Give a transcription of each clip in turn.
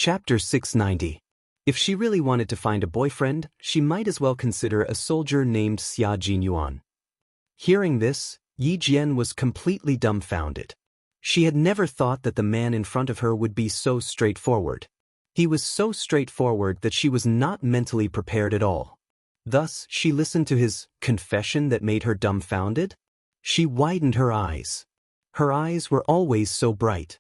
Chapter 690. If she really wanted to find a boyfriend, she might as well consider a soldier named Xia Jinyuan. Hearing this, Yi Jian was completely dumbfounded. She had never thought that the man in front of her would be so straightforward. He was so straightforward that she was not mentally prepared at all. Thus, she listened to his confession that made her dumbfounded. She widened her eyes. Her eyes were always so bright.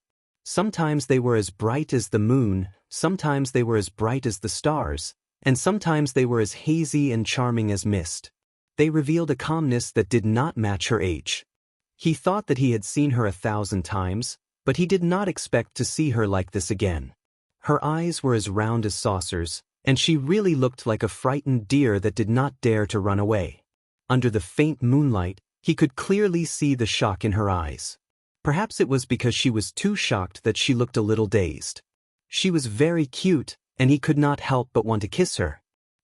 Sometimes they were as bright as the moon, sometimes they were as bright as the stars, and sometimes they were as hazy and charming as mist. They revealed a calmness that did not match her age. He thought that he had seen her 1,000 times, but he did not expect to see her like this again. Her eyes were as round as saucers, and she really looked like a frightened deer that did not dare to run away. Under the faint moonlight, he could clearly see the shock in her eyes. Perhaps it was because she was too shocked that she looked a little dazed. She was very cute, and he could not help but want to kiss her.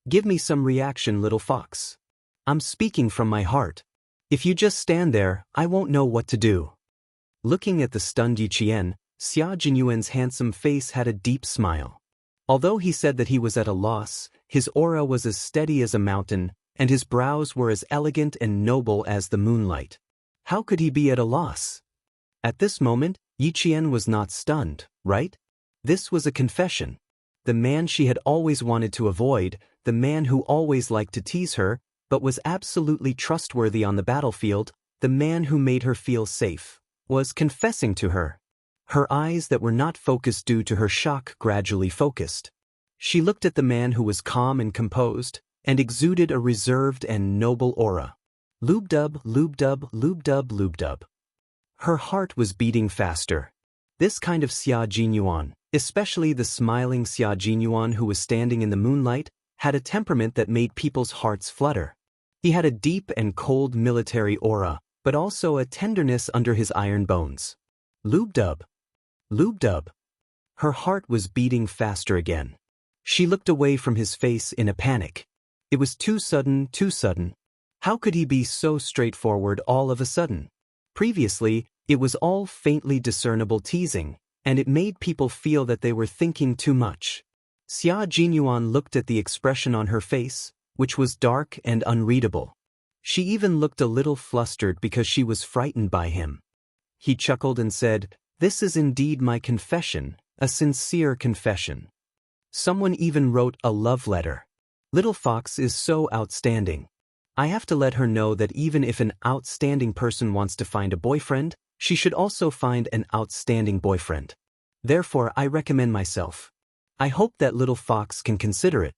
"Give me some reaction, little fox. I'm speaking from my heart. If you just stand there, I won't know what to do." Looking at the stunned Yi Qian, Xia Jinyuan's handsome face had a deep smile. Although he said that he was at a loss, his aura was as steady as a mountain, and his brows were as elegant and noble as the moonlight. How could he be at a loss? At this moment, Yi Qian was not stunned, right? This was a confession. The man she had always wanted to avoid, the man who always liked to tease her, but was absolutely trustworthy on the battlefield, the man who made her feel safe, was confessing to her. Her eyes that were not focused due to her shock gradually focused. She looked at the man who was calm and composed, and exuded a reserved and noble aura. Lube-dub, lube-dub, lube-dub, lube-dub. Her heart was beating faster. This kind of Xia Jinyuan, especially the smiling Xia Jinyuan who was standing in the moonlight, had a temperament that made people's hearts flutter. He had a deep and cold military aura, but also a tenderness under his iron bones. Lube-dub. Lube-dub. Her heart was beating faster again. She looked away from his face in a panic. It was too sudden, too sudden. How could he be so straightforward all of a sudden? Previously, it was all faintly discernible teasing, and it made people feel that they were thinking too much. Xia Jinyuan looked at the expression on her face, which was dark and unreadable. She even looked a little flustered because she was frightened by him. He chuckled and said, "This is indeed my confession, a sincere confession." Someone even wrote a love letter. Little Fox is so outstanding. I have to let her know that even if an outstanding person wants to find a boyfriend, she should also find an outstanding boyfriend. Therefore, I recommend myself. I hope that little fox can consider it.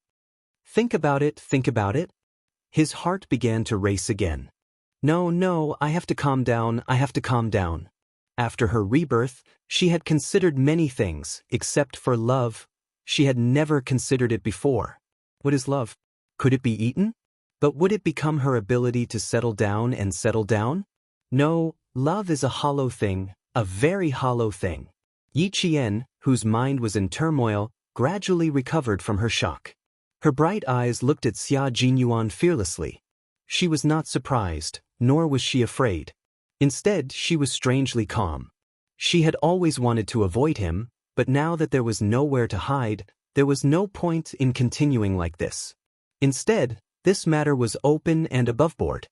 Think about it, think about it. His heart began to race again. No, I have to calm down, I have to calm down. After her rebirth, she had considered many things, except for love. She had never considered it before. What is love? Could it be eaten? But would it become her ability to settle down and settle down? No, love is a hollow thing, a very hollow thing. Yi Qian, whose mind was in turmoil, gradually recovered from her shock. Her bright eyes looked at Xia Jinyuan fearlessly. She was not surprised, nor was she afraid. Instead, she was strangely calm. She had always wanted to avoid him, but now that there was nowhere to hide, there was no point in continuing like this. Instead, this matter was open and aboveboard.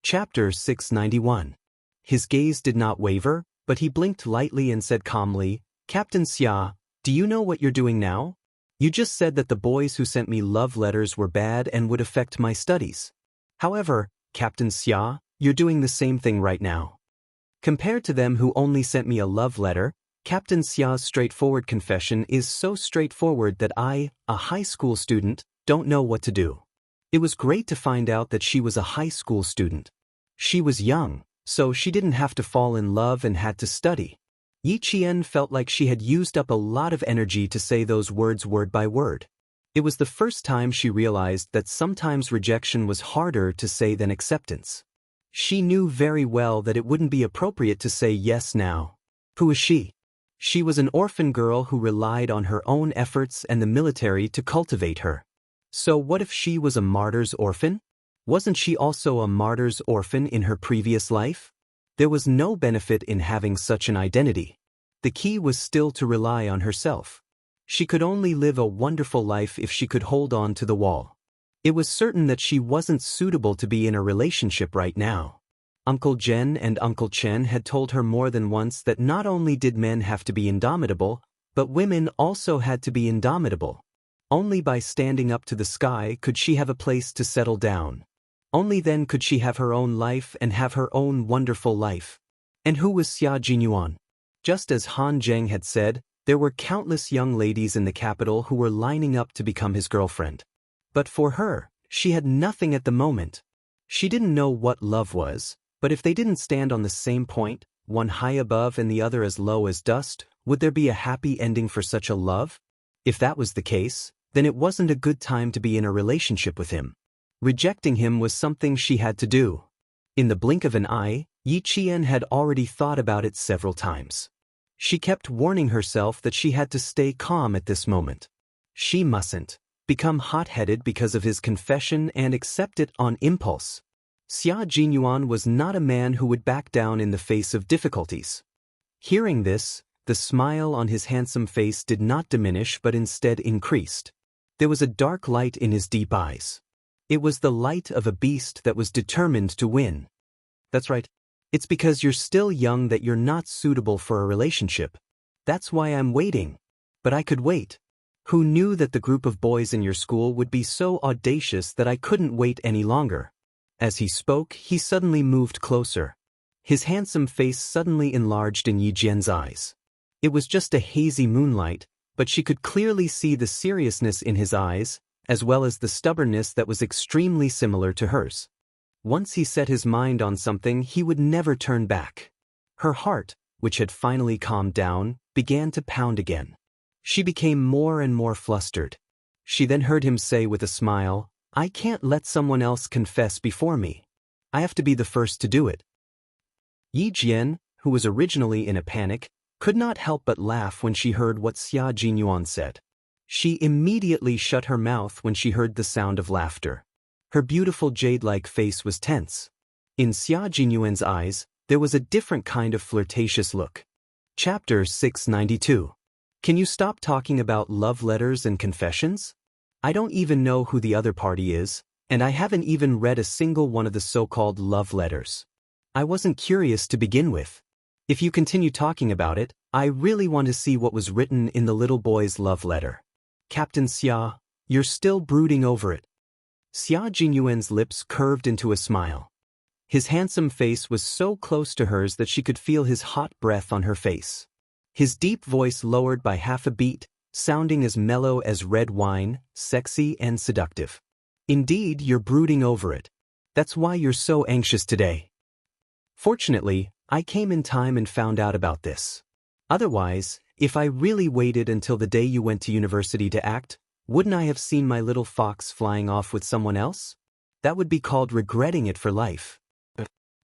Chapter 691. His gaze did not waver, but he blinked lightly and said calmly, "Captain Xia, do you know what you're doing now? You just said that the boys who sent me love letters were bad and would affect my studies. However, Captain Xia, you're doing the same thing right now. Compared to them who only sent me a love letter, Captain Xia's straightforward confession is so straightforward that I, a high school student, don't know what to do." It was great to find out that she was a high school student. She was young, so she didn't have to fall in love and had to study. Yi Qian felt like she had used up a lot of energy to say those words word by word. It was the first time she realized that sometimes rejection was harder to say than acceptance. She knew very well that it wouldn't be appropriate to say yes now. Who was she? She was an orphan girl who relied on her own efforts and the military to cultivate her. So what if she was a martyr's orphan? Wasn't she also a martyr's orphan in her previous life? There was no benefit in having such an identity. The key was still to rely on herself. She could only live a wonderful life if she could hold on to the wall. It was certain that she wasn't suitable to be in a relationship right now. Uncle Jen and Uncle Chen had told her more than once that not only did men have to be indomitable, but women also had to be indomitable. Only by standing up to the sky could she have a place to settle down. Only then could she have her own life and have her own wonderful life. And who was Xia Jinyuan? Just as Han Zheng had said, there were countless young ladies in the capital who were lining up to become his girlfriend. But for her, she had nothing at the moment. She didn't know what love was, but if they didn't stand on the same point, one high above and the other as low as dust, would there be a happy ending for such a love? If that was the case, then it wasn't a good time to be in a relationship with him. Rejecting him was something she had to do. In the blink of an eye, Yi Qian had already thought about it several times. She kept warning herself that she had to stay calm at this moment. She mustn't become hot-headed because of his confession and accept it on impulse. Xia Jinyuan was not a man who would back down in the face of difficulties. Hearing this, the smile on his handsome face did not diminish but instead increased. There was a dark light in his deep eyes. It was the light of a beast that was determined to win. That's right. It's because you're still young that you're not suitable for a relationship. That's why I'm waiting. But I could wait. Who knew that the group of boys in your school would be so audacious that I couldn't wait any longer? As he spoke, he suddenly moved closer. His handsome face suddenly enlarged in Yi Jian's eyes. It was just a hazy moonlight, but she could clearly see the seriousness in his eyes, as well as the stubbornness that was extremely similar to hers. Once he set his mind on something, he would never turn back. Her heart, which had finally calmed down, began to pound again. She became more and more flustered. She then heard him say with a smile, "I can't let someone else confess before me. I have to be the first to do it." Yi Jian, who was originally in a panic, could not help but laugh when she heard what Xia Jinyuan said. She immediately shut her mouth when she heard the sound of laughter. Her beautiful jade-like face was tense. In Xia Jinyuan's eyes, there was a different kind of flirtatious look. Chapter 692. Can you stop talking about love letters and confessions? I don't even know who the other party is, and I haven't even read a single one of the so-called love letters. I wasn't curious to begin with. If you continue talking about it, I really want to see what was written in the little boy's love letter. Captain Xia, you're still brooding over it. Xia Jinyuan's lips curved into a smile. His handsome face was so close to hers that she could feel his hot breath on her face. His deep voice lowered by half a beat, sounding as mellow as red wine, sexy and seductive. Indeed, you're brooding over it. That's why you're so anxious today. Fortunately, I came in time and found out about this. Otherwise, if I really waited until the day you went to university to act, wouldn't I have seen my little fox flying off with someone else? That would be called regretting it for life.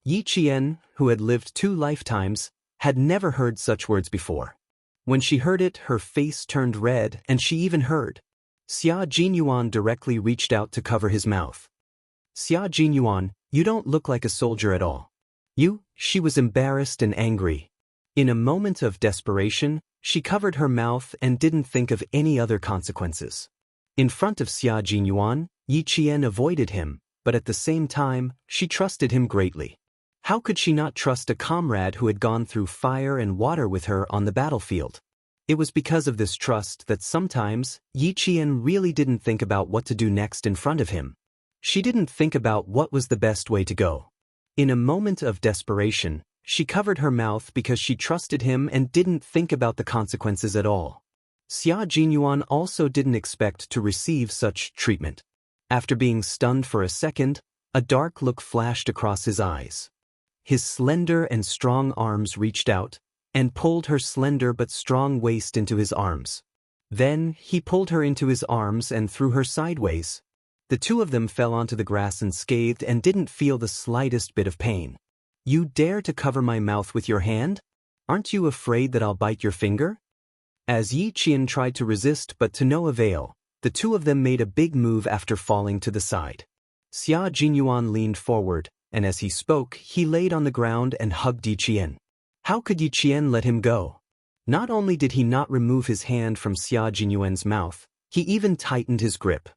Yi Qian, who had lived 2 lifetimes, had never heard such words before. When she heard it, her face turned red, and she even heard. Xia Jinyuan directly reached out to cover his mouth. Xia Jinyuan, you don't look like a soldier at all. She was embarrassed and angry. In a moment of desperation, she covered her mouth and didn't think of any other consequences. In front of Xia Jinyuan, Yi Qian avoided him, but at the same time, she trusted him greatly. How could she not trust a comrade who had gone through fire and water with her on the battlefield? It was because of this trust that sometimes Yi Qian really didn't think about what to do next in front of him. She didn't think about what was the best way to go. In a moment of desperation, she covered her mouth because she trusted him and didn't think about the consequences at all. Xia Jinyuan also didn't expect to receive such treatment. After being stunned for a second, a dark look flashed across his eyes. His slender and strong arms reached out and pulled her slender but strong waist into his arms. Then he pulled her into his arms and threw her sideways. The two of them fell onto the grass unscathed and didn't feel the slightest bit of pain. You dare to cover my mouth with your hand? Aren't you afraid that I'll bite your finger? As Yi Qian tried to resist but to no avail, the two of them made a big move after falling to the side. Xia Jinyuan leaned forward, and as he spoke, he laid on the ground and hugged Yi Qian. How could Yi Qian let him go? Not only did he not remove his hand from Xia Jinyuan's mouth, he even tightened his grip.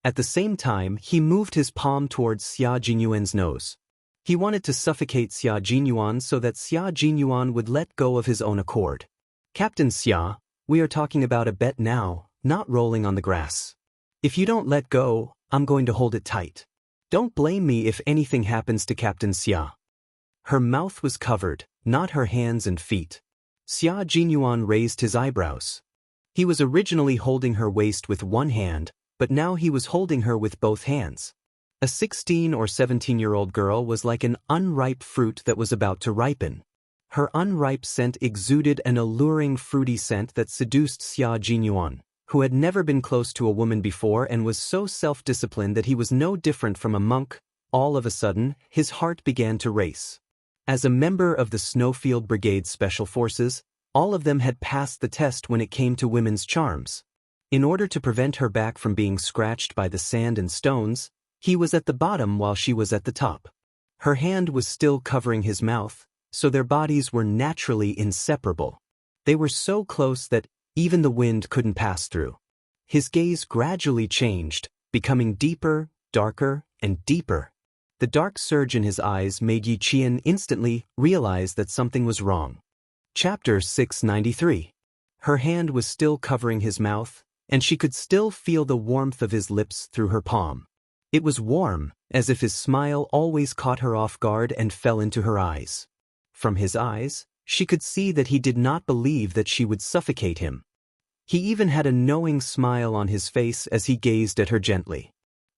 At the same time, he moved his palm towards Xia Jinyuan's nose. He wanted to suffocate Xia Jinyuan so that Xia Jinyuan would let go of his own accord. Captain Xia, we are talking about a bet now, not rolling on the grass. If you don't let go, I'm going to hold it tight. Don't blame me if anything happens to Captain Xia. Her mouth was covered, not her hands and feet. Xia Jinyuan raised his eyebrows. He was originally holding her waist with one hand, but now he was holding her with both hands. A 16 or 17-year-old girl was like an unripe fruit that was about to ripen. Her unripe scent exuded an alluring fruity scent that seduced Xia Jinyuan, who had never been close to a woman before and was so self-disciplined that he was no different from a monk. All of a sudden, his heart began to race. As a member of the Snowfield Brigade's Special Forces, all of them had passed the test when it came to women's charms. In order to prevent her back from being scratched by the sand and stones, he was at the bottom while she was at the top. Her hand was still covering his mouth, so their bodies were naturally inseparable. They were so close that even the wind couldn't pass through. His gaze gradually changed, becoming deeper, darker, and deeper. The dark surge in his eyes made Yi Qian instantly realize that something was wrong. Chapter 693. Her hand was still covering his mouth, and she could still feel the warmth of his lips through her palm. It was warm, as if his smile always caught her off guard and fell into her eyes. From his eyes, she could see that he did not believe that she would suffocate him. He even had a knowing smile on his face as he gazed at her gently.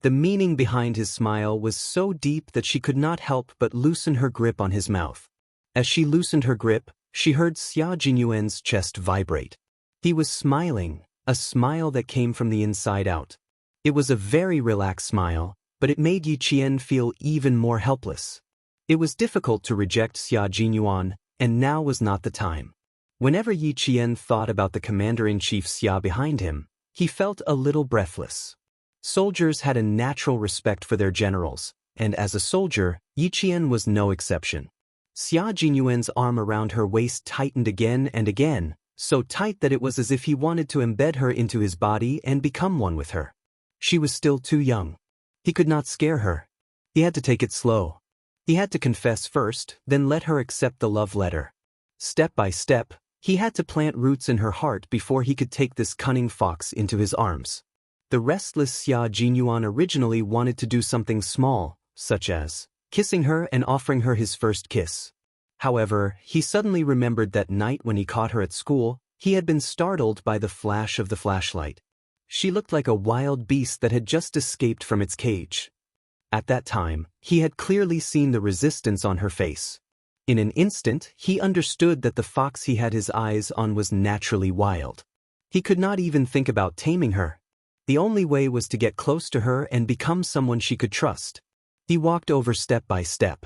The meaning behind his smile was so deep that she could not help but loosen her grip on his mouth. As she loosened her grip, she heard Xia Jinyuan's chest vibrate. He was smiling, a smile that came from the inside out. It was a very relaxed smile, but it made Yi Qian feel even more helpless. It was difficult to reject Xia Jinyuan, and now was not the time. Whenever Yi Qian thought about the commander-in-chief Xia behind him, he felt a little breathless. Soldiers had a natural respect for their generals, and as a soldier, Yi Qian was no exception. Xia Jinyuan's arm around her waist tightened again and again, so tight that it was as if he wanted to embed her into his body and become one with her. She was still too young. He could not scare her. He had to take it slow. He had to confess first, then let her accept the love letter. Step by step, he had to plant roots in her heart before he could take this cunning fox into his arms. The restless Xia Jinyuan originally wanted to do something small, such as kissing her and offering her his first kiss. However, he suddenly remembered that night when he caught her at school, he had been startled by the flash of the flashlight. She looked like a wild beast that had just escaped from its cage. At that time, he had clearly seen the resistance on her face. In an instant, he understood that the fox he had his eyes on was naturally wild. He could not even think about taming her. The only way was to get close to her and become someone she could trust. He walked over step by step.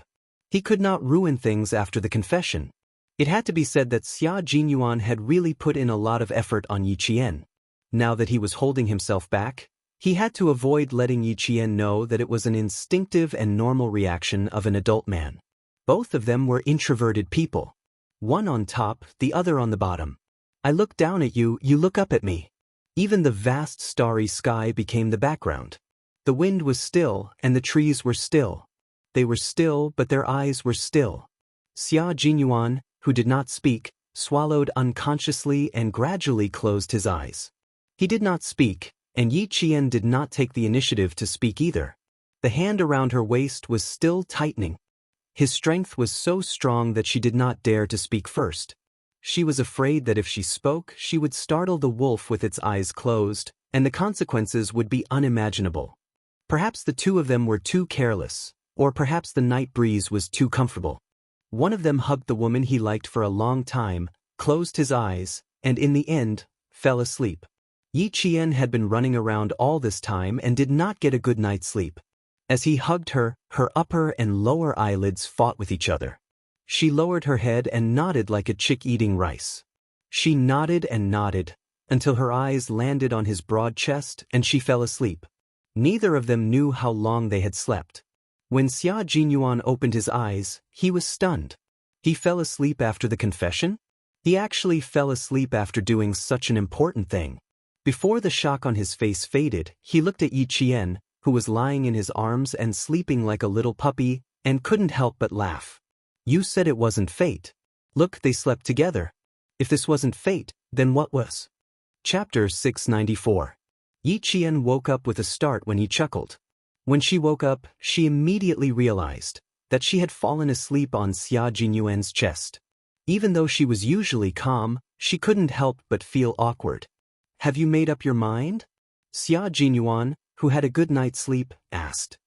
He could not ruin things after the confession. It had to be said that Xia Jinyuan had really put in a lot of effort on Yi Qian. Now that he was holding himself back, he had to avoid letting Yi Qian know that it was an instinctive and normal reaction of an adult man. Both of them were introverted people. One on top, the other on the bottom. I look down at you, you look up at me. Even the vast starry sky became the background. The wind was still, and the trees were still. They were still, but their eyes were still. Xia Jinyuan, who did not speak, swallowed unconsciously and gradually closed his eyes. He did not speak, and Yi Qian did not take the initiative to speak either. The hand around her waist was still tightening. His strength was so strong that she did not dare to speak first. She was afraid that if she spoke, she would startle the wolf with its eyes closed, and the consequences would be unimaginable. Perhaps the two of them were too careless, or perhaps the night breeze was too comfortable. One of them hugged the woman he liked for a long time, closed his eyes, and in the end, fell asleep. Yi Qian had been running around all this time and did not get a good night's sleep. As he hugged her, her upper and lower eyelids fought with each other. She lowered her head and nodded like a chick eating rice. She nodded and nodded, until her eyes landed on his broad chest and she fell asleep. Neither of them knew how long they had slept. When Xia Jinyuan opened his eyes, he was stunned. He fell asleep after the confession? He actually fell asleep after doing such an important thing. Before the shock on his face faded, he looked at Yi Qian, who was lying in his arms and sleeping like a little puppy, and couldn't help but laugh. You said it wasn't fate. Look, they slept together. If this wasn't fate, then what was? Chapter 694. Yi Qian woke up with a start when he chuckled. When she woke up, she immediately realized that she had fallen asleep on Xia Jinyuan's chest. Even though she was usually calm, she couldn't help but feel awkward. Have you made up your mind? Xia Jinyuan, who had a good night's sleep, asked.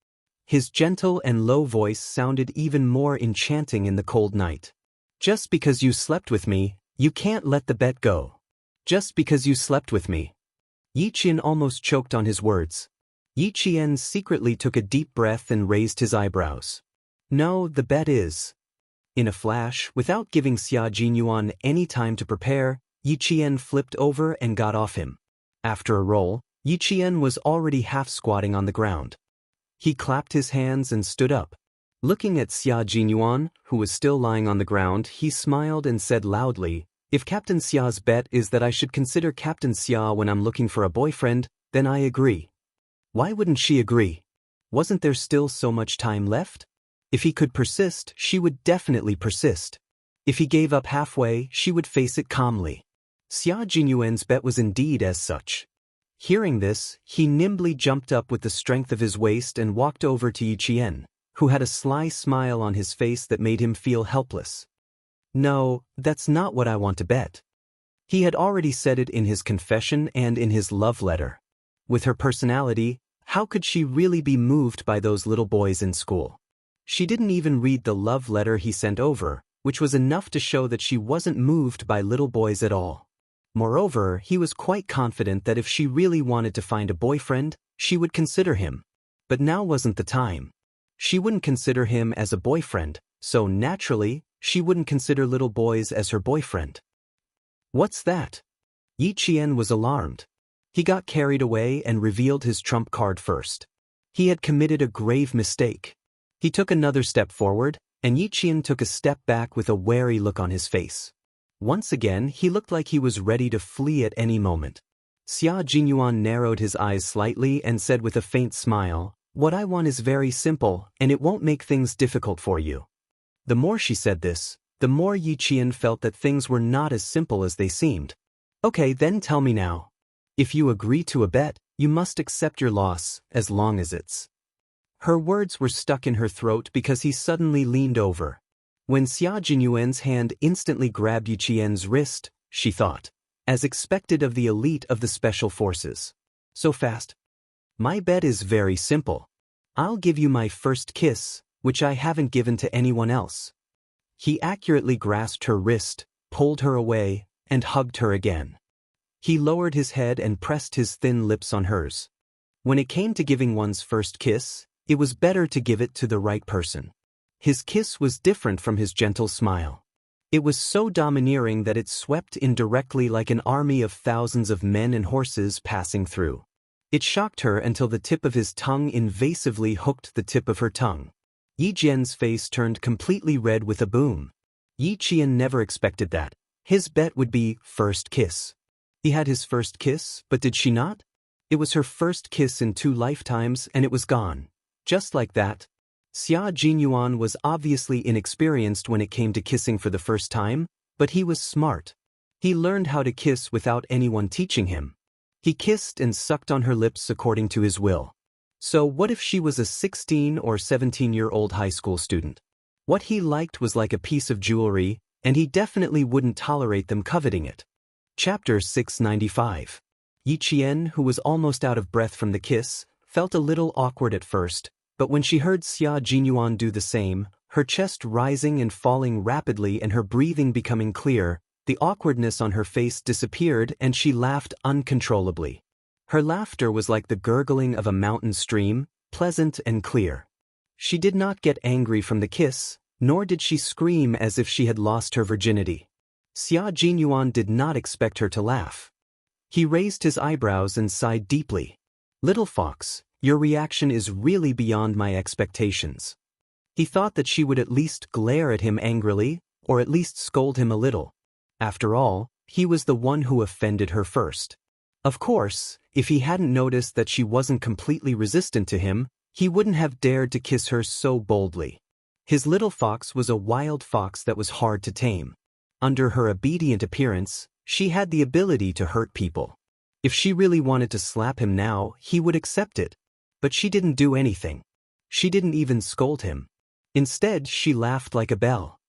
His gentle and low voice sounded even more enchanting in the cold night. Just because you slept with me, you can't let the bet go. Just because you slept with me. Yi Qian almost choked on his words. Yi Qian secretly took a deep breath and raised his eyebrows. No, the bet is. In a flash, without giving Xia Jinyuan any time to prepare, Yi Qian flipped over and got off him. After a roll, Yi Qian was already half-squatting on the ground. He clapped his hands and stood up. Looking at Xia Jinyuan, who was still lying on the ground, he smiled and said loudly, If Captain Xia's bet is that I should consider Captain Xia when I'm looking for a boyfriend, then I agree. Why wouldn't she agree? Wasn't there still so much time left? If he could persist, she would definitely persist. If he gave up halfway, she would face it calmly. Xia Jinyuan's bet was indeed as such. Hearing this, he nimbly jumped up with the strength of his waist and walked over to Yi Qian, who had a sly smile on his face that made him feel helpless. No, that's not what I want to bet. He had already said it in his confession and in his love letter. With her personality, how could she really be moved by those little boys in school? She didn't even read the love letter he sent over, which was enough to show that she wasn't moved by little boys at all. Moreover, he was quite confident that if she really wanted to find a boyfriend, she would consider him. But now wasn't the time. She wouldn't consider him as a boyfriend, so naturally, she wouldn't consider little boys as her boyfriend. What's that? Yi Qian was alarmed. He got carried away and revealed his trump card first. He had committed a grave mistake. He took another step forward, and Yi Qian took a step back with a wary look on his face. Once again, he looked like he was ready to flee at any moment. Xia Jinyuan narrowed his eyes slightly and said with a faint smile, What I want is very simple, and it won't make things difficult for you. The more she said this, the more Yi Qian felt that things were not as simple as they seemed. Okay, then tell me now. If you agree to a bet, you must accept your loss, as long as it's. Her words were stuck in her throat because he suddenly leaned over. When Xia Jinyuan's hand instantly grabbed Yi Qian's wrist, she thought, as expected of the elite of the special forces. So fast. My bet is very simple. I'll give you my first kiss, which I haven't given to anyone else. He accurately grasped her wrist, pulled her away, and hugged her again. He lowered his head and pressed his thin lips on hers. When it came to giving one's first kiss, it was better to give it to the right person. His kiss was different from his gentle smile. It was so domineering that it swept in directly like an army of thousands of men and horses passing through. It shocked her until the tip of his tongue invasively hooked the tip of her tongue. Yi Jian's face turned completely red with a boom. Yi Qian never expected that. His bet would be first kiss. He had his first kiss, but did she not? It was her first kiss in 2 lifetimes and it was gone. Just like that. Xia Jinyuan was obviously inexperienced when it came to kissing for the first time, but he was smart. He learned how to kiss without anyone teaching him. He kissed and sucked on her lips according to his will. So what if she was a 16 or 17-year-old high school student? What he liked was like a piece of jewelry, and he definitely wouldn't tolerate them coveting it. Chapter 695. Yi Qian, who was almost out of breath from the kiss, felt a little awkward at first, but when she heard Xia Jinyuan do the same, her chest rising and falling rapidly and her breathing becoming clear, the awkwardness on her face disappeared and she laughed uncontrollably. Her laughter was like the gurgling of a mountain stream, pleasant and clear. She did not get angry from the kiss, nor did she scream as if she had lost her virginity. Xia Jinyuan did not expect her to laugh. He raised his eyebrows and sighed deeply. Little fox, your reaction is really beyond my expectations. He thought that she would at least glare at him angrily, or at least scold him a little. After all, he was the one who offended her first. Of course, if he hadn't noticed that she wasn't completely resistant to him, he wouldn't have dared to kiss her so boldly. His little fox was a wild fox that was hard to tame. Under her obedient appearance, she had the ability to hurt people. If she really wanted to slap him now, he would accept it. But she didn't do anything. She didn't even scold him. Instead, she laughed like a bell.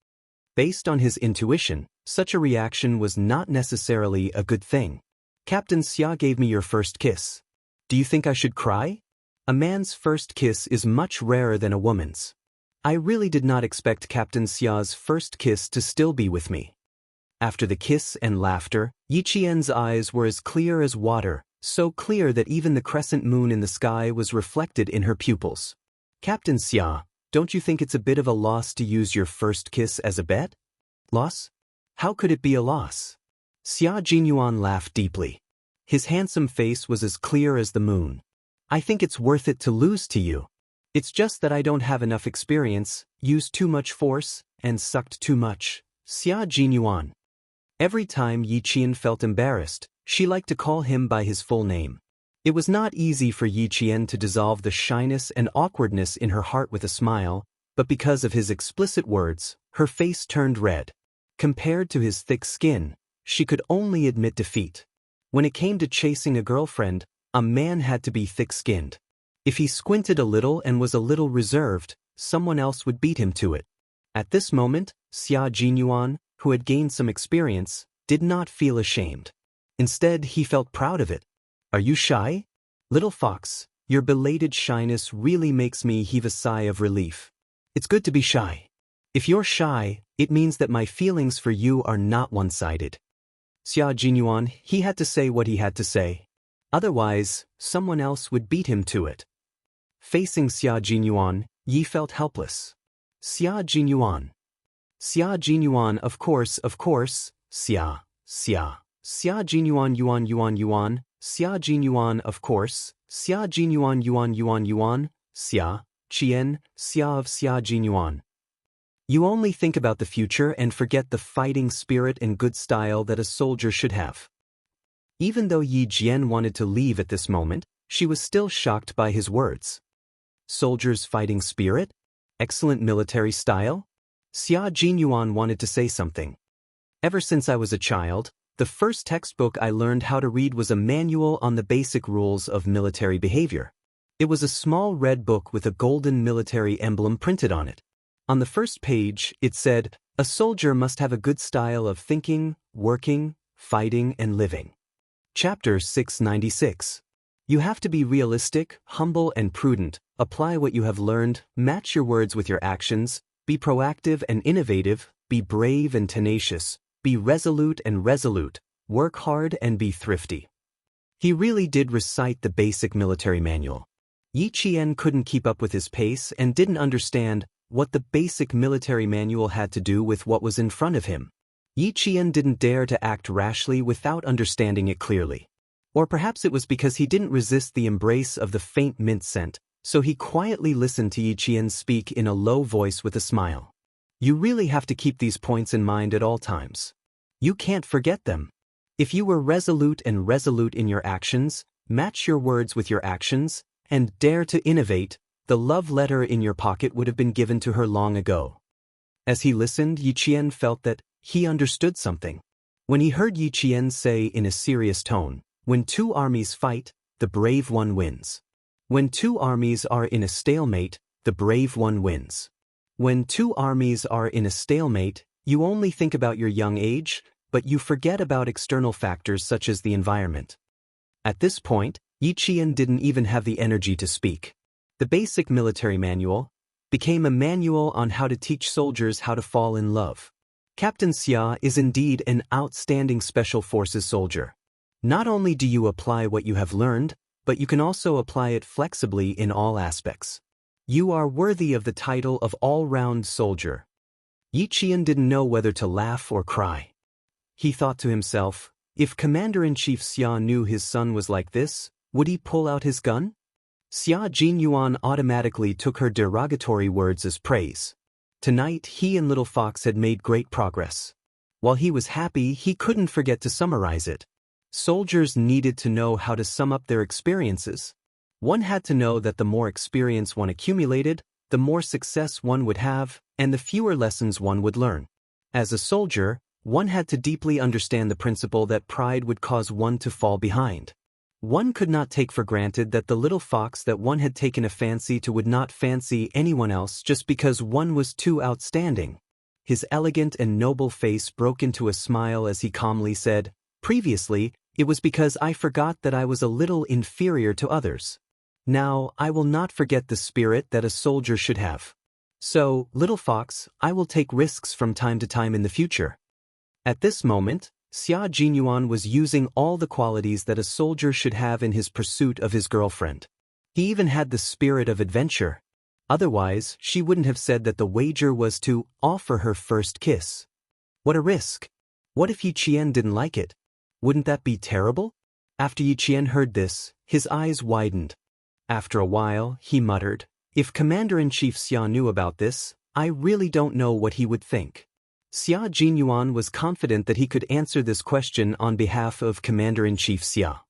Based on his intuition, such a reaction was not necessarily a good thing. Captain Xia gave me your first kiss. Do you think I should cry? A man's first kiss is much rarer than a woman's. I really did not expect Captain Xia's first kiss to still be with me. After the kiss and laughter, Yi Qian's eyes were as clear as water, so clear that even the crescent moon in the sky was reflected in her pupils. Captain Xia, don't you think it's a bit of a loss to use your first kiss as a bet? Loss? How could it be a loss? Xia Jinyuan laughed deeply. His handsome face was as clear as the moon. I think it's worth it to lose to you. It's just that I don't have enough experience, used too much force, and sucked too much. Xia Jinyuan. Every time Yi Qian felt embarrassed, she liked to call him by his full name. It was not easy for Yi Qian to dissolve the shyness and awkwardness in her heart with a smile, but because of his explicit words, her face turned red. Compared to his thick skin, she could only admit defeat. When it came to chasing a girlfriend, a man had to be thick-skinned. If he squinted a little and was a little reserved, someone else would beat him to it. At this moment, Xia Jinyuan, who had gained some experience, did not feel ashamed. Instead, he felt proud of it. Are you shy? Little fox, your belated shyness really makes me heave a sigh of relief. It's good to be shy. If you're shy, it means that my feelings for you are not one-sided. Xia Jinyuan, he had to say what he had to say. Otherwise, someone else would beat him to it. Facing Xia Jinyuan, Yi felt helpless. Xia Jinyuan. Xia Jinyuan, of course, Xia Jinyuan yuan, Xia Jinyuan, of course, Xia Jinyuan yuan, Xia, Qian, Xia of Xia Jinyuan. You only think about the future and forget the fighting spirit and good style that a soldier should have. Even though Yi Jian wanted to leave at this moment, she was still shocked by his words. Soldier's fighting spirit? Excellent military style? Xia Jinyuan wanted to say something. Ever since I was a child, the first textbook I learned how to read was a manual on the basic rules of military behavior. It was a small red book with a golden military emblem printed on it. On the first page, it said, a soldier must have a good style of thinking, working, fighting, and living. Chapter 696. You have to be realistic, humble, and prudent, apply what you have learned, match your words with your actions, be proactive and innovative, be brave and tenacious, be resolute and resolute, work hard and be thrifty. He really did recite the basic military manual. Yi Qian couldn't keep up with his pace and didn't understand what the basic military manual had to do with what was in front of him. Yi Qian didn't dare to act rashly without understanding it clearly. Or perhaps it was because he didn't resist the embrace of the faint mint scent, so he quietly listened to Yi Qian speak in a low voice with a smile. You really have to keep these points in mind at all times. You can't forget them. If you were resolute in your actions, match your words with your actions, and dare to innovate, the love letter in your pocket would have been given to her long ago. As he listened, Yi Qian felt that he understood something. When he heard Yi Qian say in a serious tone, when two armies fight, the brave one wins. When two armies are in a stalemate, the brave one wins. When two armies are in a stalemate, you only think about your young age, but you forget about external factors such as the environment. At this point, Yi Qian didn't even have the energy to speak. The basic military manual became a manual on how to teach soldiers how to fall in love. Captain Xia is indeed an outstanding Special Forces soldier. Not only do you apply what you have learned, but you can also apply it flexibly in all aspects. You are worthy of the title of all-round soldier. Yi Qian didn't know whether to laugh or cry. He thought to himself, if Commander-in-Chief Xia knew his son was like this, would he pull out his gun? Xia Jinyuan automatically took her derogatory words as praise. Tonight he and Little Fox had made great progress. While he was happy, he couldn't forget to summarize it. Soldiers needed to know how to sum up their experiences. One had to know that the more experience one accumulated, the more success one would have, and the fewer lessons one would learn. As a soldier, one had to deeply understand the principle that pride would cause one to fall behind. One could not take for granted that the little fox that one had taken a fancy to would not fancy anyone else just because one was too outstanding. His elegant and noble face broke into a smile as he calmly said, "Previously, it was because I forgot that I was a little inferior to others. Now, I will not forget the spirit that a soldier should have. So, little fox, I will take risks from time to time in the future." At this moment, Xia Jinyuan was using all the qualities that a soldier should have in his pursuit of his girlfriend. He even had the spirit of adventure. Otherwise, she wouldn't have said that the wager was to offer her first kiss. What a risk! What if Yi Qian didn't like it? Wouldn't that be terrible? After Yi Qian heard this, his eyes widened. After a while, he muttered, "If Commander-in-Chief Xia knew about this, I really don't know what he would think." Xia Jinyuan was confident that he could answer this question on behalf of Commander-in-Chief Xia.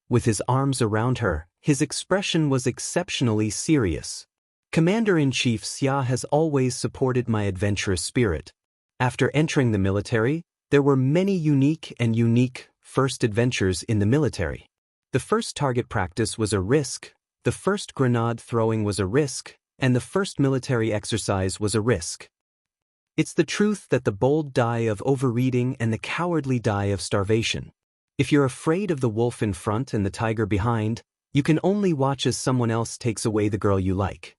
With his arms around her, his expression was exceptionally serious. "Commander-in-Chief Xia has always supported my adventurous spirit. After entering the military, there were many unique first adventures in the military. The first target practice was a risk, the first grenade throwing was a risk, and the first military exercise was a risk. It's the truth that the bold die of overeating and the cowardly die of starvation. If you're afraid of the wolf in front and the tiger behind, you can only watch as someone else takes away the girl you like."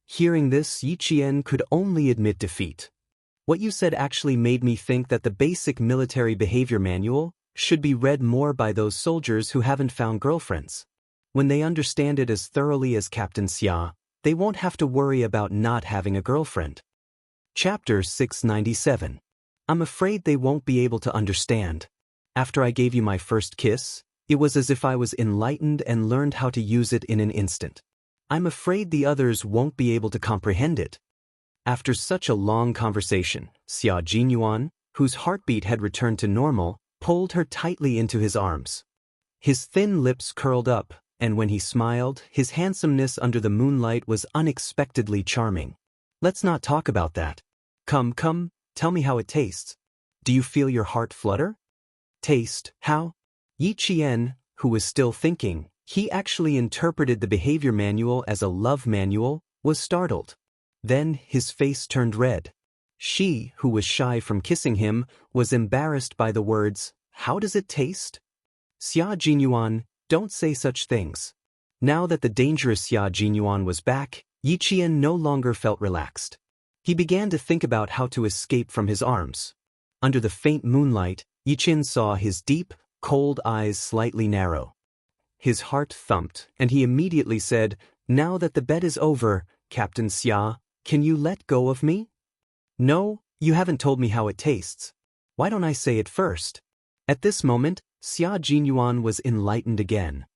Hearing this, Yi Qian could only admit defeat. "What you said actually made me think that the basic military behavior manual should be read more by those soldiers who haven't found girlfriends. When they understand it as thoroughly as Captain Xia, they won't have to worry about not having a girlfriend." Chapter 697. I'm afraid they won't be able to understand. After I gave you my first kiss, it was as if I was enlightened and learned how to use it in an instant. I'm afraid the others won't be able to comprehend it. After such a long conversation, Xia Jinyuan, whose heartbeat had returned to normal, pulled her tightly into his arms. His thin lips curled up, and when he smiled, his handsomeness under the moonlight was unexpectedly charming. "Let's not talk about that. Come, tell me how it tastes. Do you feel your heart flutter?" "Taste, how?" Yi Qian, who was still thinking, he actually interpreted the behavior manual as a love manual, was startled. Then his face turned red. She, who was shy from kissing him, was embarrassed by the words, "How does it taste?" "Xia Jinyuan, don't say such things." Now that the dangerous Xia Jinyuan was back, Yi Qian no longer felt relaxed. He began to think about how to escape from his arms. Under the faint moonlight, Yi Qian saw his deep, cold eyes slightly narrow. His heart thumped, and he immediately said, "Now that the bet is over, Captain Xia, can you let go of me?" "No, you haven't told me how it tastes. Why don't I say it first?" At this moment, Xia Jinyuan was enlightened again.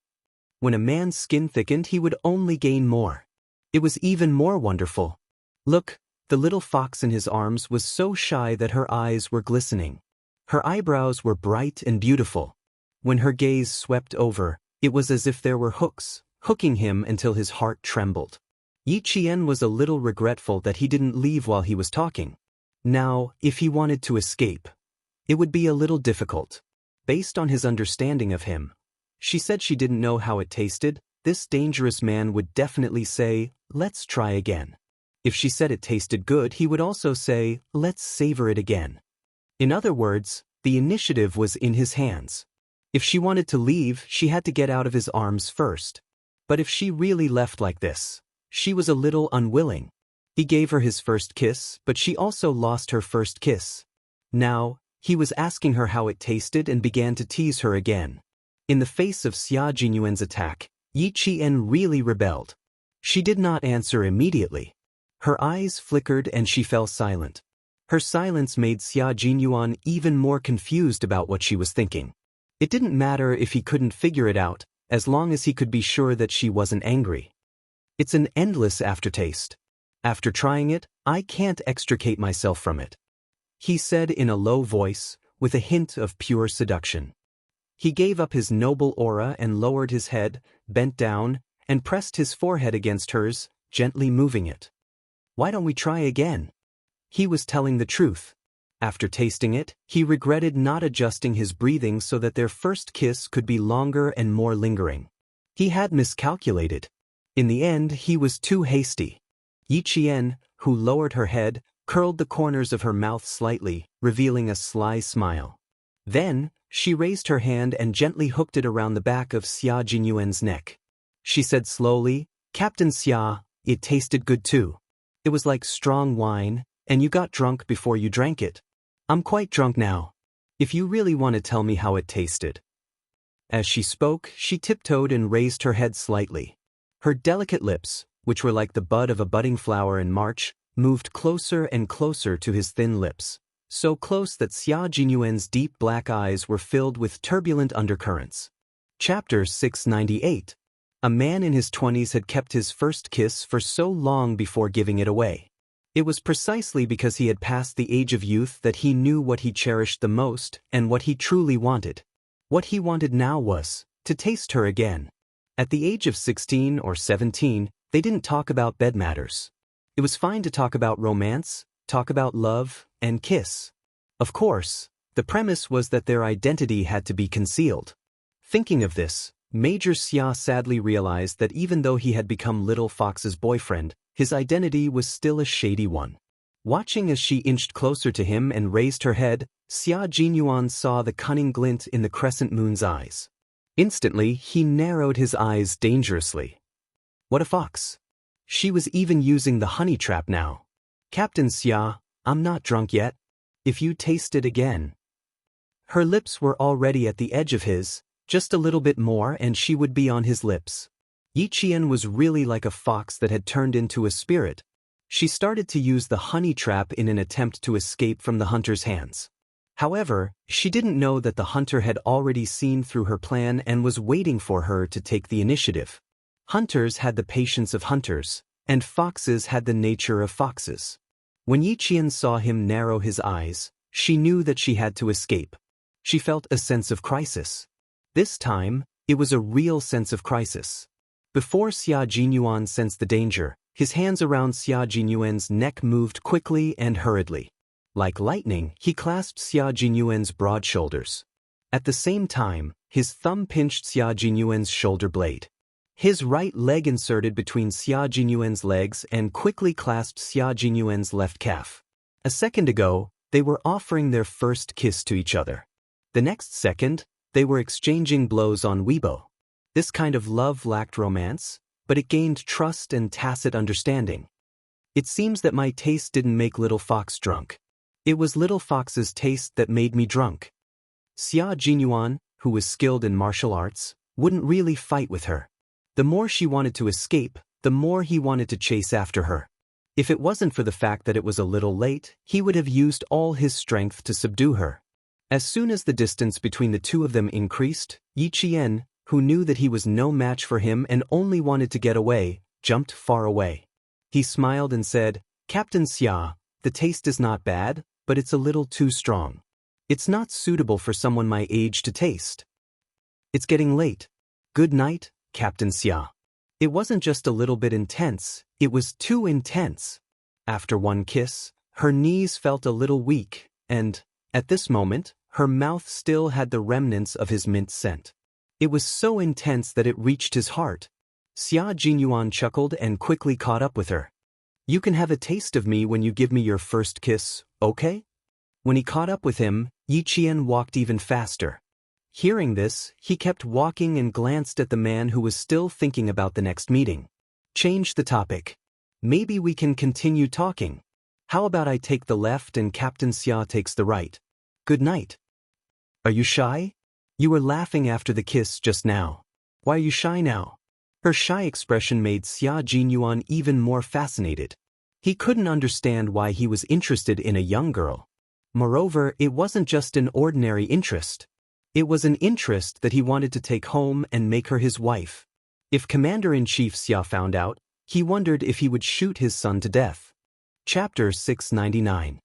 When a man's skin thickened, he would only gain more. It was even more wonderful. Look, the little fox in his arms was so shy that her eyes were glistening. Her eyebrows were bright and beautiful. When her gaze swept over, it was as if there were hooks, hooking him until his heart trembled. Yi Qian was a little regretful that he didn't leave while he was talking. Now, if he wanted to escape, it would be a little difficult. Based on his understanding of him, she said she didn't know how it tasted. This dangerous man would definitely say, "Let's try again." If she said it tasted good, he would also say, "Let's savor it again." In other words, the initiative was in his hands. If she wanted to leave, she had to get out of his arms first. But if she really left like this, she was a little unwilling. He gave her his first kiss, but she also lost her first kiss. Now, he was asking her how it tasted and began to tease her again. In the face of Xia Jinyuan's attack, Yi Qian really rebelled. She did not answer immediately. Her eyes flickered and she fell silent. Her silence made Xia Jinyuan even more confused about what she was thinking. It didn't matter if he couldn't figure it out, as long as he could be sure that she wasn't angry. It's an endless aftertaste. After trying it, I can't extricate myself from it, he said in a low voice, with a hint of pure seduction. He gave up his noble aura and lowered his head, bent down, and pressed his forehead against hers, gently moving it. "Why don't we try again?" He was telling the truth. After tasting it, he regretted not adjusting his breathing so that their first kiss could be longer and more lingering. He had miscalculated. In the end, he was too hasty. Yi Qian, who lowered her head, curled the corners of her mouth slightly, revealing a sly smile. Then, she raised her hand and gently hooked it around the back of Xia Jinyuan's neck. She said slowly, "Captain Xia, it tasted good too. It was like strong wine, and you got drunk before you drank it. I'm quite drunk now. If you really want to tell me how it tasted." As she spoke, she tiptoed and raised her head slightly. Her delicate lips, which were like the bud of a budding flower in March, moved closer and closer to his thin lips, so close that Xia Jinyuan's deep black eyes were filled with turbulent undercurrents. Chapter 698. A man in his 20s had kept his first kiss for so long before giving it away. It was precisely because he had passed the age of youth that he knew what he cherished the most and what he truly wanted. What he wanted now was to taste her again. At the age of 16 or 17, they didn't talk about bed matters. It was fine to talk about romance, talk about love, and kiss. Of course, the premise was that their identity had to be concealed. Thinking of this, Major Xia sadly realized that even though he had become Little Fox's boyfriend, his identity was still a shady one. Watching as she inched closer to him and raised her head, Xia Jinyuan saw the cunning glint in the crescent moon's eyes. Instantly, he narrowed his eyes dangerously. What a fox! She was even using the honey trap now. "Captain Xia, I'm not drunk yet. If you taste it again." Her lips were already at the edge of his, just a little bit more and she would be on his lips. Yi Qian was really like a fox that had turned into a spirit. She started to use the honey trap in an attempt to escape from the hunter's hands. However, she didn't know that the hunter had already seen through her plan and was waiting for her to take the initiative. Hunters had the patience of hunters, and foxes had the nature of foxes. When Yi Qian saw him narrow his eyes, she knew that she had to escape. She felt a sense of crisis. This time, it was a real sense of crisis. Before Xia Jinyuan sensed the danger, his hands around Xia Jinyuan's neck moved quickly and hurriedly. Like lightning, he clasped Xia Jinyuan's broad shoulders. At the same time, his thumb pinched Xia Jinyuan's shoulder blade. His right leg inserted between Xia Jinyuan's legs and quickly clasped Xia Jinyuan's left calf. A second ago, they were offering their first kiss to each other. The next second, they were exchanging blows on Weibo. This kind of love lacked romance, but it gained trust and tacit understanding. "It seems that my taste didn't make Little Fox drunk. It was Little Fox's taste that made me drunk." Xia Jinyuan, who was skilled in martial arts, wouldn't really fight with her. The more she wanted to escape, the more he wanted to chase after her. If it wasn't for the fact that it was a little late, he would have used all his strength to subdue her. As soon as the distance between the two of them increased, Yi Qian, who knew that he was no match for him and only wanted to get away, jumped far away. He smiled and said, "Captain Xia, the taste is not bad, but it's a little too strong. It's not suitable for someone my age to taste. It's getting late. Good night, Captain Xia." It wasn't just a little bit intense, it was too intense. After one kiss, her knees felt a little weak, and, at this moment, her mouth still had the remnants of his mint scent. It was so intense that it reached his heart. Xia Jinyuan chuckled and quickly caught up with her. "You can have a taste of me when you give me your first kiss, okay?" When he caught up with him, Yi Qian walked even faster. Hearing this, he kept walking and glanced at the man who was still thinking about the next meeting. "Change the topic. Maybe we can continue talking. How about I take the left and Captain Xia takes the right? Good night." "Are you shy? You were laughing after the kiss just now. Why are you shy now?" Her shy expression made Xia Jinyuan even more fascinated. He couldn't understand why he was interested in a young girl. Moreover, it wasn't just an ordinary interest. It was an interest that he wanted to take home and make her his wife. If Commander-in-Chief Xia found out, he wondered if he would shoot his son to death. Chapter 699.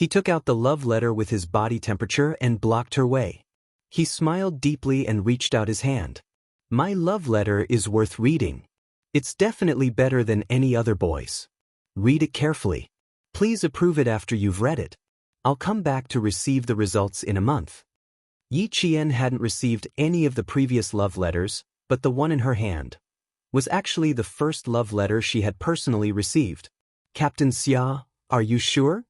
He took out the love letter with his body temperature and blocked her way. He smiled deeply and reached out his hand. My love letter is worth reading. It's definitely better than any other boy's. Read it carefully. Please approve it after you've read it. I'll come back to receive the results in a month. Yi Qian hadn't received any of the previous love letters, but the one in her hand was actually the first love letter she had personally received. Captain Xia, are you sure?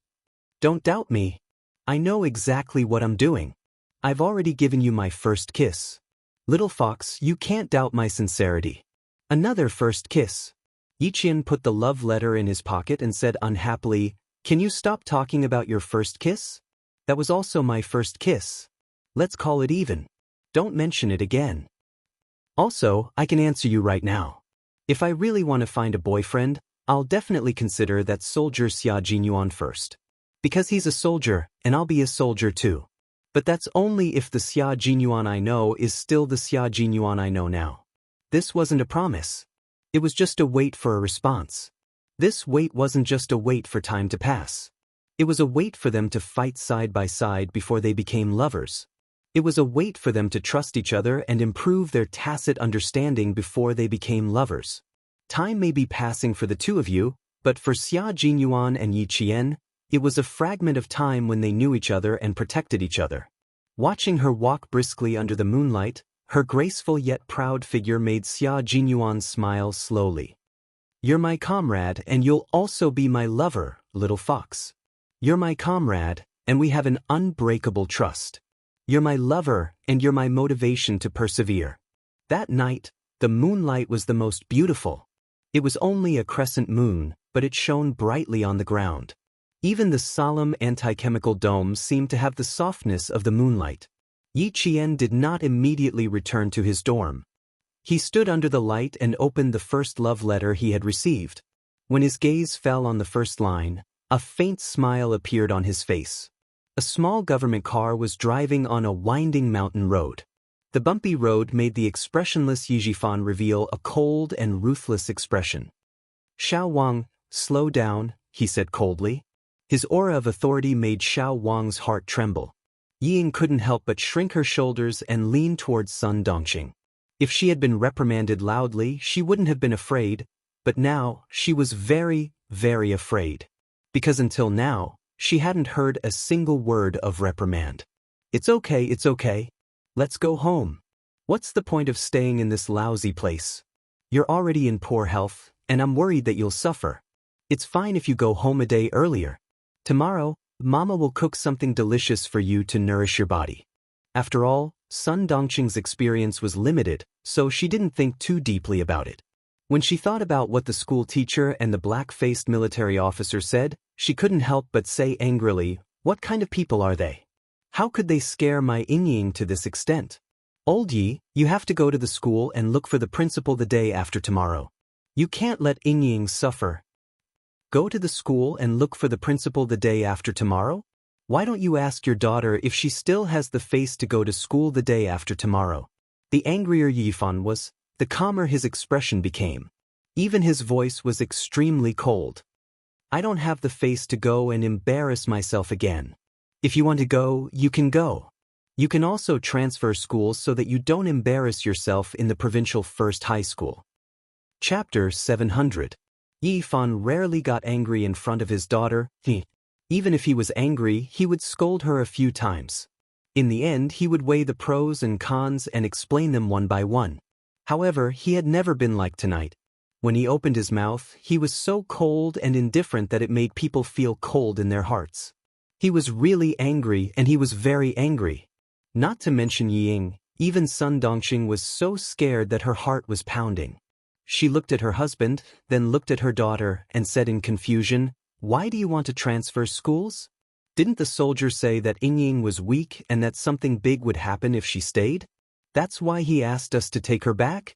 Don't doubt me. I know exactly what I'm doing. I've already given you my first kiss. Little fox, you can't doubt my sincerity. Another first kiss. Yi Qian put the love letter in his pocket and said unhappily, Can you stop talking about your first kiss? That was also my first kiss. Let's call it even. Don't mention it again. Also, I can answer you right now. If I really want to find a boyfriend, I'll definitely consider that soldier Xia Jinyuan first. Because he's a soldier, and I'll be a soldier too. But that's only if the Xia Jinyuan I know is still the Xia Jinyuan I know now. This wasn't a promise. It was just a wait for a response. This wait wasn't just a wait for time to pass. It was a wait for them to fight side by side before they became lovers. It was a wait for them to trust each other and improve their tacit understanding before they became lovers. Time may be passing for the two of you, but for Xia Jinyuan and Yi Qian, it was a fragment of time when they knew each other and protected each other. Watching her walk briskly under the moonlight, her graceful yet proud figure made Xia Jinyuan smile slowly. You're my comrade and you'll also be my lover, little fox. You're my comrade, and we have an unbreakable trust. You're my lover, and you're my motivation to persevere. That night, the moonlight was the most beautiful. It was only a crescent moon, but it shone brightly on the ground. Even the solemn anti-chemical dome seemed to have the softness of the moonlight. Yi Qian did not immediately return to his dorm. He stood under the light and opened the first love letter he had received. When his gaze fell on the first line, a faint smile appeared on his face. A small government car was driving on a winding mountain road. The bumpy road made the expressionless Yi Jifan reveal a cold and ruthless expression. Xiao Wang, slow down, he said coldly. His aura of authority made Xiao Wang's heart tremble. Yi Ying couldn't help but shrink her shoulders and lean towards Sun Dongqing. If she had been reprimanded loudly, she wouldn't have been afraid, but now she was very, very afraid. Because until now, she hadn't heard a single word of reprimand. It's okay. Let's go home. What's the point of staying in this lousy place? You're already in poor health, and I'm worried that you'll suffer. It's fine if you go home a day earlier. Tomorrow, Mama will cook something delicious for you to nourish your body. After all, Sun Dongqing's experience was limited, so she didn't think too deeply about it. When she thought about what the school teacher and the black-faced military officer said, she couldn't help but say angrily, what kind of people are they? How could they scare my Ying to this extent? Old Yi, you have to go to the school and look for the principal the day after tomorrow. You can't let Ying suffer. Go to the school and look for the principal the day after tomorrow? Why don't you ask your daughter if she still has the face to go to school the day after tomorrow? The angrier Yifan was, the calmer his expression became. Even his voice was extremely cold. I don't have the face to go and embarrass myself again. If you want to go, you can go. You can also transfer schools so that you don't embarrass yourself in the provincial first high school. Chapter 700. Yifan rarely got angry in front of his daughter. Even if he was angry, he would scold her a few times. In the end, he would weigh the pros and cons and explain them one by one. However, he had never been like tonight. When he opened his mouth, he was so cold and indifferent that it made people feel cold in their hearts. He was really angry, and he was very angry. Not to mention Yi Ying, even Sun Dongqing was so scared that her heart was pounding. She looked at her husband, then looked at her daughter, and said in confusion, "Why do you want to transfer schools? Didn't the soldier say that Ying was weak and that something big would happen if she stayed? That's why he asked us to take her back?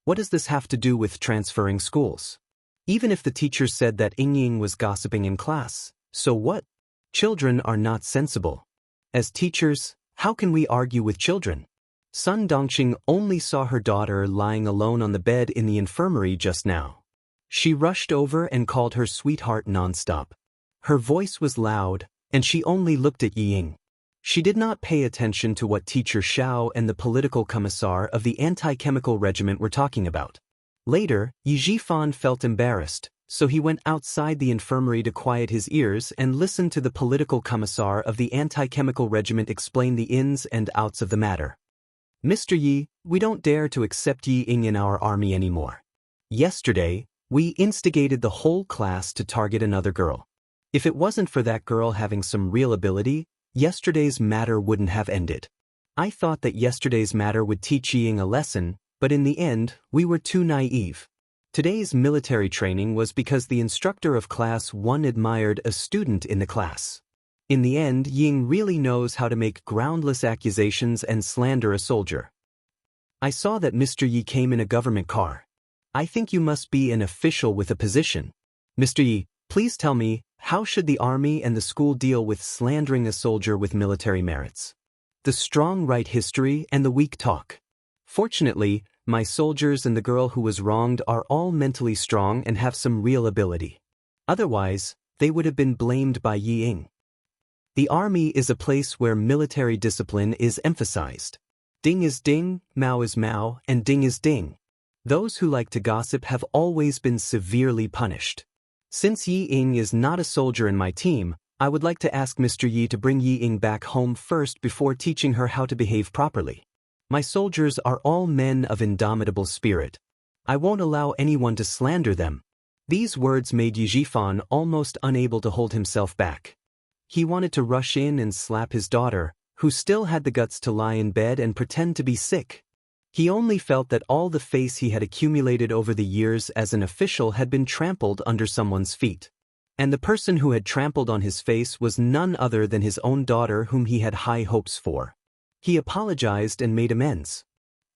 What does this have to do with transferring schools? Even if the teacher said that Ying was gossiping in class, so what? Children are not sensible. As teachers, how can we argue with children?" Sun Dongqing only saw her daughter lying alone on the bed in the infirmary just now. She rushed over and called her sweetheart nonstop. Her voice was loud, and she only looked at Yi Ying. She did not pay attention to what Teacher Xiao and the political commissar of the anti-chemical regiment were talking about. Later, Yi Jifan felt embarrassed, so he went outside the infirmary to quiet his ears and listen to the political commissar of the anti-chemical regiment explain the ins and outs of the matter. Mr. Yi, we don't dare to accept Yi Ying in our army anymore. Yesterday, we instigated the whole class to target another girl. If it wasn't for that girl having some real ability, yesterday's matter wouldn't have ended. I thought that yesterday's matter would teach Yi Ying a lesson, but in the end, we were too naive. Today's military training was because the instructor of Class 1 admired a student in the class. In the end, Yi Ying really knows how to make groundless accusations and slander a soldier. I saw that Mr. Yi came in a government car. I think you must be an official with a position. Mr. Yi, please tell me, how should the army and the school deal with slandering a soldier with military merits? The strong write history and the weak talk. Fortunately, my soldiers and the girl who was wronged are all mentally strong and have some real ability. Otherwise, they would have been blamed by Yi Ying. The army is a place where military discipline is emphasized. Ding is ding, Mao is Mao, and ding is ding. Those who like to gossip have always been severely punished. Since Yi Ying is not a soldier in my team, I would like to ask Mr. Yi to bring Yi Ying back home first before teaching her how to behave properly. My soldiers are all men of indomitable spirit. I won't allow anyone to slander them. These words made Yi Jifan almost unable to hold himself back. He wanted to rush in and slap his daughter, who still had the guts to lie in bed and pretend to be sick. He only felt that all the face he had accumulated over the years as an official had been trampled under someone's feet. And the person who had trampled on his face was none other than his own daughter, whom he had high hopes for. He apologized and made amends.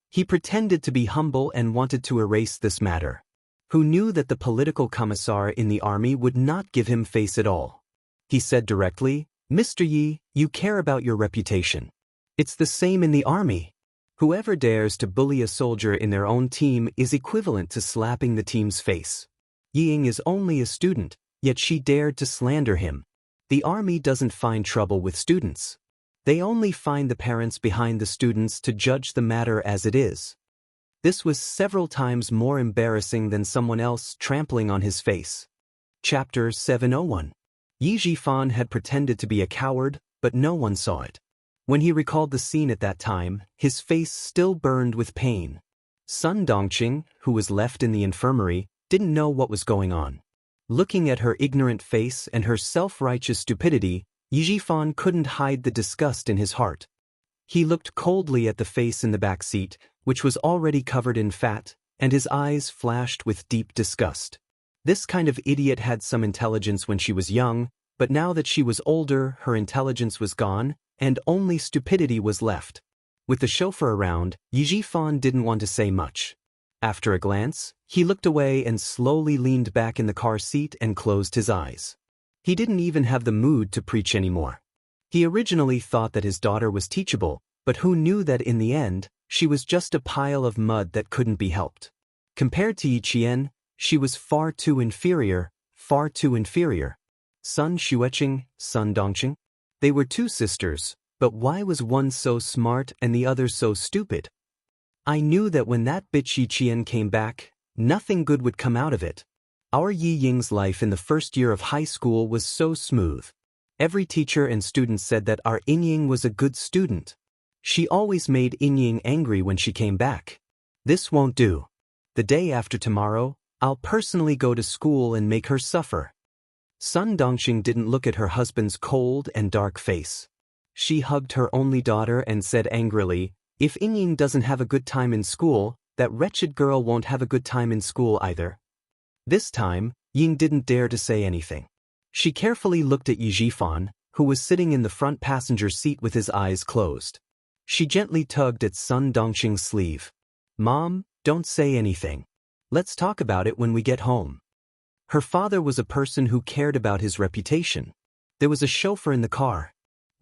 He pretended to be humble and wanted to erase this matter. Who knew that the political commissar in the army would not give him face at all? He said directly, Mr. Yi, you care about your reputation. It's the same in the army. Whoever dares to bully a soldier in their own team is equivalent to slapping the team's face. Yi Ying is only a student, yet she dared to slander him. The army doesn't find trouble with students. They only find the parents behind the students to judge the matter as it is. This was several times more embarrassing than someone else trampling on his face. Chapter 701. Yi Jifan had pretended to be a coward, but no one saw it. When he recalled the scene at that time, his face still burned with pain. Sun Dongqing, who was left in the infirmary, didn't know what was going on. Looking at her ignorant face and her self-righteous stupidity, Yi Jifan couldn't hide the disgust in his heart. He looked coldly at the face in the back seat, which was already covered in fat, and his eyes flashed with deep disgust. This kind of idiot had some intelligence when she was young, but now that she was older, her intelligence was gone, and only stupidity was left. With the chauffeur around, Yi Jifan didn't want to say much. After a glance, he looked away and slowly leaned back in the car seat and closed his eyes. He didn't even have the mood to preach anymore. He originally thought that his daughter was teachable, but who knew that in the end, she was just a pile of mud that couldn't be helped. Compared to Yi Qian, she was far too inferior, far too inferior. Sun Xueqing, Sun Dongqing. They were two sisters, but why was one so smart and the other so stupid? I knew that when that bitch Yi Qian came back, nothing good would come out of it. Our Yi Ying's life in the first year of high school was so smooth. Every teacher and student said that our Yin Ying was a good student. She always made Yin Ying angry when she came back. This won't do. The day after tomorrow, I'll personally go to school and make her suffer. Sun Dongqing didn't look at her husband's cold and dark face. She hugged her only daughter and said angrily, if Yin Ying doesn't have a good time in school, that wretched girl won't have a good time in school either. This time, Ying didn't dare to say anything. She carefully looked at Yi Jifan, who was sitting in the front passenger seat with his eyes closed. She gently tugged at Sun Dongqing's sleeve. Mom, don't say anything. Let's talk about it when we get home. Her father was a person who cared about his reputation. There was a chauffeur in the car.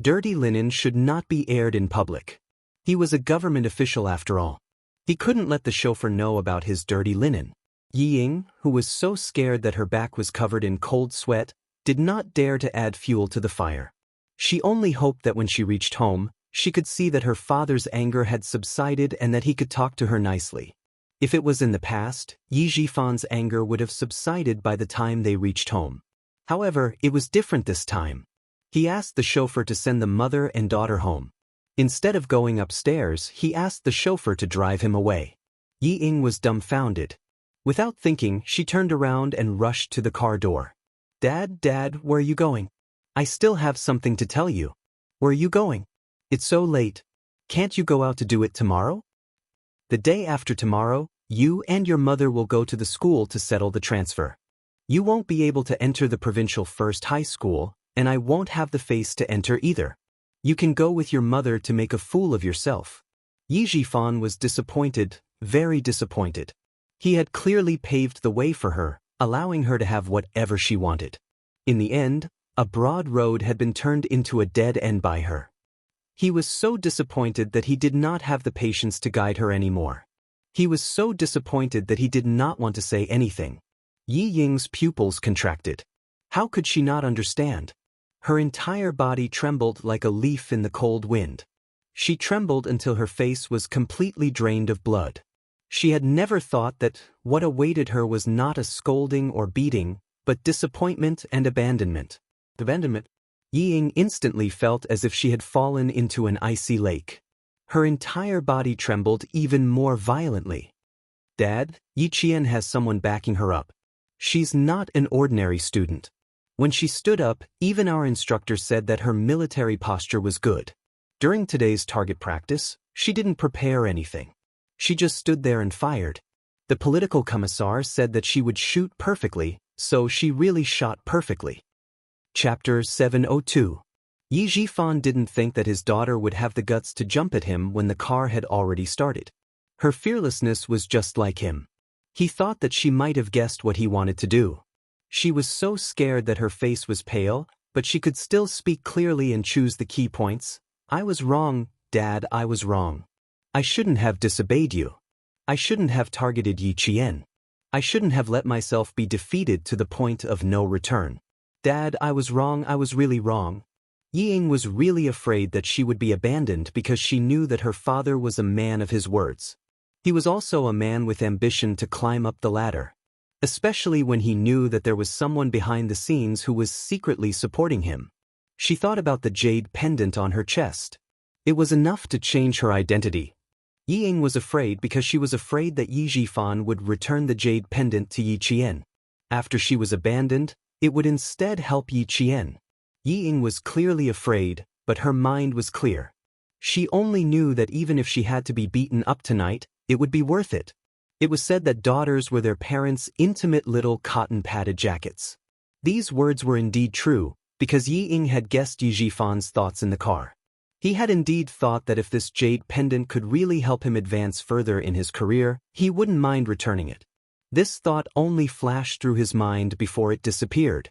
Dirty linen should not be aired in public. He was a government official after all. He couldn't let the chauffeur know about his dirty linen. Yi Ying, who was so scared that her back was covered in cold sweat, did not dare to add fuel to the fire. She only hoped that when she reached home, she could see that her father's anger had subsided and that he could talk to her nicely. If it was in the past, Yi Jifan's anger would have subsided by the time they reached home. However, it was different this time. He asked the chauffeur to send the mother and daughter home. Instead of going upstairs, he asked the chauffeur to drive him away. Yi Ying was dumbfounded. Without thinking, she turned around and rushed to the car door. Dad, where are you going? I still have something to tell you. Where are you going? It's so late. Can't you go out to do it tomorrow? The day after tomorrow, you and your mother will go to the school to settle the transfer. You won't be able to enter the provincial first high school, and I won't have the face to enter either. You can go with your mother to make a fool of yourself. Yi Jifan was disappointed, very disappointed. He had clearly paved the way for her, allowing her to have whatever she wanted. In the end, a broad road had been turned into a dead end by her. He was so disappointed that he did not have the patience to guide her anymore. He was so disappointed that he did not want to say anything. Yi Ying's pupils contracted. How could she not understand? Her entire body trembled like a leaf in the cold wind. She trembled until her face was completely drained of blood. She had never thought that what awaited her was not a scolding or beating, but disappointment and abandonment. Yi Ying instantly felt as if she had fallen into an icy lake. Her entire body trembled even more violently. Dad, Yi Qian has someone backing her up. She's not an ordinary student. When she stood up, even our instructor said that her military posture was good. During today's target practice, she didn't prepare anything. She just stood there and fired. The political commissar said that she would shoot perfectly, so she really shot perfectly. Chapter 702. Yi Jifan didn't think that his daughter would have the guts to jump at him when the car had already started. Her fearlessness was just like him. He thought that she might have guessed what he wanted to do. She was so scared that her face was pale, but she could still speak clearly and choose the key points. I was wrong, Dad, I was wrong. I shouldn't have disobeyed you. I shouldn't have targeted Yi Qian. I shouldn't have let myself be defeated to the point of no return. Dad, I was wrong, I was really wrong. Yi Ying was really afraid that she would be abandoned because she knew that her father was a man of his words. He was also a man with ambition to climb up the ladder. Especially when he knew that there was someone behind the scenes who was secretly supporting him. She thought about the jade pendant on her chest. It was enough to change her identity. Yi Ying was afraid because she was afraid that Yi Jifan would return the jade pendant to Yi Qian. After she was abandoned, it would instead help Yi Qian. Yi Ying was clearly afraid, but her mind was clear. She only knew that even if she had to be beaten up tonight, it would be worth it. It was said that daughters were their parents' intimate little cotton-padded jackets. These words were indeed true, because Yi Ying had guessed Yi Jifan's thoughts in the car. He had indeed thought that if this jade pendant could really help him advance further in his career, he wouldn't mind returning it. This thought only flashed through his mind before it disappeared.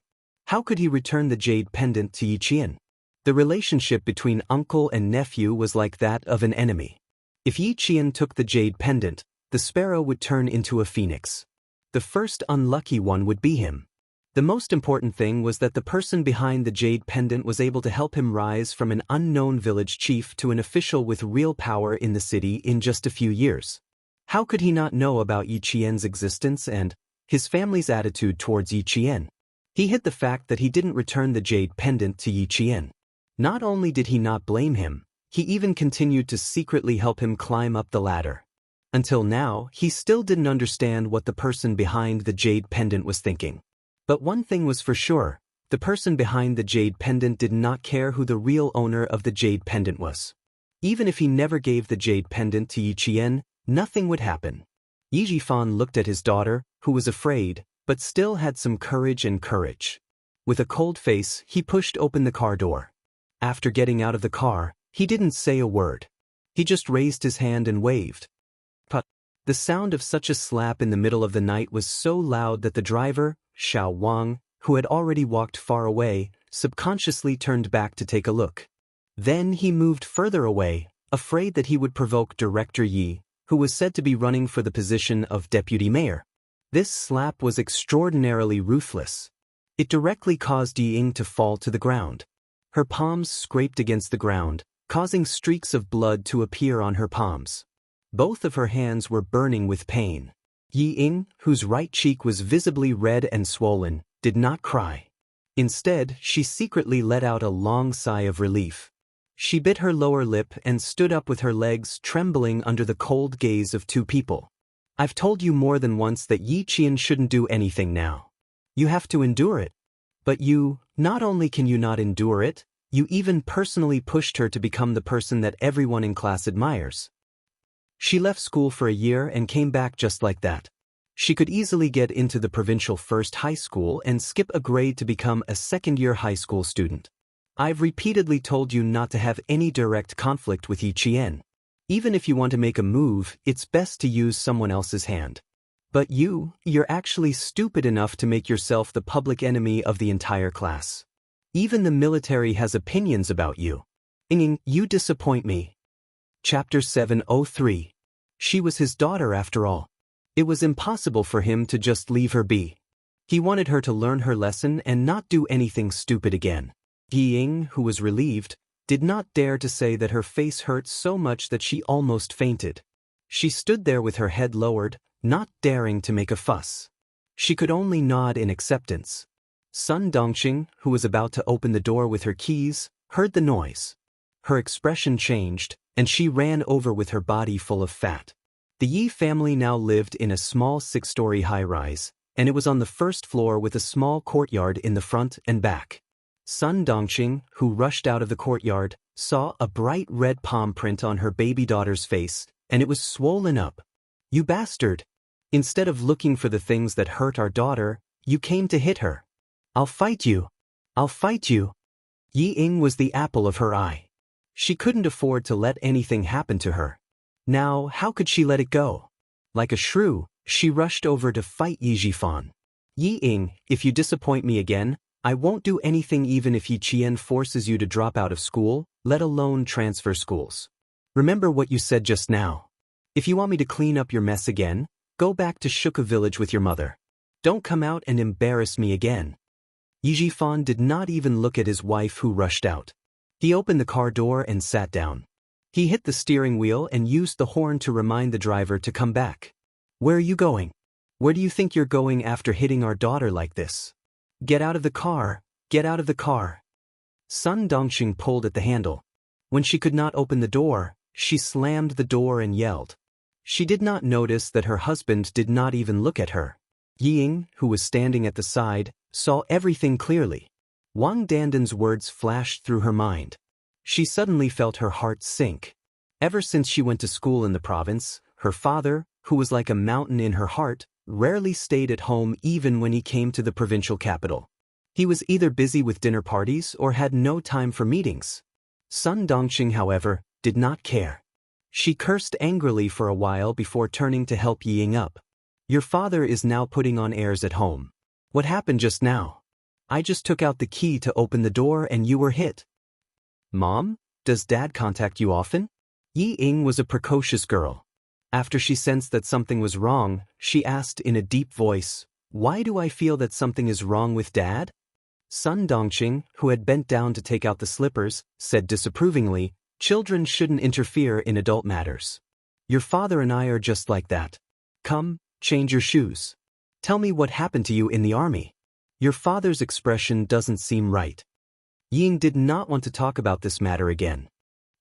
How could he return the jade pendant to Yi Qian? The relationship between uncle and nephew was like that of an enemy. If Yi Qian took the jade pendant, the sparrow would turn into a phoenix. The first unlucky one would be him. The most important thing was that the person behind the jade pendant was able to help him rise from an unknown village chief to an official with real power in the city in just a few years. How could he not know about Yi Qian's existence and his family's attitude towards Yi Qian? He hid the fact that he didn't return the jade pendant to Yi Qian. Not only did he not blame him, he even continued to secretly help him climb up the ladder. Until now, he still didn't understand what the person behind the jade pendant was thinking. But one thing was for sure, the person behind the jade pendant did not care who the real owner of the jade pendant was. Even if he never gave the jade pendant to Yi Qian, nothing would happen. Yi Jifan looked at his daughter, who was afraid, but still had some courage. With a cold face, he pushed open the car door. After getting out of the car, he didn't say a word. He just raised his hand and waved. But the sound of such a slap in the middle of the night was so loud that the driver, Xiao Wang, who had already walked far away, subconsciously turned back to take a look. Then he moved further away, afraid that he would provoke Director Yi, who was said to be running for the position of deputy mayor. This slap was extraordinarily ruthless. It directly caused Yi Ying to fall to the ground. Her palms scraped against the ground, causing streaks of blood to appear on her palms. Both of her hands were burning with pain. Yi Ying, whose right cheek was visibly red and swollen, did not cry. Instead, she secretly let out a long sigh of relief. She bit her lower lip and stood up with her legs trembling under the cold gaze of two people. I've told you more than once that Yi Qian shouldn't do anything now. You have to endure it. But not only can you not endure it, you even personally pushed her to become the person that everyone in class admires. She left school for a year and came back just like that. She could easily get into the provincial first high school and skip a grade to become a second-year high school student. I've repeatedly told you not to have any direct conflict with Yi Qian. Even if you want to make a move, it's best to use someone else's hand. But you're actually stupid enough to make yourself the public enemy of the entire class. Even the military has opinions about you. Ying, you disappoint me. Chapter 703. She was his daughter after all. It was impossible for him to just leave her be. He wanted her to learn her lesson and not do anything stupid again. Yi Ying, who was relieved, did not dare to say that her face hurt so much that she almost fainted. She stood there with her head lowered, not daring to make a fuss. She could only nod in acceptance. Sun Dongqing, who was about to open the door with her keys, heard the noise. Her expression changed, and she ran over with her body full of fat. The Yi family now lived in a small 6-story high-rise, and it was on the first floor with a small courtyard in the front and back. Sun Dongqing, who rushed out of the courtyard, saw a bright red palm print on her baby daughter's face, and it was swollen up. You bastard! Instead of looking for the things that hurt our daughter, you came to hit her. I'll fight you. I'll fight you. Yi Ying was the apple of her eye. She couldn't afford to let anything happen to her. Now, how could she let it go? Like a shrew, she rushed over to fight Yi Jifan. Yi Ying, if you disappoint me again, I won't do anything even if Yi Qian forces you to drop out of school, let alone transfer schools. Remember what you said just now. If you want me to clean up your mess again, go back to Shuka village with your mother. Don't come out and embarrass me again. Yi Jifan did not even look at his wife who rushed out. He opened the car door and sat down. He hit the steering wheel and used the horn to remind the driver to come back. Where are you going? Where do you think you're going after hitting our daughter like this? Get out of the car, get out of the car. Sun Dongqing pulled at the handle. When she could not open the door, she slammed the door and yelled. She did not notice that her husband did not even look at her. Yi Ying, who was standing at the side, saw everything clearly. Wang Danden's words flashed through her mind. She suddenly felt her heart sink. Ever since she went to school in the province, her father, who was like a mountain in her heart, rarely stayed at home even when he came to the provincial capital. He was either busy with dinner parties or had no time for meetings. Sun Dongqing, however, did not care. She cursed angrily for a while before turning to help Yi Ying up. Your father is now putting on airs at home. What happened just now? I just took out the key to open the door and you were hit. Mom, does Dad contact you often? Yi Ying was a precocious girl. After she sensed that something was wrong, she asked in a deep voice, why do I feel that something is wrong with Dad? Sun Dongqing, who had bent down to take out the slippers, said disapprovingly, children shouldn't interfere in adult matters. Your father and I are just like that. Come, change your shoes. Tell me what happened to you in the army. Your father's expression doesn't seem right. Ying did not want to talk about this matter again.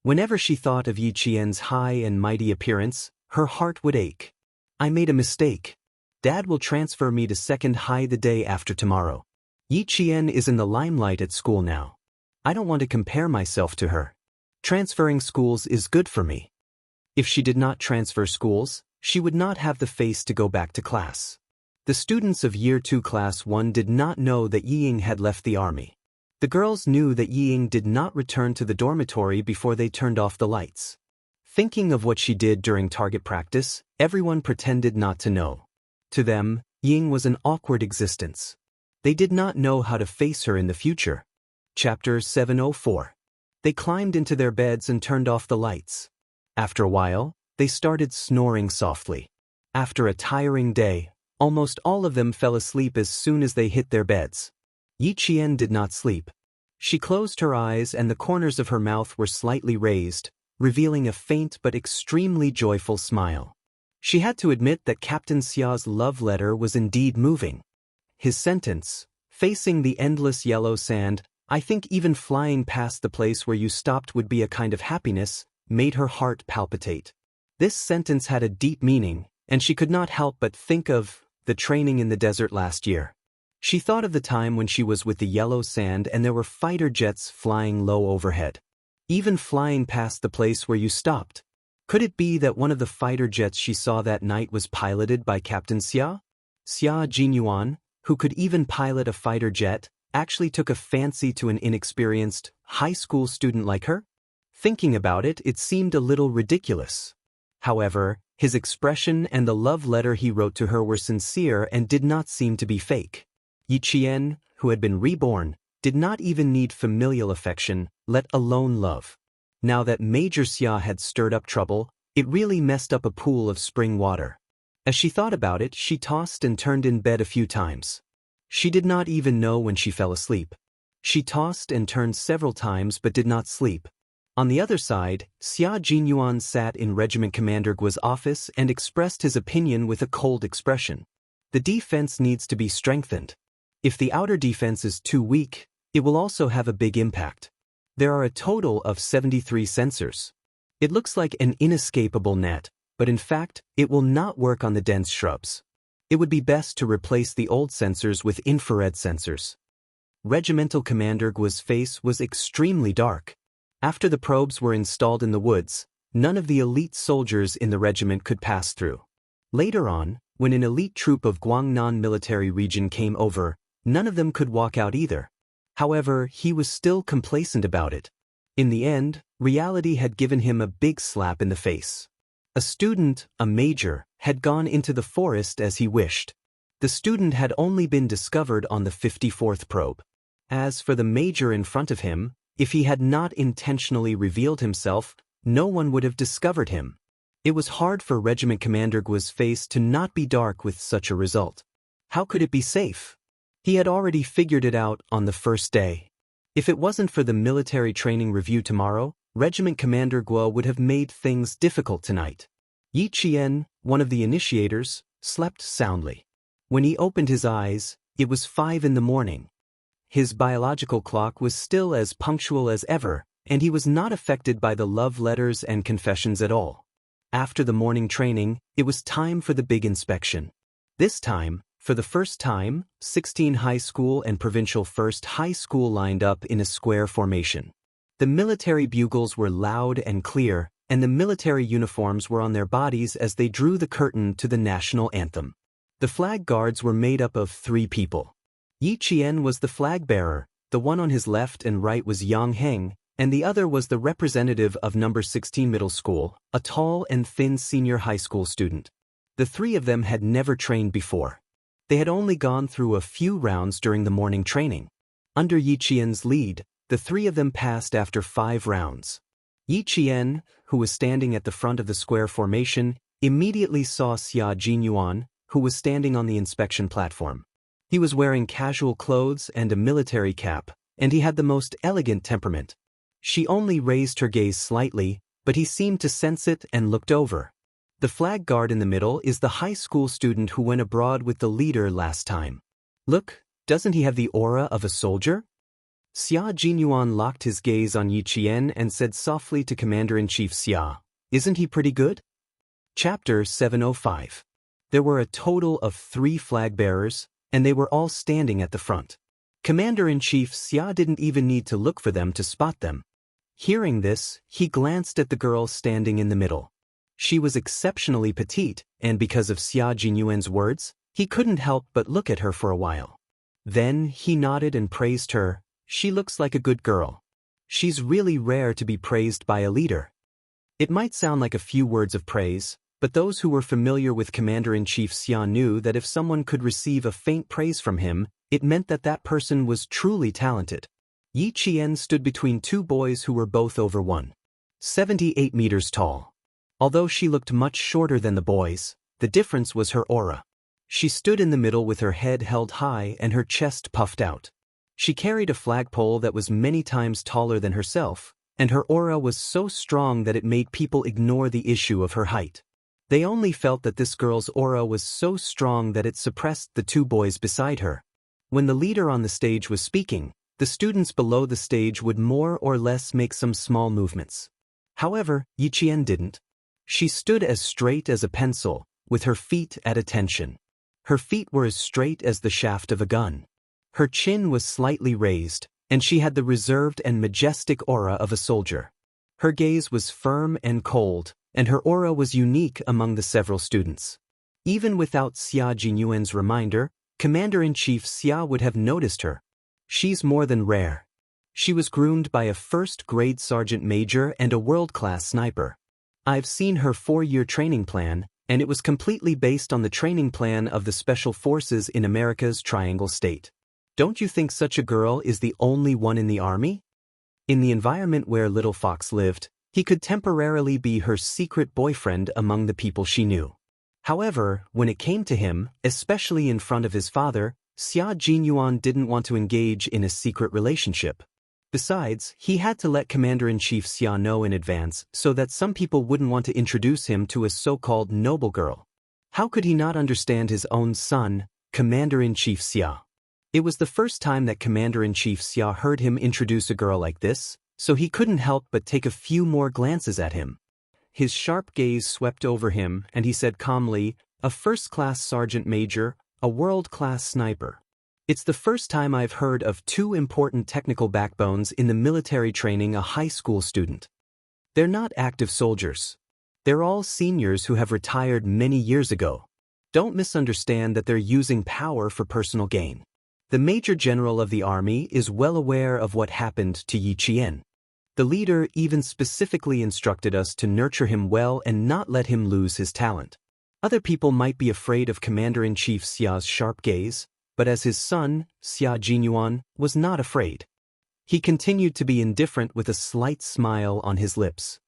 Whenever she thought of Yi Qian's high and mighty appearance, her heart would ache. I made a mistake. Dad will transfer me to second high the day after tomorrow. Yi Qian is in the limelight at school now. I don't want to compare myself to her. Transferring schools is good for me. If she did not transfer schools, she would not have the face to go back to class. The students of Year 2 Class 1 did not know that Yi Ying had left the army. The girls knew that Yi Ying did not return to the dormitory before they turned off the lights. Thinking of what she did during target practice, everyone pretended not to know. To them, Ying was an awkward existence. They did not know how to face her in the future. Chapter 704. They climbed into their beds and turned off the lights. After a while, they started snoring softly. After a tiring day, almost all of them fell asleep as soon as they hit their beds. Yi Qian did not sleep. She closed her eyes and the corners of her mouth were slightly raised, revealing a faint but extremely joyful smile. She had to admit that Captain Xia's love letter was indeed moving. His sentence, "Facing the endless yellow sand, I think even flying past the place where you stopped would be a kind of happiness," made her heart palpitate. This sentence had a deep meaning, and she could not help but think of the training in the desert last year. She thought of the time when she was with the yellow sand and there were fighter jets flying low overhead. Even flying past the place where you stopped. Could it be that one of the fighter jets she saw that night was piloted by Captain Xia? Xia Jinyuan, who could even pilot a fighter jet, actually took a fancy to an inexperienced, high school student like her? Thinking about it, it seemed a little ridiculous. However, his expression and the love letter he wrote to her were sincere and did not seem to be fake. Yi Qian, who had been reborn, did not even need familial affection, let alone love. Now that Major Xia had stirred up trouble, it really messed up a pool of spring water. As she thought about it, she tossed and turned in bed a few times. She did not even know when she fell asleep. She tossed and turned several times but did not sleep. On the other side, Xia Jinyuan sat in Regiment Commander Guo's office and expressed his opinion with a cold expression. The defense needs to be strengthened. If the outer defense is too weak, it will also have a big impact. There are a total of 73 sensors. It looks like an inescapable net, but in fact, it will not work on the dense shrubs. It would be best to replace the old sensors with infrared sensors. Regimental Commander Guo's face was extremely dark. After the probes were installed in the woods, none of the elite soldiers in the regiment could pass through. Later on, when an elite troop of Guangnan military region came over, none of them could walk out either. However, he was still complacent about it. In the end, reality had given him a big slap in the face. A student, a major, had gone into the forest as he wished. The student had only been discovered on the 54th probe. As for the major in front of him, if he had not intentionally revealed himself, no one would have discovered him. It was hard for Regiment Commander Guo's face to not be dark with such a result. How could it be safe? He had already figured it out on the first day. If it wasn't for the military training review tomorrow, Regiment Commander Guo would have made things difficult tonight. Yi Qian, one of the initiators, slept soundly. When he opened his eyes, it was 5 in the morning. His biological clock was still as punctual as ever, and he was not affected by the love letters and confessions at all. After the morning training, it was time for the big inspection. This time, for the first time, 16 high school and provincial first high school lined up in a square formation. The military bugles were loud and clear, and the military uniforms were on their bodies as they drew the curtain to the national anthem. The flag guards were made up of 3 people. Yi Qian was the flag bearer, the one on his left and right was Yang Heng, and the other was the representative of number 16 middle school, a tall and thin senior high school student. The 3 of them had never trained before. They had only gone through a few rounds during the morning training. Under Yi Qian's lead, the 3 of them passed after 5 rounds. Yi Qian, who was standing at the front of the square formation, immediately saw Xia Jinyuan, who was standing on the inspection platform. He was wearing casual clothes and a military cap, and he had the most elegant temperament. She only raised her gaze slightly, but he seemed to sense it and looked over. The flag guard in the middle is the high school student who went abroad with the leader last time. Look, doesn't he have the aura of a soldier? Xia Jinyuan locked his gaze on Yi Qian and said softly to Commander-in-Chief Xia, "Isn't he pretty good?" Chapter 705. There were a total of 3 flag bearers, and they were all standing at the front. Commander-in-Chief Xia didn't even need to look for them to spot them. Hearing this, he glanced at the girl standing in the middle. She was exceptionally petite, and because of Xia Jinyuan's words, he couldn't help but look at her for a while. Then he nodded and praised her. "She looks like a good girl. She's really rare to be praised by a leader." It might sound like a few words of praise, but those who were familiar with Commander-in-Chief Xia knew that if someone could receive a faint praise from him, it meant that that person was truly talented. Yi Qian stood between 2 boys who were both over 1.78 meters tall. Although she looked much shorter than the boys, the difference was her aura. She stood in the middle with her head held high and her chest puffed out. She carried a flagpole that was many times taller than herself, and her aura was so strong that it made people ignore the issue of her height. They only felt that this girl's aura was so strong that it suppressed the two boys beside her. When the leader on the stage was speaking, the students below the stage would more or less make some small movements. However, Yiqian didn't. She stood as straight as a pencil, with her feet at attention. Her feet were as straight as the shaft of a gun. Her chin was slightly raised, and she had the reserved and majestic aura of a soldier. Her gaze was firm and cold, and her aura was unique among the several students. Even without Xia Jinyuan's reminder, Commander-in-Chief Xia would have noticed her. She's more than rare. She was groomed by a first-grade sergeant major and a world-class sniper. I've seen her 4-year training plan, and it was completely based on the training plan of the Special Forces in America's Triangle State. Don't you think such a girl is the only one in the army? In the environment where Little Fox lived, he could temporarily be her secret boyfriend among the people she knew. However, when it came to him, especially in front of his father, Xia Jinyuan didn't want to engage in a secret relationship. Besides, he had to let Commander-in-Chief Xia know in advance so that some people wouldn't want to introduce him to a so-called noble girl. How could he not understand his own son, Commander-in-Chief Xia? It was the first time that Commander-in-Chief Xia heard him introduce a girl like this, so he couldn't help but take a few more glances at him. His sharp gaze swept over him, and he said calmly, "A first-class sergeant major, a world-class sniper. It's the first time I've heard of two important technical backbones in the military training a high school student. They're not active soldiers. They're all seniors who have retired many years ago. Don't misunderstand that they're using power for personal gain. The Major General of the Army is well aware of what happened to Yi Qian. The leader even specifically instructed us to nurture him well and not let him lose his talent." Other people might be afraid of Commander-in-Chief Xia's sharp gaze, but as his son, Xia Jinyuan, was not afraid. He continued to be indifferent with a slight smile on his lips.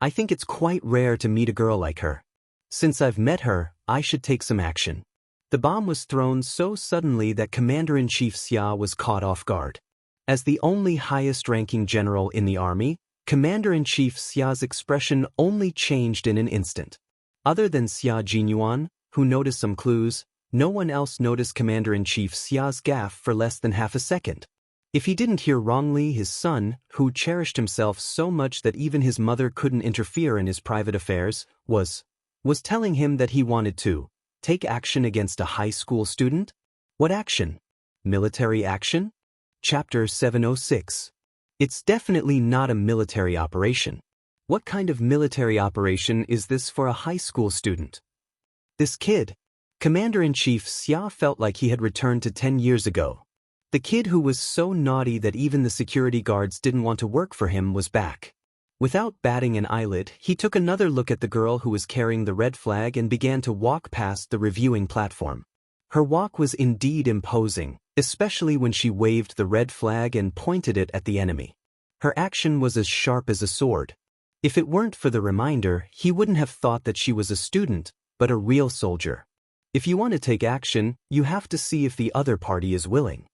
"I think it's quite rare to meet a girl like her. Since I've met her, I should take some action." The bomb was thrown so suddenly that Commander-in-Chief Xia was caught off guard. As the only highest-ranking general in the army, Commander-in-Chief Xia's expression only changed in an instant. Other than Xia Jinyuan, who noticed some clues, no one else noticed Commander-in-Chief Xia's gaffe for less than half a second. If he didn't hear wrongly, his son, who cherished himself so much that even his mother couldn't interfere in his private affairs, was telling him that he wanted to take action against a high school student? What action? Military action? Chapter 706. It's definitely not a military operation. What kind of military operation is this for a high school student? This kid. Commander-in-Chief Xia felt like he had returned to 10 years ago. The kid who was so naughty that even the security guards didn't want to work for him was back. Without batting an eyelid, he took another look at the girl who was carrying the red flag and began to walk past the reviewing platform. Her walk was indeed imposing, especially when she waved the red flag and pointed it at the enemy. Her action was as sharp as a sword. If it weren't for the reminder, he wouldn't have thought that she was a student, but a real soldier. If you want to take action, you have to see if the other party is willing.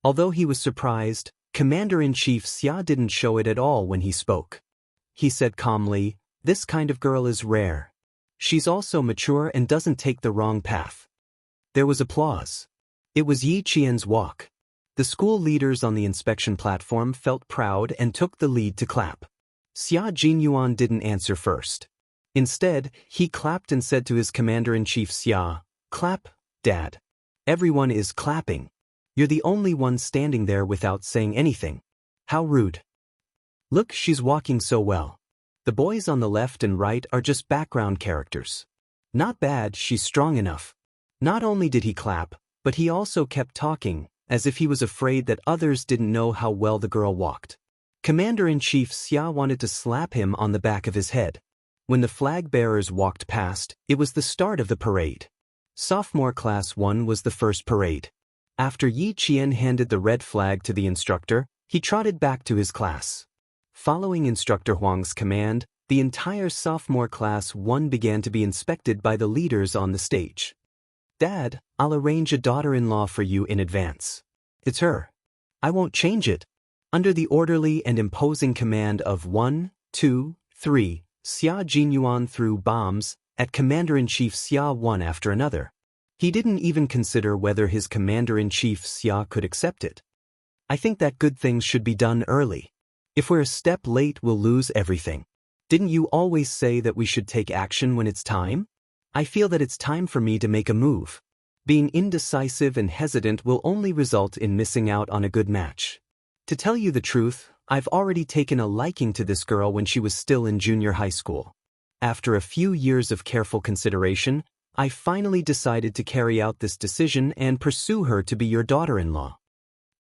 Although he was surprised, Commander-in-Chief Xia didn't show it at all when he spoke. He said calmly, "This kind of girl is rare. She's also mature and doesn't take the wrong path." There was applause. It was Yi Qian's walk. The school leaders on the inspection platform felt proud and took the lead to clap. Xia Jinyuan didn't answer first. Instead, he clapped and said to his Commander-in-Chief Xia, "Clap, Dad. Everyone is clapping. You're the only one standing there without saying anything. How rude. Look, she's walking so well. The boys on the left and right are just background characters. Not bad, she's strong enough." Not only did he clap, but he also kept talking, as if he was afraid that others didn't know how well the girl walked. Commander-in-Chief Xia wanted to slap him on the back of his head. When the flag bearers walked past, it was the start of the parade. Sophomore Class 1 was the first parade. After Yi Qian handed the red flag to the instructor, he trotted back to his class. Following Instructor Huang's command, the entire Sophomore Class 1 began to be inspected by the leaders on the stage. "Dad, I'll arrange a daughter-in-law for you in advance. It's her." I won't change it. Under the orderly and imposing command of 1, 2, 3, Xia Jinyuan threw bombs at Commander-in-Chief Xia one after another. He didn't even consider whether his Commander-in-Chief Xia could accept it. I think that good things should be done early. If we're a step late, we'll lose everything. Didn't you always say that we should take action when it's time? I feel that it's time for me to make a move. Being indecisive and hesitant will only result in missing out on a good match. To tell you the truth, I've already taken a liking to this girl when she was still in junior high school. After a few years of careful consideration, I finally decided to carry out this decision and pursue her to be your daughter-in-law.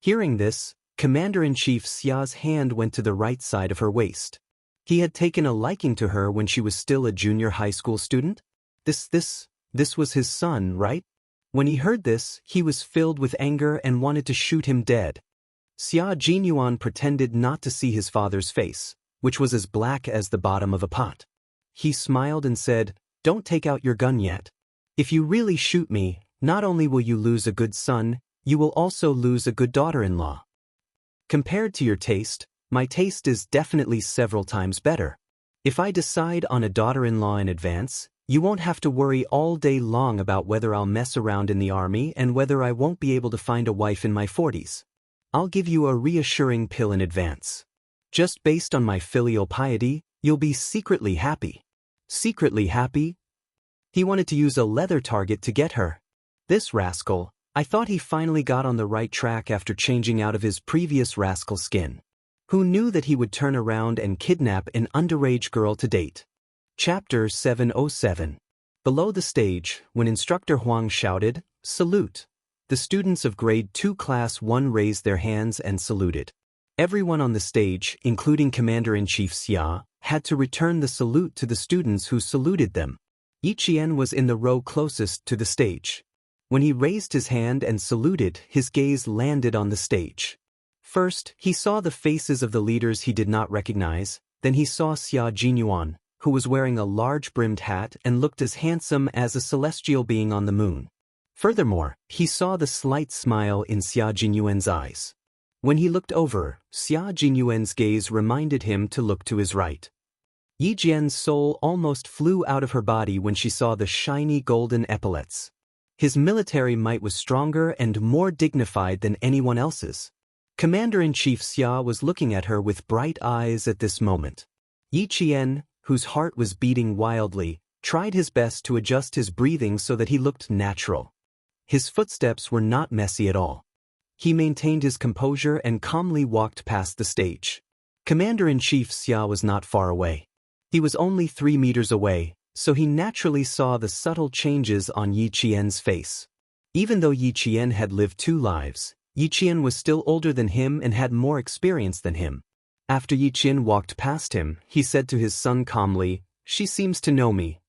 Hearing this, Commander-in-Chief Xia's hand went to the right side of her waist. He had taken a liking to her when she was still a junior high school student? This was his son, right? When he heard this, he was filled with anger and wanted to shoot him dead. Xia Jinyuan pretended not to see his father's face, which was as black as the bottom of a pot. He smiled and said, "Don't take out your gun yet. If you really shoot me, not only will you lose a good son, you will also lose a good daughter-in-law. Compared to your taste, my taste is definitely several times better. If I decide on a daughter-in-law in advance, you won't have to worry all day long about whether I'll mess around in the army and whether I won't be able to find a wife in my 40s. I'll give you a reassuring pill in advance. Just based on my filial piety, you'll be secretly happy." Secretly happy? He wanted to use a leather target to get her. This rascal, I thought he finally got on the right track after changing out of his previous rascal skin. Who knew that he would turn around and kidnap an underage girl to date? Chapter 707. Below the stage, when Instructor Huang shouted, "Salute!" the students of Grade 2 Class 1 raised their hands and saluted. Everyone on the stage, including Commander-in-Chief Xia, had to return the salute to the students who saluted them. Yi Qian was in the row closest to the stage. When he raised his hand and saluted, his gaze landed on the stage. First, he saw the faces of the leaders he did not recognize, then he saw Xia Jinyuan, who was wearing a large-brimmed hat and looked as handsome as a celestial being on the moon. Furthermore, he saw the slight smile in Xia Jinyuan's eyes. When he looked over, Xia Jinyuan's gaze reminded him to look to his right. Yi Jian's soul almost flew out of her body when she saw the shiny golden epaulets. His military might was stronger and more dignified than anyone else's. Commander-in-Chief Xia was looking at her with bright eyes at this moment. Yi Qian, whose heart was beating wildly, tried his best to adjust his breathing so that he looked natural. His footsteps were not messy at all. He maintained his composure and calmly walked past the stage. Commander-in-Chief Xia was not far away. He was only 3 meters away, so he naturally saw the subtle changes on Yi Qian's face. Even though Yi Qian had lived 2 lives, Yi Qian was still older than him and had more experience than him. After Yi Qian walked past him, he said to his son calmly, "She seems to know me."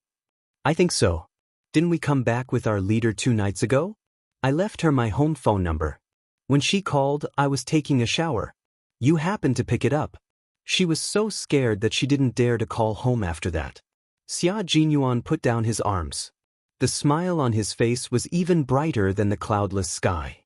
"I think so. Didn't we come back with our leader 2 nights ago? I left her my home phone number. When she called, I was taking a shower. You happened to pick it up." She was so scared that she didn't dare to call home after that. Xia Jinyuan put down his arms. The smile on his face was even brighter than the cloudless sky.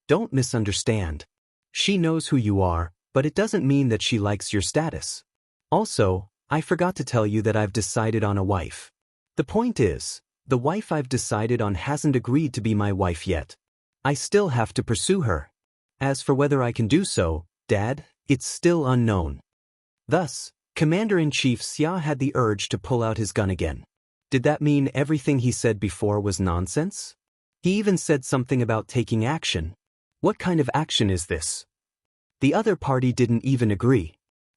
"Don't misunderstand. She knows who you are, but it doesn't mean that she likes your status. Also, I forgot to tell you that I've decided on a wife. The point is, the wife I've decided on hasn't agreed to be my wife yet. I still have to pursue her. As for whether I can do so, Dad, it's still unknown." Thus, Commander-in-Chief Xia had the urge to pull out his gun again. Did that mean everything he said before was nonsense? He even said something about taking action. What kind of action is this? The other party didn't even agree.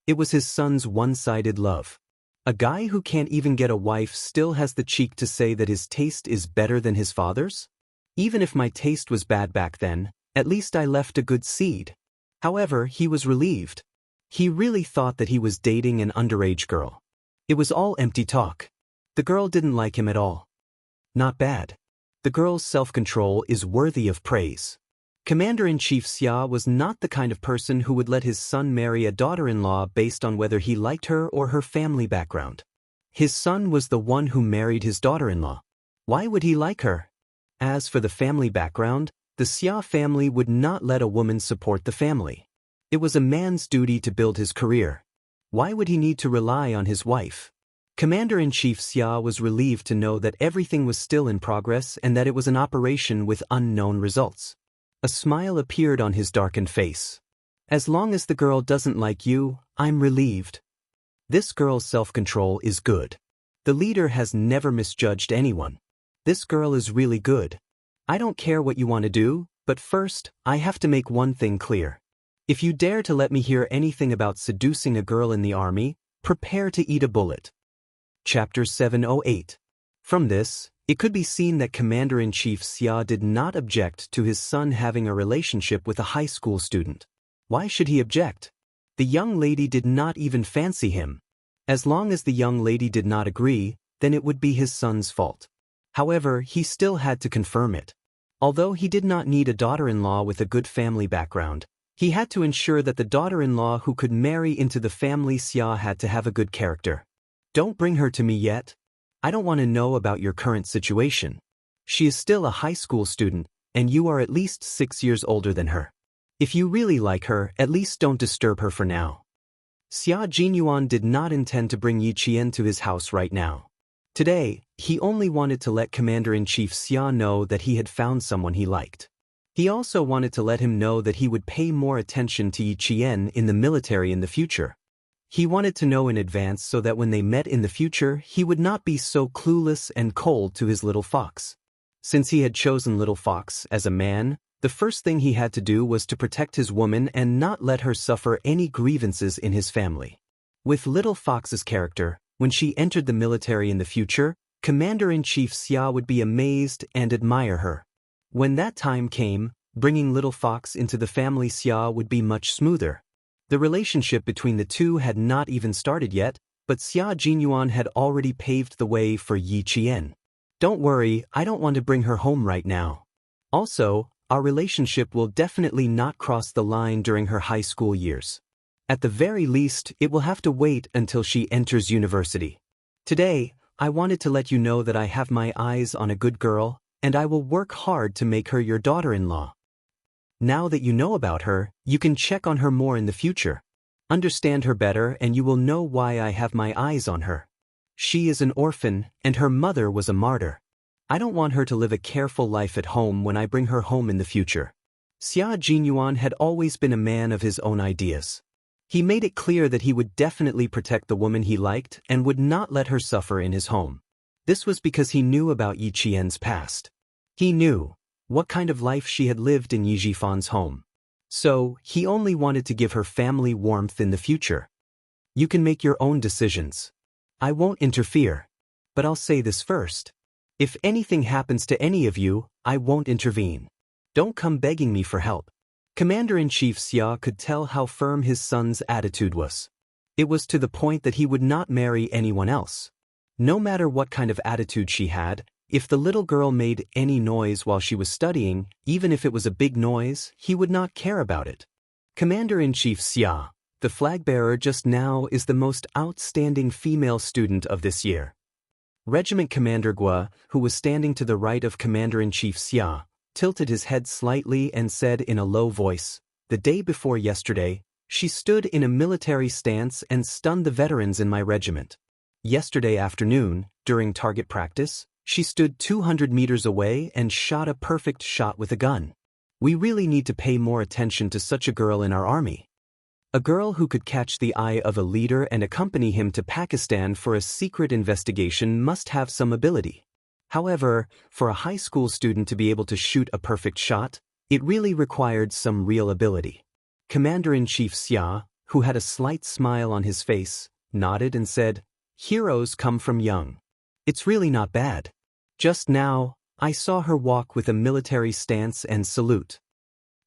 It was his son's one-sided love. A guy who can't even get a wife still has the cheek to say that his taste is better than his father's? Even if my taste was bad back then, at least I left a good seed. However, he was relieved. He really thought that he was dating an underage girl. It was all empty talk. The girl didn't like him at all. Not bad. The girl's self-control is worthy of praise. Commander-in-Chief Xia was not the kind of person who would let his son marry a daughter-in-law based on whether he liked her or her family background. His son was the one who married his daughter-in-law. Why would he like her? As for the family background, The Xia family would not let a woman support the family. It was a man's duty to build his career. Why would he need to rely on his wife? Commander-in-Chief Xia was relieved to know that everything was still in progress and that it was an operation with unknown results. A smile appeared on his darkened face. As long as the girl doesn't like you, I'm relieved. This girl's self-control is good. The leader has never misjudged anyone. This girl is really good. I don't care what you want to do, but first, I have to make one thing clear. If you dare to let me hear anything about seducing a girl in the army, prepare to eat a bullet. Chapter 708. From this, it could be seen that Commander-in-Chief Xia did not object to his son having a relationship with a high school student. Why should he object? The young lady did not even fancy him. As long as the young lady did not agree, then it would be his son's fault. However, he still had to confirm it. Although he did not need a daughter-in-law with a good family background, he had to ensure that the daughter-in-law who could marry into the family Xia had to have a good character. Don't bring her to me yet. I don't want to know about your current situation. She is still a high school student, and you are at least 6 years older than her. If you really like her, at least don't disturb her for now. Xia Jinyuan did not intend to bring Yi Qian to his house right now. Today, he only wanted to let Commander-in-Chief Xia know that he had found someone he liked. He also wanted to let him know that he would pay more attention to Yi Qian in the military in the future. He wanted to know in advance so that when they met in the future, he would not be so clueless and cold to his little fox. Since he had chosen little fox as a man, the first thing he had to do was to protect his woman and not let her suffer any grievances in his family. With little fox's character, when she entered the military in the future, Commander-in-Chief Xia would be amazed and admire her. When that time came, bringing little fox into the family Xia would be much smoother. The relationship between the two had not even started yet, but Xia Jinyuan had already paved the way for Yi Qian. Don't worry, I don't want to bring her home right now. Also, our relationship will definitely not cross the line during her high school years. At the very least, it will have to wait until she enters university. Today, I wanted to let you know that I have my eyes on a good girl, and I will work hard to make her your daughter-in-law. Now that you know about her, you can check on her more in the future. Understand her better and you will know why I have my eyes on her. She is an orphan, and her mother was a martyr. I don't want her to live a careful life at home when I bring her home in the future. Xia Jinyuan had always been a man of his own ideas. He made it clear that he would definitely protect the woman he liked and would not let her suffer in his home. This was because he knew about Yi Qian's past. He knew what kind of life she had lived in Yi Jifan's home. So, he only wanted to give her family warmth in the future. You can make your own decisions. I won't interfere. But I'll say this first. If anything happens to any of you, I won't intervene. Don't come begging me for help. Commander-in-Chief Xia could tell how firm his son's attitude was. It was to the point that he would not marry anyone else. No matter what kind of attitude she had, if the little girl made any noise while she was studying, even if it was a big noise, he would not care about it. Commander-in-Chief Xia, the flag-bearer just now, is the most outstanding female student of this year. Regiment Commander Gua, who was standing to the right of Commander-in-Chief Xia, tilted his head slightly and said in a low voice, "The day before yesterday, she stood in a military stance and stunned the veterans in my regiment. Yesterday afternoon, during target practice, she stood 200 meters away and shot a perfect shot with a gun. We really need to pay more attention to such a girl in our army. A girl who could catch the eye of a leader and accompany him to Pakistan for a secret investigation must have some ability. However, for a high school student to be able to shoot a perfect shot, it really required some real ability." Commander-in-Chief Xia, who had a slight smile on his face, nodded and said, "Heroes come from young. It's really not bad. Just now, I saw her walk with a military stance and salute."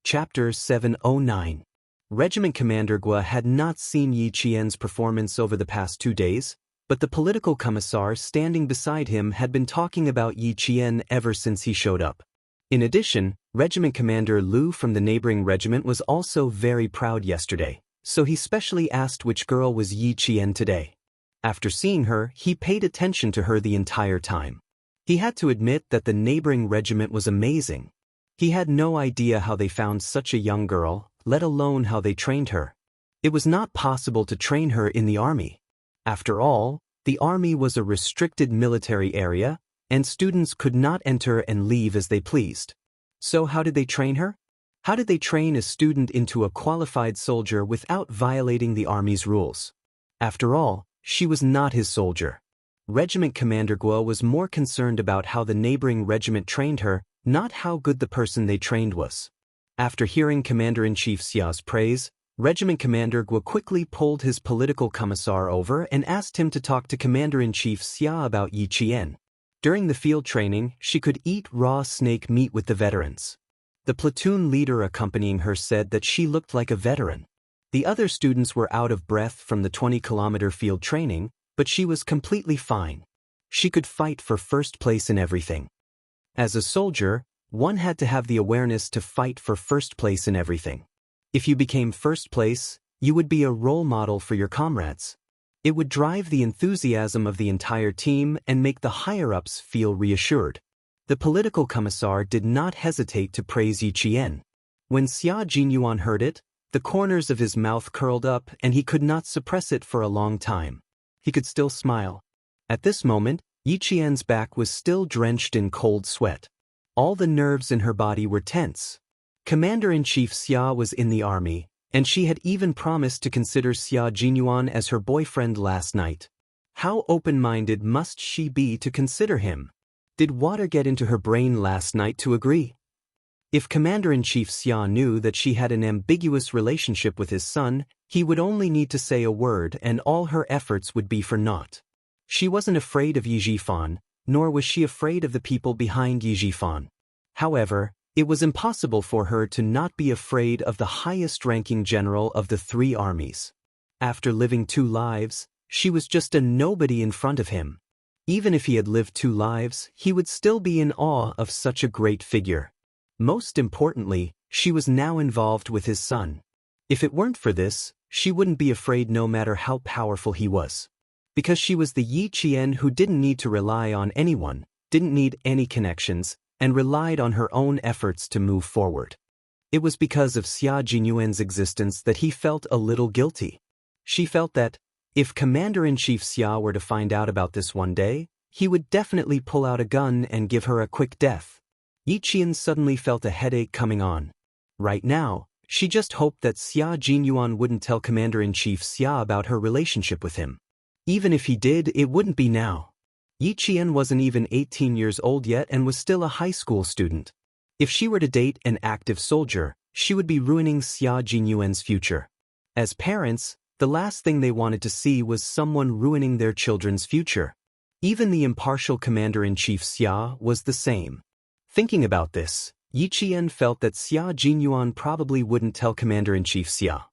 Chapter 709. Regiment Commander Gua had not seen Yi Qian's performance over the past 2 days, but the political commissar standing beside him had been talking about Yi Qian ever since he showed up. In addition, Regiment Commander Lu from the neighboring regiment was also very proud yesterday, so he specially asked which girl was Yi Qian today. After seeing her, he paid attention to her the entire time. He had to admit that the neighboring regiment was amazing. He had no idea how they found such a young girl, let alone how they trained her. It was not possible to train her in the army. After all, the army was a restricted military area, and students could not enter and leave as they pleased. So how did they train her? How did they train a student into a qualified soldier without violating the army's rules? After all, she was not his soldier. Regiment Commander Guo was more concerned about how the neighboring regiment trained her, not how good the person they trained was. After hearing Commander-in-Chief Xia's praise, Regiment Commander Guo quickly pulled his political commissar over and asked him to talk to Commander-in-Chief Xia about Yi Qian. During the field training, she could eat raw snake meat with the veterans. The platoon leader accompanying her said that she looked like a veteran. The other students were out of breath from the 20-kilometer field training, but she was completely fine. She could fight for first place in everything. As a soldier, one had to have the awareness to fight for first place in everything. If you became first place, you would be a role model for your comrades. It would drive the enthusiasm of the entire team and make the higher-ups feel reassured. The political commissar did not hesitate to praise Yi Qian. When Xia Jinyuan heard it, the corners of his mouth curled up and he could not suppress it for a long time. He could still smile. At this moment, Yi Qian's back was still drenched in cold sweat. All the nerves in her body were tense. Commander-in-Chief Xia was in the army, and she had even promised to consider Xia Jinyuan as her boyfriend last night. How open-minded must she be to consider him? Did water get into her brain last night to agree? If Commander-in-Chief Xia knew that she had an ambiguous relationship with his son, he would only need to say a word and all her efforts would be for naught. She wasn't afraid of Yi Jifan, nor was she afraid of the people behind Yi Jifan. However, it was impossible for her to not be afraid of the highest-ranking general of the three armies. After living 2 lives, she was just a nobody in front of him. Even if he had lived 2 lives, he would still be in awe of such a great figure. Most importantly, she was now involved with his son. If it weren't for this, she wouldn't be afraid no matter how powerful he was. Because she was the Yi Qian who didn't need to rely on anyone, didn't need any connections, and relied on her own efforts to move forward. It was because of Xia Jinyuan's existence that he felt a little guilty. She felt that, if Commander-in-Chief Xia were to find out about this one day, he would definitely pull out a gun and give her a quick death. Yi Qian suddenly felt a headache coming on. Right now, she just hoped that Xia Jinyuan wouldn't tell Commander-in-Chief Xia about her relationship with him. Even if he did, it wouldn't be now. Yi Qian wasn't even 18 years old yet and was still a high school student. If she were to date an active soldier, she would be ruining Xia Jinyuan's future. As parents, the last thing they wanted to see was someone ruining their children's future. Even the impartial Commander-in-Chief Xia was the same. Thinking about this, Yi Qian felt that Xia Jinyuan probably wouldn't tell Commander-in-Chief Xia.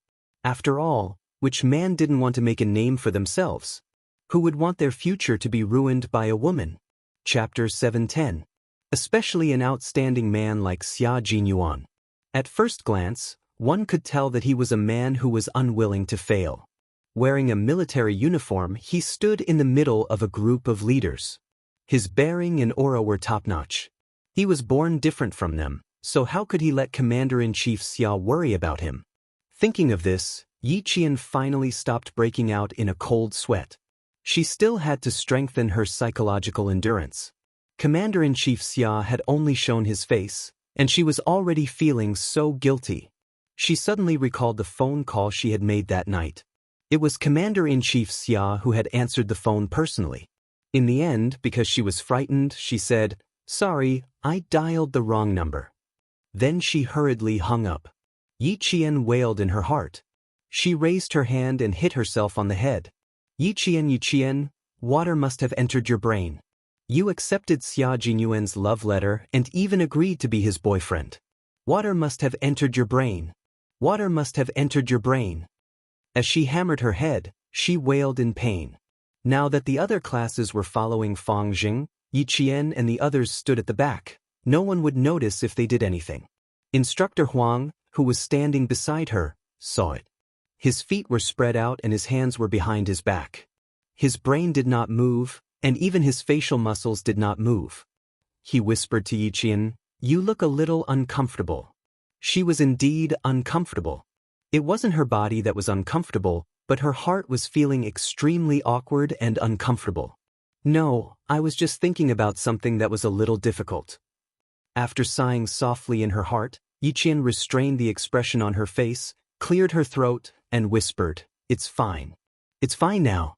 After all, which man didn't want to make a name for themselves? Who would want their future to be ruined by a woman? Chapter 710. Especially an outstanding man like Xia Jinyuan. At first glance, one could tell that he was a man who was unwilling to fail. Wearing a military uniform, he stood in the middle of a group of leaders. His bearing and aura were top-notch. He was born different from them, so how could he let Commander-in-Chief Xia worry about him? Thinking of this, Yi Qian finally stopped breaking out in a cold sweat. She still had to strengthen her psychological endurance. Commander-in-Chief Xia had only shown his face, and she was already feeling so guilty. She suddenly recalled the phone call she had made that night. It was Commander-in-Chief Xia who had answered the phone personally. In the end, because she was frightened, she said, "Sorry, I dialed the wrong number." Then she hurriedly hung up. Yi Qian wailed in her heart. She raised her hand and hit herself on the head. Yi Qian, water must have entered your brain. You accepted Xia Jinyuan's love letter and even agreed to be his boyfriend. Water must have entered your brain. Water must have entered your brain. As she hammered her head, she wailed in pain. Now that the other classes were following Fang Jing, Yi Qian and the others stood at the back. No one would notice if they did anything. Instructor Huang, who was standing beside her, saw it. His feet were spread out and his hands were behind his back. His brain did not move, and even his facial muscles did not move. He whispered to Yi Qian, You look a little uncomfortable. She was indeed uncomfortable. It wasn't her body that was uncomfortable, but her heart was feeling extremely awkward and uncomfortable. No, I was just thinking about something that was a little difficult. After sighing softly in her heart, Yiqian restrained the expression on her face, cleared her throat, and whispered, "It's fine. It's fine now."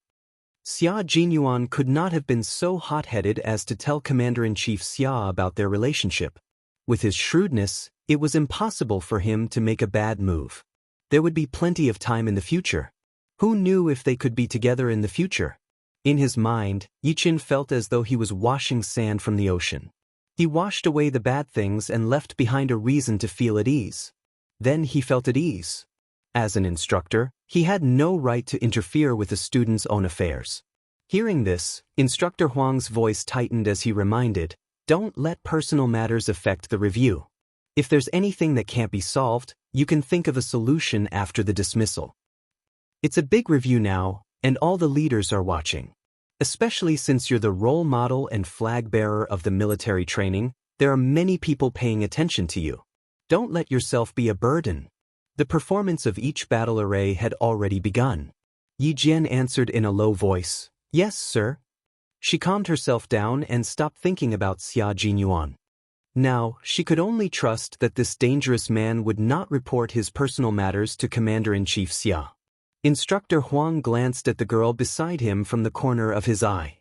Xia Jinyuan could not have been so hot-headed as to tell Commander-in-Chief Xia about their relationship. With his shrewdness, it was impossible for him to make a bad move. There would be plenty of time in the future. Who knew if they could be together in the future? In his mind, Yiqian felt as though he was washing sand from the ocean. He washed away the bad things and left behind a reason to feel at ease. Then he felt at ease. As an instructor, he had no right to interfere with a student's own affairs. Hearing this, Instructor Huang's voice tightened as he reminded, "Don't let personal matters affect the review. If there's anything that can't be solved, you can think of a solution after the dismissal. It's a big review now, and all the leaders are watching. Especially since you're the role model and flag bearer of the military training, there are many people paying attention to you. Don't let yourself be a burden." The performance of each battle array had already begun. Yi Jian answered in a low voice, "Yes, sir." She calmed herself down and stopped thinking about Xia Jinyuan. Now, she could only trust that this dangerous man would not report his personal matters to Commander-in-Chief Xia. Instructor Huang glanced at the girl beside him from the corner of his eye.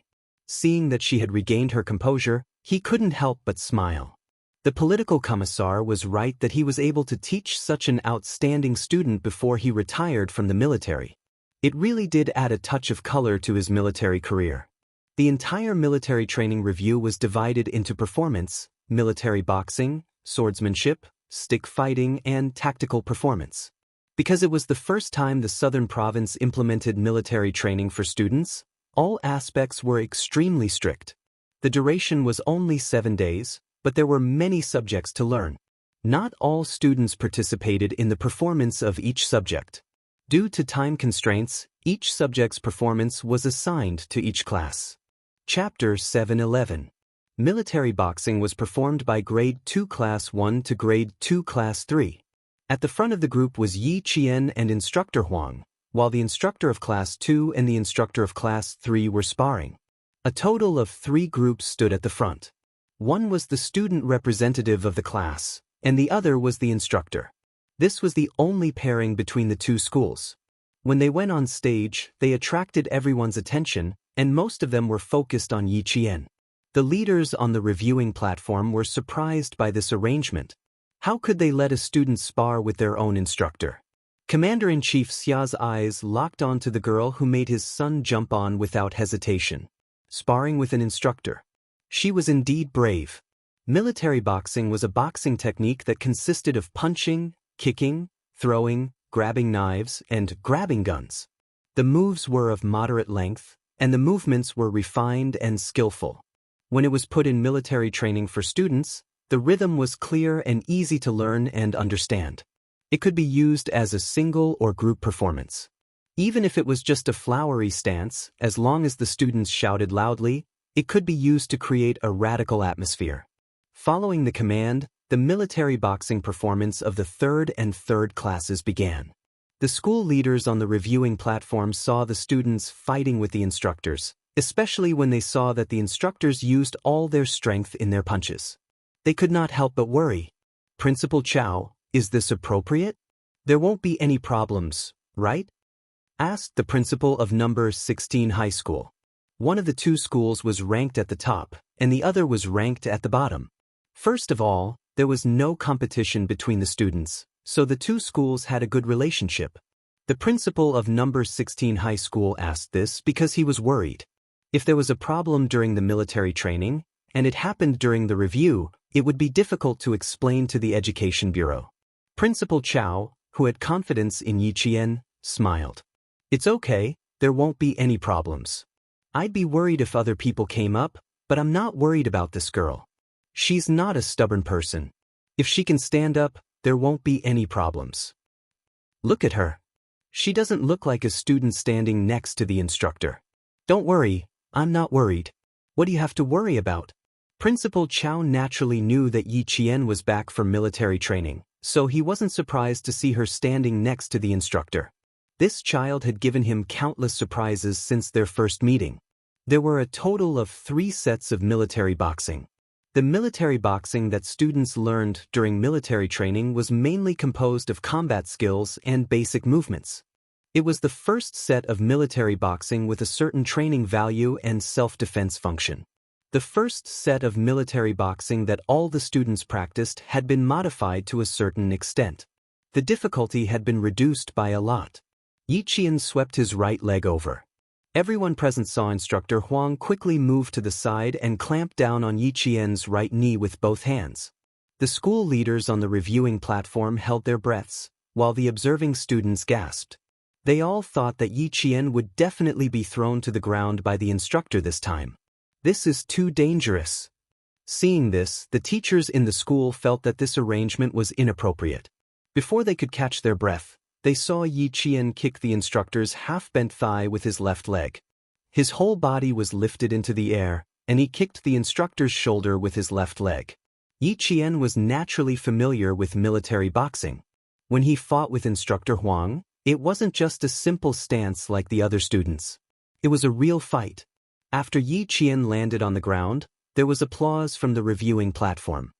Seeing that she had regained her composure, he couldn't help but smile. The political commissar was right that he was able to teach such an outstanding student before he retired from the military. It really did add a touch of color to his military career. The entire military training review was divided into performance, military boxing, swordsmanship, stick fighting, and tactical performance. Because it was the first time the Southern Province implemented military training for students, all aspects were extremely strict. The duration was only 7 days, but there were many subjects to learn. Not all students participated in the performance of each subject. Due to time constraints, each subject's performance was assigned to each class. Chapter 711. Military boxing was performed by Grade 2 Class 1 to Grade 2 Class 3. At the front of the group was Yi Qian and Instructor Huang, while the instructor of Class 2 and the instructor of Class 3 were sparring. A total of 3 groups stood at the front. One was the student representative of the class, and the other was the instructor. This was the only pairing between the two schools. When they went on stage, they attracted everyone's attention, and most of them were focused on Yi Qian. The leaders on the reviewing platform were surprised by this arrangement. How could they let a student spar with their own instructor? Commander-in-Chief Xia's eyes locked onto the girl who made his son jump on without hesitation. Sparring with an instructor. She was indeed brave. Military boxing was a boxing technique that consisted of punching, kicking, throwing, grabbing knives, and grabbing guns. The moves were of moderate length, and the movements were refined and skillful. When it was put in military training for students, the rhythm was clear and easy to learn and understand. It could be used as a single or group performance. Even if it was just a flowery stance, as long as the students shouted loudly, it could be used to create a radical atmosphere. Following the command, the military boxing performance of the 3rd and 3rd classes began. The school leaders on the reviewing platform saw the students fighting with the instructors, especially when they saw that the instructors used all their strength in their punches. They could not help but worry. "Principal Chow, is this appropriate? There won't be any problems, right?" asked the principal of number 16 high school. One of the two schools was ranked at the top, and the other was ranked at the bottom. First of all, there was no competition between the students, so the two schools had a good relationship. The principal of number 16 high school asked this because he was worried. If there was a problem during the military training, and it happened during the review, it would be difficult to explain to the Education Bureau. Principal Chow, who had confidence in Yi Qian, smiled. "It's okay, there won't be any problems. I'd be worried if other people came up, but I'm not worried about this girl. She's not a stubborn person. If she can stand up, there won't be any problems. Look at her. She doesn't look like a student standing next to the instructor. Don't worry, I'm not worried. What do you have to worry about?" Principal Chow naturally knew that Yi Qian was back from military training, so he wasn't surprised to see her standing next to the instructor. This child had given him countless surprises since their first meeting. There were a total of 3 sets of military boxing. The military boxing that students learned during military training was mainly composed of combat skills and basic movements. It was the first set of military boxing with a certain training value and self-defense function. The first set of military boxing that all the students practiced had been modified to a certain extent. The difficulty had been reduced by a lot. Yi Qian swept his right leg over. Everyone present saw Instructor Huang quickly move to the side and clamp down on Yi Qian's right knee with both hands. The school leaders on the reviewing platform held their breaths, while the observing students gasped. They all thought that Yi Qian would definitely be thrown to the ground by the instructor this time. This is too dangerous. Seeing this, the teachers in the school felt that this arrangement was inappropriate. Before they could catch their breath, they saw Yi Qian kick the instructor's half-bent thigh with his left leg. His whole body was lifted into the air, and he kicked the instructor's shoulder with his left leg. Yi Qian was naturally familiar with military boxing. When he fought with Instructor Huang, it wasn't just a simple stance like the other students. It was a real fight. After Yi Qian landed on the ground, there was applause from the reviewing platform.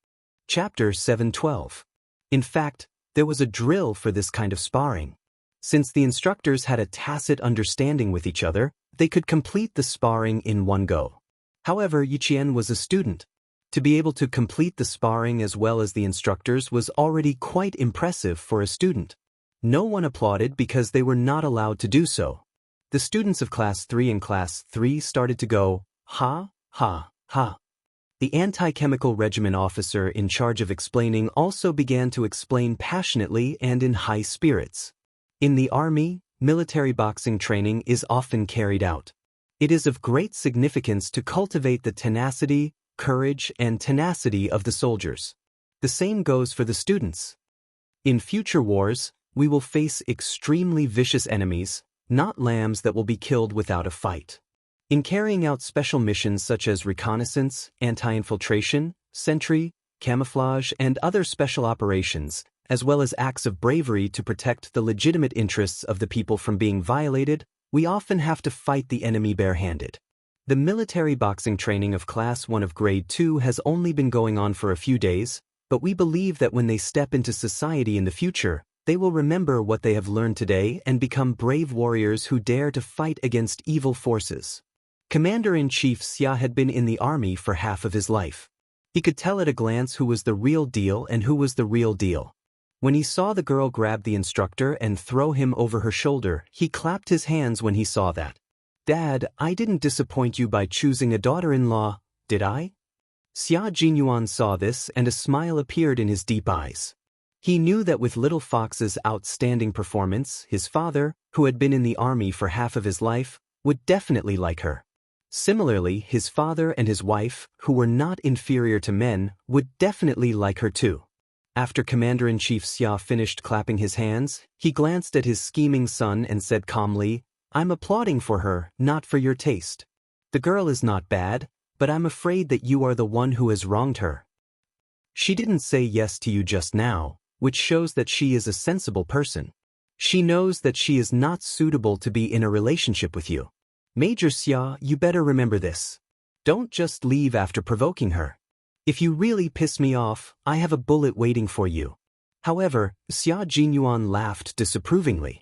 Chapter 7:12. In fact, there was a drill for this kind of sparring. Since the instructors had a tacit understanding with each other, they could complete the sparring in one go. However, Yi Qian was a student. To be able to complete the sparring as well as the instructors was already quite impressive for a student. No one applauded because they were not allowed to do so. The students of Class 3 and Class 3 started to go, ha, ha, ha. The anti-chemical regimen officer in charge of explaining also began to explain passionately and in high spirits. In the army, military boxing training is often carried out. It is of great significance to cultivate the tenacity, courage, and tenacity of the soldiers. The same goes for the students. In future wars, we will face extremely vicious enemies, not lambs that will be killed without a fight. In carrying out special missions such as reconnaissance, anti-infiltration, sentry, camouflage, and other special operations, as well as acts of bravery to protect the legitimate interests of the people from being violated, we often have to fight the enemy barehanded. The military boxing training of Class 1 of Grade 2 has only been going on for a few days, but we believe that when they step into society in the future, they will remember what they have learned today and become brave warriors who dare to fight against evil forces. Commander-in-Chief Xia had been in the army for half of his life. He could tell at a glance who was the real deal and who was the real deal. When he saw the girl grab the instructor and throw him over her shoulder, he clapped his hands when he saw that. "Dad, I didn't disappoint you by choosing a daughter-in-law, did I?" Xia Jinyuan saw this and a smile appeared in his deep eyes. He knew that with Little Fox's outstanding performance, his father, who had been in the army for half of his life, would definitely like her. Similarly, his father and his wife, who were not inferior to men, would definitely like her too. After Commander-in-Chief Xia finished clapping his hands, he glanced at his scheming son and said calmly, "I'm applauding for her, not for your taste. The girl is not bad, but I'm afraid that you are the one who has wronged her. She didn't say yes to you just now, which shows that she is a sensible person. She knows that she is not suitable to be in a relationship with you. Major Xia, you better remember this. Don't just leave after provoking her. If you really piss me off, I have a bullet waiting for you." However, Xia Jinyuan laughed disapprovingly.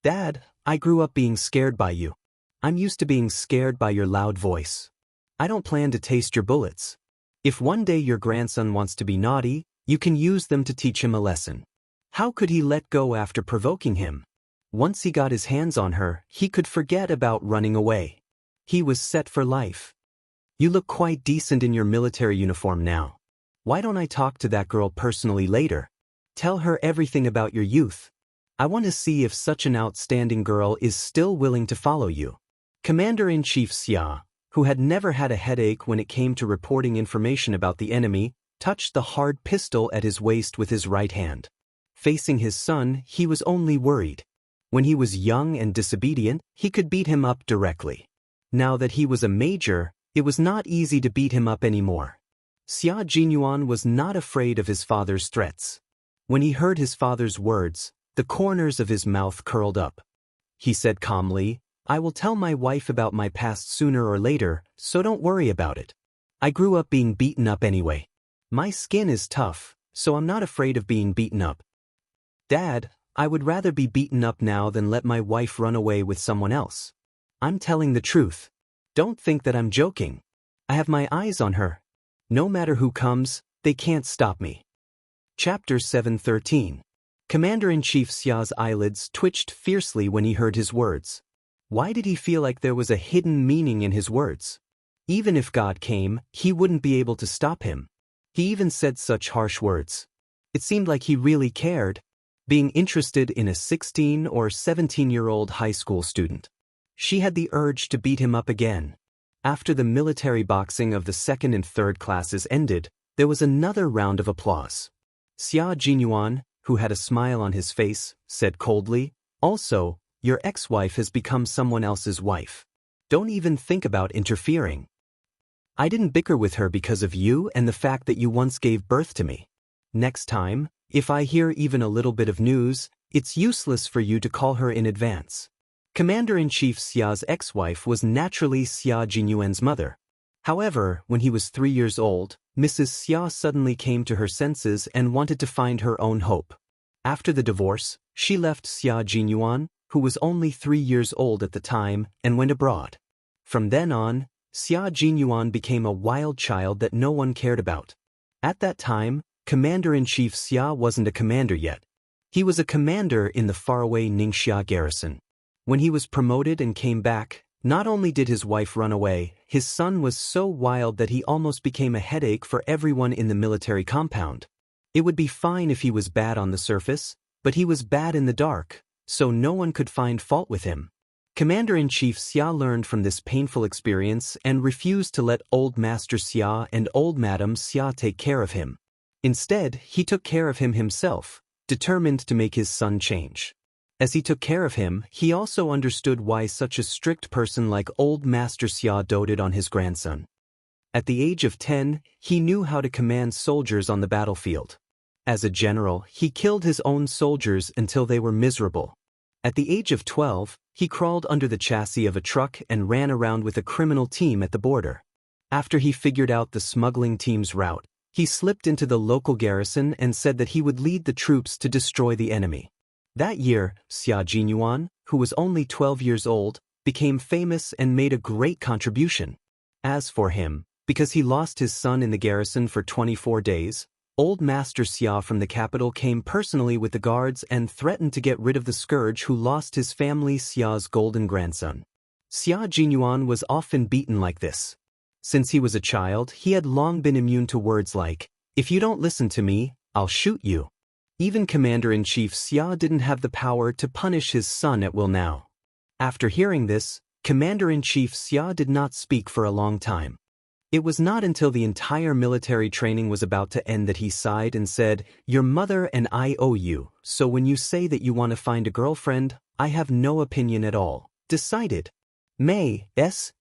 "Dad, I grew up being scared by you. I'm used to being scared by your loud voice. I don't plan to taste your bullets. If one day your grandson wants to be naughty, you can use them to teach him a lesson." How could he let go after provoking him? Once he got his hands on her, he could forget about running away. He was set for life. "You look quite decent in your military uniform now. Why don't I talk to that girl personally later? Tell her everything about your youth. I want to see if such an outstanding girl is still willing to follow you." Commander-in-Chief Xia, who had never had a headache when it came to reporting information about the enemy, touched the hard pistol at his waist with his right hand. Facing his son, he was only worried. When he was young and disobedient, he could beat him up directly. Now that he was a major, it was not easy to beat him up anymore. Xia Jinyuan was not afraid of his father's threats. When he heard his father's words, the corners of his mouth curled up. He said calmly, "I will tell my wife about my past sooner or later, so don't worry about it. I grew up being beaten up anyway. My skin is tough, so I'm not afraid of being beaten up. Dad, I would rather be beaten up now than let my wife run away with someone else. I'm telling the truth. Don't think that I'm joking. I have my eyes on her. No matter who comes, they can't stop me." Chapter 713. Commander-in-Chief Xia's eyelids twitched fiercely when he heard his words. Why did he feel like there was a hidden meaning in his words? Even if God came, he wouldn't be able to stop him. He even said such harsh words. It seemed like he really cared, being interested in a 16 or 17-year-old high school student. She had the urge to beat him up again. After the military boxing of the second and third classes ended, there was another round of applause. Xia Jinyuan, who had a smile on his face, said coldly, "Also, your ex-wife has become someone else's wife. Don't even think about interfering. I didn't bicker with her because of you and the fact that you once gave birth to me. Next time, if I hear even a little bit of news, it's useless for you to call her in advance." Commander-in-Chief Xia's ex-wife was naturally Xia Jinyuan's mother. However, when he was 3 years old, Mrs. Xia suddenly came to her senses and wanted to find her own hope. After the divorce, she left Xia Jinyuan, who was only 3 years old at the time, and went abroad. From then on, Xia Jinyuan became a wild child that no one cared about. At that time, Commander-in-Chief Xia wasn't a commander yet. He was a commander in the faraway Ningxia garrison. When he was promoted and came back, not only did his wife run away, his son was so wild that he almost became a headache for everyone in the military compound. It would be fine if he was bad on the surface, but he was bad in the dark, so no one could find fault with him. Commander-in-Chief Xia learned from this painful experience and refused to let Old Master Xia and Old Madam Xia take care of him. Instead, he took care of him himself, determined to make his son change. As he took care of him, he also understood why such a strict person like Old Master Xia doted on his grandson. At the age of 10, he knew how to command soldiers on the battlefield. As a general, he killed his own soldiers until they were miserable. At the age of 12, he crawled under the chassis of a truck and ran around with a criminal team at the border. After he figured out the smuggling team's route, he slipped into the local garrison and said that he would lead the troops to destroy the enemy. That year, Xia Jinyuan, who was only 12 years old, became famous and made a great contribution. As for him, because he lost his son in the garrison for 24 days, Old Master Xia from the capital came personally with the guards and threatened to get rid of the scourge who lost his family Xia's golden grandson. Xia Jinyuan was often beaten like this. Since he was a child, he had long been immune to words like, "If you don't listen to me, I'll shoot you." Even Commander-in-Chief Xia didn't have the power to punish his son at will now. After hearing this, Commander-in-Chief Xia did not speak for a long time. It was not until the entire military training was about to end that he sighed and said, "Your mother and I owe you, so when you say that you want to find a girlfriend, I have no opinion at all. Decided. May, S.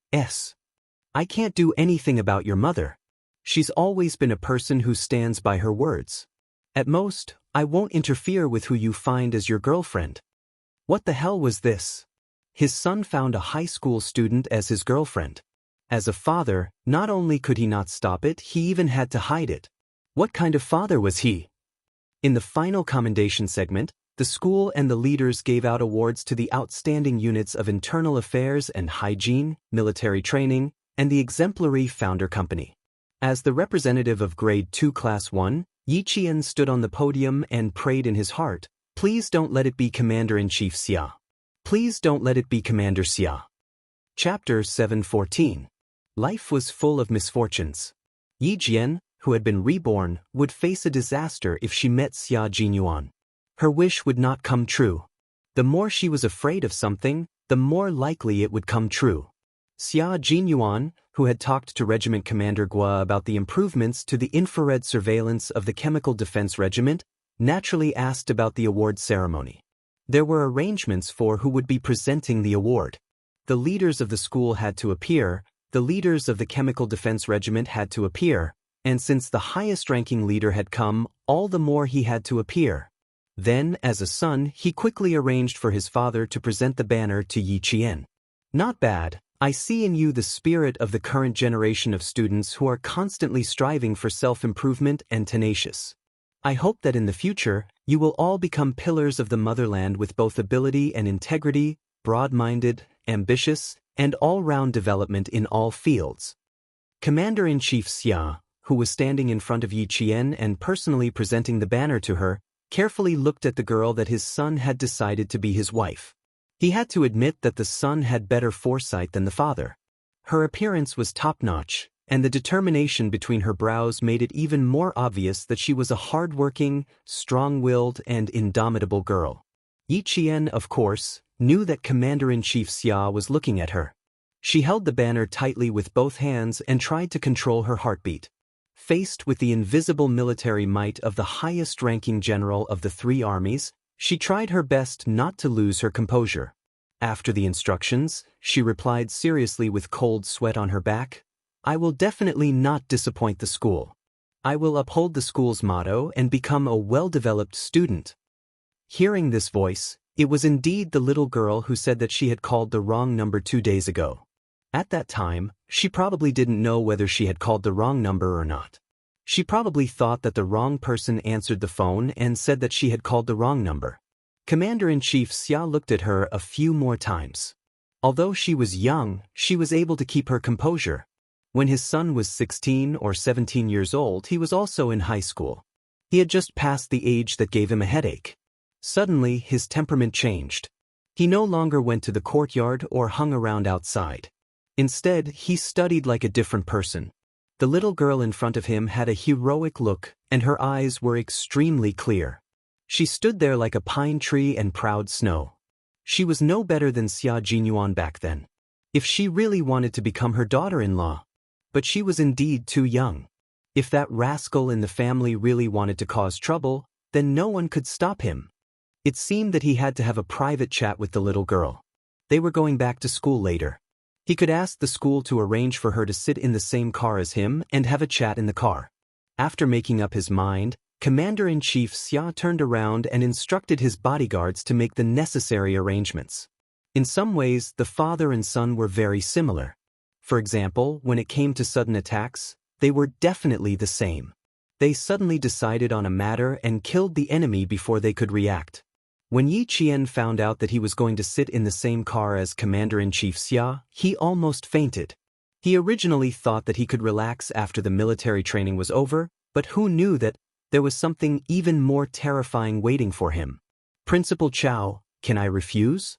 I can't do anything about your mother. She's always been a person who stands by her words. At most, I won't interfere with who you find as your girlfriend." What the hell was this? His son found a high school student as his girlfriend. As a father, not only could he not stop it, he even had to hide it. What kind of father was he? In the final commendation segment, the school and the leaders gave out awards to the outstanding units of internal affairs and hygiene, military training, and the exemplary founder company. As the representative of Grade 2 Class 1, Yi Qian stood on the podium and prayed in his heart, "Please don't let it be Commander-in-Chief Xia. Please don't let it be Commander Xia." Chapter 714. Life was full of misfortunes. Yi Jian, who had been reborn, would face a disaster if she met Xia Jinyuan. Her wish would not come true. The more she was afraid of something, the more likely it would come true. Xia Jinyuan, who had talked to Regiment Commander Gua about the improvements to the infrared surveillance of the Chemical Defense Regiment, naturally asked about the award ceremony. There were arrangements for who would be presenting the award. The leaders of the school had to appear, the leaders of the Chemical Defense Regiment had to appear, And since the highest-ranking leader had come, all the more he had to appear. Then, as a son, he quickly arranged for his father to present the banner to Yi Qian. Not bad. I see in you the spirit of the current generation of students who are constantly striving for self-improvement and tenacious. I hope that in the future, you will all become pillars of the motherland with both ability and integrity, broad-minded, ambitious, and all-round development in all fields. Commander-in-Chief Xia, who was standing in front of Yi Qian and personally presenting the banner to her, carefully looked at the girl that his son had decided to be his wife. He had to admit that the son had better foresight than the father. Her appearance was top-notch, and the determination between her brows made it even more obvious that she was a hard-working, strong-willed, and indomitable girl. Yi Qian, of course, knew that Commander-in-Chief Xia was looking at her. She held the banner tightly with both hands and tried to control her heartbeat. Faced with the invisible military might of the highest-ranking general of the three armies, she tried her best not to lose her composure. After the instructions, she replied seriously with cold sweat on her back, "I will definitely not disappoint the school. I will uphold the school's motto and become a well-developed student." Hearing this voice, it was indeed the little girl who said that she had called the wrong number 2 days ago. At that time, she probably didn't know whether she had called the wrong number or not. She probably thought that the wrong person answered the phone and said that she had called the wrong number. Commander-in-Chief Xia looked at her a few more times. Although she was young, she was able to keep her composure. When his son was 16 or 17 years old, he was also in high school. He had just passed the age that gave him a headache. Suddenly, his temperament changed. He no longer went to the courtyard or hung around outside. Instead, he studied like a different person. The little girl in front of him had a heroic look, and her eyes were extremely clear. She stood there like a pine tree and proud snow. She was no better than Xia Jinyuan back then. If she really wanted to become her daughter-in-law. But she was indeed too young. If that rascal in the family really wanted to cause trouble, then no one could stop him. It seemed that he had to have a private chat with the little girl. They were going back to school later. He could ask the school to arrange for her to sit in the same car as him and have a chat in the car. After making up his mind, Commander-in-Chief Xia turned around and instructed his bodyguards to make the necessary arrangements. In some ways, the father and son were very similar. For example, when it came to sudden attacks, they were definitely the same. They suddenly decided on a matter and killed the enemy before they could react. When Yi Qian found out that he was going to sit in the same car as Commander-in-Chief Xia, he almost fainted. He originally thought that he could relax after the military training was over, but who knew that there was something even more terrifying waiting for him? "Principal Chow, can I refuse?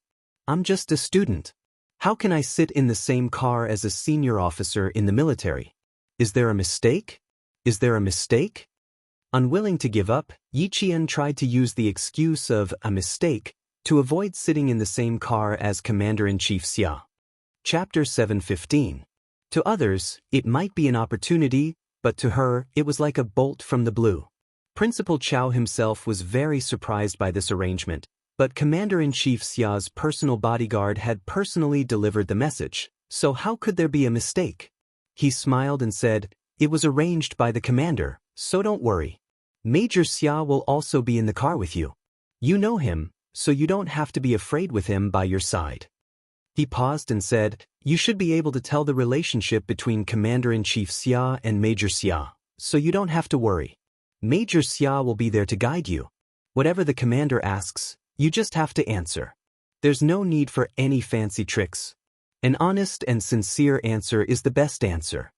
I'm just a student. How can I sit in the same car as a senior officer in the military? Is there a mistake? Is there a mistake?" Unwilling to give up, Yi Qian tried to use the excuse of a mistake to avoid sitting in the same car as Commander-in-Chief Xia. Chapter 7:15. To others, it might be an opportunity, but to her, it was like a bolt from the blue. Principal Chow himself was very surprised by this arrangement, but Commander-in-Chief Xia's personal bodyguard had personally delivered the message, so how could there be a mistake? He smiled and said, "It was arranged by the commander, so don't worry. Major Xia will also be in the car with you. You know him, so you don't have to be afraid with him by your side." He paused and said, "You should be able to tell the relationship between Commander-in-Chief Xia and Major Xia, so you don't have to worry. Major Xia will be there to guide you. Whatever the commander asks, you just have to answer. There's no need for any fancy tricks. An honest and sincere answer is the best answer."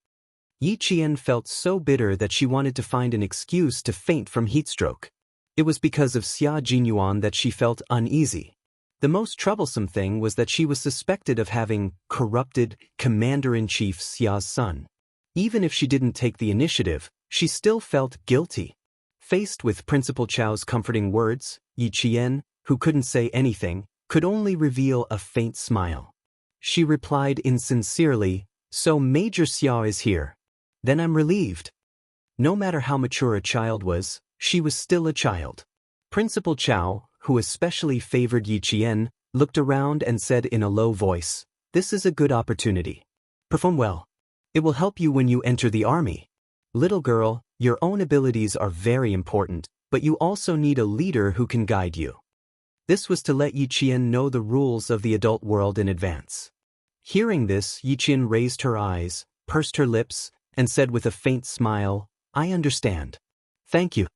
Yi Qian felt so bitter that she wanted to find an excuse to faint from heatstroke. It was because of Xia Jinyuan that she felt uneasy. The most troublesome thing was that she was suspected of having corrupted Commander-in-Chief Xia's son. Even if she didn't take the initiative, she still felt guilty. Faced with Principal Chow's comforting words, Yi Qian, who couldn't say anything, could only reveal a faint smile. She replied insincerely, "So Major Xia is here. Then I'm relieved." No matter how mature a child was, she was still a child. Principal Chow, who especially favored Yi Qian, looked around and said in a low voice, "This is a good opportunity. Perform well. It will help you when you enter the army." Little girl, your own abilities are very important, but you also need a leader who can guide you. This was to let Yi Qian know the rules of the adult world in advance. Hearing this, Yi Qian raised her eyes, pursed her lips, and said with a faint smile, "I understand. Thank you."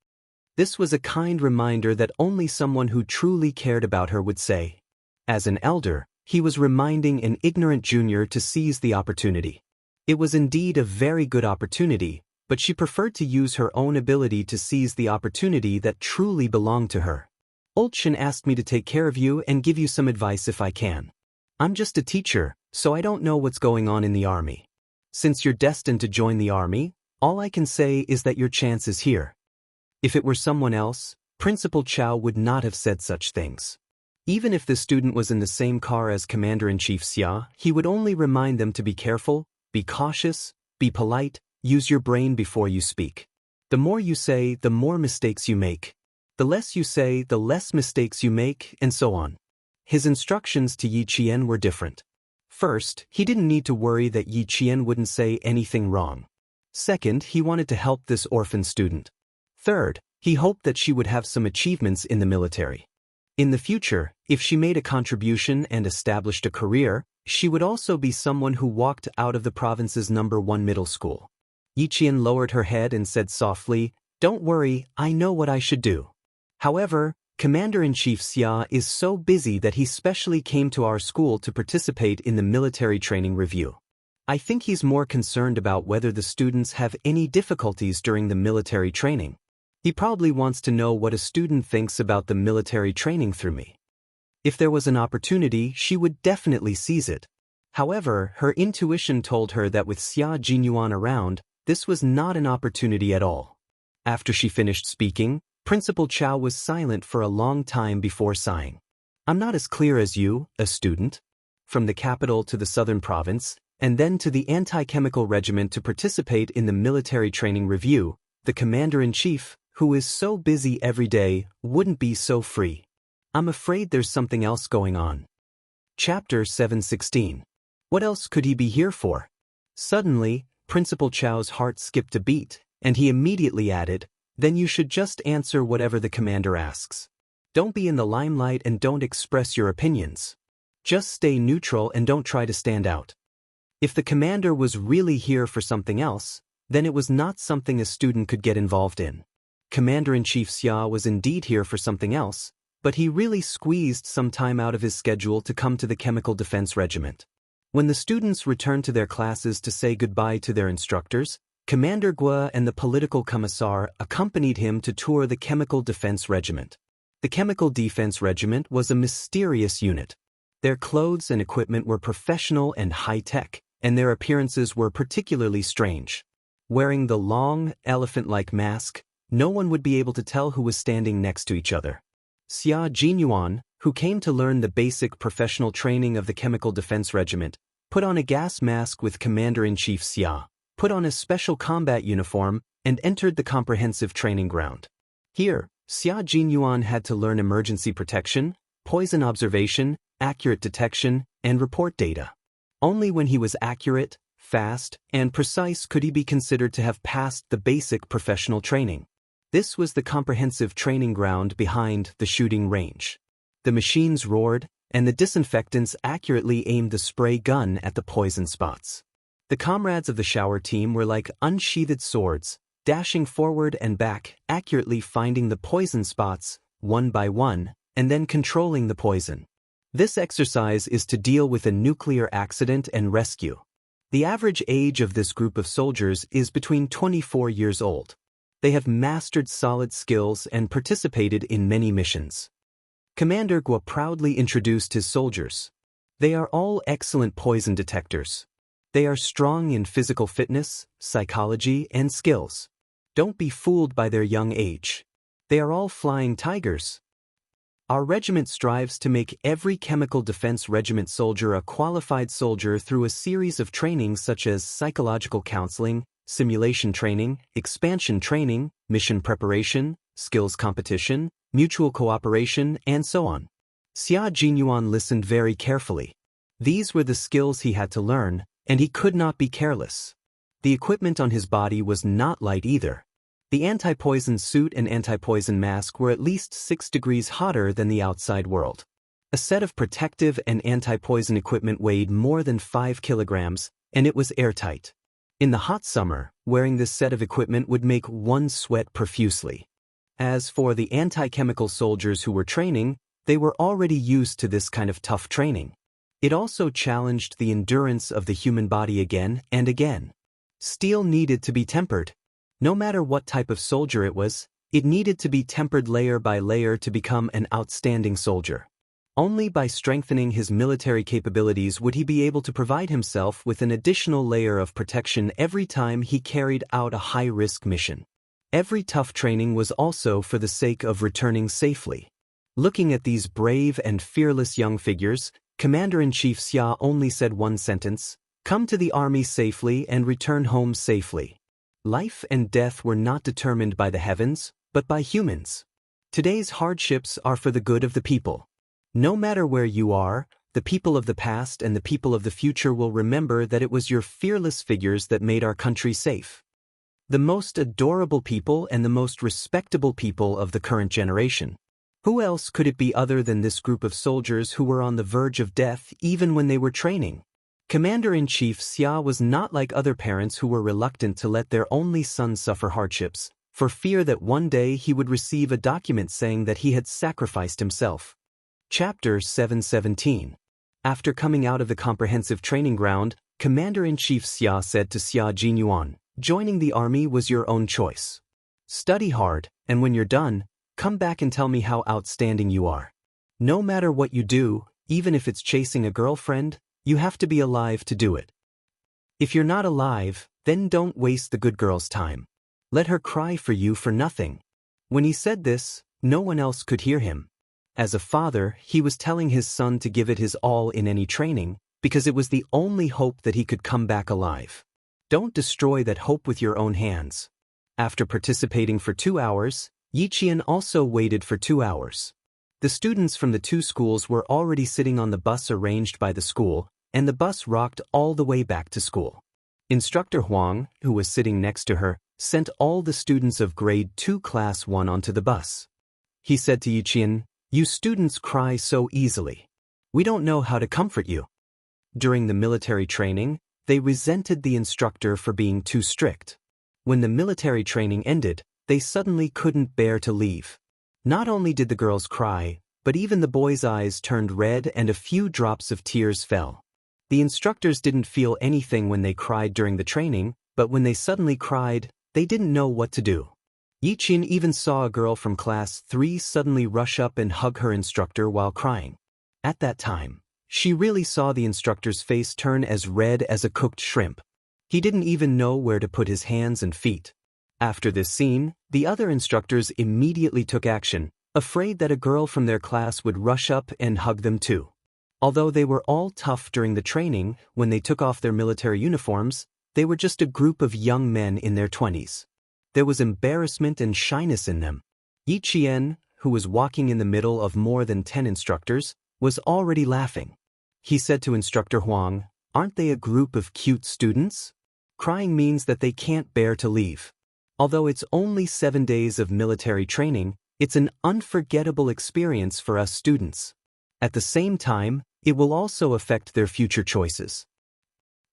This was a kind reminder that only someone who truly cared about her would say. As an elder, he was reminding an ignorant junior to seize the opportunity. It was indeed a very good opportunity, but she preferred to use her own ability to seize the opportunity that truly belonged to her. Old Shen asked me to take care of you and give you some advice if I can. I'm just a teacher, so I don't know what's going on in the army. Since you're destined to join the army, all I can say is that your chance is here. If it were someone else, Principal Chow would not have said such things. Even if the student was in the same car as Commander-in-Chief Xia, he would only remind them to be careful, be cautious, be polite, use your brain before you speak. The more you say, the more mistakes you make. The less you say, the less mistakes you make, and so on. His instructions to Yi Qian were different. First, he didn't need to worry that Yi Qian wouldn't say anything wrong. Second, he wanted to help this orphan student. Third, he hoped that she would have some achievements in the military. In the future, if she made a contribution and established a career, she would also be someone who walked out of the province's #1 middle school. Yi Qian lowered her head and said softly, "Don't worry, I know what I should do." However, Commander-in-Chief Xia is so busy that he specially came to our school to participate in the military training review. I think he's more concerned about whether the students have any difficulties during the military training. He probably wants to know what a student thinks about the military training through me. If there was an opportunity, she would definitely seize it. However, her intuition told her that with Xia Jinyuan around, this was not an opportunity at all. After she finished speaking, Principal Chow was silent for a long time before sighing. "I'm not as clear as you, a student. From the capital to the southern province, and then to the anti-chemical regiment to participate in the military training review, the commander-in-chief, who is so busy every day, wouldn't be so free. I'm afraid there's something else going on." Chapter 716. What else could he be here for? Suddenly, Principal Chow's heart skipped a beat, and he immediately added, "Then you should just answer whatever the commander asks. Don't be in the limelight and don't express your opinions. Just stay neutral and don't try to stand out." If the commander was really here for something else, then it was not something a student could get involved in. Commander-in-Chief Xia was indeed here for something else, but he really squeezed some time out of his schedule to come to the Chemical Defense Regiment. When the students returned to their classes to say goodbye to their instructors, Commander Guo and the political commissar accompanied him to tour the Chemical Defense Regiment. The Chemical Defense Regiment was a mysterious unit. Their clothes and equipment were professional and high-tech, and their appearances were particularly strange. Wearing the long, elephant-like mask, no one would be able to tell who was standing next to each other. Xia Jinyuan, who came to learn the basic professional training of the Chemical Defense Regiment, put on a gas mask with Commander-in-Chief Xia, put on a special combat uniform, and entered the comprehensive training ground. Here, Xia Jinyuan had to learn emergency protection, poison observation, accurate detection, and report data. Only when he was accurate, fast, and precise could he be considered to have passed the basic professional training. This was the comprehensive training ground behind the shooting range. The machines roared, and the disinfectants accurately aimed the spray gun at the poison spots. The comrades of the shower team were like unsheathed swords, dashing forward and back, accurately finding the poison spots, one by one, and then controlling the poison. This exercise is to deal with a nuclear accident and rescue. The average age of this group of soldiers is between 24 years old. They have mastered solid skills and participated in many missions. Commander Guo proudly introduced his soldiers. They are all excellent poison detectors. They are strong in physical fitness, psychology, and skills. Don't be fooled by their young age. They are all flying tigers. Our regiment strives to make every Chemical Defense Regiment soldier a qualified soldier through a series of trainings such as psychological counseling, simulation training, expansion training, mission preparation, skills competition, mutual cooperation, and so on. Xia Jinyuan listened very carefully. These were the skills he had to learn, and he could not be careless. The equipment on his body was not light either. The anti-poison suit and anti-poison mask were at least 6 degrees hotter than the outside world. A set of protective and anti-poison equipment weighed more than 5 kilograms, and it was airtight. In the hot summer, wearing this set of equipment would make one sweat profusely. As for the anti-chemical soldiers who were training, they were already used to this kind of tough training. It also challenged the endurance of the human body again and again. Steel needed to be tempered. No matter what type of soldier it was, it needed to be tempered layer by layer to become an outstanding soldier. Only by strengthening his military capabilities would he be able to provide himself with an additional layer of protection every time he carried out a high-risk mission. Every tough training was also for the sake of returning safely. Looking at these brave and fearless young figures, Commander-in-Chief Xia only said one sentence: "Come to the army safely and return home safely." Life and death were not determined by the heavens, but by humans. Today's hardships are for the good of the people. No matter where you are, the people of the past and the people of the future will remember that it was your fearless figures that made our country safe. The most adorable people and the most respectable people of the current generation. Who else could it be other than this group of soldiers who were on the verge of death even when they were training? Commander-in-Chief Xia was not like other parents who were reluctant to let their only son suffer hardships, for fear that one day he would receive a document saying that he had sacrificed himself. Chapter 717. After coming out of the comprehensive training ground, Commander-in-Chief Xia said to Xia Jinyuan, "Joining the army was your own choice. Study hard, and when you're done, come back and tell me how outstanding you are. No matter what you do, even if it's chasing a girlfriend, you have to be alive to do it. If you're not alive, then don't waste the good girl's time. Let her cry for you for nothing." When he said this, no one else could hear him. As a father, he was telling his son to give it his all in any training, because it was the only hope that he could come back alive. Don't destroy that hope with your own hands. After participating for 2 hours, Yiqian also waited for 2 hours. The students from the two schools were already sitting on the bus arranged by the school, and the bus rocked all the way back to school. Instructor Huang, who was sitting next to her, sent all the students of grade 2 class 1 onto the bus. He said to Yiqian, "You students cry so easily. We don't know how to comfort you." During the military training, they resented the instructor for being too strict. When the military training ended, they suddenly couldn't bear to leave. Not only did the girls cry, but even the boys' eyes turned red and a few drops of tears fell. The instructors didn't feel anything when they cried during the training, but when they suddenly cried, they didn't know what to do. Yiqian even saw a girl from class 3 suddenly rush up and hug her instructor while crying. At that time, she really saw the instructor's face turn as red as a cooked shrimp. He didn't even know where to put his hands and feet. After this scene, the other instructors immediately took action, afraid that a girl from their class would rush up and hug them too. Although they were all tough during the training, when they took off their military uniforms, they were just a group of young men in their 20s. There was embarrassment and shyness in them. Yiqian, who was walking in the middle of more than 10 instructors, was already laughing. He said to Instructor Huang, "Aren't they a group of cute students? Crying means that they can't bear to leave. Although it's only 7 days of military training, it's an unforgettable experience for us students. At the same time, it will also affect their future choices.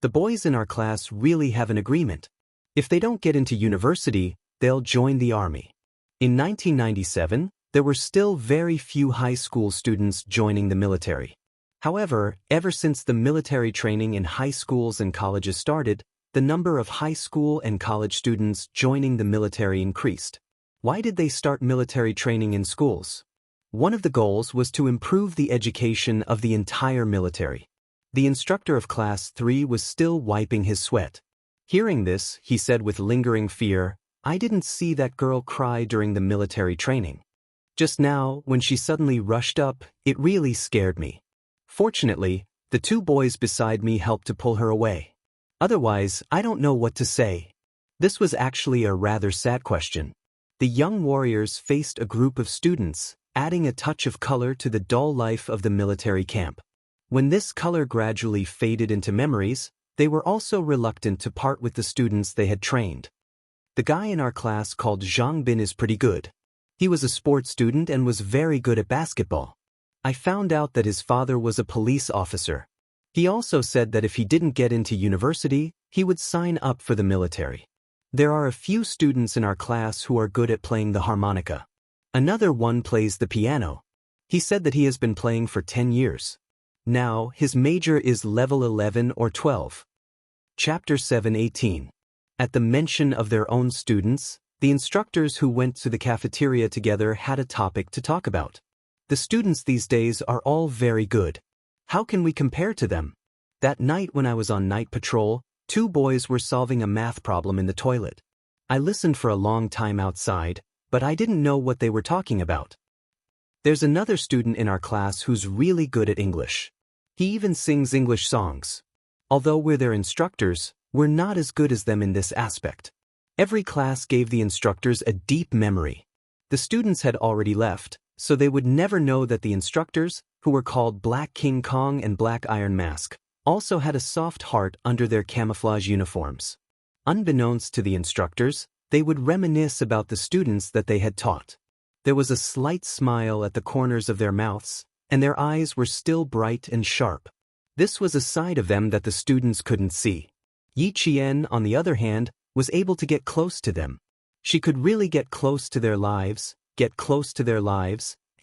The boys in our class really have an agreement. If they don't get into university, they'll join the army." In 1997, there were still very few high school students joining the military. However, ever since the military training in high schools and colleges started, the number of high school and college students joining the military increased. Why did they start military training in schools? One of the goals was to improve the education of the entire military. The instructor of class 3 was still wiping his sweat. Hearing this, he said with lingering fear, "I didn't see that girl cry during the military training. Just now, when she suddenly rushed up, it really scared me. Fortunately, the 2 boys beside me helped to pull her away. Otherwise, I don't know what to say." This was actually a rather sad question. The young warriors faced a group of students, adding a touch of color to the dull life of the military camp. When this color gradually faded into memories, They were also reluctant to part with the students they had trained. The guy in our class called Zhang Bin is pretty good. He was a sports student and was very good at basketball. I found out that his father was a police officer. He also said that if he didn't get into university, he would sign up for the military. There are a few students in our class who are good at playing the harmonica. Another one plays the piano. He said that he has been playing for 10 years. Now, his major is level 11 or 12. Chapter 7:18. At the mention of their own students, the instructors who went to the cafeteria together had a topic to talk about. The students these days are all very good. How can we compare to them? That night when I was on night patrol, 2 boys were solving a math problem in the toilet. I listened for a long time outside, but I didn't know what they were talking about. There's another student in our class who's really good at English. He even sings English songs. Although we're their instructors, we're not as good as them in this aspect. Every class gave the instructors a deep memory. The students had already left, so they would never know that the instructors, who were called Black King Kong and Black Iron Mask, also had a soft heart under their camouflage uniforms. Unbeknownst to the instructors, they would reminisce about the students that they had taught. There was a slight smile at the corners of their mouths, and their eyes were still bright and sharp. This was a side of them that the students couldn't see. Yi Qian, on the other hand, was able to get close to them. She could really get close to their lives,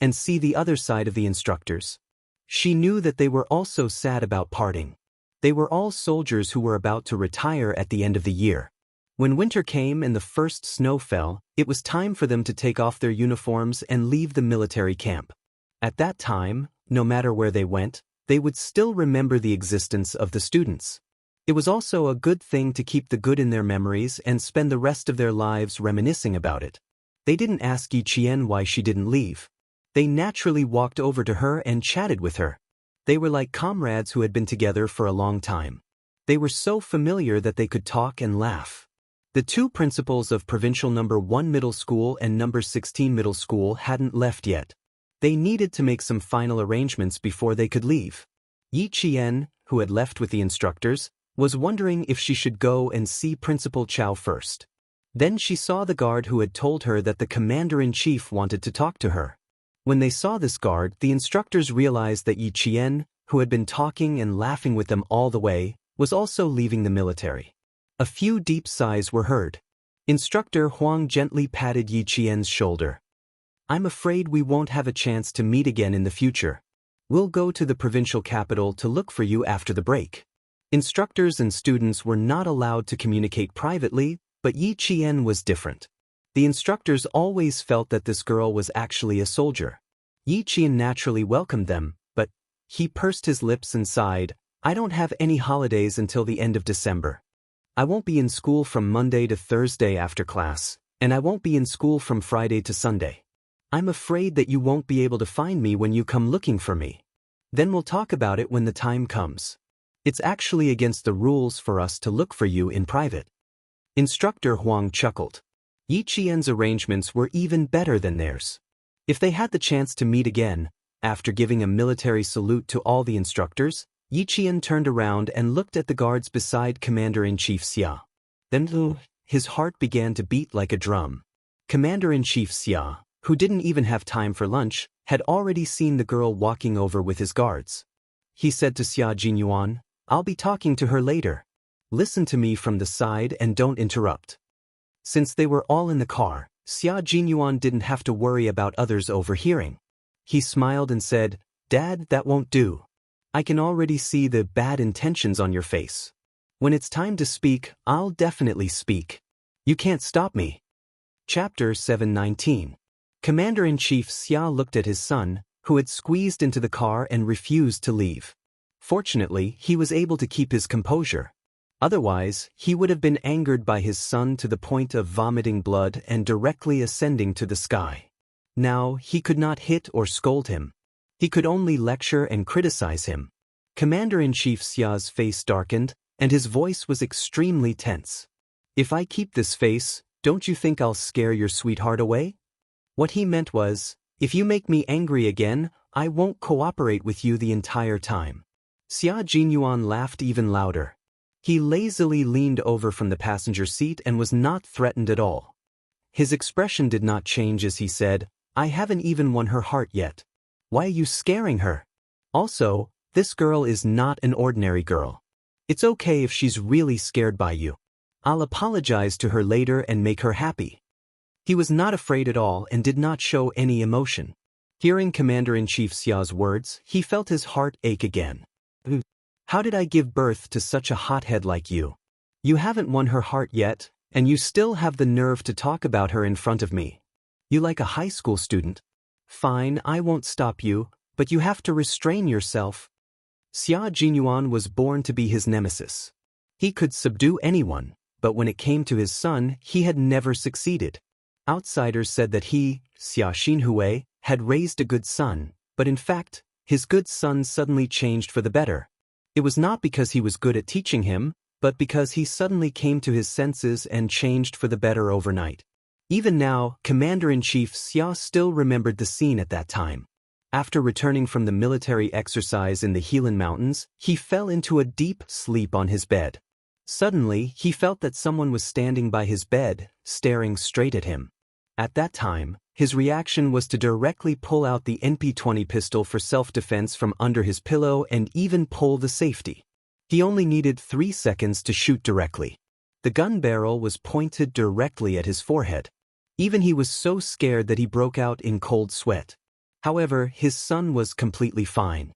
and see the other side of the instructors. She knew that they were also sad about parting. They were all soldiers who were about to retire at the end of the year. When winter came and the first snow fell, it was time for them to take off their uniforms and leave the military camp. At that time, no matter where they went, they would still remember the existence of the students. It was also a good thing to keep the good in their memories and spend the rest of their lives reminiscing about it. They didn't ask Yi Qian why she didn't leave. They naturally walked over to her and chatted with her. They were like comrades who had been together for a long time. They were so familiar that they could talk and laugh. The 2 principals of Provincial No. 1 Middle School and No. 16 Middle School hadn't left yet. They needed to make some final arrangements before they could leave. Yi Qian, who had left with the instructors, was wondering if she should go and see Principal Chow first. Then she saw the guard who had told her that the commander-in-chief wanted to talk to her. When they saw this guard, the instructors realized that Yi Qian, who had been talking and laughing with them all the way, was also leaving the military. A few deep sighs were heard. Instructor Huang gently patted Yi Qian's shoulder. "I'm afraid we won't have a chance to meet again in the future. We'll go to the provincial capital to look for you after the break." Instructors and students were not allowed to communicate privately, but Yi Qian was different. The instructors always felt that this girl was actually a soldier. Yi Qian naturally welcomed them, but he pursed his lips and sighed, "I don't have any holidays until the end of December. I won't be in school from Monday to Thursday after class, and I won't be in school from Friday to Sunday. I'm afraid that you won't be able to find me when you come looking for me. Then we'll talk about it when the time comes. It's actually against the rules for us to look for you in private." Instructor Huang chuckled. Yi Qian's arrangements were even better than theirs. If they had the chance to meet again, after giving a military salute to all the instructors, Yi Qian turned around and looked at the guards beside Commander-in-Chief Xia. Then, his heart began to beat like a drum. Commander-in-Chief Xia, who didn't even have time for lunch, had already seen the girl walking over with his guards. He said to Xia Jinyuan, "I'll be talking to her later. Listen to me from the side and don't interrupt." Since they were all in the car, Xia Jinyuan didn't have to worry about others overhearing. He smiled and said, "Dad, that won't do. I can already see the bad intentions on your face. When it's time to speak, I'll definitely speak. You can't stop me." Chapter 7:19. Commander-in-Chief Xia looked at his son, who had squeezed into the car and refused to leave. Fortunately, he was able to keep his composure. Otherwise, he would have been angered by his son to the point of vomiting blood and directly ascending to the sky. Now, he could not hit or scold him. He could only lecture and criticize him. Commander-in-Chief Xia's face darkened, and his voice was extremely tense. "If I keep this face, don't you think I'll scare your sweetheart away?" What he meant was, "If you make me angry again, I won't cooperate with you the entire time." Xia Jinyuan laughed even louder. He lazily leaned over from the passenger seat and was not threatened at all. His expression did not change as he said, "I haven't even won her heart yet. Why are you scaring her? Also, this girl is not an ordinary girl. It's okay if she's really scared by you. I'll apologize to her later and make her happy." He was not afraid at all and did not show any emotion. Hearing Commander-in-Chief Xia's words, he felt his heart ache again. How did I give birth to such a hothead like you? You haven't won her heart yet, and you still have the nerve to talk about her in front of me. You like a high school student. Fine, I won't stop you, but you have to restrain yourself. Xia Jinyuan was born to be his nemesis. He could subdue anyone, but when it came to his son, he had never succeeded. Outsiders said that he, Xia Xinhui, had raised a good son, but in fact, his good son suddenly changed for the better. It was not because he was good at teaching him, but because he suddenly came to his senses and changed for the better overnight. Even now, Commander-in-Chief Xia still remembered the scene at that time. After returning from the military exercise in the Helan Mountains, he fell into a deep sleep on his bed. Suddenly, he felt that someone was standing by his bed, staring straight at him. At that time, his reaction was to directly pull out the NP-20 pistol for self-defense from under his pillow and even pull the safety. He only needed 3 seconds to shoot directly. The gun barrel was pointed directly at his forehead. Even he was so scared that he broke out in cold sweat. However, his son was completely fine.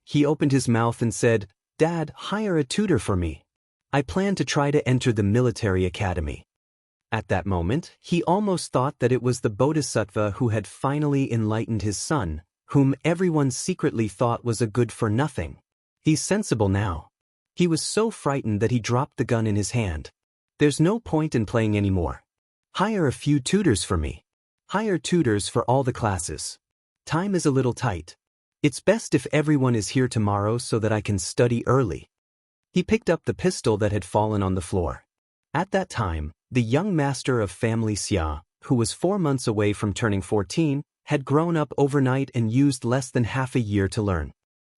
He opened his mouth and said, "Dad, hire a tutor for me. I plan to try to enter the military academy." At that moment, he almost thought that it was the Bodhisattva who had finally enlightened his son, whom everyone secretly thought was a good-for-nothing. He's sensible now. He was so frightened that he dropped the gun in his hand. There's no point in playing anymore. Hire a few tutors for me. Hire tutors for all the classes. Time is a little tight. It's best if everyone is here tomorrow so that I can study early. He picked up the pistol that had fallen on the floor. At that time, the young master of family Xia, who was 4 months away from turning 14, had grown up overnight and used less than half a year to learn.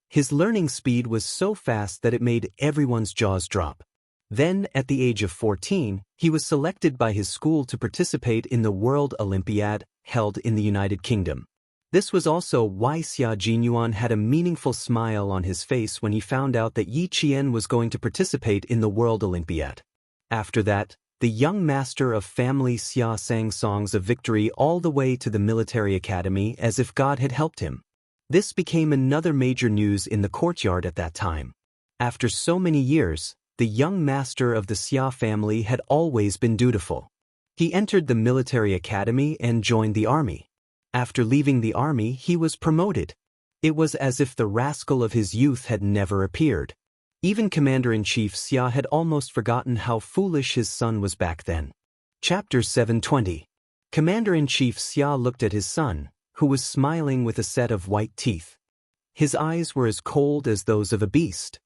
His learning speed was so fast that it made everyone's jaws drop. Then, at the age of 14, he was selected by his school to participate in the World Olympiad, held in the United Kingdom. This was also why Xia Jinyuan had a meaningful smile on his face when he found out that Yi Qian was going to participate in the World Olympiad. After that, the young master of family Xia sang songs of victory all the way to the military academy as if God had helped him. This became another major news in the courtyard at that time. After so many years, the young master of the Xia family had always been dutiful. He entered the military academy and joined the army. After leaving the army, he was promoted. It was as if the rascal of his youth had never appeared. Even Commander-in-Chief Xia had almost forgotten how foolish his son was back then. Chapter 720. Commander-in-Chief Xia looked at his son, who was smiling with a set of white teeth. His eyes were as cold as those of a beast.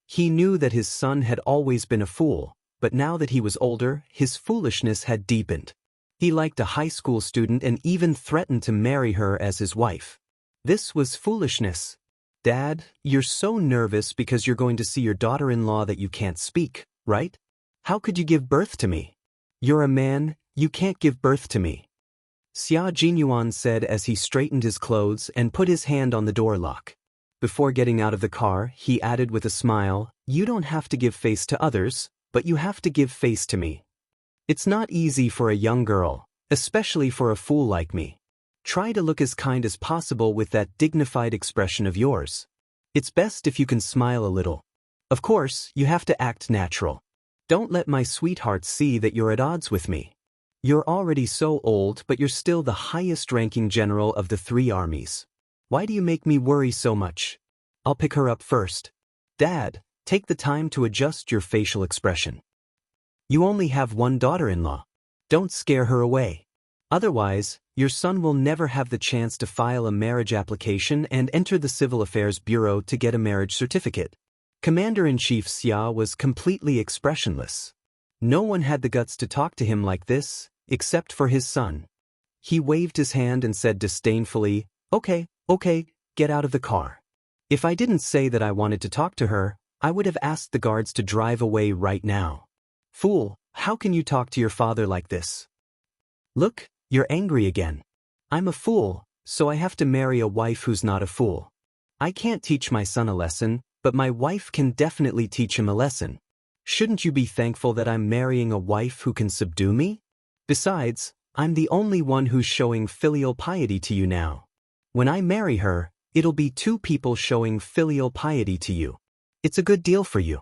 He knew that his son had always been a fool, but now that he was older, his foolishness had deepened. He liked a high school student and even threatened to marry her as his wife. This was foolishness. "Dad, you're so nervous because you're going to see your daughter-in-law that you can't speak, right? How could you give birth to me? You're a man, you can't give birth to me." Xia Jinyuan said as he straightened his clothes and put his hand on the door lock. Before getting out of the car, he added with a smile, "You don't have to give face to others, but you have to give face to me. It's not easy for a young girl, especially for a fool like me. Try to look as kind as possible with that dignified expression of yours. It's best if you can smile a little. Of course, you have to act natural. Don't let my sweetheart see that you're at odds with me. You're already so old, but you're still the highest-ranking general of the 3 armies. Why do you make me worry so much? I'll pick her up first. Dad, take the time to adjust your facial expression. You only have one daughter-in-law. Don't scare her away. Otherwise, your son will never have the chance to file a marriage application and enter the Civil Affairs Bureau to get a marriage certificate." Commander-in-Chief Xia was completely expressionless. No one had the guts to talk to him like this, except for his son. He waved his hand and said disdainfully, Okay, get out of the car. If I didn't say that I wanted to talk to her, I would have asked the guards to drive away right now. Fool, how can you talk to your father like this? Look, you're angry again. I'm a fool, so I have to marry a wife who's not a fool. I can't teach my son a lesson, but my wife can definitely teach him a lesson. Shouldn't you be thankful that I'm marrying a wife who can subdue me? Besides, I'm the only one who's showing filial piety to you now. When I marry her, it'll be two people showing filial piety to you. It's a good deal for you.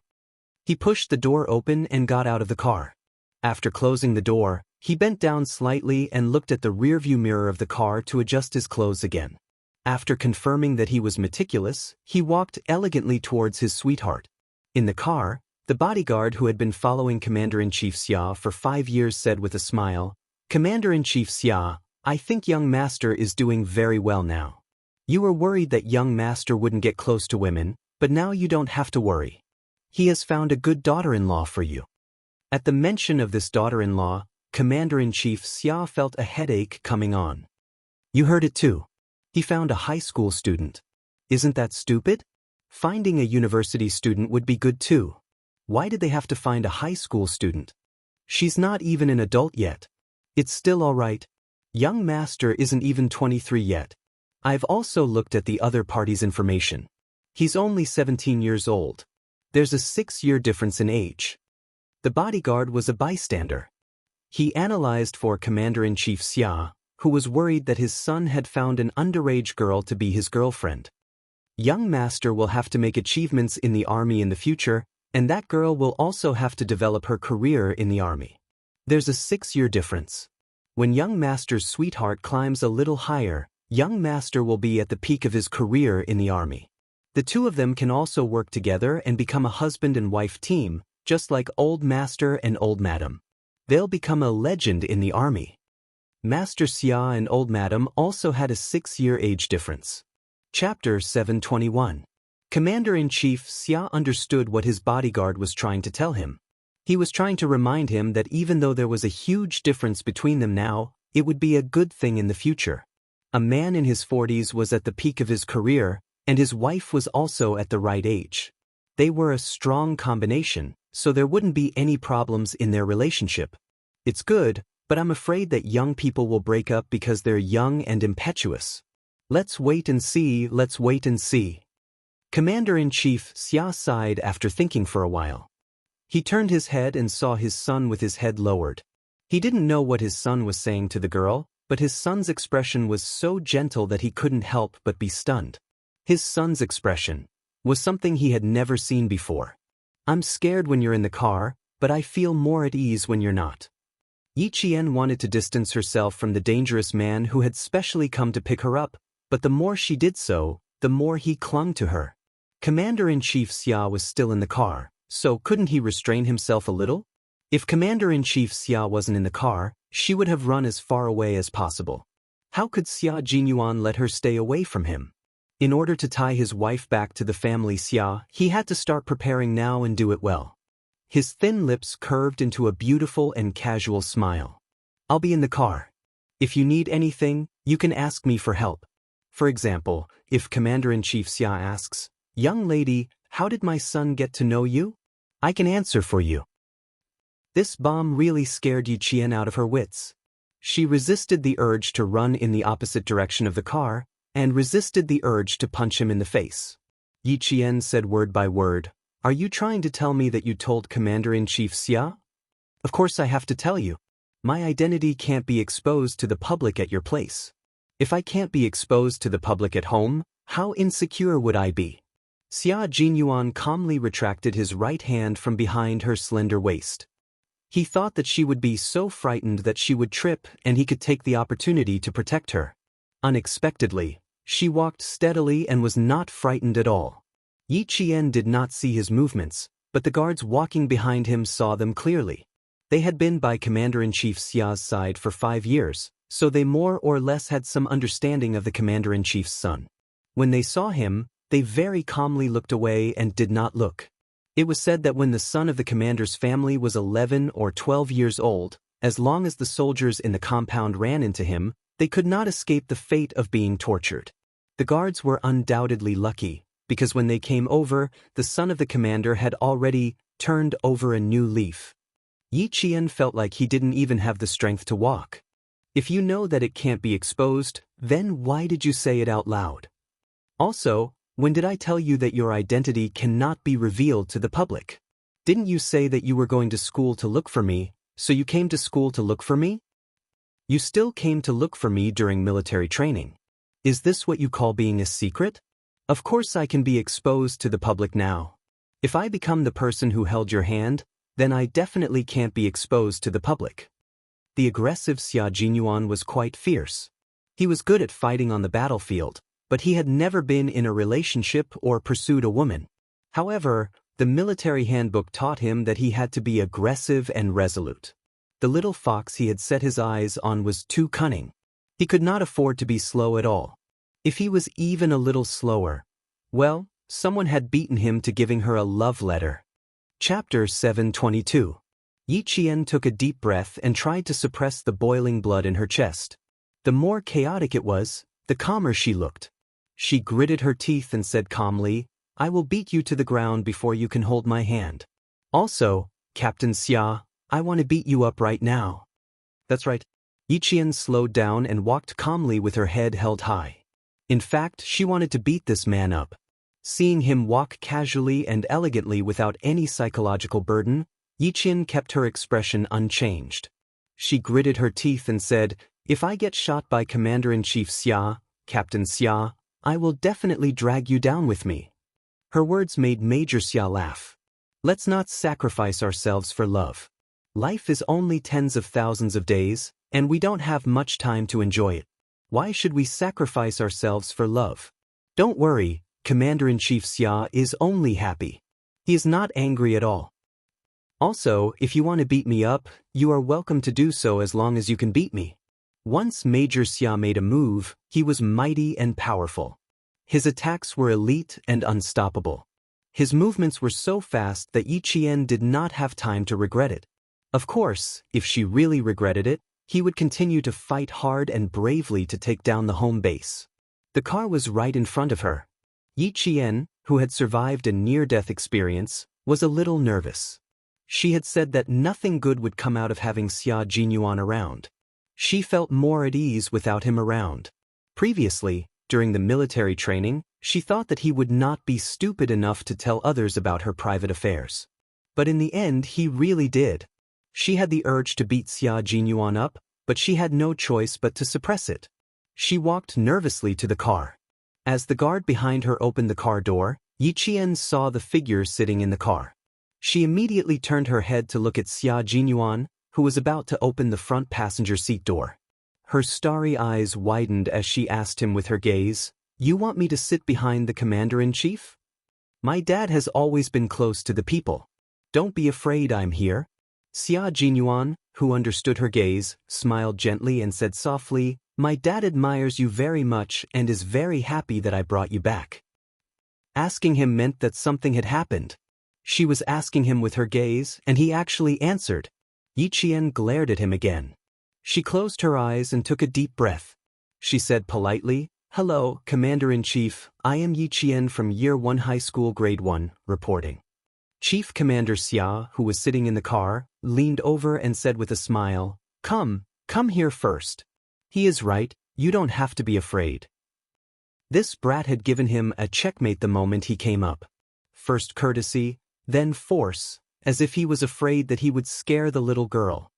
He pushed the door open and got out of the car. After closing the door, he bent down slightly and looked at the rearview mirror of the car to adjust his clothes again. After confirming that he was meticulous, he walked elegantly towards his sweetheart. In the car, the bodyguard who had been following Commander-in-Chief Xia for 5 years said with a smile, "Commander-in-Chief Xia, I think young master is doing very well now. You were worried that young master wouldn't get close to women, but now you don't have to worry. He has found a good daughter-in-law for you." At the mention of this daughter-in-law, Commander-in-Chief Xia felt a headache coming on. You heard it too. He found a high school student. Isn't that stupid? Finding a university student would be good too. Why did they have to find a high school student? She's not even an adult yet. It's still all right. Young master isn't even 23 yet. I've also looked at the other party's information. He's only 17 years old. There's a 6-year difference in age. The bodyguard was a bystander. He analyzed for Commander-in-Chief Xia, who was worried that his son had found an underage girl to be his girlfriend. Young master will have to make achievements in the army in the future, and that girl will also have to develop her career in the army. There's a 6-year difference. When young master's sweetheart climbs a little higher, young master will be at the peak of his career in the army. The two of them can also work together and become a husband and wife team, just like old master and old madam. They'll become a legend in the army. Master Xia and old madam also had a 6-year age difference. Chapter 721. Commander-in-Chief Xia understood what his bodyguard was trying to tell him. He was trying to remind him that even though there was a huge difference between them now, it would be a good thing in the future. A man in his 40s was at the peak of his career, and his wife was also at the right age. They were a strong combination, so there wouldn't be any problems in their relationship. It's good, but I'm afraid that young people will break up because they're young and impetuous. Let's wait and see, let's wait and see. Commander-in-Chief Xia sighed after thinking for a while. He turned his head and saw his son with his head lowered. He didn't know what his son was saying to the girl, but his son's expression was so gentle that he couldn't help but be stunned. His son's expression was something he had never seen before. I'm scared when you're in the car, but I feel more at ease when you're not. Yi Qian wanted to distance herself from the dangerous man who had specially come to pick her up, but the more she did so, the more he clung to her. Commander-in-Chief Xia was still in the car, so couldn't he restrain himself a little? If Commander-in-Chief Xia wasn't in the car, she would have run as far away as possible. How could Xia Jinyuan let her stay away from him? In order to tie his wife back to the family Xia, he had to start preparing now and do it well. His thin lips curved into a beautiful and casual smile. I'll be in the car. If you need anything, you can ask me for help. For example, if Commander-in-Chief Xia asks, "Young lady, how did my son get to know you?" I can answer for you. This bomb really scared Yi Qian out of her wits. She resisted the urge to run in the opposite direction of the car, and resisted the urge to punch him in the face. Yi Qian said word by word, "Are you trying to tell me that you told Commander-in-Chief Xia?" Of course I have to tell you. My identity can't be exposed to the public at your place. If I can't be exposed to the public at home, how insecure would I be? Xia Jinyuan calmly retracted his right hand from behind her slender waist. He thought that she would be so frightened that she would trip and he could take the opportunity to protect her. Unexpectedly, she walked steadily and was not frightened at all. Yi Qian did not see his movements, but the guards walking behind him saw them clearly. They had been by Commander-in-Chief Xia's side for 5 years, so they more or less had some understanding of the Commander-in-Chief's son. When they saw him, they very calmly looked away and did not look. It was said that when the son of the commander's family was 11 or 12 years old, as long as the soldiers in the compound ran into him, they could not escape the fate of being tortured. The guards were undoubtedly lucky, because when they came over, the son of the commander had already turned over a new leaf. Yi Qian felt like he didn't even have the strength to walk. If you know that it can't be exposed, then why did you say it out loud? Also, when did I tell you that your identity cannot be revealed to the public? Didn't you say that you were going to school to look for me, so you came to school to look for me? You still came to look for me during military training. Is this what you call being a secret? Of course I can be exposed to the public now. If I become the person who held your hand, then I definitely can't be exposed to the public. The aggressive Xia Jinyuan was quite fierce. He was good at fighting on the battlefield, but he had never been in a relationship or pursued a woman. However, the military handbook taught him that he had to be aggressive and resolute. The little fox he had set his eyes on was too cunning. He could not afford to be slow at all. If he was even a little slower, well, someone had beaten him to giving her a love letter. Chapter 722. Yi Qian took a deep breath and tried to suppress the boiling blood in her chest. The more chaotic it was, the calmer she looked. She gritted her teeth and said calmly, I will beat you to the ground before you can hold my hand. Also, Captain Xia, I want to beat you up right now. That's right. Yi Qian slowed down and walked calmly with her head held high. In fact, she wanted to beat this man up. Seeing him walk casually and elegantly without any psychological burden, Yi Qian kept her expression unchanged. She gritted her teeth and said, If I get shot by Commander-in-Chief Xia, Captain Xia, I will definitely drag you down with me. Her words made Major Xia laugh. Let's not sacrifice ourselves for love. Life is only tens of thousands of days, and we don't have much time to enjoy it. Why should we sacrifice ourselves for love? Don't worry, Commander-in-Chief Xia is only happy. He is not angry at all. Also, if you want to beat me up, you are welcome to do so as long as you can beat me. Once Major Xia made a move, he was mighty and powerful. His attacks were elite and unstoppable. His movements were so fast that Yi Qian did not have time to regret it. Of course, if she really regretted it, he would continue to fight hard and bravely to take down the home base. The car was right in front of her. Yi Qian, who had survived a near-death experience, was a little nervous. She had said that nothing good would come out of having Xia Jinyuan around. She felt more at ease without him around. Previously, during the military training, she thought that he would not be stupid enough to tell others about her private affairs. But in the end, he really did. She had the urge to beat Xia Jinyuan up, but she had no choice but to suppress it. She walked nervously to the car. As the guard behind her opened the car door, Yi Qian saw the figure sitting in the car. She immediately turned her head to look at Xia Jinyuan, who was about to open the front passenger seat door. Her starry eyes widened as she asked him with her gaze, You want me to sit behind the commander-in-chief? My dad has always been close to the people. Don't be afraid, I'm here. Xia Jinyuan, who understood her gaze, smiled gently and said softly, My dad admires you very much and is very happy that I brought you back. Asking him meant that something had happened. She was asking him with her gaze, and he actually answered. Yi Qian glared at him again. She closed her eyes and took a deep breath. She said politely, Hello, Commander-in-Chief, I am Yi Qian from Year 1 High School Grade 1, reporting. Chief Commander Xia, who was sitting in the car, leaned over and said with a smile, Come here first. He is right, you don't have to be afraid. This brat had given him a checkmate the moment he came up. First courtesy, then force, as if he was afraid that he would scare the little girl.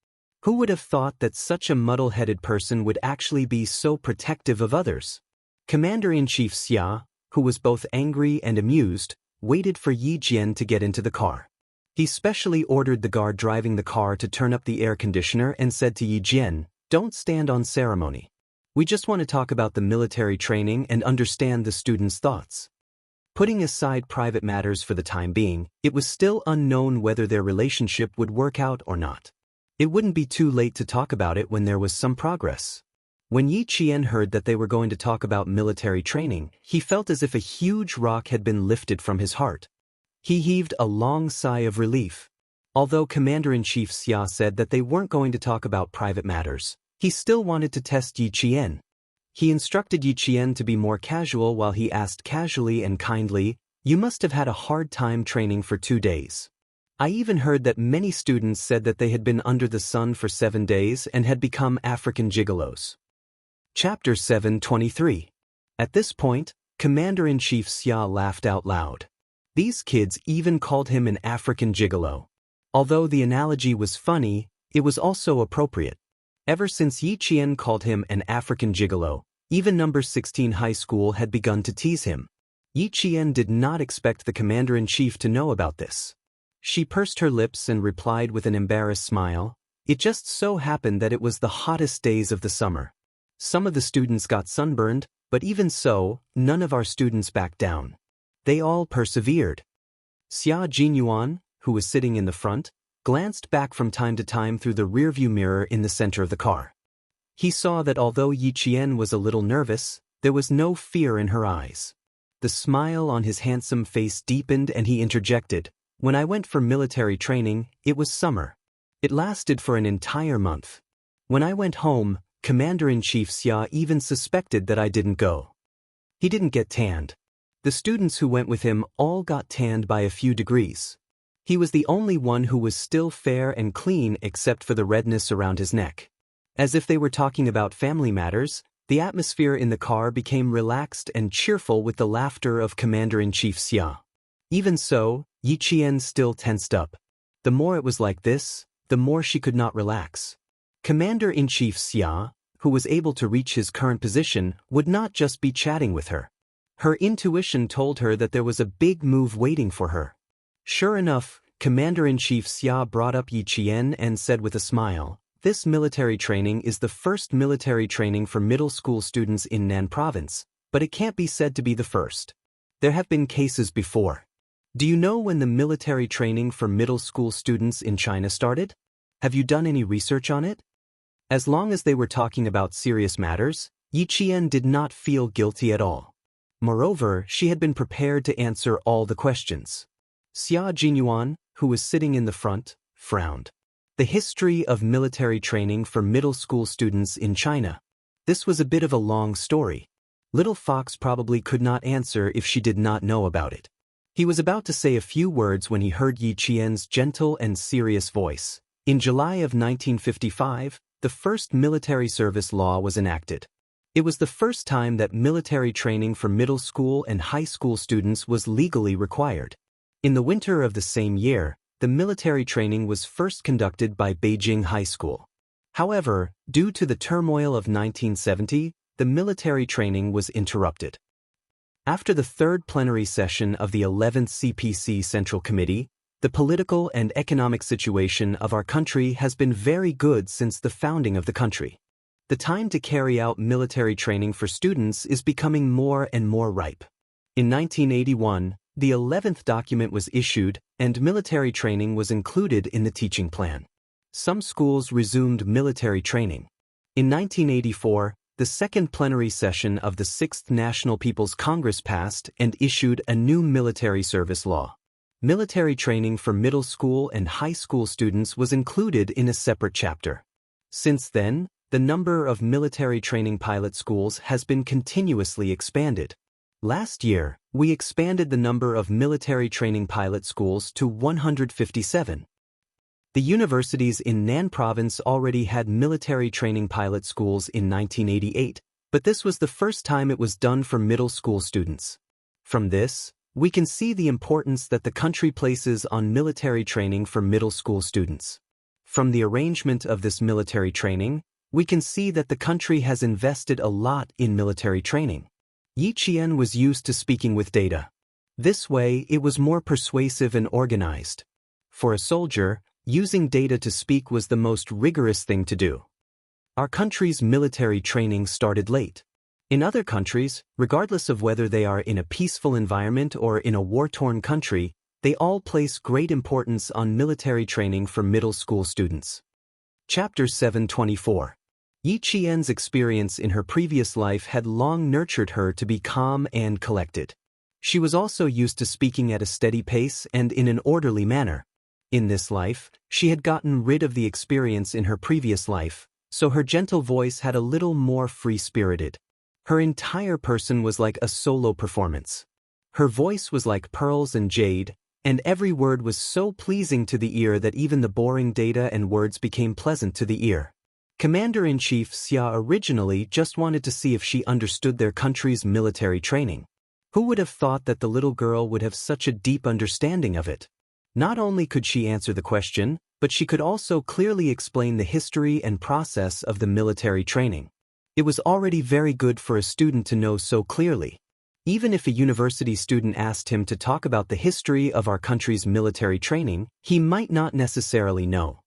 Who would have thought that such a muddle-headed person would actually be so protective of others? Commander-in-Chief Xia, who was both angry and amused, waited for Yi Jian to get into the car. He specially ordered the guard driving the car to turn up the air conditioner and said to Yi Jian, Don't stand on ceremony. We just want to talk about the military training and understand the students' thoughts. Putting aside private matters for the time being, it was still unknown whether their relationship would work out or not. It wouldn't be too late to talk about it when there was some progress. When Yi Qian heard that they were going to talk about military training, he felt as if a huge rock had been lifted from his heart. He heaved a long sigh of relief. Although Commander-in-Chief Xia said that they weren't going to talk about private matters, he still wanted to test Yi Qian. He instructed Yi Qian to be more casual while he asked casually and kindly, "You must have had a hard time training for 2 days. I even heard that many students said that they had been under the sun for 7 days and had become African gigolos." Chapter 723. At this point, Commander-in-Chief Xia laughed out loud. These kids even called him an African gigolo. Although the analogy was funny, it was also appropriate. Ever since Yi Qian called him an African gigolo, even number 16 high school had begun to tease him. Yi Qian did not expect the commander-in-chief to know about this. She pursed her lips and replied with an embarrassed smile, "It just so happened that it was the hottest days of the summer. Some of the students got sunburned, but even so, none of our students backed down. They all persevered." Xia Jinyuan, who was sitting in the front, glanced back from time to time through the rearview mirror in the center of the car. He saw that although Yi Qian was a little nervous, there was no fear in her eyes. The smile on his handsome face deepened and he interjected, "When I went for military training, it was summer. It lasted for an entire month. When I went home, Commander-in-Chief Xia even suspected that I didn't go. He didn't get tanned. The students who went with him all got tanned by a few degrees. He was the only one who was still fair and clean except for the redness around his neck." As if they were talking about family matters, the atmosphere in the car became relaxed and cheerful with the laughter of Commander-in-Chief Xia. Even so, Yi Qian still tensed up. The more it was like this, the more she could not relax. Commander-in-Chief Xia, who was able to reach his current position, would not just be chatting with her. Her intuition told her that there was a big move waiting for her. Sure enough, Commander-in-Chief Xia brought up Yi Qian and said with a smile, "This military training is the first military training for middle school students in Nan Province, but it can't be said to be the first. There have been cases before. Do you know when the military training for middle school students in China started? Have you done any research on it?" As long as they were talking about serious matters, Yi Qian did not feel guilty at all. Moreover, she had been prepared to answer all the questions. Xia Jinyuan, who was sitting in the front, frowned. The history of military training for middle school students in China. This was a bit of a long story. Little Fox probably could not answer if she did not know about it. He was about to say a few words when he heard Yi Qian's gentle and serious voice. In July of 1955, the first military service law was enacted. It was the first time that military training for middle school and high school students was legally required. In the winter of the same year, the military training was first conducted by Beijing High School. However, due to the turmoil of 1970, the military training was interrupted. After the third plenary session of the 11th CPC Central Committee, the political and economic situation of our country has been very good since the founding of the country. The time to carry out military training for students is becoming more and more ripe. In 1981, the 11th document was issued, and military training was included in the teaching plan. Some schools resumed military training. In 1984, the second plenary session of the 6th National People's Congress passed and issued a new military service law. Military training for middle school and high school students was included in a separate chapter. Since then, the number of military training pilot schools has been continuously expanded. Last year, we expanded the number of military training pilot schools to 157. The universities in Nan Province already had military training pilot schools in 1988, but this was the first time it was done for middle school students. From this, we can see the importance that the country places on military training for middle school students. From the arrangement of this military training, we can see that the country has invested a lot in military training. Yi Qian was used to speaking with data. This way, it was more persuasive and organized. For a soldier, using data to speak was the most rigorous thing to do. Our country's military training started late. In other countries, regardless of whether they are in a peaceful environment or in a war-torn country, they all place great importance on military training for middle school students. Chapter 724. Yi Qian's experience in her previous life had long nurtured her to be calm and collected. She was also used to speaking at a steady pace and in an orderly manner. In this life, she had gotten rid of the experience in her previous life, so her gentle voice had a little more free-spirited. Her entire person was like a solo performance. Her voice was like pearls and jade, and every word was so pleasing to the ear that even the boring data and words became pleasant to the ear. Commander-in-Chief Xia originally just wanted to see if she understood their country's military training. Who would have thought that the little girl would have such a deep understanding of it? Not only could she answer the question, but she could also clearly explain the history and process of the military training. It was already very good for a student to know so clearly. Even if a university student asked him to talk about the history of our country's military training, he might not necessarily know.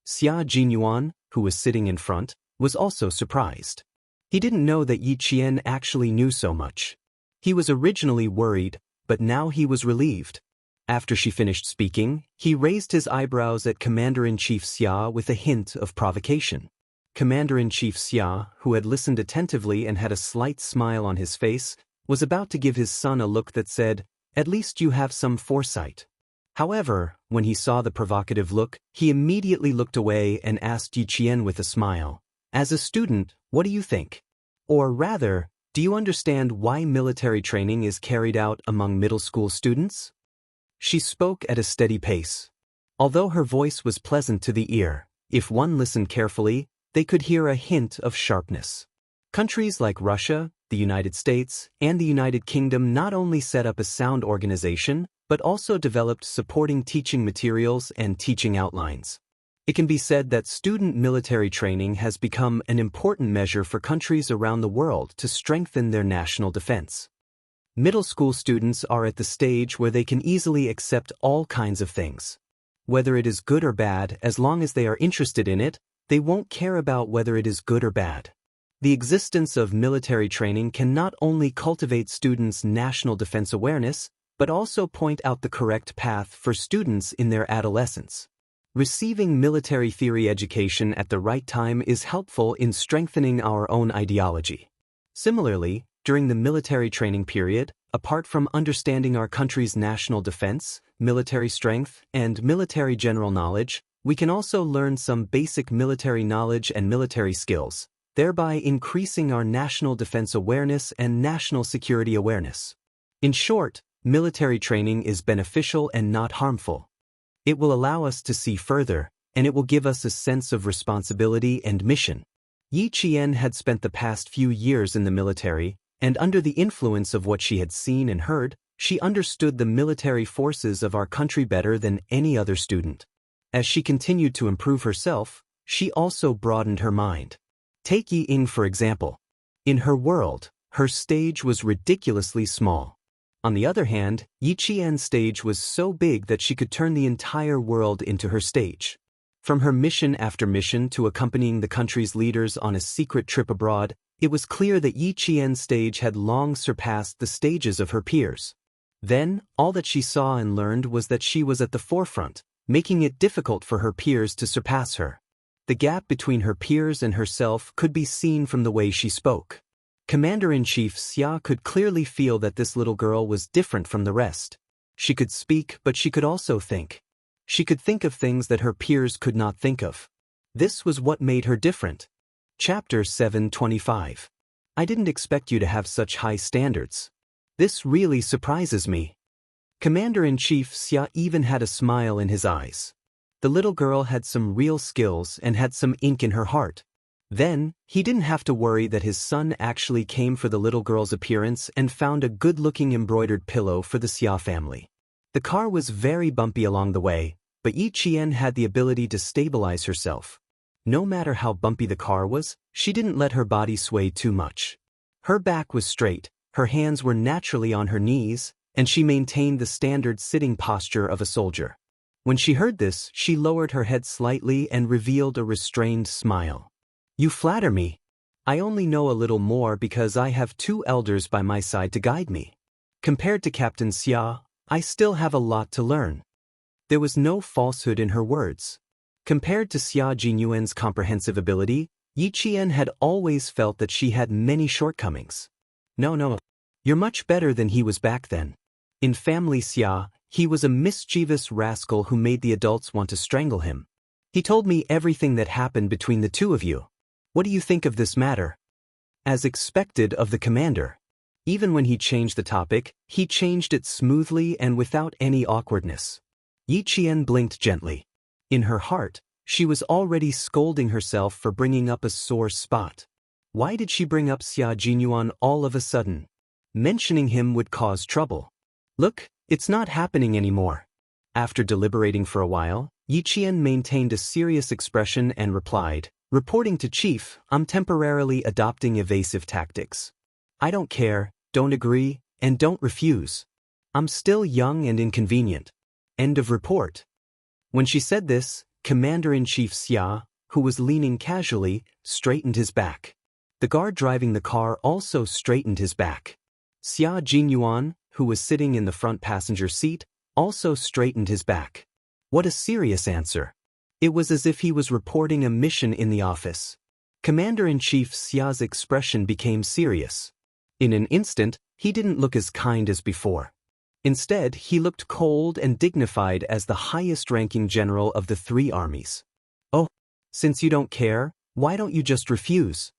Xia Jinyuan, who was sitting in front, was also surprised. He didn't know that Yi Qian actually knew so much. He was originally worried, but now he was relieved. After she finished speaking, he raised his eyebrows at Commander-in-Chief Xia with a hint of provocation. Commander-in-Chief Xia, who had listened attentively and had a slight smile on his face, was about to give his son a look that said, "At least you have some foresight." However, when he saw the provocative look, he immediately looked away and asked Yi Qian with a smile, "As a student, what do you think? Or rather, do you understand why military training is carried out among middle school students?" She spoke at a steady pace. Although her voice was pleasant to the ear, if one listened carefully, they could hear a hint of sharpness. Countries like Russia, the United States, and the United Kingdom not only set up a sound organization, but also developed supporting teaching materials and teaching outlines. It can be said that student military training has become an important measure for countries around the world to strengthen their national defense. Middle school students are at the stage where they can easily accept all kinds of things. Whether it is good or bad, as long as they are interested in it, they won't care about whether it is good or bad. The existence of military training can not only cultivate students' national defense awareness, but also point out the correct path for students in their adolescence. Receiving military theory education at the right time is helpful in strengthening our own ideology. Similarly, during the military training period, apart from understanding our country's national defense, military strength, and military general knowledge, we can also learn some basic military knowledge and military skills, thereby increasing our national defense awareness and national security awareness. In short, military training is beneficial and not harmful. It will allow us to see further, and it will give us a sense of responsibility and mission. Yi Qian had spent the past few years in the military, and under the influence of what she had seen and heard, she understood the military forces of our country better than any other student. As she continued to improve herself, she also broadened her mind. Take Yi Ying for example. In her world, her stage was ridiculously small. On the other hand, Yi Qian's stage was so big that she could turn the entire world into her stage. From her mission after mission to accompanying the country's leaders on a secret trip abroad, it was clear that Yi Qian's stage had long surpassed the stages of her peers. Then, all that she saw and learned was that she was at the forefront, making it difficult for her peers to surpass her. The gap between her peers and herself could be seen from the way she spoke. Commander-in-Chief Xia could clearly feel that this little girl was different from the rest. She could speak, but she could also think. She could think of things that her peers could not think of. This was what made her different. Chapter 725. I didn't expect you to have such high standards. This really surprises me. Commander-in-Chief Xia even had a smile in his eyes. The little girl had some real skills and had some ink in her heart. Then, he didn't have to worry that his son actually came for the little girl's appearance and found a good-looking embroidered pillow for the Xia family. The car was very bumpy along the way, but Yi Qian had the ability to stabilize herself. No matter how bumpy the car was, she didn't let her body sway too much. Her back was straight, her hands were naturally on her knees, and she maintained the standard sitting posture of a soldier. When she heard this, she lowered her head slightly and revealed a restrained smile. You flatter me. I only know a little more because I have two elders by my side to guide me. Compared to Captain Xia, I still have a lot to learn. There was no falsehood in her words. Compared to Xia Jinyuan's comprehensive ability, Yi Qian had always felt that she had many shortcomings. No. You're much better than he was back then. In family Xia, he was a mischievous rascal who made the adults want to strangle him. He told me everything that happened between the two of you. What do you think of this matter? as expected of the commander. Even when he changed the topic, he changed it smoothly and without any awkwardness. Yi Qian blinked gently. In her heart, she was already scolding herself for bringing up a sore spot. Why did she bring up Xia Jinyuan all of a sudden? Mentioning him would cause trouble. Look, it's not happening anymore. After deliberating for a while, Yi Qian maintained a serious expression and replied, reporting to Chief, I'm temporarily adopting evasive tactics. I don't care, don't agree, and don't refuse. I'm still young and inconvenient. End of report. When she said this, Commander-in-Chief Xia, who was leaning casually, straightened his back. The guard driving the car also straightened his back. Xia Jinyuan, who was sitting in the front passenger seat, also straightened his back. What a serious answer. It was as if he was reporting a mission in the office. Commander-in-Chief Xia's expression became serious. In an instant, he didn't look as kind as before. Instead, he looked cold and dignified as the highest-ranking general of the 3 armies. Oh, since you don't care, why don't you just refuse?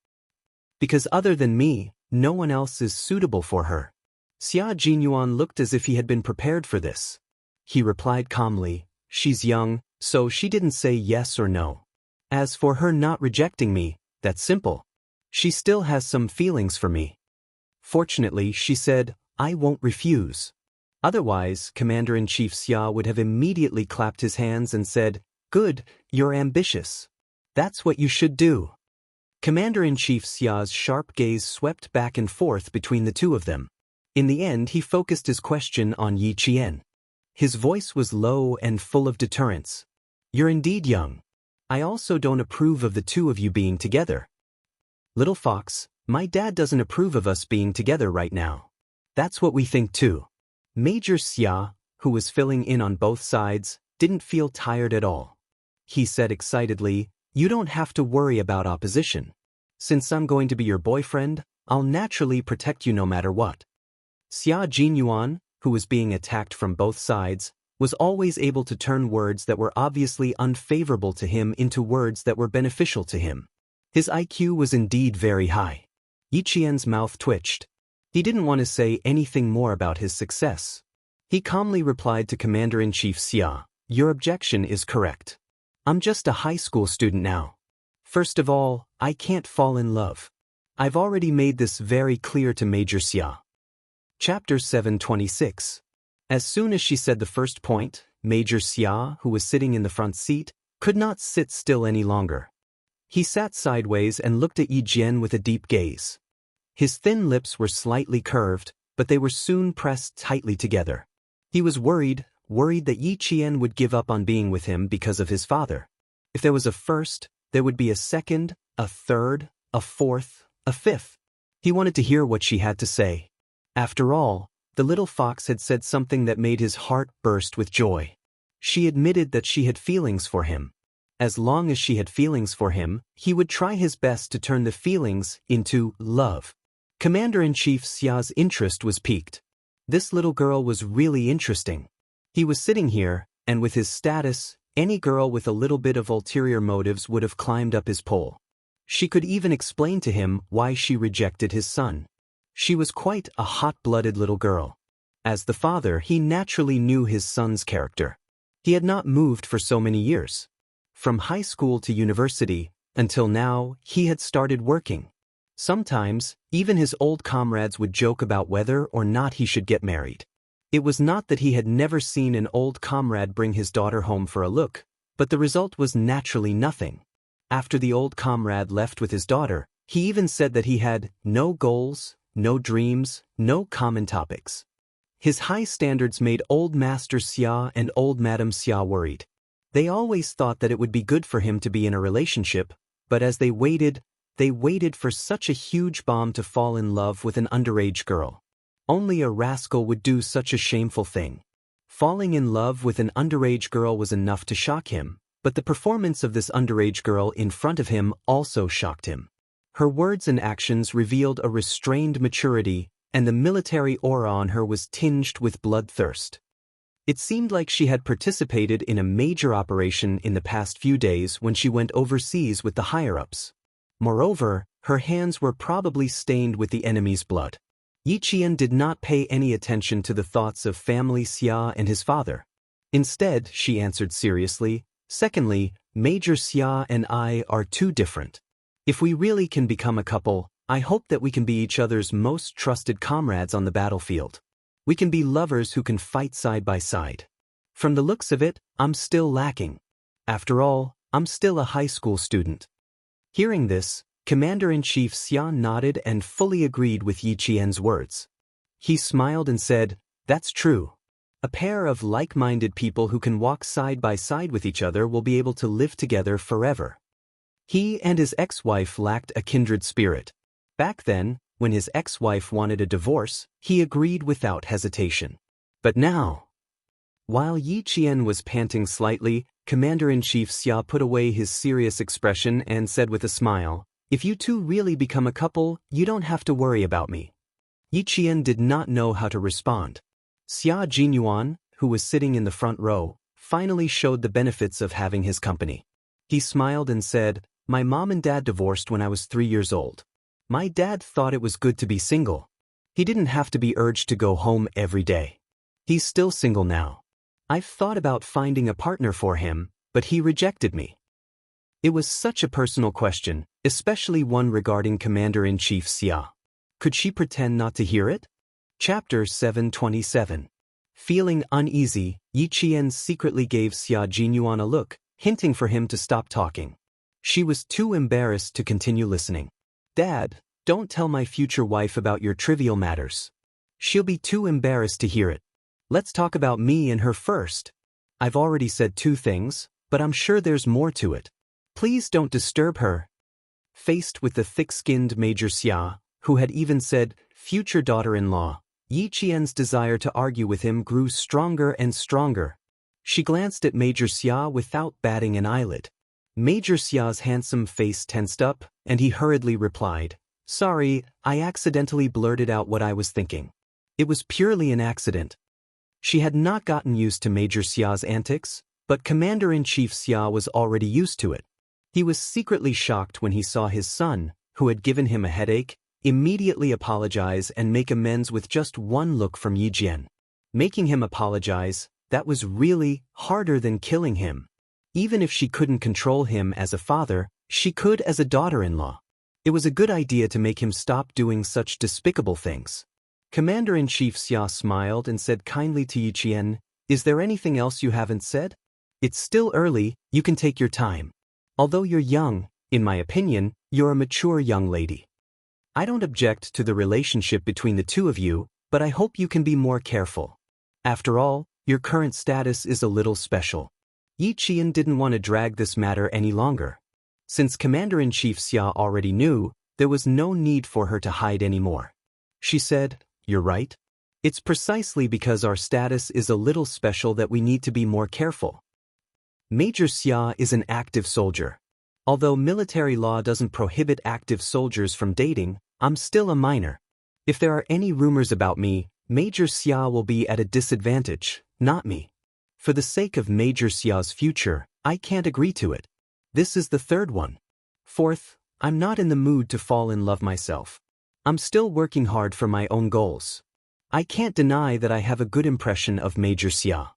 Because other than me, no one else is suitable for her. Xia Jinyuan looked as if he had been prepared for this. He replied calmly, she's young, so she didn't say yes or no. As for her not rejecting me, that's simple. She still has some feelings for me. Fortunately, she said, I won't refuse. Otherwise, Commander-in-Chief Xia would have immediately clapped his hands and said, good, you're ambitious. That's what you should do. Commander-in-Chief Xia's sharp gaze swept back and forth between the two of them. In the end, he focused his question on Yi Qian. His voice was low and full of deterrence. You're indeed young. I also don't approve of the two of you being together. Little fox, my dad doesn't approve of us being together right now. That's what we think too. Major Xia, who was filling in on both sides, didn't feel tired at all. He said excitedly, you don't have to worry about opposition. Since I'm going to be your boyfriend, I'll naturally protect you no matter what. Xia Jinyuan, who was being attacked from both sides, was always able to turn words that were obviously unfavorable to him into words that were beneficial to him. His IQ was indeed very high. Yi Qian's mouth twitched. He didn't want to say anything more about his success. He calmly replied to Commander-in-Chief Xia, your objection is correct. I'm just a high school student now. First of all, I can't fall in love. I've already made this very clear to Major Xia. Chapter 726. As soon as she said the first point, Major Xia, who was sitting in the front seat, could not sit still any longer. He sat sideways and looked at Yi Jian with a deep gaze. His thin lips were slightly curved, but they were soon pressed tightly together. He was worried that Yi Qian would give up on being with him because of his father. If there was a first, there would be a second, a third, a fourth, a fifth. He wanted to hear what she had to say. After all, the little fox had said something that made his heart burst with joy. She admitted that she had feelings for him. As long as she had feelings for him, he would try his best to turn the feelings into love. Commander-in-Chief Xia's interest was piqued. This little girl was really interesting. He was sitting here, and with his status, any girl with a little bit of ulterior motives would have climbed up his pole. She could even explain to him why she rejected his son. She was quite a hot-blooded little girl. As the father, he naturally knew his son's character. He had not moved for so many years. From high school to university, until now, he had started working. Sometimes, even his old comrades would joke about whether or not he should get married. It was not that he had never seen an old comrade bring his daughter home for a look, but the result was naturally nothing. After the old comrade left with his daughter, he even said that he had no goals, no dreams, no common topics. His high standards made old Master Xia and old Madam Xia worried. They always thought that it would be good for him to be in a relationship, but as they waited for such a huge bomb to fall in love with an underage girl. Only a rascal would do such a shameful thing. Falling in love with an underage girl was enough to shock him, but the performance of this underage girl in front of him also shocked him. Her words and actions revealed a restrained maturity, and the military aura on her was tinged with bloodthirst. It seemed like she had participated in a major operation in the past few days when she went overseas with the higher-ups. Moreover, her hands were probably stained with the enemy's blood. Yi Qian did not pay any attention to the thoughts of family Xia and his father. Instead, she answered seriously, "Secondly, Major Xia and I are too different. If we really can become a couple, I hope that we can be each other's most trusted comrades on the battlefield. We can be lovers who can fight side by side. From the looks of it, I'm still lacking. After all, I'm still a high school student." Hearing this, Commander-in-Chief Xia nodded and fully agreed with Yi Qian's words. He smiled and said, "That's true. A pair of like-minded people who can walk side by side with each other will be able to live together forever." He and his ex-wife lacked a kindred spirit. Back then, when his ex-wife wanted a divorce, he agreed without hesitation. But now, while Yi Qian was panting slightly, Commander-in-Chief Xia put away his serious expression and said with a smile, "If you two really become a couple, you don't have to worry about me." Yi Qian did not know how to respond. Xia Jinyuan, who was sitting in the front row, finally showed the benefits of having his company. He smiled and said, "My mom and dad divorced when I was 3 years old. My dad thought it was good to be single. He didn't have to be urged to go home every day. He's still single now. I've thought about finding a partner for him, but he rejected me." It was such a personal question, especially one regarding Commander-in-Chief Xia. Could she pretend not to hear it? Chapter 727. Feeling uneasy, Yi Qian secretly gave Xia Jinyuan a look, hinting for him to stop talking. She was too embarrassed to continue listening. "Dad, don't tell my future wife about your trivial matters. She'll be too embarrassed to hear it. Let's talk about me and her first. I've already said 2 things, but I'm sure there's more to it. Please don't disturb her." Faced with the thick-skinned Major Xia, who had even said, "future daughter-in-law," Yi Qian's desire to argue with him grew stronger and stronger. She glanced at Major Xia without batting an eyelid. Major Xia's handsome face tensed up, and he hurriedly replied, "Sorry, I accidentally blurted out what I was thinking. It was purely an accident." She had not gotten used to Major Xia's antics, but Commander-in-Chief Xia was already used to it. He was secretly shocked when he saw his son, who had given him a headache, immediately apologize and make amends with just one look from Yi Jian. Making him apologize, that was really harder than killing him. Even if she couldn't control him as a father, she could as a daughter-in-law. It was a good idea to make him stop doing such despicable things. Commander-in-Chief Xia smiled and said kindly to Yi Qian, "Is there anything else you haven't said? It's still early, you can take your time. Although you're young, in my opinion, you're a mature young lady. I don't object to the relationship between the two of you, but I hope you can be more careful. After all, your current status is a little special." Yi Qian didn't want to drag this matter any longer. Since Commander-in-Chief Xia already knew, there was no need for her to hide anymore. She said, "You're right. It's precisely because our status is a little special that we need to be more careful. Major Xia is an active soldier. Although military law doesn't prohibit active soldiers from dating, I'm still a minor. If there are any rumors about me, Major Xia will be at a disadvantage, not me. For the sake of Major Xia's future, I can't agree to it. This is the 3rd one. 4th, I'm not in the mood to fall in love myself. I'm still working hard for my own goals. I can't deny that I have a good impression of Major Xia.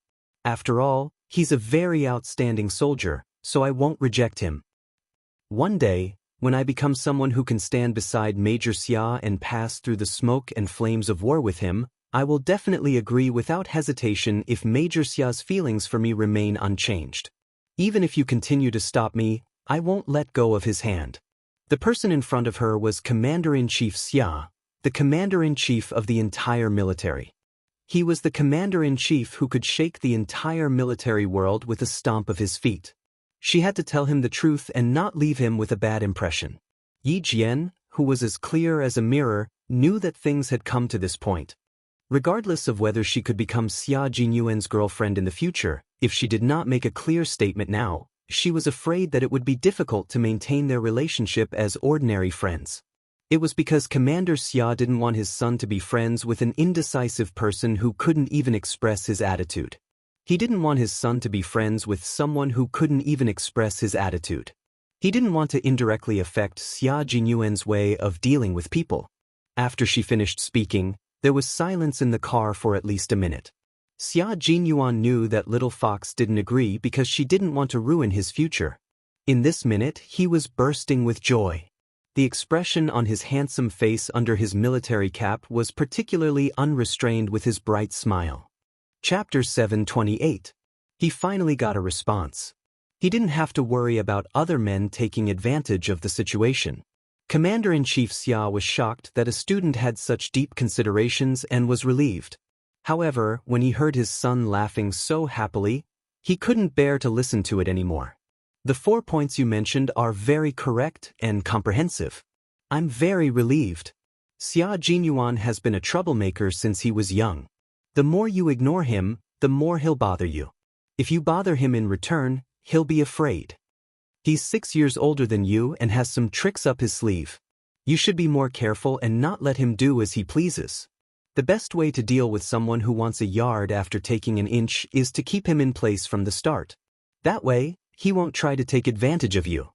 After all, he's a very outstanding soldier, so I won't reject him. One day, when I become someone who can stand beside Major Xia and pass through the smoke and flames of war with him, I will definitely agree without hesitation if Major Xia's feelings for me remain unchanged. Even if you continue to stop me, I won't let go of his hand." The person in front of her was Commander-in-Chief Xia, the Commander-in-Chief of the entire military. He was the Commander-in-Chief who could shake the entire military world with a stomp of his feet. She had to tell him the truth and not leave him with a bad impression. Yi Jian, who was as clear as a mirror, knew that things had come to this point. Regardless of whether she could become Xia Jinyuan's girlfriend in the future, if she did not make a clear statement now, she was afraid that it would be difficult to maintain their relationship as ordinary friends. It was because Commander Xia didn't want his son to be friends with an indecisive person who couldn't even express his attitude. He didn't want his son to be friends with someone who couldn't even express his attitude. He didn't want to indirectly affect Xia Jinyuan's way of dealing with people. After she finished speaking, there was silence in the car for at least a minute. Xia Jinyuan knew that little fox didn't agree because she didn't want to ruin his future. In this minute, he was bursting with joy. The expression on his handsome face under his military cap was particularly unrestrained with his bright smile. Chapter 728. He finally got a response. He didn't have to worry about other men taking advantage of the situation. Commander-in-Chief Xia was shocked that a student had such deep considerations and was relieved. However, when he heard his son laughing so happily, he couldn't bear to listen to it anymore. The 4 points you mentioned are very correct and comprehensive. I'm very relieved. Xia Jinyuan has been a troublemaker since he was young. The more you ignore him, the more he'll bother you. If you bother him in return, he'll be afraid. He's 6 years older than you and has some tricks up his sleeve. You should be more careful and not let him do as he pleases. The best way to deal with someone who wants a yard after taking an inch is to keep him in place from the start. That way, he won't try to take advantage of you.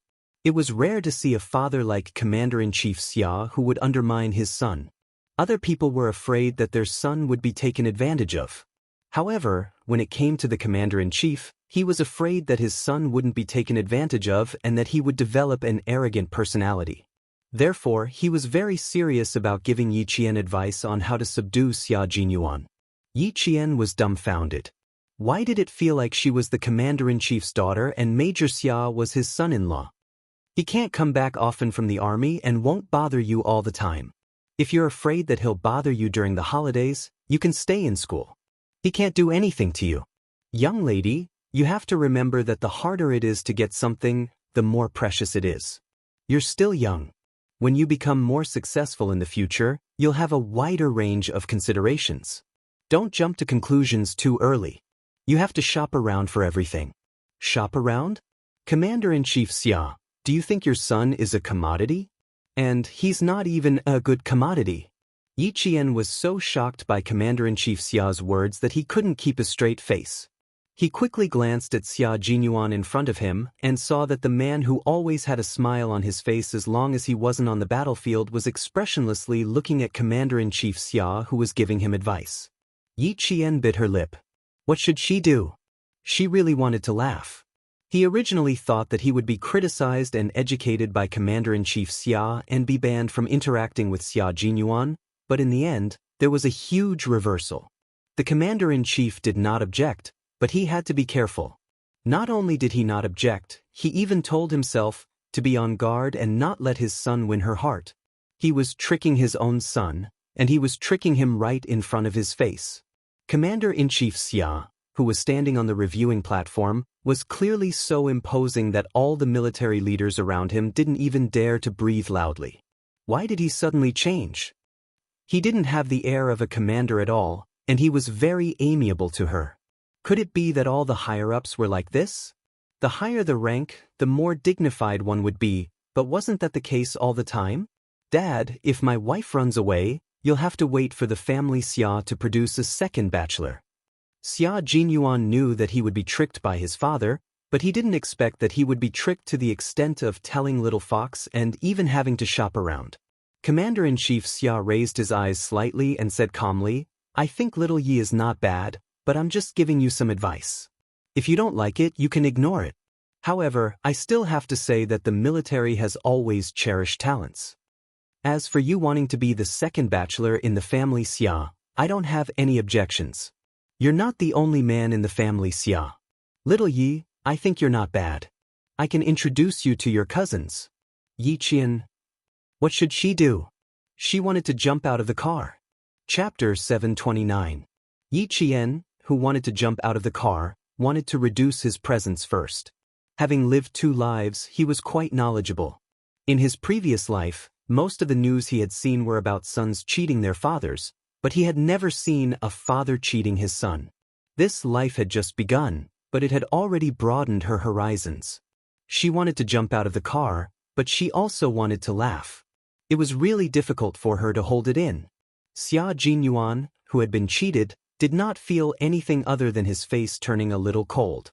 It was rare to see a father like Commander-in-Chief Xia who would undermine his son. Other people were afraid that their son would be taken advantage of. However, when it came to the Commander-in-Chief, he was afraid that his son wouldn't be taken advantage of and that he would develop an arrogant personality. Therefore, he was very serious about giving Yi Qian advice on how to subdue Xia Jinyuan. Yi Qian was dumbfounded. Why did it feel like she was the Commander-in-Chief's daughter and Major Xia was his son-in-law? He can't come back often from the army and won't bother you all the time. If you're afraid that he'll bother you during the holidays, you can stay in school. He can't do anything to you. Young lady, you have to remember that the harder it is to get something, the more precious it is. You're still young. When you become more successful in the future, you'll have a wider range of considerations. Don't jump to conclusions too early. You have to shop around for everything. Shop around? Commander-in-Chief Xia, do you think your son is a commodity? And he's not even a good commodity. Yi Qian was so shocked by Commander-in-Chief Xia's words that he couldn't keep a straight face. He quickly glanced at Xia Jinyuan in front of him and saw that the man who always had a smile on his face as long as he wasn't on the battlefield was expressionlessly looking at Commander-in-Chief Xia, who was giving him advice. Yi Qian bit her lip. What should she do? She really wanted to laugh. He originally thought that he would be criticized and educated by Commander-in-Chief Xia and be banned from interacting with Xia Jinyuan, but in the end, there was a huge reversal. The Commander-in-Chief did not object, but he had to be careful. Not only did he not object, he even told himself to be on guard and not let his son win her heart. He was tricking his own son, and he was tricking him right in front of his face. Commander-in-Chief Xia, who was standing on the reviewing platform, was clearly so imposing that all the military leaders around him didn't even dare to breathe loudly. Why did he suddenly change? He didn't have the air of a commander at all, and he was very amiable to her. Could it be that all the higher-ups were like this? The higher the rank, the more dignified one would be, but wasn't that the case all the time? Dad, if my wife runs away, you'll have to wait for the family Xia to produce a second bachelor. Xia Jinyuan knew that he would be tricked by his father, but he didn't expect that he would be tricked to the extent of telling Little Fox and even having to shop around. Commander-in-Chief Xia raised his eyes slightly and said calmly, I think Little Yi is not bad, but I'm just giving you some advice. If you don't like it, you can ignore it. However, I still have to say that the military has always cherished talents. As for you wanting to be the second bachelor in the family Xia, I don't have any objections. You're not the only man in the family Xia. Little Yi, I think you're not bad. I can introduce you to your cousins. Yi Qian. What should she do? She wanted to jump out of the car. Chapter 729. Yi Qian, who wanted to jump out of the car, wanted to reduce his presence first. Having lived 2 lives, he was quite knowledgeable. In his previous life, most of the news he had seen were about sons cheating their fathers, but he had never seen a father cheating his son. This life had just begun, but it had already broadened her horizons. She wanted to jump out of the car, but she also wanted to laugh. It was really difficult for her to hold it in. Xia Jinyuan, who had been cheated, did not feel anything other than his face turning a little cold.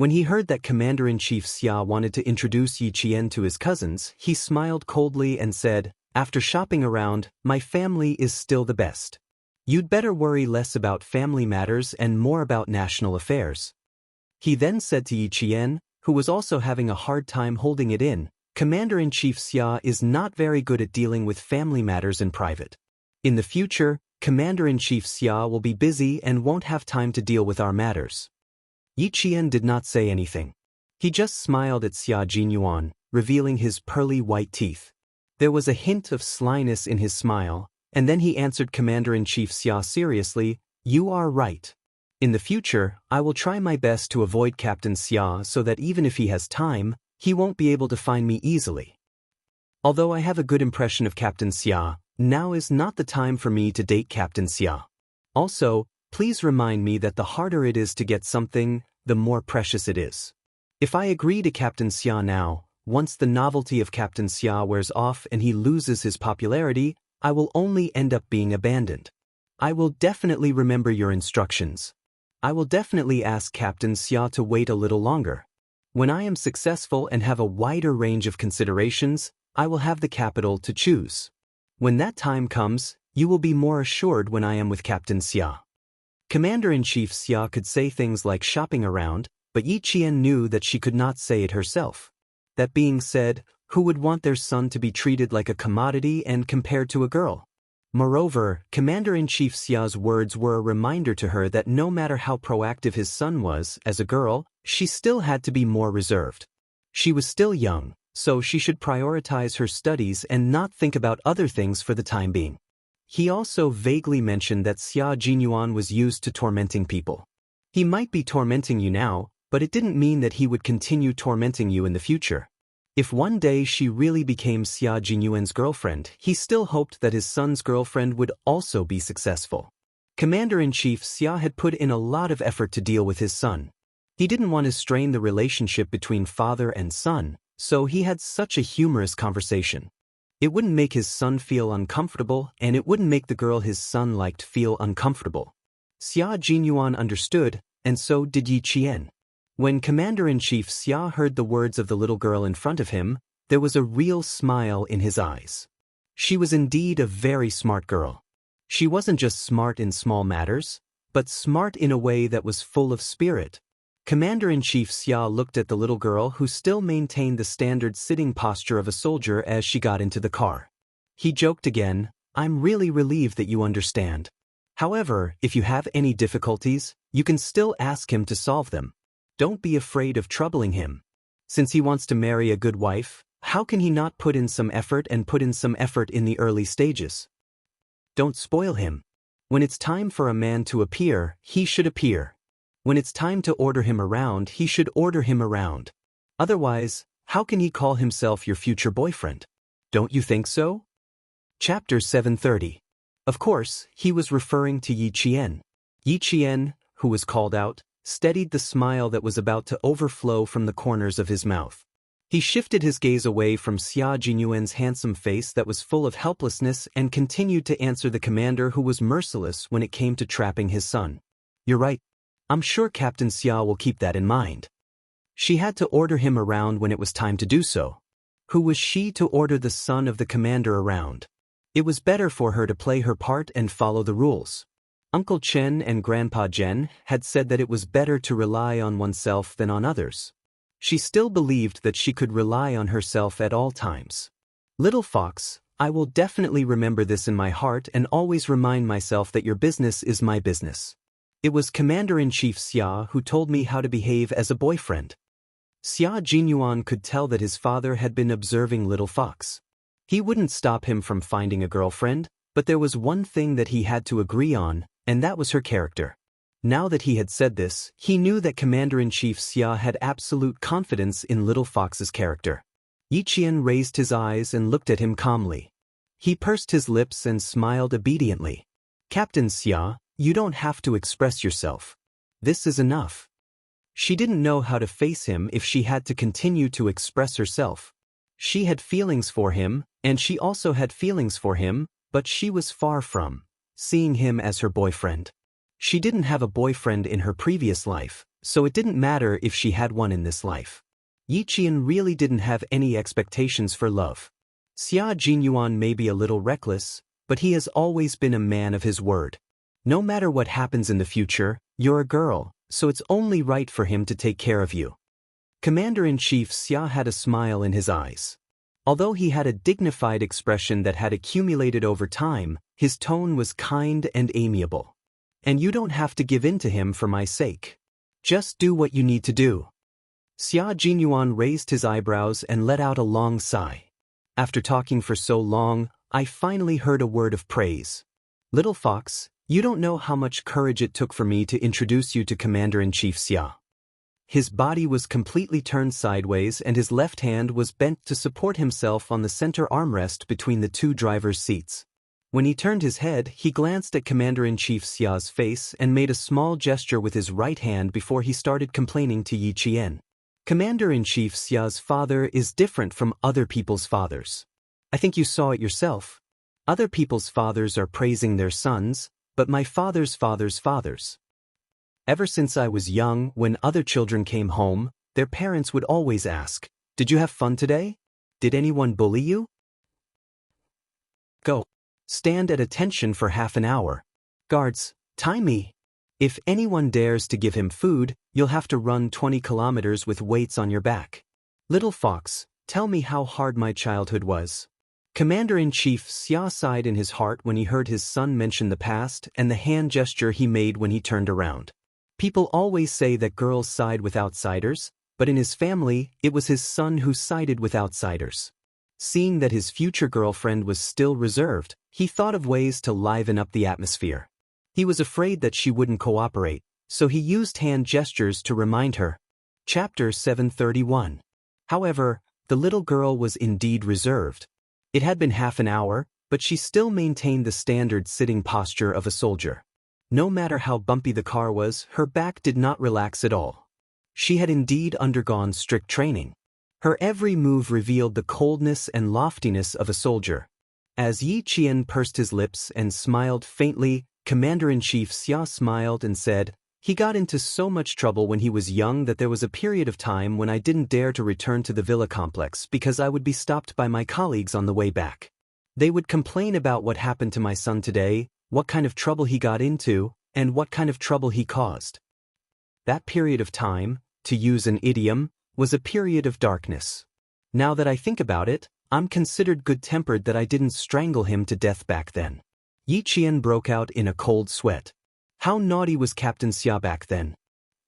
When he heard that Commander-in-Chief Xia wanted to introduce Yi Qian to his cousins, he smiled coldly and said, "After shopping around, my family is still the best. You'd better worry less about family matters and more about national affairs." He then said to Yi Qian, who was also having a hard time holding it in, "Commander-in-Chief Xia is not very good at dealing with family matters in private. In the future, Commander-in-Chief Xia will be busy and won't have time to deal with our matters." Yi Qian did not say anything. He just smiled at Xia Jinyuan, revealing his pearly white teeth. There was a hint of slyness in his smile, and then he answered Commander-in-Chief Xia seriously, "You are right. In the future, I will try my best to avoid Captain Xia so that even if he has time, he won't be able to find me easily. Although I have a good impression of Captain Xia, now is not the time for me to date Captain Xia. Also, please remind me that the harder it is to get something, the more precious it is. If I agree to Captain Xia now, once the novelty of Captain Xia wears off and he loses his popularity, I will only end up being abandoned. I will definitely remember your instructions. I will definitely ask Captain Xia to wait a little longer. When I am successful and have a wider range of considerations, I will have the capital to choose. When that time comes, you will be more assured when I am with Captain Xia." Commander-in-Chief Xia could say things like shopping around, but Yi Qian knew that she could not say it herself. That being said, who would want their son to be treated like a commodity and compared to a girl? Moreover, Commander-in-Chief Xia's words were a reminder to her that no matter how proactive his son was, as a girl, she still had to be more reserved. She was still young, so she should prioritize her studies and not think about other things for the time being. He also vaguely mentioned that Xia Jinyuan was used to tormenting people. He might be tormenting you now, but it didn't mean that he would continue tormenting you in the future. If one day she really became Xia Jinyuan's girlfriend, he still hoped that his son's girlfriend would also be successful. Commander-in-Chief Xia had put in a lot of effort to deal with his son. He didn't want to strain the relationship between father and son, so he had such a humorous conversation. It wouldn't make his son feel uncomfortable, and it wouldn't make the girl his son liked feel uncomfortable. Xia Jinyuan understood, and so did Yi Qian. When Commander-in-Chief Xia heard the words of the little girl in front of him, there was a real smile in his eyes. She was indeed a very smart girl. She wasn't just smart in small matters, but smart in a way that was full of spirit. Commander-in-Chief Xia looked at the little girl who still maintained the standard sitting posture of a soldier as she got into the car. He joked again, "I'm really relieved that you understand. However, if you have any difficulties, you can still ask him to solve them. Don't be afraid of troubling him. Since he wants to marry a good wife, how can he not put in some effort in the early stages? Don't spoil him. When it's time for a man to appear, he should appear. When it's time to order him around, he should order him around. Otherwise, how can he call himself your future boyfriend? Don't you think so?" Chapter 730. Of course, he was referring to Yi Qian. Yi Qian, who was called out, steadied the smile that was about to overflow from the corners of his mouth. He shifted his gaze away from Xia Jinyuan's handsome face that was full of helplessness and continued to answer the commander who was merciless when it came to trapping his son. "You're right. I'm sure Captain Xia will keep that in mind." She had to order him around when it was time to do so. Who was she to order the son of the commander around? It was better for her to play her part and follow the rules. Uncle Chen and Grandpa Zhen had said that it was better to rely on oneself than on others. She still believed that she could rely on herself at all times. "Little fox, I will definitely remember this in my heart and always remind myself that your business is my business. It was Commander-in-Chief Xia who told me how to behave as a boyfriend." Xia Jinyuan could tell that his father had been observing Little Fox. He wouldn't stop him from finding a girlfriend, but there was one thing that he had to agree on, and that was her character. Now that he had said this, he knew that Commander-in-Chief Xia had absolute confidence in Little Fox's character. Yi Qian raised his eyes and looked at him calmly. He pursed his lips and smiled obediently. "Captain Xia, you don't have to express yourself. This is enough." She didn't know how to face him if she had to continue to express herself. She had feelings for him, and she also had feelings for him, but she was far from seeing him as her boyfriend. She didn't have a boyfriend in her previous life, so it didn't matter if she had one in this life. Yi Qian really didn't have any expectations for love. Xia Jinyuan may be a little reckless, but he has always been a man of his word. No matter what happens in the future, you're a girl, so it's only right for him to take care of you. Commander-in-Chief Xia had a smile in his eyes. Although he had a dignified expression that had accumulated over time, his tone was kind and amiable. And you don't have to give in to him for my sake. Just do what you need to do. Xia Jinyuan raised his eyebrows and let out a long sigh. After talking for so long, I finally heard a word of praise. Little fox, you don't know how much courage it took for me to introduce you to Commander-in-Chief Xia. His body was completely turned sideways and his left hand was bent to support himself on the center armrest between the two driver's seats. When he turned his head, he glanced at Commander-in-Chief Xia's face and made a small gesture with his right hand before he started complaining to Yi Qian. Commander-in-Chief Xia's father is different from other people's fathers. I think you saw it yourself. Other people's fathers are praising their sons, but my father's fathers. Ever since I was young, when other children came home, their parents would always ask, "Did you have fun today? Did anyone bully you? Go. Stand at attention for half an hour. Guards, tie me. If anyone dares to give him food, you'll have to run 20 kilometers with weights on your back. Little fox, tell me how hard my childhood was." Commander-in-Chief Xia sighed in his heart when he heard his son mention the past and the hand gesture he made when he turned around. People always say that girls side with outsiders, but in his family, it was his son who sided with outsiders. Seeing that his future girlfriend was still reserved, he thought of ways to liven up the atmosphere. He was afraid that she wouldn't cooperate, so he used hand gestures to remind her. Chapter 731. However, the little girl was indeed reserved. It had been half an hour, but she still maintained the standard sitting posture of a soldier. No matter how bumpy the car was, her back did not relax at all. She had indeed undergone strict training. Her every move revealed the coldness and loftiness of a soldier. As Yi Qian pursed his lips and smiled faintly, Commander-in-Chief Xia smiled and said, "He got into so much trouble when he was young that there was a period of time when I didn't dare to return to the villa complex because I would be stopped by my colleagues on the way back. They would complain about what happened to my son today, what kind of trouble he got into, and what kind of trouble he caused. That period of time, to use an idiom, was a period of darkness. Now that I think about it, I'm considered good-tempered that I didn't strangle him to death back then." Yi Qian broke out in a cold sweat. How naughty was Captain Xia back then?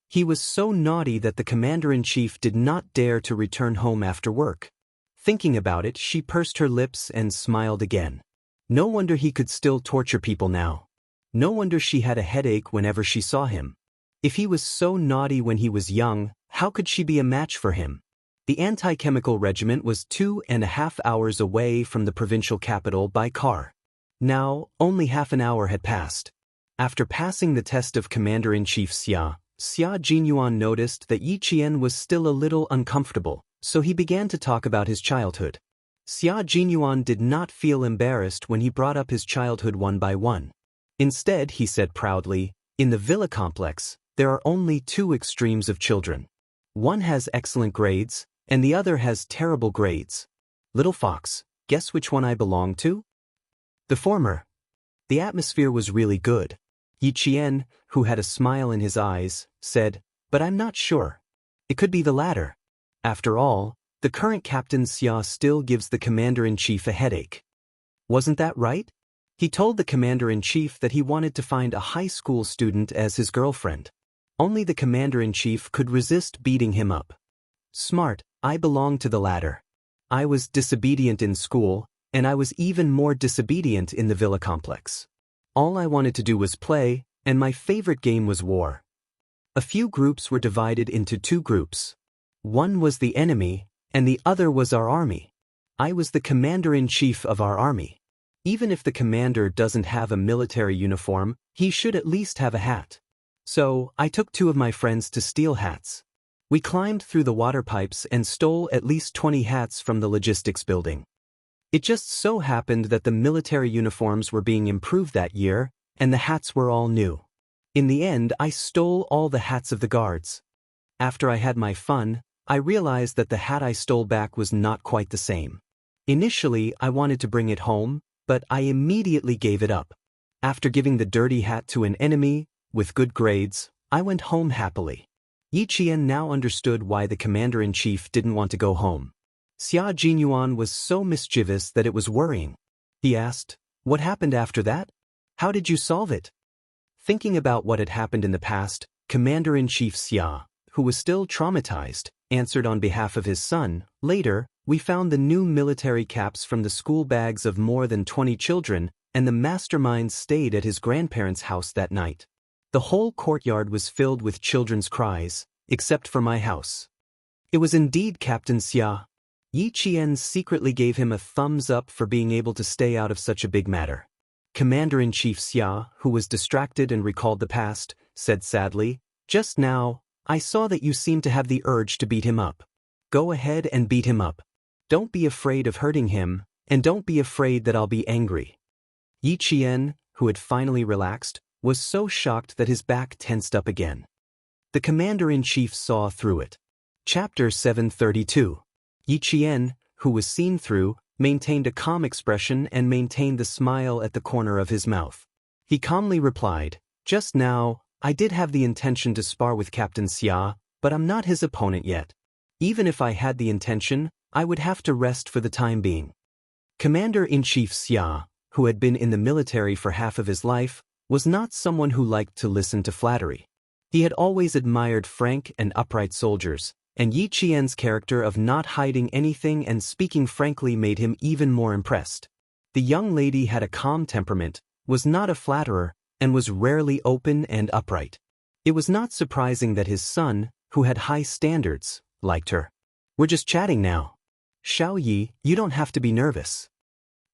He was so naughty that the Commander-in-Chief did not dare to return home after work. Thinking about it, she pursed her lips and smiled again. No wonder he could still torture people now. No wonder she had a headache whenever she saw him. If he was so naughty when he was young, how could she be a match for him? The anti-chemical regiment was 2.5 hours away from the provincial capital by car. Now, only half an hour had passed. After passing the test of Commander-in-Chief Xia, Xia Jinyuan noticed that Yi Qian was still a little uncomfortable, so he began to talk about his childhood. Xia Jinyuan did not feel embarrassed when he brought up his childhood one by one. Instead, he said proudly, "In the villa complex, there are only two extremes of children. One has excellent grades, and the other has terrible grades. Little fox, guess which one I belong to?" The former. The atmosphere was really good. Yi Qian, who had a smile in his eyes, said, "But I'm not sure. It could be the latter. After all, the current Captain Xia still gives the Commander-in-Chief a headache. Wasn't that right?" He told the Commander-in-Chief that he wanted to find a high school student as his girlfriend. Only the Commander-in-Chief could resist beating him up. Smart, I belong to the latter. I was disobedient in school, and I was even more disobedient in the villa complex. All I wanted to do was play, and my favorite game was war. A few groups were divided into two groups. One was the enemy, and the other was our army. I was the Commander-in-Chief of our army. Even if the commander doesn't have a military uniform, he should at least have a hat. So, I took two of my friends to steal hats. We climbed through the water pipes and stole at least 20 hats from the logistics building. It just so happened that the military uniforms were being improved that year, and the hats were all new. In the end, I stole all the hats of the guards. After I had my fun, I realized that the hat I stole back was not quite the same. Initially, I wanted to bring it home, but I immediately gave it up. After giving the dirty hat to an enemy, with good grades, I went home happily. Yi Qian now understood why the commander-in-chief didn't want to go home. Xia Jinyuan was so mischievous that it was worrying. He asked, "What happened after that? How did you solve it?" Thinking about what had happened in the past, Commander-in-Chief Xia, who was still traumatized, answered on behalf of his son, "Later, we found the new military caps from the school bags of more than 20 children, and the mastermind stayed at his grandparents' house that night. The whole courtyard was filled with children's cries, except for my house." It was indeed Captain Xia. Yi Qian secretly gave him a thumbs up for being able to stay out of such a big matter. Commander-in-Chief Xia, who was distracted and recalled the past, said sadly, "Just now, I saw that you seemed to have the urge to beat him up. Go ahead and beat him up. Don't be afraid of hurting him, and don't be afraid that I'll be angry." Yi Qian, who had finally relaxed, was so shocked that his back tensed up again. The commander-in-chief saw through it. Chapter 732. Yi Qian, who was seen through, maintained a calm expression and maintained the smile at the corner of his mouth. He calmly replied, "Just now, I did have the intention to spar with Captain Xia, but I'm not his opponent yet. Even if I had the intention, I would have to rest for the time being." Commander-in-Chief Xia, who had been in the military for half of his life, was not someone who liked to listen to flattery. He had always admired frank and upright soldiers, and Yi Qian's character of not hiding anything and speaking frankly made him even more impressed. The young lady had a calm temperament, was not a flatterer, and was rarely open and upright. It was not surprising that his son, who had high standards, liked her. "We're just chatting now. Xiao Yi, you don't have to be nervous."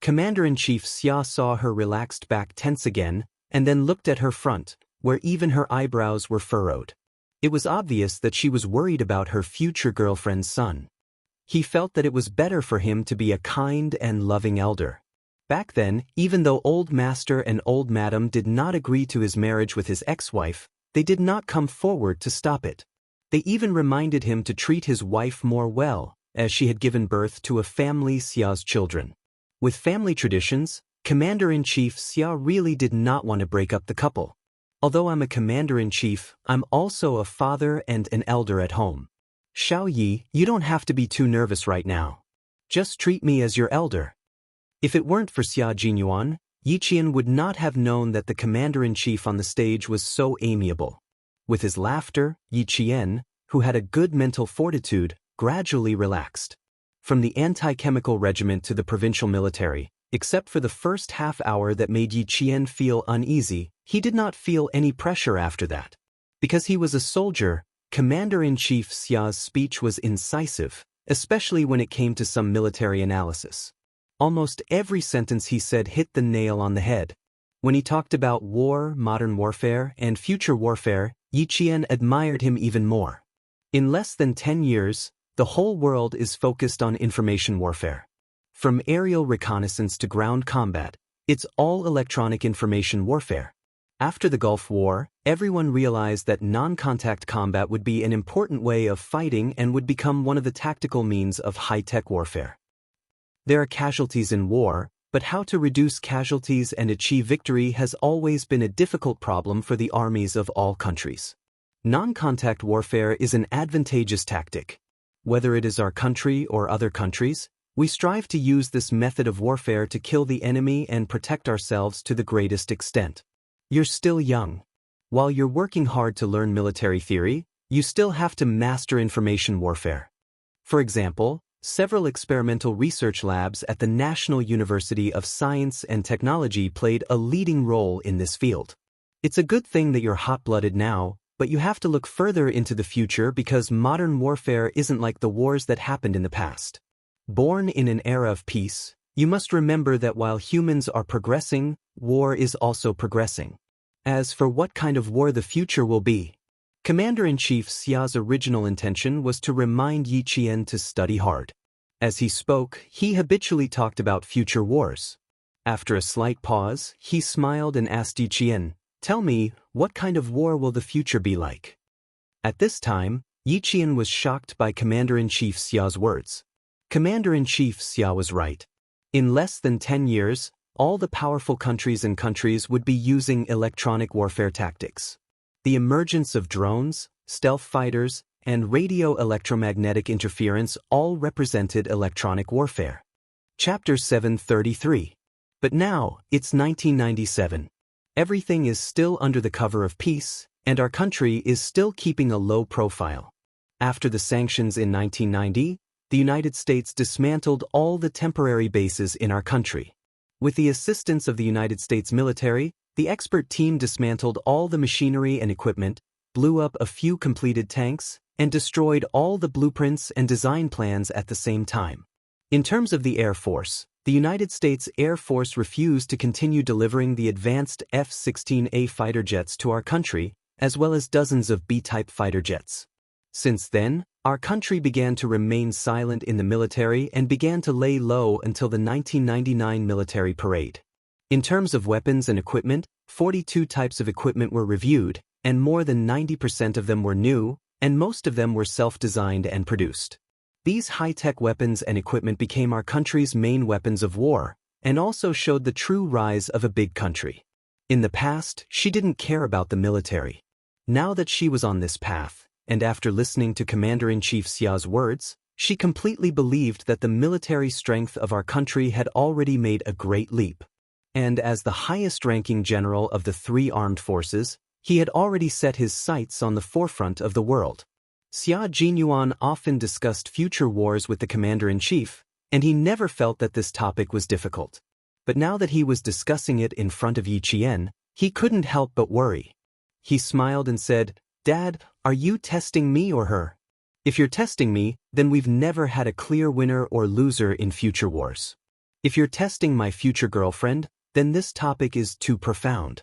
Commander-in-Chief Xia saw her relaxed back tense again, and then looked at her front, where even her eyebrows were furrowed. It was obvious that she was worried about her future girlfriend's son. He felt that it was better for him to be a kind and loving elder. Back then, even though Old Master and Old Madam did not agree to his marriage with his ex-wife, they did not come forward to stop it. They even reminded him to treat his wife more well, as she had given birth to a family Xia's children. With family traditions, Commander-in-Chief Xia really did not want to break up the couple. "Although I'm a commander-in-chief, I'm also a father and an elder at home. Xiao Yi, you don't have to be too nervous right now. Just treat me as your elder." If it weren't for Xia Jinyuan, Yi Qian would not have known that the commander-in-chief on the stage was so amiable. With his laughter, Yi Qian, who had a good mental fortitude, gradually relaxed. From the anti-chemical regiment to the provincial military, except for the first half-hour that made Yi Qian feel uneasy, he did not feel any pressure after that. Because he was a soldier, Commander-in-Chief Xia's speech was incisive, especially when it came to some military analysis. Almost every sentence he said hit the nail on the head. When he talked about war, modern warfare, and future warfare, Yi Qian admired him even more. In less than 10 years, the whole world is focused on information warfare. From aerial reconnaissance to ground combat, it's all electronic information warfare. After the Gulf War, everyone realized that non-contact combat would be an important way of fighting and would become one of the tactical means of high-tech warfare. There are casualties in war, but how to reduce casualties and achieve victory has always been a difficult problem for the armies of all countries. Non-contact warfare is an advantageous tactic. Whether it is our country or other countries, we strive to use this method of warfare to kill the enemy and protect ourselves to the greatest extent. You're still young. While you're working hard to learn military theory, you still have to master information warfare. For example, several experimental research labs at the National University of Science and Technology played a leading role in this field. It's a good thing that you're hot-blooded now, but you have to look further into the future because modern warfare isn't like the wars that happened in the past. Born in an era of peace, you must remember that while humans are progressing, war is also progressing. As for what kind of war the future will be, Commander-in-Chief Xia's original intention was to remind Yi Qian to study hard. As he spoke, he habitually talked about future wars. After a slight pause, he smiled and asked Yi Qian, Tell me, what kind of war will the future be like? At this time, Yi Qian was shocked by Commander-in-Chief Xia's words. Commander-in-Chief Xia was right. In less than 10 years, all the powerful countries would be using electronic warfare tactics. The emergence of drones, stealth fighters, and radio electromagnetic interference all represented electronic warfare. Chapter 733. But now, it's 1997. Everything is still under the cover of peace, and our country is still keeping a low profile. After the sanctions in 1990, the United States dismantled all the temporary bases in our country. With the assistance of the United States military, the expert team dismantled all the machinery and equipment, blew up a few completed tanks, and destroyed all the blueprints and design plans at the same time. In terms of the Air Force, the United States Air Force refused to continue delivering the advanced F-16A fighter jets to our country, as well as dozens of B-type fighter jets. Since then, our country began to remain silent in the military and began to lay low until the 1999 military parade. In terms of weapons and equipment, 42 types of equipment were reviewed, and more than 90% of them were new, and most of them were self-designed and produced. These high-tech weapons and equipment became our country's main weapons of war, and also showed the true rise of a big country. In the past, she didn't care about the military. Now that she was on this path, and after listening to Commander-in-Chief Xia's words, she completely believed that the military strength of our country had already made a great leap. And as the highest-ranking general of the three armed forces, he had already set his sights on the forefront of the world. Xia Jinyuan often discussed future wars with the Commander-in-Chief, and he never felt that this topic was difficult. But now that he was discussing it in front of Yi Qian, he couldn't help but worry. He smiled and said, "Dad, are you testing me or her? If you're testing me, then we've never had a clear winner or loser in future wars. If you're testing my future girlfriend, then this topic is too profound."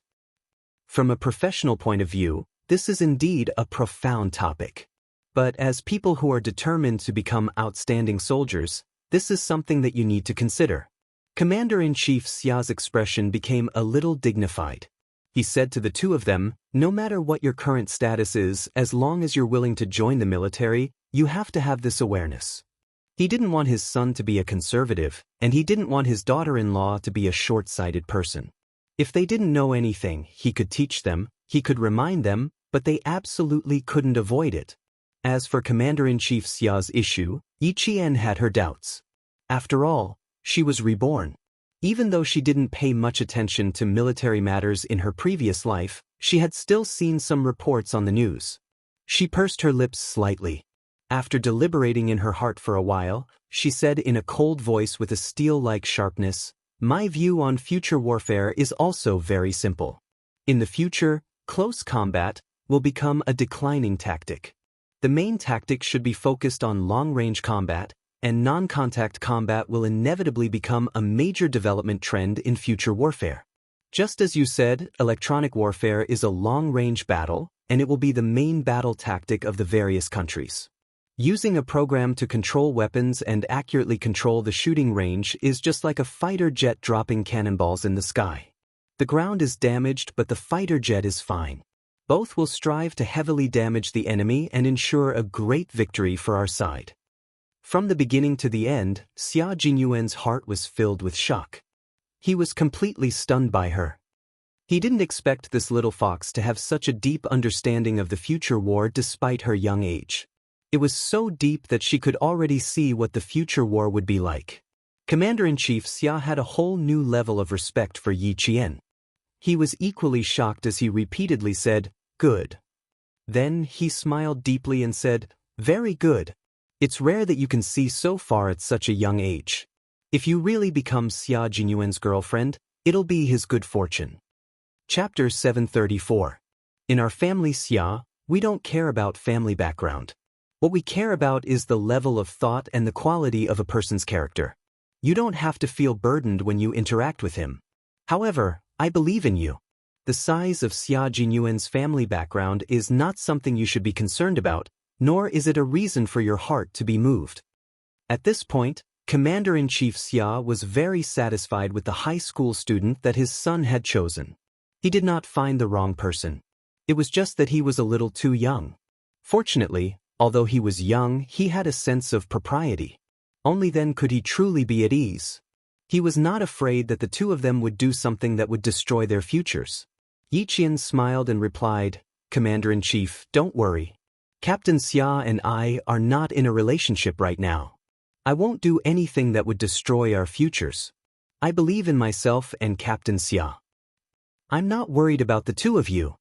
From a professional point of view, this is indeed a profound topic. But as people who are determined to become outstanding soldiers, this is something that you need to consider. Commander-in-Chief Xia's expression became a little dignified. He said to the two of them, "No matter what your current status is, as long as you're willing to join the military, you have to have this awareness." He didn't want his son to be a conservative, and he didn't want his daughter-in-law to be a short-sighted person. If they didn't know anything, he could teach them, he could remind them, but they absolutely couldn't avoid it. As for Commander-in-Chief Xia's issue, Yi Qian had her doubts. After all, she was reborn. Even though she didn't pay much attention to military matters in her previous life, she had still seen some reports on the news. She pursed her lips slightly. After deliberating in her heart for a while, she said in a cold voice with a steel-like sharpness, "My view on future warfare is also very simple. In the future, close combat will become a declining tactic. The main tactic should be focused on long-range combat, and non-contact combat will inevitably become a major development trend in future warfare. Just as you said, electronic warfare is a long-range battle, and it will be the main battle tactic of the various countries. Using a program to control weapons and accurately control the shooting range is just like a fighter jet dropping cannonballs in the sky. The ground is damaged, but the fighter jet is fine. Both will strive to heavily damage the enemy and ensure a great victory for our side." From the beginning to the end, Xia Jinyuan's heart was filled with shock. He was completely stunned by her. He didn't expect this little fox to have such a deep understanding of the future war despite her young age. It was so deep that she could already see what the future war would be like. Commander-in-Chief Xia had a whole new level of respect for Yi Qian. He was equally shocked as he repeatedly said, "Good." Then he smiled deeply and said, "Very good. It's rare that you can see so far at such a young age. If you really become Xia Jinyuan's girlfriend, it'll be his good fortune." Chapter 734. In our family Xia, we don't care about family background. What we care about is the level of thought and the quality of a person's character. You don't have to feel burdened when you interact with him. However, I believe in you. The size of Xia Jinyuan's family background is not something you should be concerned about, nor is it a reason for your heart to be moved. At this point, Commander-in-Chief Xia was very satisfied with the high school student that his son had chosen. He did not find the wrong person. It was just that he was a little too young. Fortunately, although he was young, he had a sense of propriety. Only then could he truly be at ease. He was not afraid that the two of them would do something that would destroy their futures. Yi Qian smiled and replied, "Commander-in-Chief, don't worry. Captain Xia and I are not in a relationship right now. I won't do anything that would destroy our futures. I believe in myself and Captain Xia. I'm not worried about the two of you.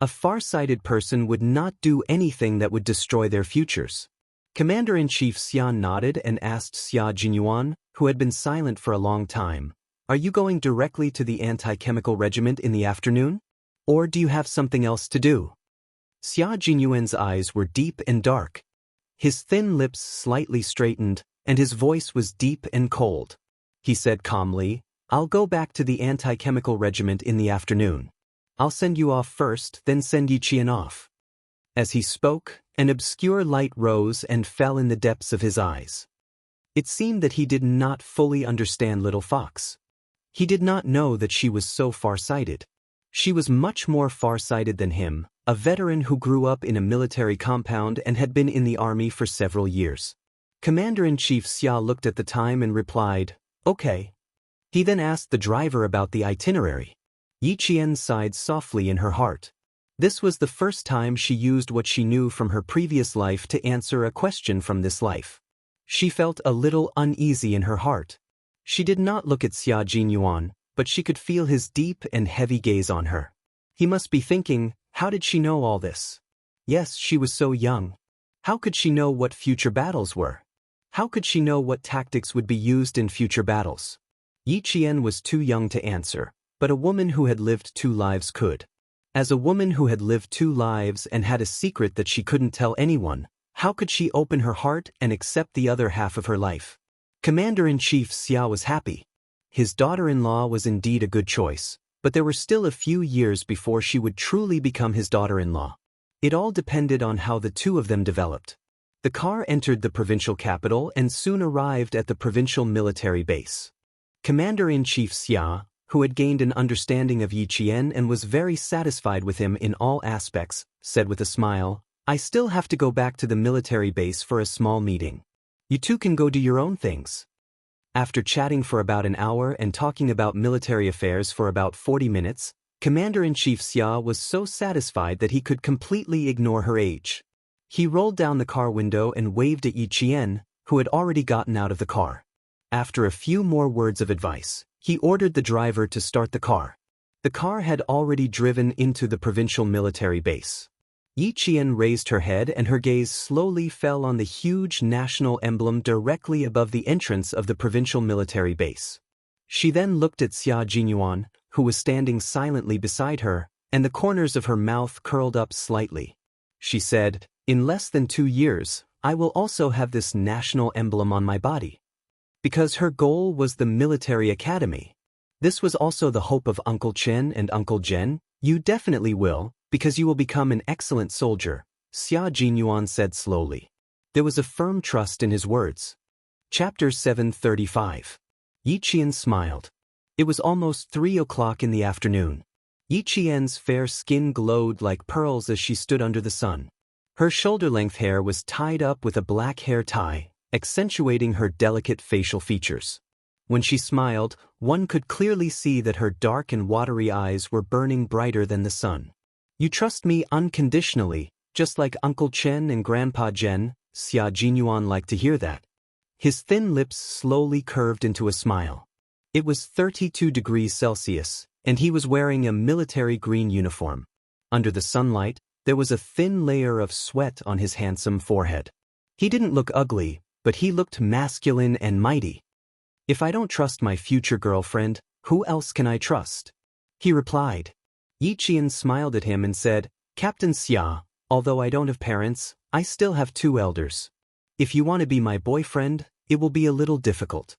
A far-sighted person would not do anything that would destroy their futures." Commander-in-Chief Xia nodded and asked Xia Jinyuan, who had been silent for a long time, "Are you going directly to the anti-chemical regiment in the afternoon? Or do you have something else to do?" Xia Jinyuan's eyes were deep and dark. His thin lips slightly straightened, and his voice was deep and cold. He said calmly, "I'll go back to the anti-chemical regiment in the afternoon. I'll send you off first, then send Yi Qian off." As he spoke, an obscure light rose and fell in the depths of his eyes. It seemed that he did not fully understand Little Fox. He did not know that she was so far-sighted. She was much more far-sighted than him, a veteran who grew up in a military compound and had been in the army for several years. Commander-in-Chief Xia looked at the time and replied, "Okay." He then asked the driver about the itinerary. Yi Qian sighed softly in her heart. This was the first time she used what she knew from her previous life to answer a question from this life. She felt a little uneasy in her heart. She did not look at Xia Jinyuan, but she could feel his deep and heavy gaze on her. He must be thinking, how did she know all this? Yes, she was so young. How could she know what future battles were? How could she know what tactics would be used in future battles? Yi Qian was too young to answer, but a woman who had lived 2 lives could. As a woman who had lived 2 lives and had a secret that she couldn't tell anyone, how could she open her heart and accept the other half of her life? Commander-in-Chief Xia was happy. His daughter-in-law was indeed a good choice, but there were still a few years before she would truly become his daughter-in-law. It all depended on how the two of them developed. The car entered the provincial capital and soon arrived at the provincial military base. Commander-in-Chief Xia, who had gained an understanding of Yi Qian and was very satisfied with him in all aspects, said with a smile, "I still have to go back to the military base for a small meeting. You two can go do your own things." After chatting for about an hour and talking about military affairs for about 40 minutes, Commander-in-Chief Xia was so satisfied that he could completely ignore her age. He rolled down the car window and waved at Yi Qian, who had already gotten out of the car. After a few more words of advice, he ordered the driver to start the car. The car had already driven into the provincial military base. Yi Qian raised her head and her gaze slowly fell on the huge national emblem directly above the entrance of the provincial military base. She then looked at Xia Jinyuan, who was standing silently beside her, and the corners of her mouth curled up slightly. She said, "In less than 2 years, I will also have this national emblem on my body." Because her goal was the military academy. This was also the hope of Uncle Chen and Uncle Jen. "You definitely will, because you will become an excellent soldier," Xia Jinyuan said slowly. There was a firm trust in his words. Chapter 735. Yi Qian smiled. It was almost 3 o'clock in the afternoon. Yi Qian's fair skin glowed like pearls as she stood under the sun. Her shoulder-length hair was tied up with a black hair tie, accentuating her delicate facial features. When she smiled, one could clearly see that her dark and watery eyes were burning brighter than the sun. "You trust me unconditionally, just like Uncle Chen and Grandpa Jen," Xia Jinyuan liked to hear that. His thin lips slowly curved into a smile. It was 32 degrees Celsius, and he was wearing a military green uniform. Under the sunlight, there was a thin layer of sweat on his handsome forehead. He didn't look ugly, but he looked masculine and mighty. "If I don't trust my future girlfriend, who else can I trust?" he replied. Yi Qian smiled at him and said, "Captain Xia, although I don't have parents, I still have 2 elders. If you want to be my boyfriend, it will be a little difficult.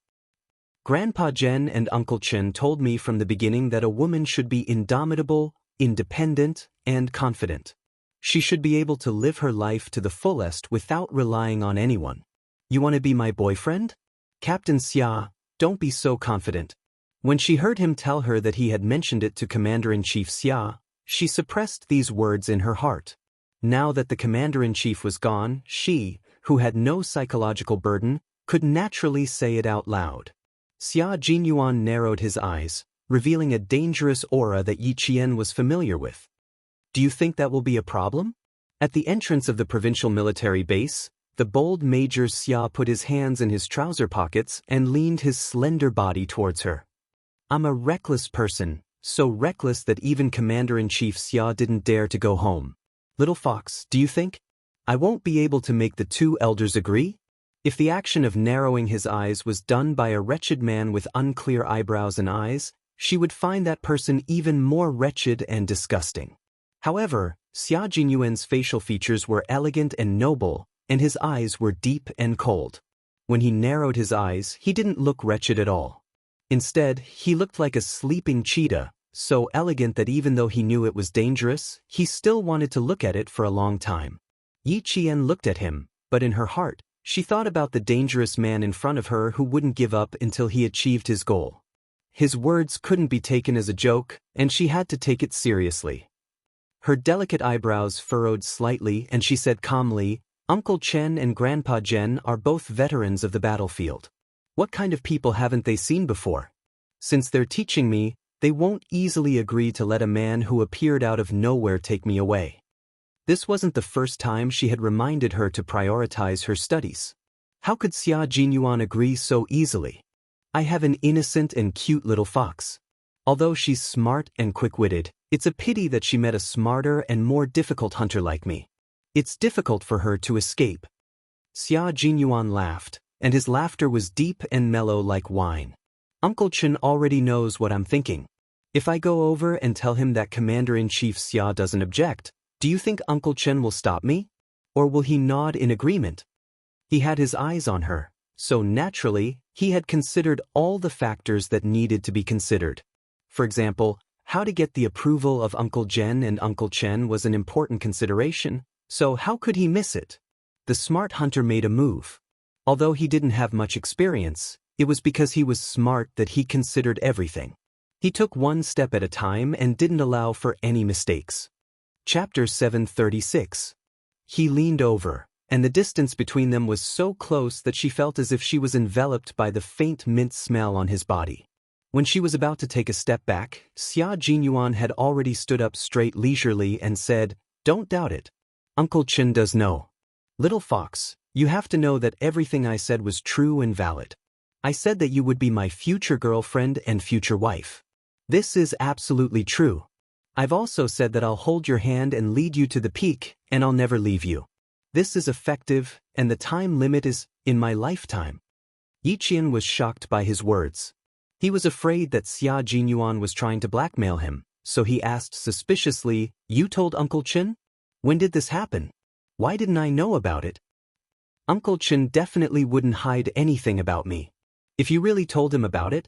Grandpa Jen and Uncle Chen told me from the beginning that a woman should be indomitable, independent, and confident. She should be able to live her life to the fullest without relying on anyone. You want to be my boyfriend? Captain Xia, don't be so confident. When she heard him tell her that he had mentioned it to Commander-in-Chief Xia, she suppressed these words in her heart. Now that the Commander-in-Chief was gone, she, who had no psychological burden, could naturally say it out loud. Xia Jinyuan narrowed his eyes, revealing a dangerous aura that Yi Qian was familiar with. Do you think that will be a problem? At the entrance of the provincial military base, the bold Major Xia put his hands in his trouser pockets and leaned his slender body towards her. I'm a reckless person, so reckless that even Commander-in-Chief Xia didn't dare to go home. Little fox, do you think I won't be able to make the two elders agree? If the action of narrowing his eyes was done by a wretched man with unclear eyebrows and eyes, she would find that person even more wretched and disgusting. However, Xia Jinyuan's facial features were elegant and noble, and his eyes were deep and cold. When he narrowed his eyes, he didn't look wretched at all. Instead, he looked like a sleeping cheetah, so elegant that even though he knew it was dangerous, he still wanted to look at it for a long time. Yi Qian looked at him, but in her heart, she thought about the dangerous man in front of her who wouldn't give up until he achieved his goal. His words couldn't be taken as a joke, and she had to take it seriously. Her delicate eyebrows furrowed slightly and she said calmly, Uncle Chen and Grandpa Jen are both veterans of the battlefield. What kind of people haven't they seen before? Since they're teaching me, they won't easily agree to let a man who appeared out of nowhere take me away. This wasn't the first time she had reminded her to prioritize her studies. How could Xia Jinyuan agree so easily? I have an innocent and cute little fox. Although she's smart and quick-witted, it's a pity that she met a smarter and more difficult hunter like me. It's difficult for her to escape. Xia Jinyuan laughed, and his laughter was deep and mellow like wine. Uncle Chen already knows what I'm thinking. If I go over and tell him that Commander-in-Chief Xia doesn't object, do you think Uncle Chen will stop me? Or will he nod in agreement? He had his eyes on her, so naturally, he had considered all the factors that needed to be considered. For example, how to get the approval of Uncle Jen and Uncle Chen was an important consideration, so how could he miss it? The smart hunter made a move. Although he didn't have much experience, it was because he was smart that he considered everything. He took one step at a time and didn't allow for any mistakes. Chapter 736. He leaned over, and the distance between them was so close that she felt as if she was enveloped by the faint mint smell on his body. When she was about to take a step back, Xia Jinyuan had already stood up straight leisurely and said, Don't doubt it. Uncle Chen does know. Little fox, you have to know that everything I said was true and valid. I said that you would be my future girlfriend and future wife. This is absolutely true. I've also said that I'll hold your hand and lead you to the peak, and I'll never leave you. This is effective, and the time limit is in my lifetime. Yi Qian was shocked by his words. He was afraid that Xia Jinyuan was trying to blackmail him, so he asked suspiciously, You told Uncle Chen? When did this happen? Why didn't I know about it? Uncle Chen definitely wouldn't hide anything about me. If you really told him about it,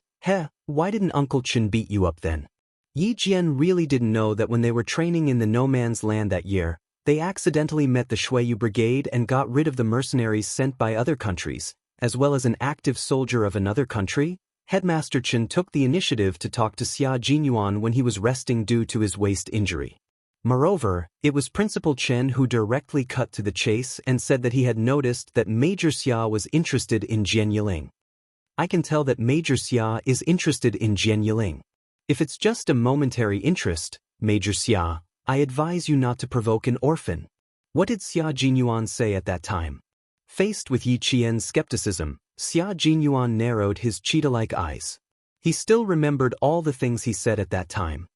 why didn't Uncle Chen beat you up then? Yi Jian really didn't know that when they were training in the no man's land that year, they accidentally met the Shuiyu Brigade and got rid of the mercenaries sent by other countries, as well as an active soldier of another country. Headmaster Chen took the initiative to talk to Xia Jinyuan when he was resting due to his waist injury. Moreover, it was Principal Chen who directly cut to the chase and said that he had noticed that Major Xia was interested in Jian Yiling. I can tell that Major Xia is interested in Jian Yiling. If it's just a momentary interest, Major Xia, I advise you not to provoke an orphan. What did Xia Jinyuan say at that time? Faced with Yi Qian's skepticism, Xia Jinyuan narrowed his cheetah-like eyes. He still remembered all the things he said at that time.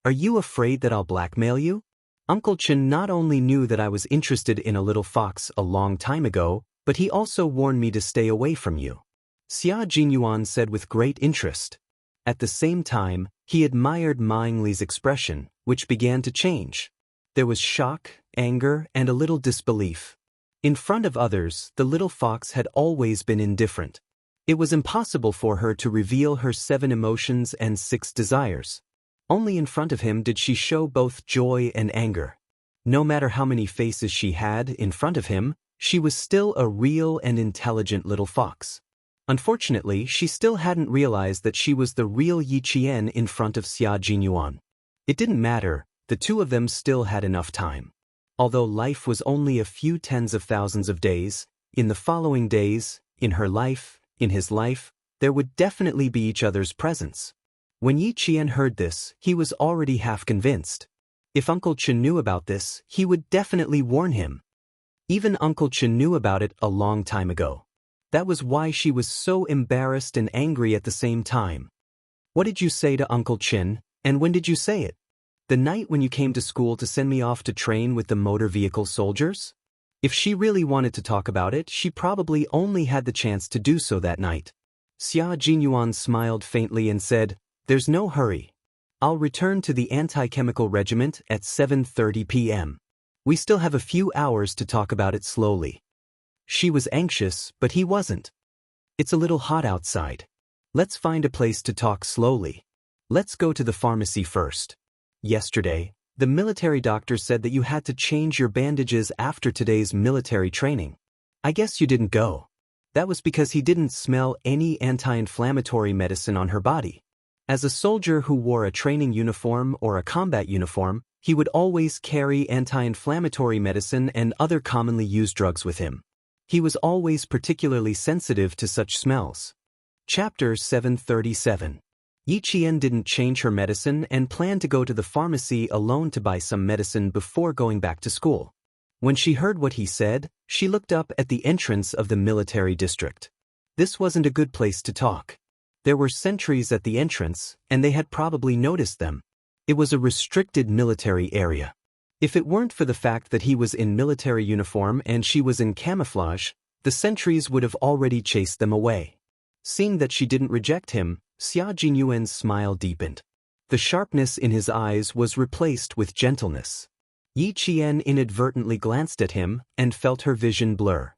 Are you afraid that I'll blackmail you? Uncle Chen not only knew that I was interested in a little fox a long time ago, but he also warned me to stay away from you. Xia Jinyuan said with great interest. At the same time, he admired Ming Li's expression, which began to change. There was shock, anger, and a little disbelief. In front of others, the little fox had always been indifferent. It was impossible for her to reveal her 7 emotions and 6 desires. Only in front of him did she show both joy and anger. No matter how many faces she had in front of him, she was still a real and intelligent little fox. Unfortunately, she still hadn't realized that she was the real Yi Qian in front of Xia Jinyuan. It didn't matter, the two of them still had enough time. Although life was only a few tens of thousands of days, in the following days, in her life, in his life, there would definitely be each other's presence. When Yi Qian heard this, he was already half convinced. If Uncle Chen knew about this, he would definitely warn him. Even Uncle Chen knew about it a long time ago. That was why she was so embarrassed and angry at the same time. What did you say to Uncle Chen, and when did you say it? The night when you came to school to send me off to train with the motor vehicle soldiers? If she really wanted to talk about it, she probably only had the chance to do so that night. Xia Jinyuan smiled faintly and said, "There's no hurry. I'll return to the anti-chemical regiment at 7:30 p.m. We still have a few hours to talk about it slowly." She was anxious, but he wasn't. "It's a little hot outside. Let's find a place to talk slowly. Let's go to the pharmacy first. Yesterday, the military doctor said that you had to change your bandages after today's military training. I guess you didn't go. That was because he didn't smell any anti-inflammatory medicine on her body. As a soldier who wore a training uniform or a combat uniform, he would always carry anti-inflammatory medicine and other commonly used drugs with him. He was always particularly sensitive to such smells." Chapter 737. Yi Qian didn't change her medicine and planned to go to the pharmacy alone to buy some medicine before going back to school. When she heard what he said, she looked up at the entrance of the military district. This wasn't a good place to talk. There were sentries at the entrance, and they had probably noticed them. It was a restricted military area. If it weren't for the fact that he was in military uniform and she was in camouflage, the sentries would have already chased them away. Seeing that she didn't reject him, Xia Jinyuan's smile deepened. The sharpness in his eyes was replaced with gentleness. Yi Qian inadvertently glanced at him and felt her vision blur.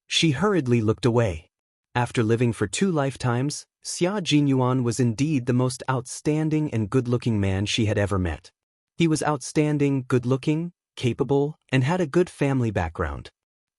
She hurriedly looked away. After living for 2 lifetimes, Xia Jinyuan was indeed the most outstanding and good-looking man she had ever met. He was outstanding, good-looking, capable, and had a good family background.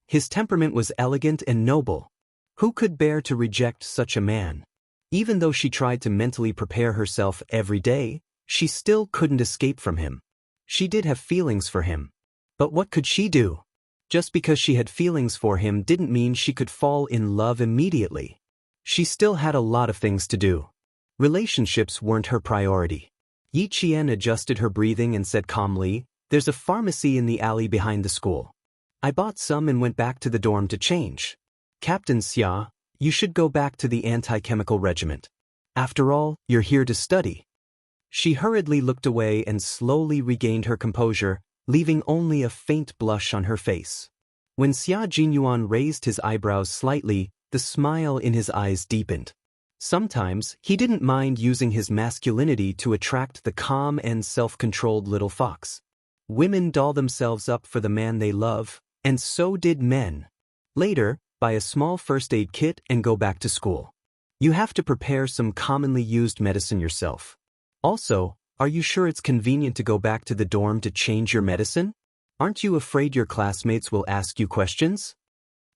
His temperament was elegant and noble. Who could bear to reject such a man? Even though she tried to mentally prepare herself every day, she still couldn't escape from him. She did have feelings for him. But what could she do? Just because she had feelings for him didn't mean she could fall in love immediately. She still had a lot of things to do. Relationships weren't her priority. Yi Qian adjusted her breathing and said calmly, "There's a pharmacy in the alley behind the school. I bought some and went back to the dorm to change. Captain Xia, you should go back to the anti-chemical regiment. After all, you're here to study." She hurriedly looked away and slowly regained her composure, leaving only a faint blush on her face. When Xia Jinyuan raised his eyebrows slightly, the smile in his eyes deepened. Sometimes, he didn't mind using his masculinity to attract the calm and self-controlled little fox. Women doll themselves up for the man they love, and so did men. Later, buy a small first aid kit and go back to school. You have to prepare some commonly used medicine yourself. Also, are you sure it's convenient to go back to the dorm to change your medicine? Aren't you afraid your classmates will ask you questions?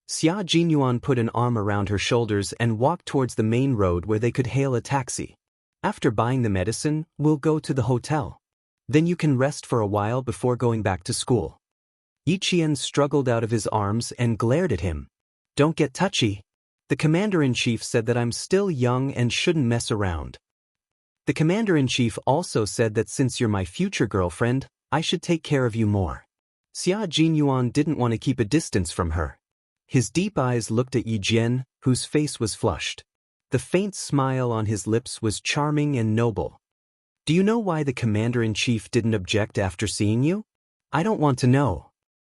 Xia Jinyuan put an arm around her shoulders and walked towards the main road where they could hail a taxi. After buying the medicine, we'll go to the hotel. Then you can rest for a while before going back to school. Yi Qian struggled out of his arms and glared at him. Don't get touchy. The commander-in-chief said that I'm still young and shouldn't mess around. The commander-in-chief also said that since you're my future girlfriend, I should take care of you more. Xia Jinyuan didn't want to keep a distance from her. His deep eyes looked at Yi Jian, whose face was flushed. The faint smile on his lips was charming and noble. Do you know why the commander-in-chief didn't object after seeing you? I don't want to know.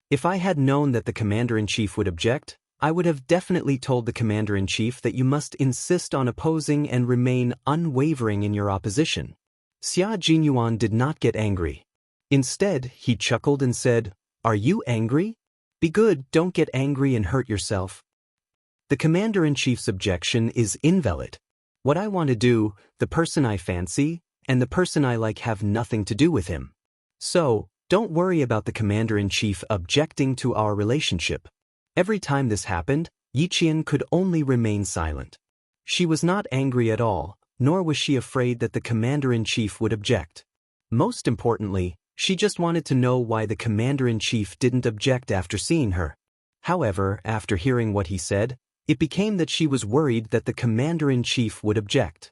If I had known that the commander-in-chief would object, I would have definitely told the commander-in-chief that you must insist on opposing and remain unwavering in your opposition. Xia Jinyuan did not get angry. Instead, he chuckled and said, Are you angry? Be good, don't get angry and hurt yourself. The commander-in-chief's objection is invalid. What I want to do, the person I fancy, and the person I like have nothing to do with him. So, don't worry about the commander-in-chief objecting to our relationship. Every time this happened, Yi Qian could only remain silent. She was not angry at all, nor was she afraid that the commander-in-chief would object. Most importantly, she just wanted to know why the commander-in-chief didn't object after seeing her. However, after hearing what he said, it became that she was worried that the commander-in-chief would object.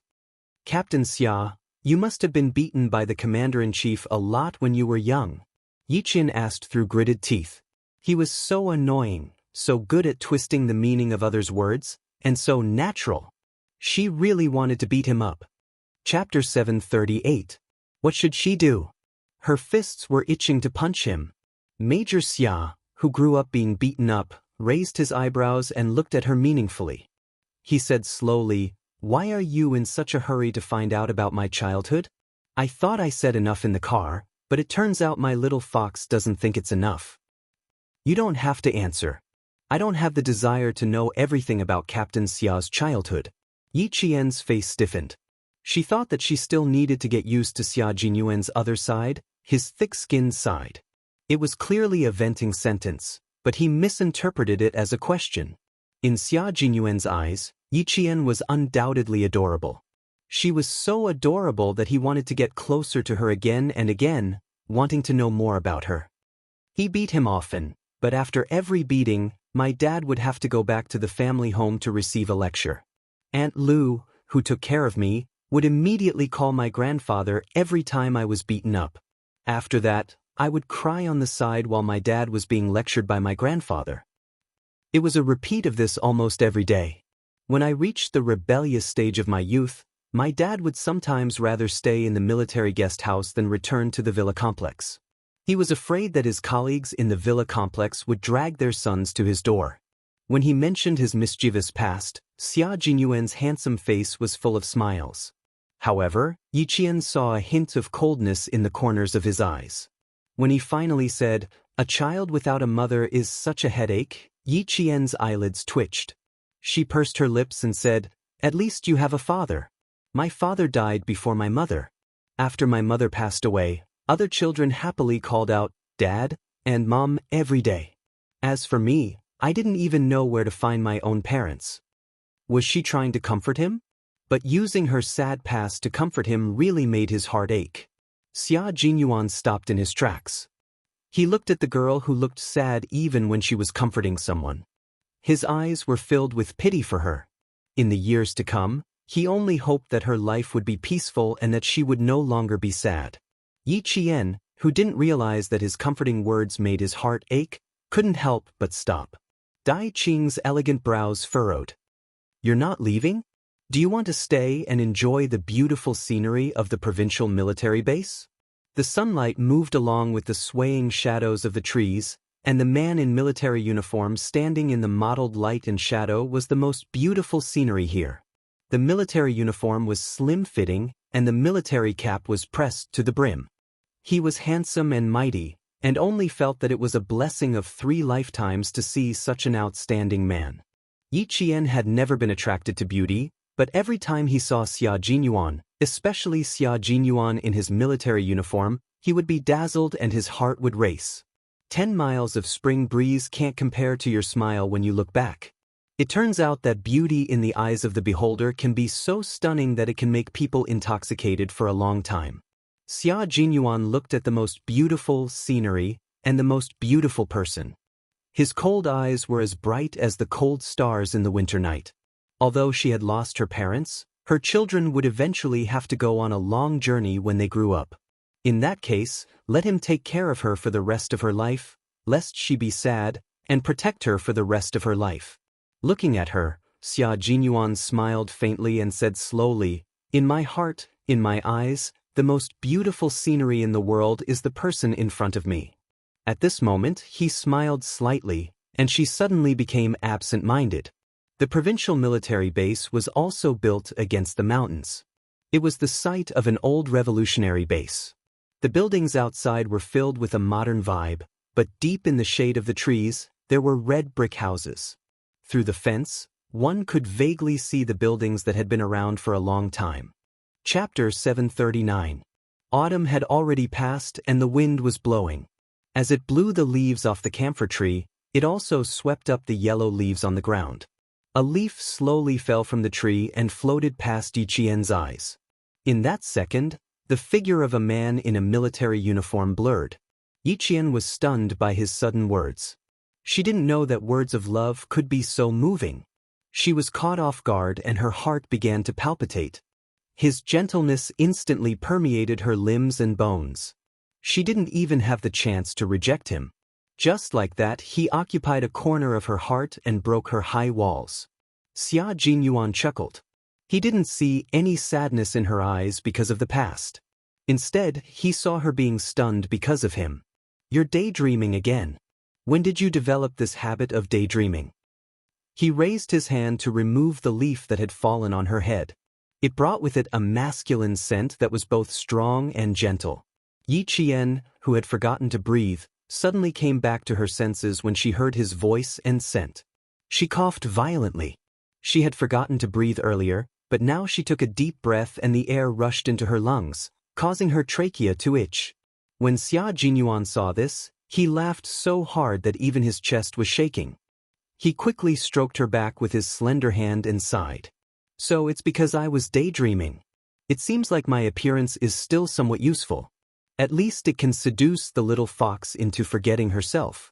"Captain Xia, you must have been beaten by the commander-in-chief a lot when you were young," Yi Qian asked through gritted teeth. He was so annoying, so good at twisting the meaning of others' words, and so natural. She really wanted to beat him up. Chapter 738. What should she do? Her fists were itching to punch him. Major Xia, who grew up being beaten up, raised his eyebrows and looked at her meaningfully. He said slowly, "Why are you in such a hurry to find out about my childhood? I thought I said enough in the car, but it turns out my little fox doesn't think it's enough." "You don't have to answer. I don't have the desire to know everything about Captain Xia's childhood." Yi Qian's face stiffened. She thought that she still needed to get used to Xia Jinyuan's other side, his thick-skinned side. It was clearly a venting sentence, but he misinterpreted it as a question. In Xia Jinyuan's eyes, Yi Qian was undoubtedly adorable. She was so adorable that he wanted to get closer to her again and again, wanting to know more about her. He beat him often, but after every beating, my dad would have to go back to the family home to receive a lecture. Aunt Lu, who took care of me, would immediately call my grandfather every time I was beaten up. After that, I would cry on the side while my dad was being lectured by my grandfather. It was a repeat of this almost every day. When I reached the rebellious stage of my youth, my dad would sometimes rather stay in the military guest house than return to the villa complex. He was afraid that his colleagues in the villa complex would drag their sons to his door. When he mentioned his mischievous past, Xia Jinyuan's handsome face was full of smiles. However, Yi Qian saw a hint of coldness in the corners of his eyes. When he finally said, "A child without a mother is such a headache," Yi Qian's eyelids twitched. She pursed her lips and said, "At least you have a father. My father died before my mother. After my mother passed away, other children happily called out, 'Dad' and 'Mom' every day. As for me, I didn't even know where to find my own parents." Was she trying to comfort him? But using her sad past to comfort him really made his heart ache. Xia Jinyuan stopped in his tracks. He looked at the girl who looked sad even when she was comforting someone. His eyes were filled with pity for her. In the years to come, he only hoped that her life would be peaceful and that she would no longer be sad. Yi Qian, who didn't realize that his comforting words made his heart ache, couldn't help but stop. Dai Qing's elegant brows furrowed. "You're not leaving? Do you want to stay and enjoy the beautiful scenery of the provincial military base?" The sunlight moved along with the swaying shadows of the trees, and the man in military uniform standing in the mottled light and shadow was the most beautiful scenery here. The military uniform was slim-fitting, and the military cap was pressed to the brim. He was handsome and mighty, and only felt that it was a blessing of 3 lifetimes to see such an outstanding man. Yi Qian had never been attracted to beauty, but every time he saw Xia Jinyuan, especially Xia Jinyuan in his military uniform, he would be dazzled and his heart would race. 10 miles of spring breeze can't compare to your smile when you look back. It turns out that beauty in the eyes of the beholder can be so stunning that it can make people intoxicated for a long time. Xia Jinyuan looked at the most beautiful scenery and the most beautiful person. His cold eyes were as bright as the cold stars in the winter night. Although she had lost her parents, her children would eventually have to go on a long journey when they grew up. In that case, let him take care of her for the rest of her life, lest she be sad, and protect her for the rest of her life. Looking at her, Xia Jinyuan smiled faintly and said slowly, "In my heart, in my eyes, the most beautiful scenery in the world is the person in front of me." At this moment, he smiled slightly, and she suddenly became absent-minded. The provincial military base was also built against the mountains. It was the site of an old revolutionary base. The buildings outside were filled with a modern vibe, but deep in the shade of the trees, there were red brick houses. Through the fence, one could vaguely see the buildings that had been around for a long time. Chapter 739. Autumn had already passed and the wind was blowing. As it blew the leaves off the camphor tree, it also swept up the yellow leaves on the ground. A leaf slowly fell from the tree and floated past Yi Qian's eyes. In that second, the figure of a man in a military uniform blurred. Yi Qian was stunned by his sudden words. She didn't know that words of love could be so moving. She was caught off guard and her heart began to palpitate. His gentleness instantly permeated her limbs and bones. She didn't even have the chance to reject him. Just like that, he occupied a corner of her heart and broke her high walls. Xia Jinyuan chuckled. He didn't see any sadness in her eyes because of the past. Instead, he saw her being stunned because of him. "You're daydreaming again. When did you develop this habit of daydreaming?" He raised his hand to remove the leaf that had fallen on her head. It brought with it a masculine scent that was both strong and gentle. Yi Qian, who had forgotten to breathe, suddenly came back to her senses when she heard his voice and scent. She coughed violently. She had forgotten to breathe earlier, but now she took a deep breath and the air rushed into her lungs, causing her trachea to itch. When Xia Jinyuan saw this, he laughed so hard that even his chest was shaking. He quickly stroked her back with his slender hand and sighed. "So it's because I was daydreaming. It seems like my appearance is still somewhat useful. At least it can seduce the little fox into forgetting herself."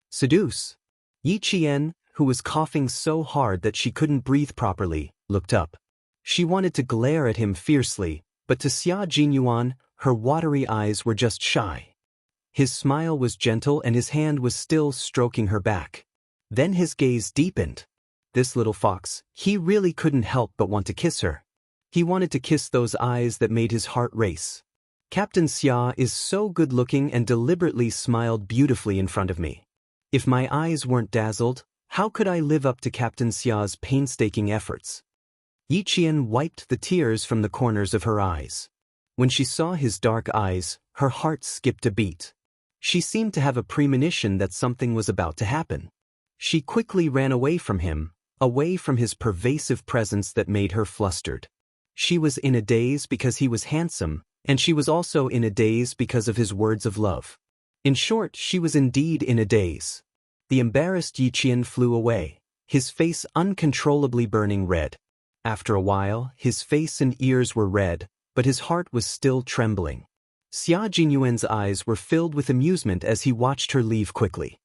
Seduce? Yi Qian, who was coughing so hard that she couldn't breathe properly, looked up. She wanted to glare at him fiercely, but to Xia Jinyuan, her watery eyes were just shy. His smile was gentle and his hand was still stroking her back. Then his gaze deepened. This little fox, he really couldn't help but want to kiss her. He wanted to kiss those eyes that made his heart race. "Captain Xia is so good-looking and deliberately smiled beautifully in front of me. If my eyes weren't dazzled, how could I live up to Captain Xia's painstaking efforts?" Yi Qian wiped the tears from the corners of her eyes. When she saw his dark eyes, her heart skipped a beat. She seemed to have a premonition that something was about to happen. She quickly ran away from him, away from his pervasive presence that made her flustered. She was in a daze because he was handsome, and she was also in a daze because of his words of love. In short, she was indeed in a daze. The embarrassed Yi Qian flew away, his face uncontrollably burning red. After a while, his face and ears were red, but his heart was still trembling. Xia Jinyuan's eyes were filled with amusement as he watched her leave quickly.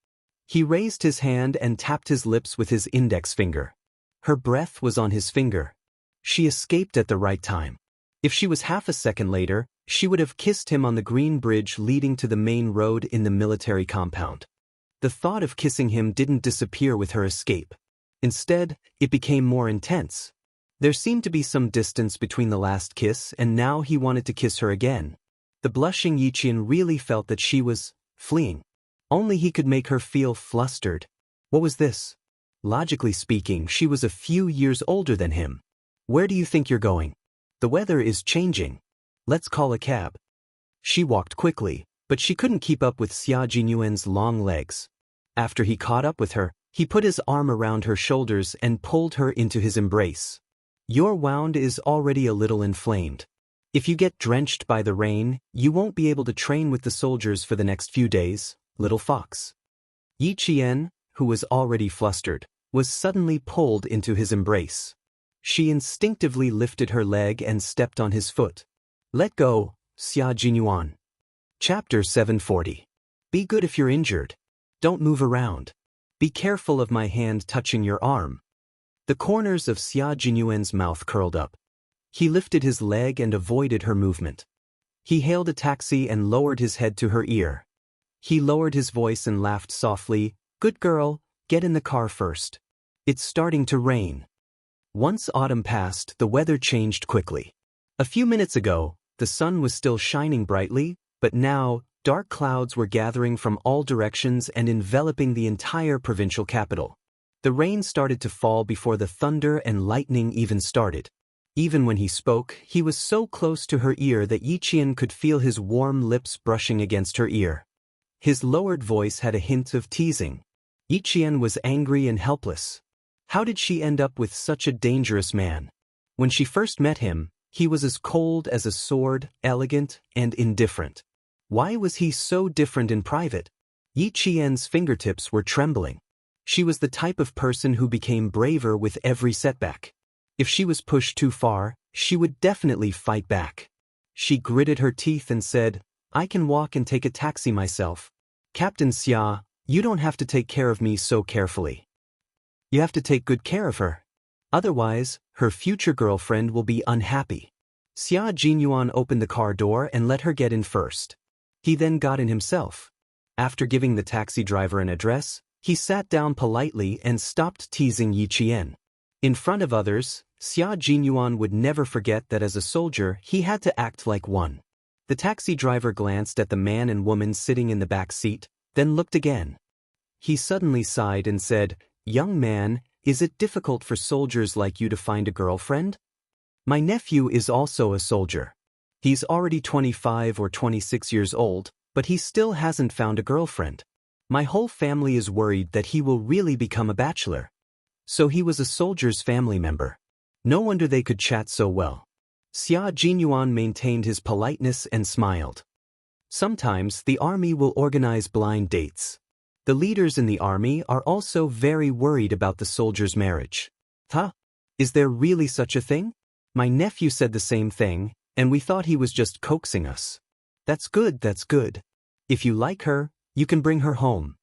He raised his hand and tapped his lips with his index finger. Her breath was on his finger. She escaped at the right time. If she was half a second later, she would have kissed him on the green bridge leading to the main road in the military compound. The thought of kissing him didn't disappear with her escape. Instead, it became more intense. There seemed to be some distance between the last kiss and now he wanted to kiss her again. The blushing Yi Qian really felt that she was fleeing. Only he could make her feel flustered. What was this? Logically speaking, she was a few years older than him. "Where do you think you're going? The weather is changing. Let's call a cab." She walked quickly, but she couldn't keep up with Xia Jinyuan's long legs. After he caught up with her, he put his arm around her shoulders and pulled her into his embrace. "Your wound is already a little inflamed. If you get drenched by the rain, you won't be able to train with the soldiers for the next few days, little fox." Yi Qian, who was already flustered, was suddenly pulled into his embrace. She instinctively lifted her leg and stepped on his foot. "Let go, Xia Jinyuan." Chapter 740. Be good if you're injured. Don't move around. Be careful of my hand touching your arm. The corners of Xia Jinyuan's mouth curled up. He lifted his leg and avoided her movement. He hailed a taxi and lowered his head to her ear. He lowered his voice and laughed softly. "Good girl, get in the car first. It's starting to rain." Once autumn passed, the weather changed quickly. A few minutes ago, the sun was still shining brightly, but now, dark clouds were gathering from all directions and enveloping the entire provincial capital. The rain started to fall before the thunder and lightning even started. Even when he spoke, he was so close to her ear that Yi Qian could feel his warm lips brushing against her ear. His lowered voice had a hint of teasing. Yi Qian was angry and helpless. How did she end up with such a dangerous man? When she first met him, he was as cold as a sword, elegant and indifferent. Why was he so different in private? Yi Qian's fingertips were trembling. She was the type of person who became braver with every setback. If she was pushed too far, she would definitely fight back. She gritted her teeth and said, "I can walk and take a taxi myself. Captain Xia, you don't have to take care of me so carefully. You have to take good care of her. Otherwise, her future girlfriend will be unhappy." Xia Jinyuan opened the car door and let her get in first. He then got in himself. After giving the taxi driver an address, he sat down politely and stopped teasing Yi Qian. In front of others, Xia Jinyuan would never forget that as a soldier he had to act like one. The taxi driver glanced at the man and woman sitting in the back seat, then looked again. He suddenly sighed and said, "Young man, is it difficult for soldiers like you to find a girlfriend? My nephew is also a soldier. He's already 25 or 26 years old, but he still hasn't found a girlfriend. My whole family is worried that he will really become a bachelor." So he was a soldier's family member. No wonder they could chat so well. Xia Jinyuan maintained his politeness and smiled. Sometimes the army will organize blind dates. The leaders in the army are also very worried about the soldier's marriage. Huh? Is there really such a thing? My nephew said the same thing, and we thought he was just coaxing us. That's good, that's good. If you like her, you can bring her home.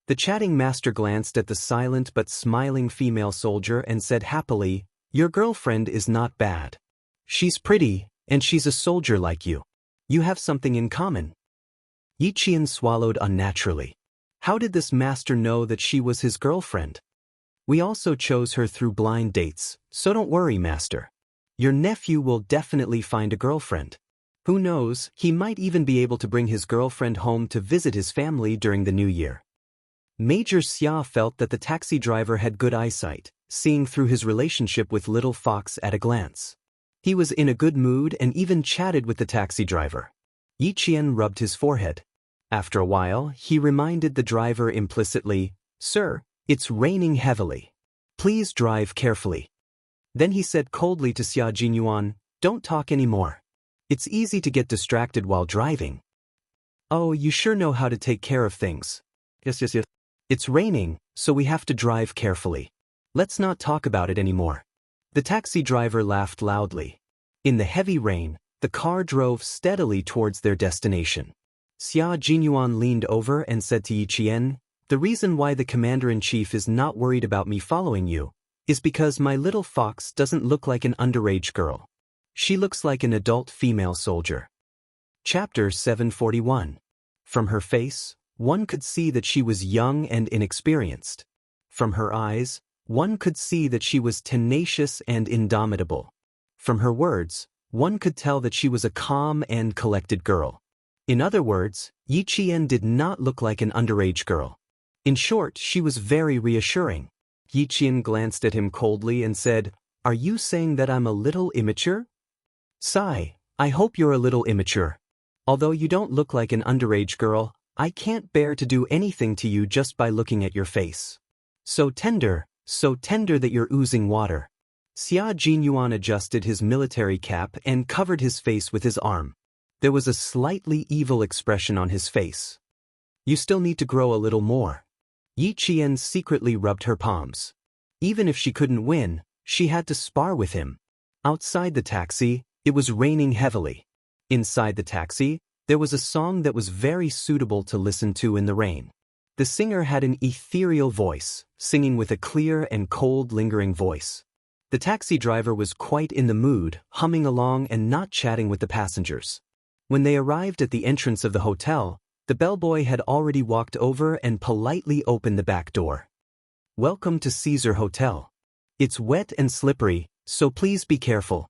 The chatting master glanced at the silent but smiling female soldier and said happily, "Your girlfriend is not bad. She's pretty, and she's a soldier like you. You have something in common." Yi Qian swallowed unnaturally. How did this master know that she was his girlfriend? "We also chose her through blind dates, so don't worry, master. Your nephew will definitely find a girlfriend. Who knows, he might even be able to bring his girlfriend home to visit his family during the new year." Major Xia felt that the taxi driver had good eyesight, seeing through his relationship with Little Fox at a glance. He was in a good mood and even chatted with the taxi driver. Yi Qian rubbed his forehead. After a while, he reminded the driver implicitly, "Sir, it's raining heavily. Please drive carefully." Then he said coldly to Xia Jinyuan, "Don't talk anymore. It's easy to get distracted while driving." "Oh, you sure know how to take care of things." Yes. "It's raining, so we have to drive carefully. Let's not talk about it anymore." The taxi driver laughed loudly. In the heavy rain, the car drove steadily towards their destination. Xia Jinyuan leaned over and said to Yi Qian, "The reason why the commander-in-chief is not worried about me following you is because my little fox doesn't look like an underage girl. She looks like an adult female soldier." Chapter 741. From her face, one could see that she was young and inexperienced. From her eyes, one could see that she was tenacious and indomitable. From her words, one could tell that she was a calm and collected girl. In other words, Yi Qian did not look like an underage girl. In short, she was very reassuring. Yi Qian glanced at him coldly and said, "Are you saying that I'm a little immature?" "Sigh, I hope you're a little immature. Although you don't look like an underage girl, I can't bear to do anything to you just by looking at your face. So tender that you're oozing water." Xia Jinyuan adjusted his military cap and covered his face with his arm. There was a slightly evil expression on his face. "You still need to grow a little more." Yi Qian secretly rubbed her palms. Even if she couldn't win, she had to spar with him. Outside the taxi, it was raining heavily. Inside the taxi, there was a song that was very suitable to listen to in the rain. The singer had an ethereal voice, singing with a clear and cold lingering voice. The taxi driver was quite in the mood, humming along and not chatting with the passengers. When they arrived at the entrance of the hotel, the bellboy had already walked over and politely opened the back door. "Welcome to Caesar Hotel. It's wet and slippery, so please be careful."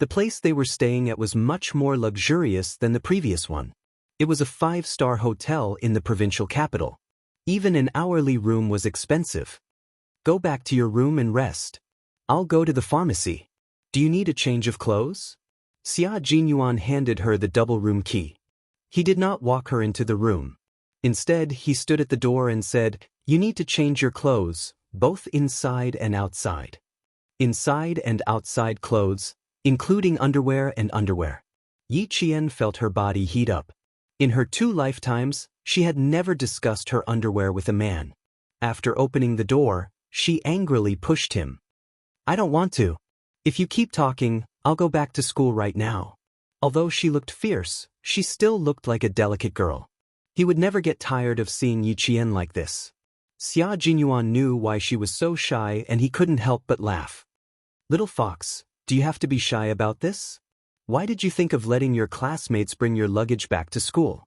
The place they were staying at was much more luxurious than the previous one. It was a 5-star hotel in the provincial capital. Even an hourly room was expensive. "Go back to your room and rest. I'll go to the pharmacy. Do you need a change of clothes?" Xia Jinyuan handed her the double room key. He did not walk her into the room. Instead, he stood at the door and said, "You need to change your clothes, both inside and outside. Inside and outside clothes, including underwear and underwear." Yi Qian felt her body heat up. In her 2 lifetimes, she had never discussed her underwear with a man. After opening the door, she angrily pushed him. I don't want to. If you keep talking, I'll go back to school right now. Although she looked fierce, she still looked like a delicate girl. He would never get tired of seeing Yi Qian like this. Xia Jinyuan knew why she was so shy and he couldn't help but laugh. Little fox, do you have to be shy about this? Why did you think of letting your classmates bring your luggage back to school?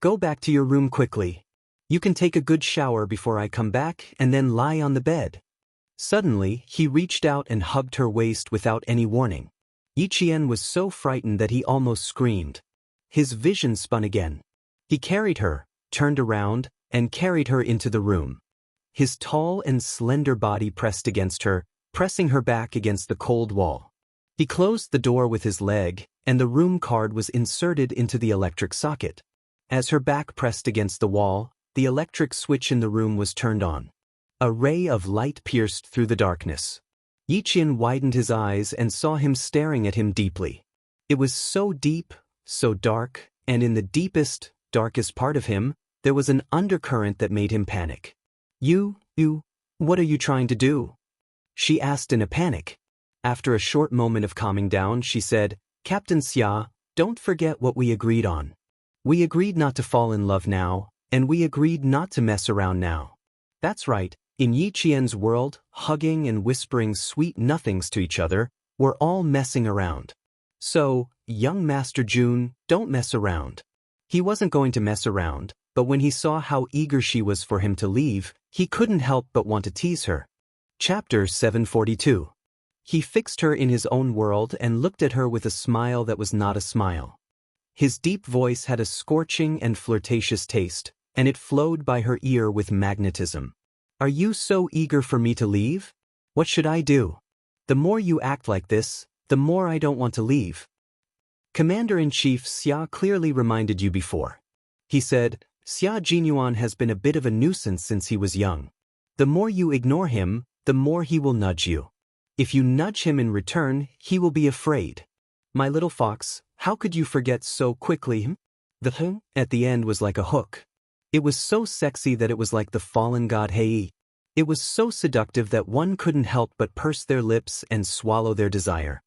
Go back to your room quickly. You can take a good shower before I come back and then lie on the bed. Suddenly, he reached out and hugged her waist without any warning. Yi Qian was so frightened that he almost screamed. His vision spun again. He carried her, turned around, and carried her into the room. His tall and slender body pressed against her, pressing her back against the cold wall. He closed the door with his leg, and the room card was inserted into the electric socket. As her back pressed against the wall, the electric switch in the room was turned on. A ray of light pierced through the darkness. Yi Qian widened his eyes and saw him staring at him deeply. It was so deep, so dark, and in the deepest, darkest part of him, there was an undercurrent that made him panic. You, what are you trying to do? She asked in a panic. After a short moment of calming down, she said, Captain Xia, don't forget what we agreed on. We agreed not to fall in love now, and we agreed not to mess around now. That's right. In Yi Qian's world, hugging and whispering sweet nothings to each other were all messing around. So, young Master Jun, don't mess around. He wasn't going to mess around, but when he saw how eager she was for him to leave, he couldn't help but want to tease her. Chapter 742. He fixed her in his own world and looked at her with a smile that was not a smile. His deep voice had a scorching and flirtatious taste, and it flowed by her ear with magnetism. Are you so eager for me to leave? What should I do? The more you act like this, the more I don't want to leave. Commander-in-Chief Xia clearly reminded you before. He said, Xia Jinyuan has been a bit of a nuisance since he was young. The more you ignore him, the more he will nudge you. If you nudge him in return, he will be afraid. My little fox, how could you forget so quickly? The "h" at the end was like a hook. It was so sexy that it was like the fallen god Hei. It was so seductive that one couldn't help but purse their lips and swallow their desire.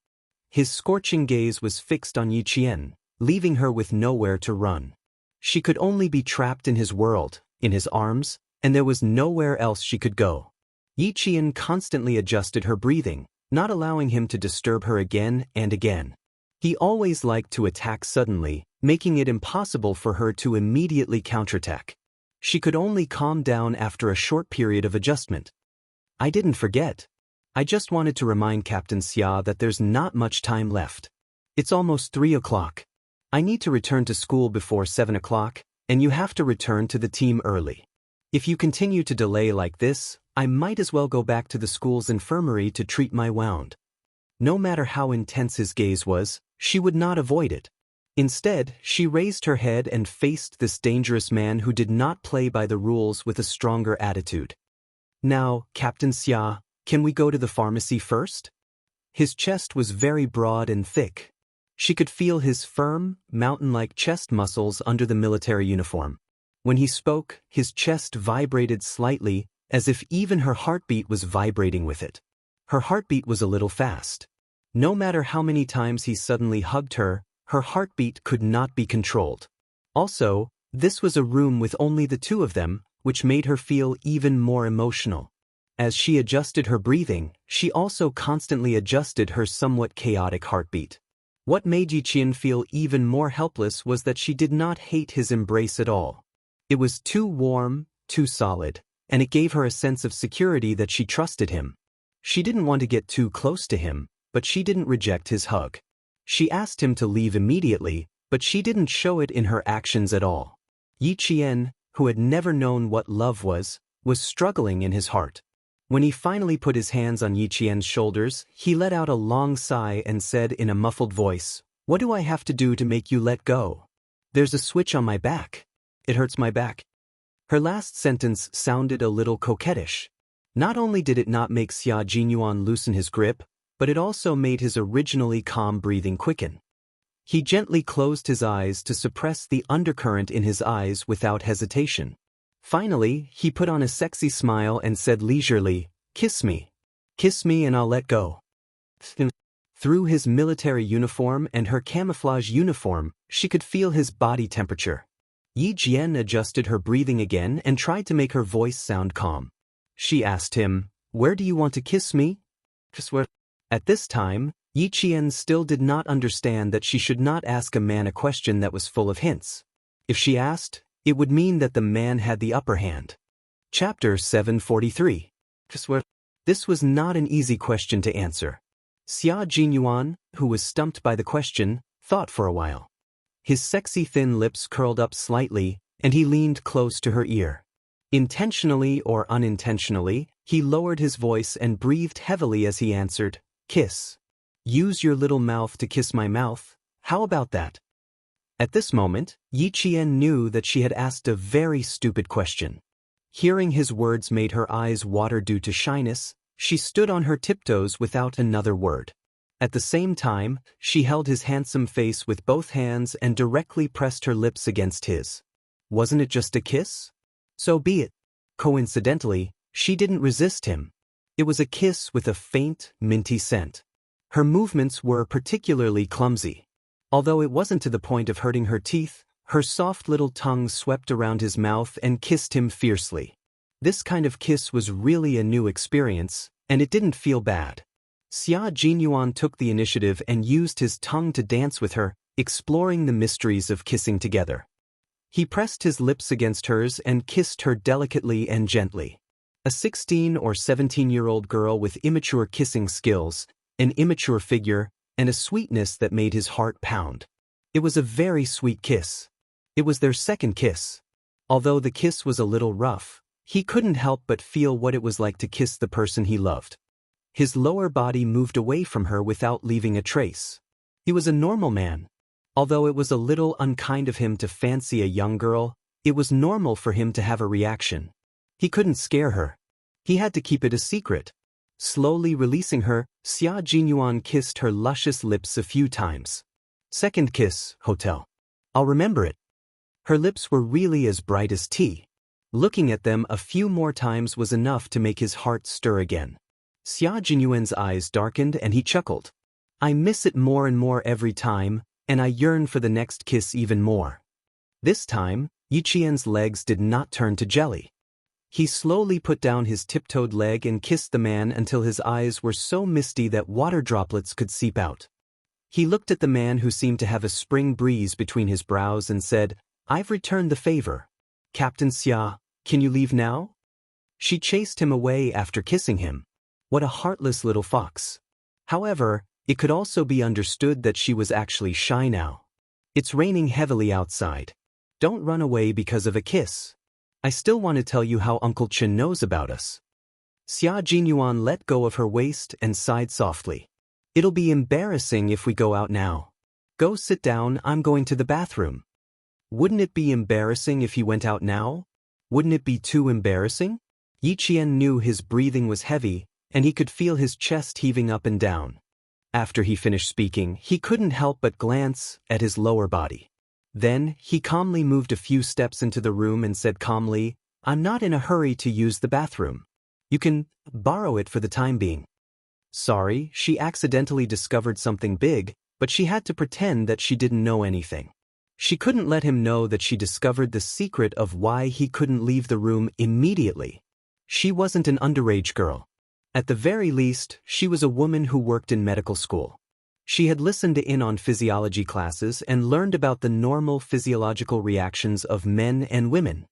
His scorching gaze was fixed on Yi Qian, leaving her with nowhere to run. She could only be trapped in his world, in his arms, and there was nowhere else she could go. Yi Qian constantly adjusted her breathing, not allowing him to disturb her again and again. He always liked to attack suddenly, making it impossible for her to immediately counterattack. She could only calm down after a short period of adjustment. I didn't forget. I just wanted to remind Captain Xia that there's not much time left. It's almost 3 o'clock. I need to return to school before 7 o'clock, and you have to return to the team early. If you continue to delay like this, I might as well go back to the school's infirmary to treat my wound. No matter how intense his gaze was, she would not avoid it. Instead, she raised her head and faced this dangerous man who did not play by the rules with a stronger attitude. Now, Captain Xia, can we go to the pharmacy first? His chest was very broad and thick. She could feel his firm, mountain-like chest muscles under the military uniform. When he spoke, his chest vibrated slightly, as if even her heartbeat was vibrating with it. Her heartbeat was a little fast. No matter how many times he suddenly hugged her, her heartbeat could not be controlled. Also, this was a room with only the two of them, which made her feel even more emotional. As she adjusted her breathing, she also constantly adjusted her somewhat chaotic heartbeat. What made Yi Qian feel even more helpless was that she did not hate his embrace at all. It was too warm, too solid, and it gave her a sense of security that she trusted him. She didn't want to get too close to him, but she didn't reject his hug. She asked him to leave immediately, but she didn't show it in her actions at all. Yi Qian, who had never known what love was struggling in his heart. When he finally put his hands on Yi Qian's shoulders, he let out a long sigh and said in a muffled voice, "What do I have to do to make you let go? There's a switch on my back. It hurts my back." Her last sentence sounded a little coquettish. Not only did it not make Xia Jinyuan loosen his grip, but it also made his originally calm breathing quicken. He gently closed his eyes to suppress the undercurrent in his eyes without hesitation. Finally, he put on a sexy smile and said leisurely, "Kiss me. Kiss me and I'll let go." Through his military uniform and her camouflage uniform, she could feel his body temperature. Yi Jian adjusted her breathing again and tried to make her voice sound calm. She asked him, "Where do you want to kiss me?" At this time, Yi Jian still did not understand that she should not ask a man a question that was full of hints. If she asked, it would mean that the man had the upper hand. Chapter 743. This was not an easy question to answer. Xia Jinyuan, who was stumped by the question, thought for a while. His sexy thin lips curled up slightly, and he leaned close to her ear. Intentionally or unintentionally, he lowered his voice and breathed heavily as he answered, "Kiss. Use your little mouth to kiss my mouth, how about that?" At this moment, Yi Qian knew that she had asked a very stupid question. Hearing his words made her eyes water due to shyness. She stood on her tiptoes without another word. At the same time, she held his handsome face with both hands and directly pressed her lips against his. Wasn't it just a kiss? So be it. Coincidentally, she didn't resist him. It was a kiss with a faint, minty scent. Her movements were particularly clumsy. Although it wasn't to the point of hurting her teeth, her soft little tongue swept around his mouth and kissed him fiercely. This kind of kiss was really a new experience, and it didn't feel bad. Xia Jinyuan took the initiative and used his tongue to dance with her, exploring the mysteries of kissing together. He pressed his lips against hers and kissed her delicately and gently. A 16 or 17-year-old girl with immature kissing skills, an immature figure, and a sweetness that made his heart pound. It was a very sweet kiss. It was their second kiss. Although the kiss was a little rough, he couldn't help but feel what it was like to kiss the person he loved. His lower body moved away from her without leaving a trace. He was a normal man. Although it was a little unkind of him to fancy a young girl, it was normal for him to have a reaction. He couldn't scare her. He had to keep it a secret. Slowly releasing her, Xia Jinyuan kissed her luscious lips a few times. Second kiss, hotel. I'll remember it. Her lips were really as bright as tea. Looking at them a few more times was enough to make his heart stir again. Xia Jinyuan's eyes darkened and he chuckled. I miss it more and more every time, and I yearn for the next kiss even more. This time, Yi Qian's legs did not turn to jelly. He slowly put down his tiptoed leg and kissed the man until his eyes were so misty that water droplets could seep out. He looked at the man who seemed to have a spring breeze between his brows and said, I've returned the favor. Captain Xia, can you leave now? She chased him away after kissing him. What a heartless little fox. However, it could also be understood that she was actually shy now. It's raining heavily outside. Don't run away because of a kiss. I still want to tell you how Uncle Chen knows about us. Xia Jinyuan let go of her waist and sighed softly. It'll be embarrassing if we go out now. Go sit down, I'm going to the bathroom. Wouldn't it be embarrassing if he went out now? Wouldn't it be too embarrassing? Yi Qian knew his breathing was heavy, and he could feel his chest heaving up and down. After he finished speaking, he couldn't help but glance at his lower body. Then, he calmly moved a few steps into the room and said calmly, I'm not in a hurry to use the bathroom. You can borrow it for the time being. Sorry, she accidentally discovered something big, but she had to pretend that she didn't know anything. She couldn't let him know that she discovered the secret of why he couldn't leave the room immediately. She wasn't an underage girl. At the very least, she was a woman who worked in medical school. She had listened in on physiology classes and learned about the normal physiological reactions of men and women.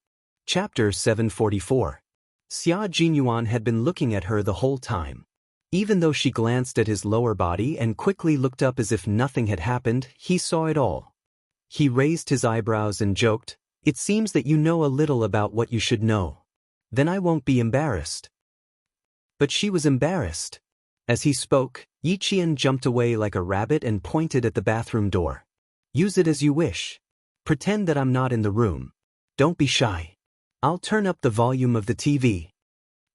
Chapter 744. Xia Jinyuan had been looking at her the whole time. Even though she glanced at his lower body and quickly looked up as if nothing had happened, he saw it all. He raised his eyebrows and joked, It seems that you know a little about what you should know. Then I won't be embarrassed. But she was embarrassed. As he spoke, Yi Qian jumped away like a rabbit and pointed at the bathroom door. Use it as you wish. Pretend that I'm not in the room. Don't be shy. I'll turn up the volume of the TV.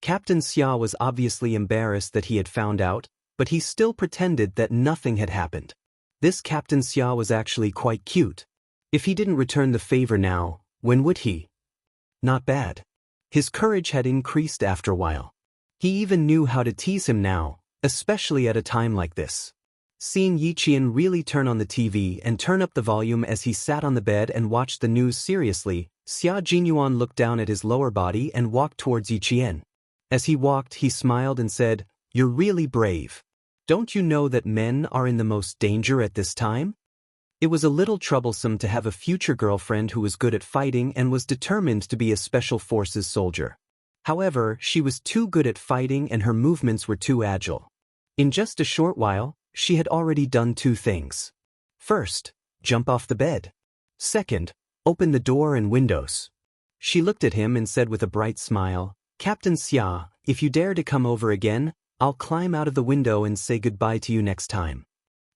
Captain Xia was obviously embarrassed that he had found out, but he still pretended that nothing had happened. This Captain Xia was actually quite cute. If he didn't return the favor now, when would he? Not bad. His courage had increased after a while. He even knew how to tease him now, especially at a time like this. Seeing Yi Qian really turn on the TV and turn up the volume as he sat on the bed and watched the news seriously, Xia Jinyuan looked down at his lower body and walked towards Yi Qian. As he walked, he smiled and said, "You're really brave. Don't you know that men are in the most danger at this time?" It was a little troublesome to have a future girlfriend who was good at fighting and was determined to be a special forces soldier. However, she was too good at fighting and her movements were too agile. In just a short while, she had already done two things. First, jump off the bed. Second, open the door and windows. She looked at him and said with a bright smile, "Captain Xia, if you dare to come over again, I'll climb out of the window and say goodbye to you next time."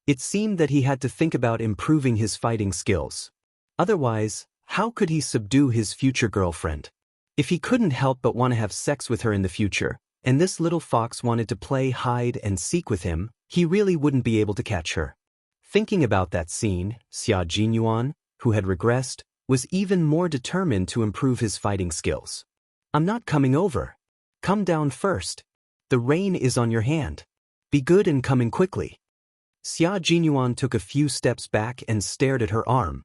It seemed that he had to think about improving his fighting skills. Otherwise, how could he subdue his future girlfriend? If he couldn't help but want to have sex with her in the future, and this little fox wanted to play hide and seek with him, he really wouldn't be able to catch her. Thinking about that scene, Xia Jinyuan, who had regressed, was even more determined to improve his fighting skills. "I'm not coming over. Come down first. The rain is on your hand. Be good and coming quickly." Xia Jinyuan took a few steps back and stared at her arm.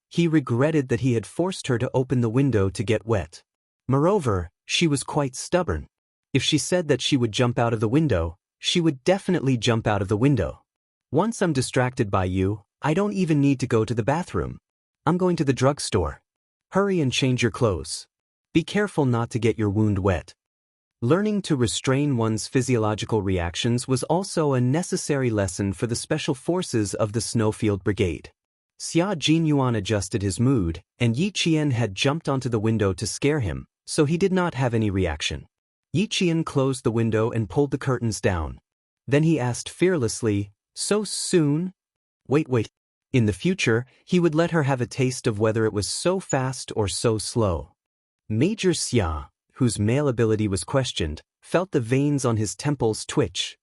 He regretted that he had forced her to open the window to get wet. Moreover, she was quite stubborn. If she said that she would jump out of the window, she would definitely jump out of the window. "Once I'm distracted by you, I don't even need to go to the bathroom. I'm going to the drugstore. Hurry and change your clothes. Be careful not to get your wound wet." Learning to restrain one's physiological reactions was also a necessary lesson for the special forces of the Snowfield Brigade. Xia Jinyuan adjusted his mood, and Yi Qian had jumped onto the window to scare him, so he did not have any reaction. Yi Qian closed the window and pulled the curtains down. Then he asked fearlessly, "So soon?" Wait. In the future, he would let her have a taste of whether it was so fast or so slow. Major Xia, whose male ability was questioned, felt the veins on his temples twitch.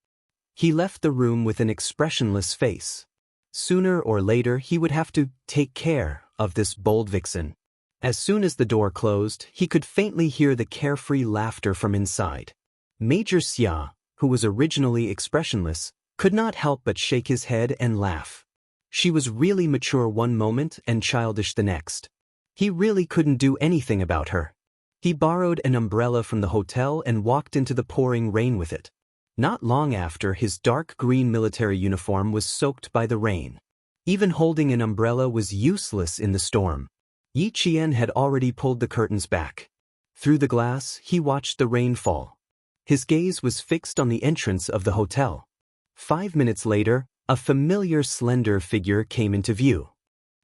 He left the room with an expressionless face. Sooner or later he would have to take care of this bold vixen. As soon as the door closed, he could faintly hear the carefree laughter from inside. Major Xia, who was originally expressionless, could not help but shake his head and laugh. She was really mature one moment and childish the next. He really couldn't do anything about her. He borrowed an umbrella from the hotel and walked into the pouring rain with it. Not long after, his dark green military uniform was soaked by the rain. Even holding an umbrella was useless in the storm. Yi Qian had already pulled the curtains back. Through the glass, he watched the rain fall. His gaze was fixed on the entrance of the hotel. 5 minutes later, a familiar slender figure came into view.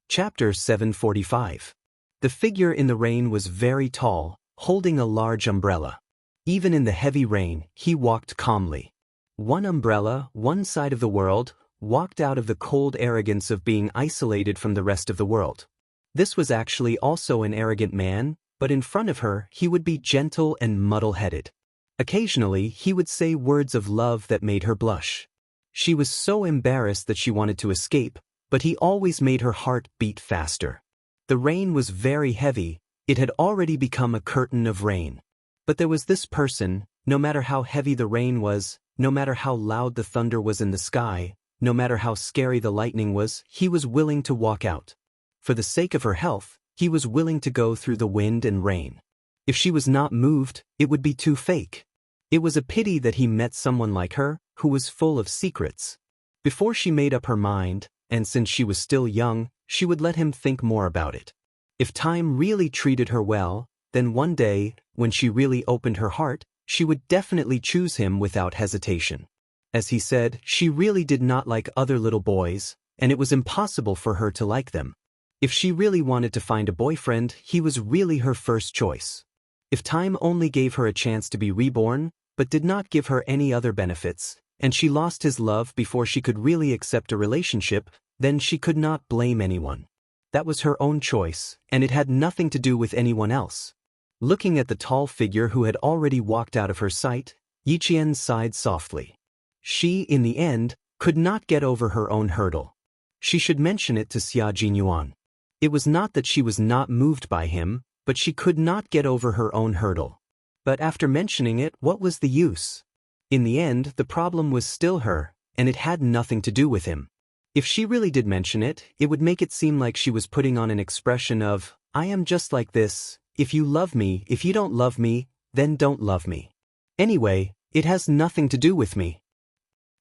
Chapter 745. The figure in the rain was very tall, holding a large umbrella. Even in the heavy rain, he walked calmly. One umbrella, one side of the world, walked out of the cold arrogance of being isolated from the rest of the world. This was actually also an arrogant man, but in front of her, he would be gentle and muddle-headed. Occasionally, he would say words of love that made her blush. She was so embarrassed that she wanted to escape, but he always made her heart beat faster. The rain was very heavy. It had already become a curtain of rain. But there was this person, no matter how heavy the rain was, no matter how loud the thunder was in the sky, no matter how scary the lightning was, he was willing to walk out. For the sake of her health, he was willing to go through the wind and rain. If she was not moved, it would be too fake. It was a pity that he met someone like her, who was full of secrets. Before she made up her mind, and since she was still young, she would let him think more about it. If time really treated her well, then one day, when she really opened her heart, she would definitely choose him without hesitation. As he said, she really did not like other little boys, and it was impossible for her to like them. If she really wanted to find a boyfriend, he was really her first choice. If time only gave her a chance to be reborn, but did not give her any other benefits, and she lost his love before she could really accept a relationship, then she could not blame anyone. That was her own choice, and it had nothing to do with anyone else. Looking at the tall figure who had already walked out of her sight, Yi Qian sighed softly. She, in the end, could not get over her own hurdle. She should mention it to Xia Jinyuan. It was not that she was not moved by him, but she could not get over her own hurdle. But after mentioning it, what was the use? In the end, the problem was still her, and it had nothing to do with him. If she really did mention it, it would make it seem like she was putting on an expression of, I am just like this, if you love me, if you don't love me, then don't love me. Anyway, it has nothing to do with me.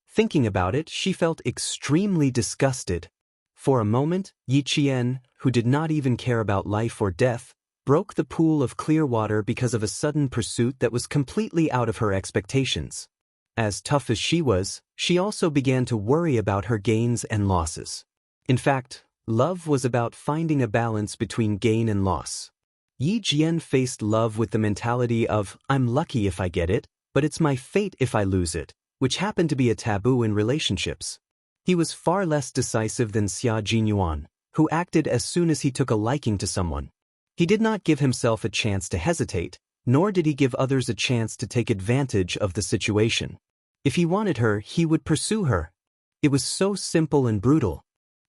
Thinking about it, she felt extremely disgusted. For a moment, Yi Qian, who did not even care about life or death, broke the pool of clear water because of a sudden pursuit that was completely out of her expectations. As tough as she was, she also began to worry about her gains and losses. In fact, love was about finding a balance between gain and loss. Yi Jian faced love with the mentality of, I'm lucky if I get it, but it's my fate if I lose it, which happened to be a taboo in relationships. He was far less decisive than Xia Jinyuan, who acted as soon as he took a liking to someone. He did not give himself a chance to hesitate, nor did he give others a chance to take advantage of the situation. If he wanted her, he would pursue her. It was so simple and brutal.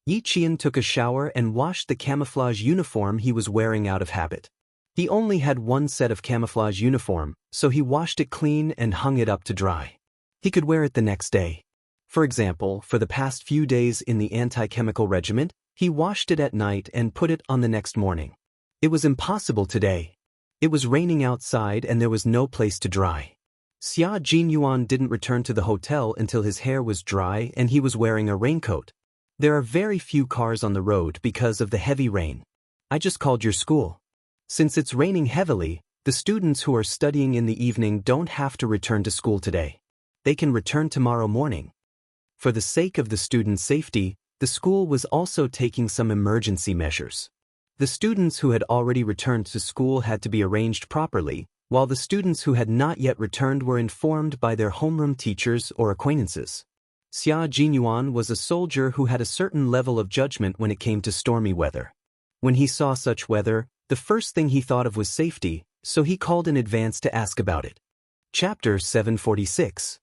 Yi Qian took a shower and washed the camouflage uniform he was wearing out of habit. He only had one set of camouflage uniform, so he washed it clean and hung it up to dry. He could wear it the next day. For example, for the past few days in the anti-chemical regiment, he washed it at night and put it on the next morning. It was impossible today. It was raining outside and there was no place to dry. Xia Jinyuan didn't return to the hotel until his hair was dry and he was wearing a raincoat. There are very few cars on the road because of the heavy rain. I just called your school. Since it's raining heavily, the students who are studying in the evening don't have to return to school today. They can return tomorrow morning. For the sake of the students' safety, the school was also taking some emergency measures. The students who had already returned to school had to be arranged properly, while the students who had not yet returned were informed by their homeroom teachers or acquaintances. Xia Jinyuan was a soldier who had a certain level of judgment when it came to stormy weather. When he saw such weather, the first thing he thought of was safety, so he called in advance to ask about it. Chapter 746.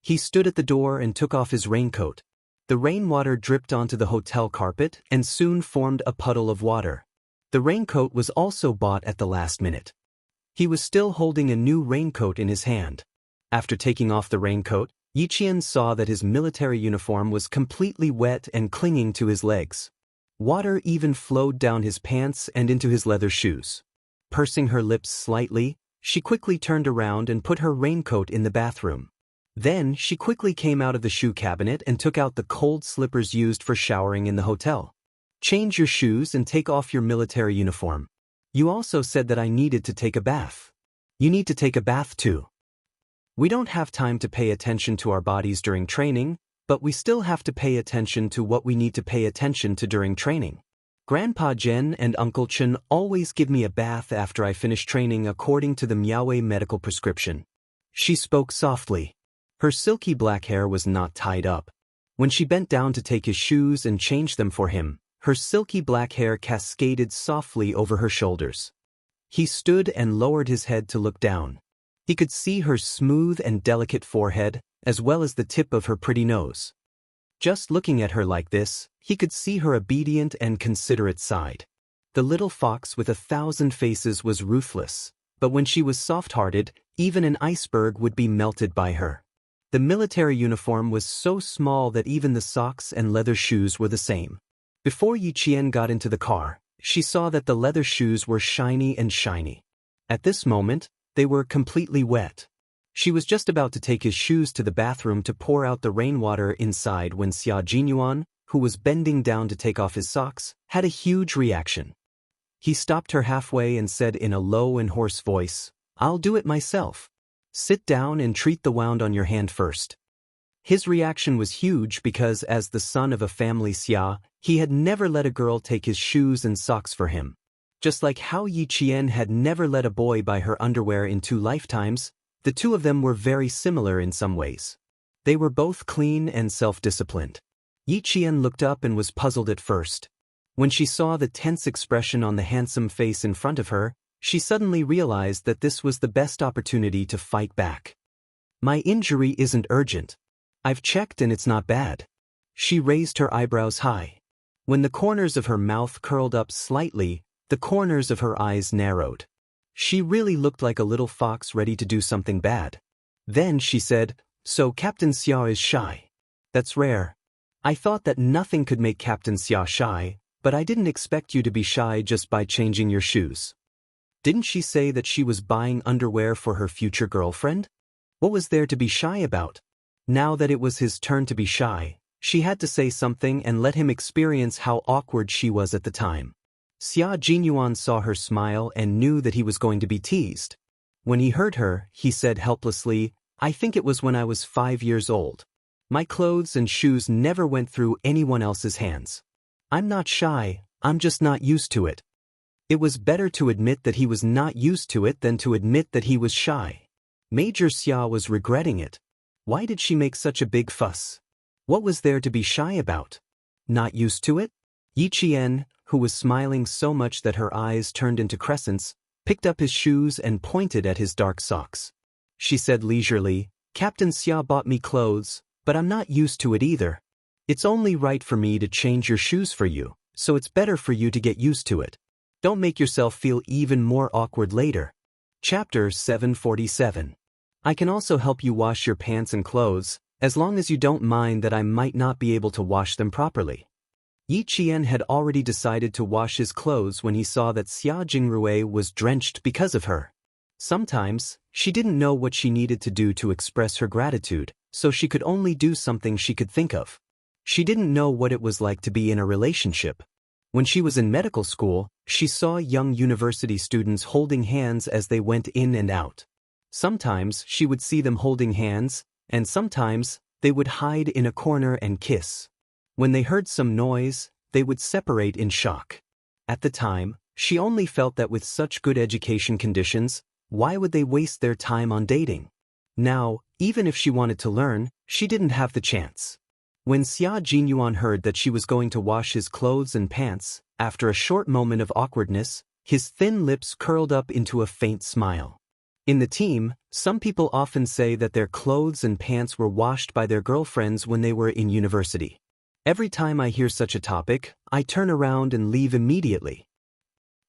He stood at the door and took off his raincoat. The rainwater dripped onto the hotel carpet and soon formed a puddle of water. The raincoat was also bought at the last minute. He was still holding a new raincoat in his hand. After taking off the raincoat, Yi Qian saw that his military uniform was completely wet and clinging to his legs. Water even flowed down his pants and into his leather shoes. Pursing her lips slightly, she quickly turned around and put her raincoat in the bathroom. Then she quickly came out of the shoe cabinet and took out the cold slippers used for showering in the hotel. Change your shoes and take off your military uniform. You also said that I needed to take a bath. You need to take a bath too. We don't have time to pay attention to our bodies during training, but we still have to pay attention to what we need to pay attention to during training. Grandpa Jen and Uncle Chen always give me a bath after I finish training according to the Miaowei medical prescription. She spoke softly. Her silky black hair was not tied up. When she bent down to take his shoes and change them for him, her silky black hair cascaded softly over her shoulders. He stood and lowered his head to look down. He could see her smooth and delicate forehead, as well as the tip of her pretty nose. Just looking at her like this, he could see her obedient and considerate side. The little fox with 1,000 faces was ruthless, but when she was soft-hearted, even an iceberg would be melted by her. The military uniform was so small that even the socks and leather shoes were the same. Before Yi Qian got into the car, she saw that the leather shoes were shiny and shiny. At this moment, they were completely wet. She was just about to take his shoes to the bathroom to pour out the rainwater inside when Xia Jinyuan, who was bending down to take off his socks, had a huge reaction. He stopped her halfway and said in a low and hoarse voice, "I'll do it myself. Sit down and treat the wound on your hand first." His reaction was huge because as the son of a family Xia, he had never let a girl take his shoes and socks for him. Just like how Yi Qian had never let a boy buy her underwear in 2 lifetimes, the two of them were very similar in some ways. They were both clean and self-disciplined. Yi Qian looked up and was puzzled at first. When she saw the tense expression on the handsome face in front of her, she suddenly realized that this was the best opportunity to fight back. "My injury isn't urgent. I've checked and it's not bad." She raised her eyebrows high. When the corners of her mouth curled up slightly, The corners of her eyes narrowed. She really looked like a little fox ready to do something bad. Then she said, "So Captain Xia is shy. That's rare. I thought that nothing could make Captain Xia shy, but I didn't expect you to be shy just by changing your shoes." Didn't she say that she was buying underwear for her future girlfriend? What was there to be shy about? Now that it was his turn to be shy, she had to say something and let him experience how awkward she was at the time. Xia Jinyuan saw her smile and knew that he was going to be teased. When he heard her, he said helplessly, "I think it was when I was 5 years old. My clothes and shoes never went through anyone else's hands. I'm not shy, I'm just not used to it." It was better to admit that he was not used to it than to admit that he was shy. Major Xia was regretting it. Why did she make such a big fuss? What was there to be shy about? Not used to it? Yi Qian, who was smiling so much that her eyes turned into crescents, picked up his shoes and pointed at his dark socks. She said leisurely, "Captain Xia bought me clothes, but I'm not used to it either. It's only right for me to change your shoes for you, so it's better for you to get used to it. Don't make yourself feel even more awkward later." Chapter 747. I can also help you wash your pants and clothes, as long as you don't mind that I might not be able to wash them properly. Yi Qian had already decided to wash his clothes when he saw that Xia Jingrui was drenched because of her. Sometimes, she didn't know what she needed to do to express her gratitude, so she could only do something she could think of. She didn't know what it was like to be in a relationship. When she was in medical school, she saw young university students holding hands as they went in and out. Sometimes she would see them holding hands, and sometimes they would hide in a corner and kiss. When they heard some noise, they would separate in shock. At the time, she only felt that with such good education conditions, why would they waste their time on dating? Now, even if she wanted to learn, she didn't have the chance. When Xia Jinyuan heard that she was going to wash his clothes and pants, after a short moment of awkwardness, his thin lips curled up into a faint smile. In the team, some people often say that their clothes and pants were washed by their girlfriends when they were in university. Every time I hear such a topic, I turn around and leave immediately.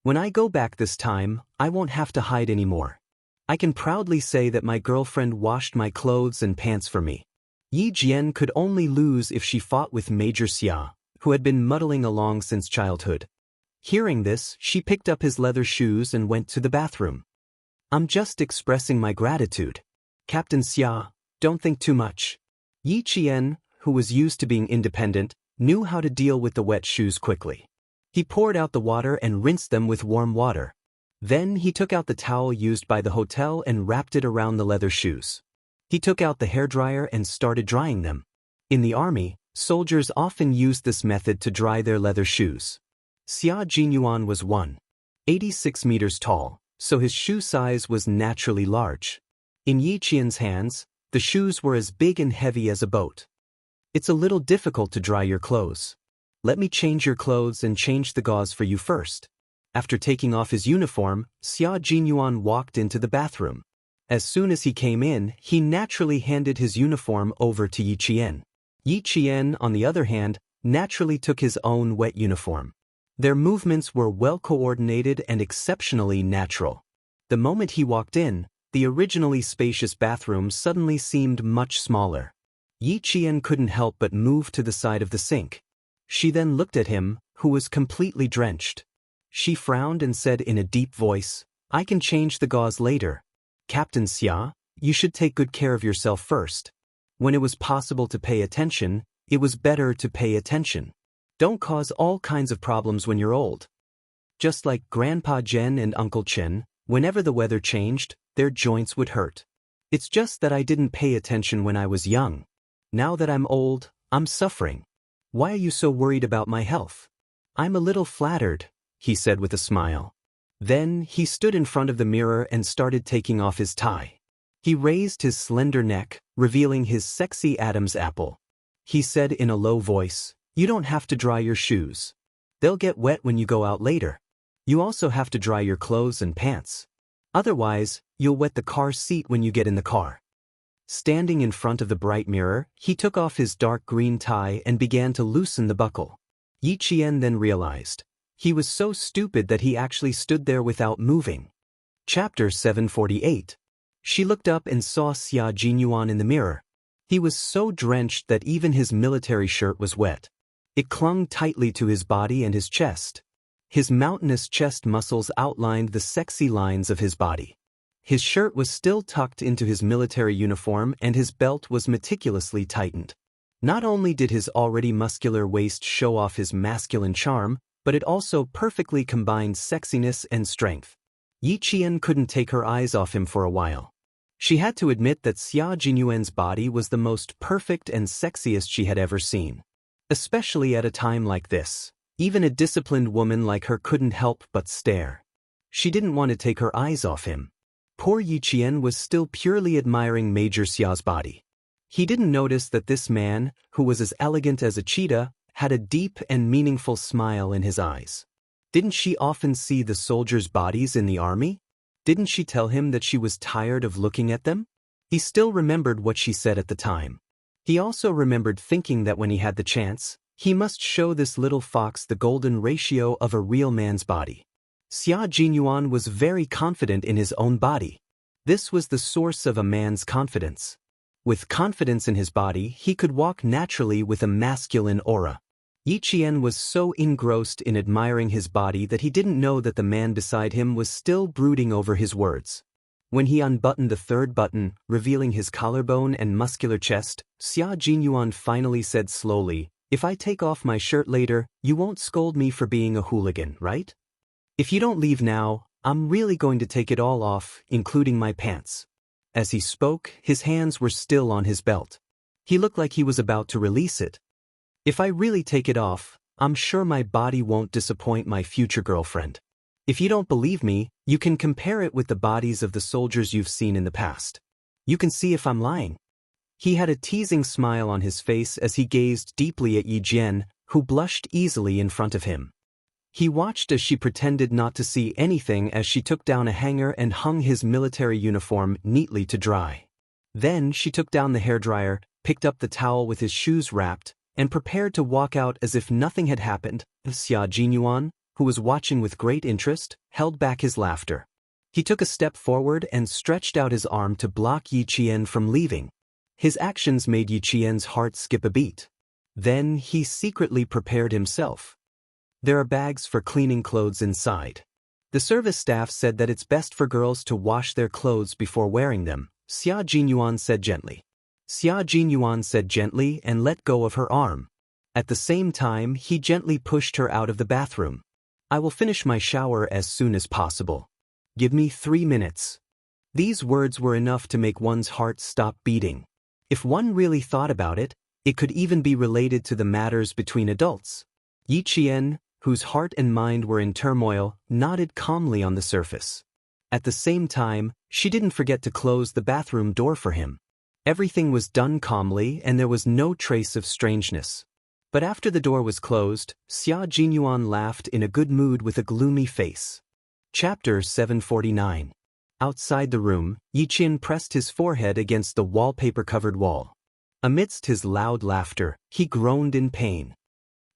When I go back this time, I won't have to hide anymore. I can proudly say that my girlfriend washed my clothes and pants for me. Yi Jian could only lose if she fought with Major Xia, who had been muddling along since childhood. Hearing this, she picked up his leather shoes and went to the bathroom. "I'm just expressing my gratitude. Captain Xia, don't think too much." Yi Qian, who was used to being independent, knew how to deal with the wet shoes quickly. He poured out the water and rinsed them with warm water. Then he took out the towel used by the hotel and wrapped it around the leather shoes. He took out the hairdryer and started drying them. In the army, soldiers often used this method to dry their leather shoes. Xia Jinyuan was 1.86 meters tall, so his shoe size was naturally large. In Yi Qian's hands, the shoes were as big and heavy as a boat. "It's a little difficult to dry your clothes. Let me change your clothes and change the gauze for you first." After taking off his uniform, Xia Jinyuan walked into the bathroom. As soon as he came in, he naturally handed his uniform over to Yi Qian. Yi Qian, on the other hand, naturally took his own wet uniform. Their movements were well coordinated and exceptionally natural. The moment he walked in, the originally spacious bathroom suddenly seemed much smaller. Yi Qian couldn't help but move to the side of the sink. She then looked at him, who was completely drenched. She frowned and said in a deep voice, "I can change the gauze later. Captain Xia, you should take good care of yourself first." When it was possible to pay attention, it was better to pay attention. Don't cause all kinds of problems when you're old. Just like Grandpa Jen and Uncle Chen, whenever the weather changed, their joints would hurt. It's just that I didn't pay attention when I was young. Now that I'm old, I'm suffering. Why are you so worried about my health? I'm a little flattered, he said with a smile. Then he stood in front of the mirror and started taking off his tie. He raised his slender neck, revealing his sexy Adam's apple. He said in a low voice, "You don't have to dry your shoes. They'll get wet when you go out later. You also have to dry your clothes and pants. Otherwise, you'll wet the car seat when you get in the car." Standing in front of the bright mirror, he took off his dark green tie and began to loosen the buckle. Yi Qian then realized, He was so stupid that he actually stood there without moving. Chapter 748. She looked up and saw Xia Jinyuan in the mirror. He was so drenched that even his military shirt was wet. It clung tightly to his body and his chest. His mountainous chest muscles outlined the sexy lines of his body. His shirt was still tucked into his military uniform and his belt was meticulously tightened. Not only did his already muscular waist show off his masculine charm, but it also perfectly combined sexiness and strength. Yi Qian couldn't take her eyes off him for a while. She had to admit that Xia Jinyuan's body was the most perfect and sexiest she had ever seen. Especially at a time like this, even a disciplined woman like her couldn't help but stare. She didn't want to take her eyes off him. Poor Yi Qian was still purely admiring Major Xia's body. He didn't notice that this man, who was as elegant as a cheetah, had a deep and meaningful smile in his eyes. Didn't she often see the soldiers' bodies in the army? Didn't she tell him that she was tired of looking at them? He still remembered what she said at the time. He also remembered thinking that when he had the chance, he must show this little fox the golden ratio of a real man's body. Xia Jinyuan was very confident in his own body. This was the source of a man's confidence. With confidence in his body, he could walk naturally with a masculine aura. Yi Qian was so engrossed in admiring his body that he didn't know that the man beside him was still brooding over his words. When he unbuttoned the third button, revealing his collarbone and muscular chest, Xia Jinyuan finally said slowly, "If I take off my shirt later, you won't scold me for being a hooligan, right? If you don't leave now, I'm really going to take it all off, including my pants." As he spoke, his hands were still on his belt. He looked like he was about to release it. "If I really take it off, I'm sure my body won't disappoint my future girlfriend. If you don't believe me, you can compare it with the bodies of the soldiers you've seen in the past. You can see if I'm lying." He had a teasing smile on his face as he gazed deeply at Yi Jian, who blushed easily in front of him. He watched as she pretended not to see anything as she took down a hanger and hung his military uniform neatly to dry. Then she took down the hairdryer, picked up the towel with his shoes wrapped, and prepared to walk out as if nothing had happened. Xia Jinyuan, who was watching with great interest, held back his laughter. He took a step forward and stretched out his arm to block Yi Qian from leaving. His actions made Yi Qian's heart skip a beat. Then he secretly prepared himself. There are bags for cleaning clothes inside. The service staff said that it's best for girls to wash their clothes before wearing them, Xia Jinyuan said gently. Xia Jinyuan said gently and let go of her arm. At the same time, he gently pushed her out of the bathroom. "I will finish my shower as soon as possible. Give me 3 minutes." These words were enough to make one's heart stop beating. If one really thought about it, it could even be related to the matters between adults. Yi Qian, whose heart and mind were in turmoil, nodded calmly on the surface. At the same time, she didn't forget to close the bathroom door for him. Everything was done calmly and there was no trace of strangeness. But after the door was closed, Xia Jinyuan laughed in a good mood with a gloomy face. Chapter 749. Outside the room, Yi Qian pressed his forehead against the wallpaper-covered wall. Amidst his loud laughter, he groaned in pain.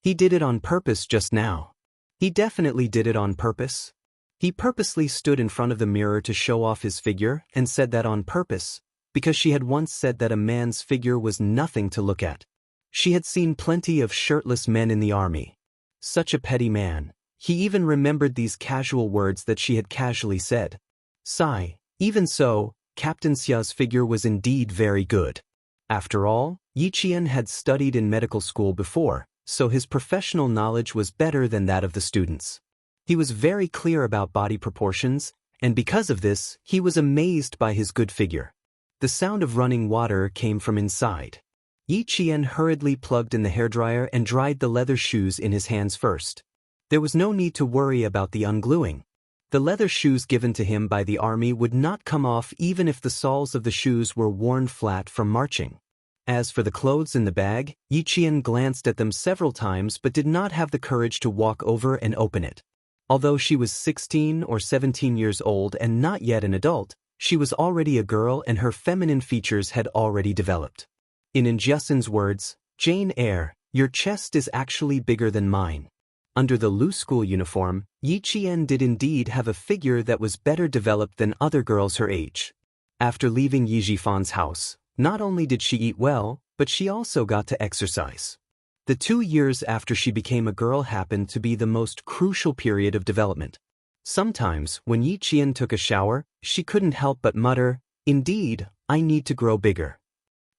He did it on purpose just now. He definitely did it on purpose. He purposely stood in front of the mirror to show off his figure and said that on purpose, because she had once said that a man's figure was nothing to look at. She had seen plenty of shirtless men in the army. Such a petty man. He even remembered these casual words that she had casually said. Sigh. Even so, Captain Xia's figure was indeed very good. After all, Yi Qian had studied in medical school before, so his professional knowledge was better than that of the students. He was very clear about body proportions, and because of this, he was amazed by his good figure. The sound of running water came from inside. Yi Qian hurriedly plugged in the hairdryer and dried the leather shoes in his hands first. There was no need to worry about the ungluing. The leather shoes given to him by the army would not come off even if the soles of the shoes were worn flat from marching. As for the clothes in the bag, Yi Qian glanced at them several times but did not have the courage to walk over and open it. Although she was 16 or 17 years old and not yet an adult, she was already a girl and her feminine features had already developed. In Injiasen's words, "Jane Eyre, your chest is actually bigger than mine." Under the loose school uniform, Yi Qian did indeed have a figure that was better developed than other girls her age. After leaving Yi Jifan's house, not only did she eat well, but she also got to exercise. The 2 years after she became a girl happened to be the most crucial period of development. Sometimes, when Yi Qian took a shower, she couldn't help but mutter, "Indeed, I need to grow bigger."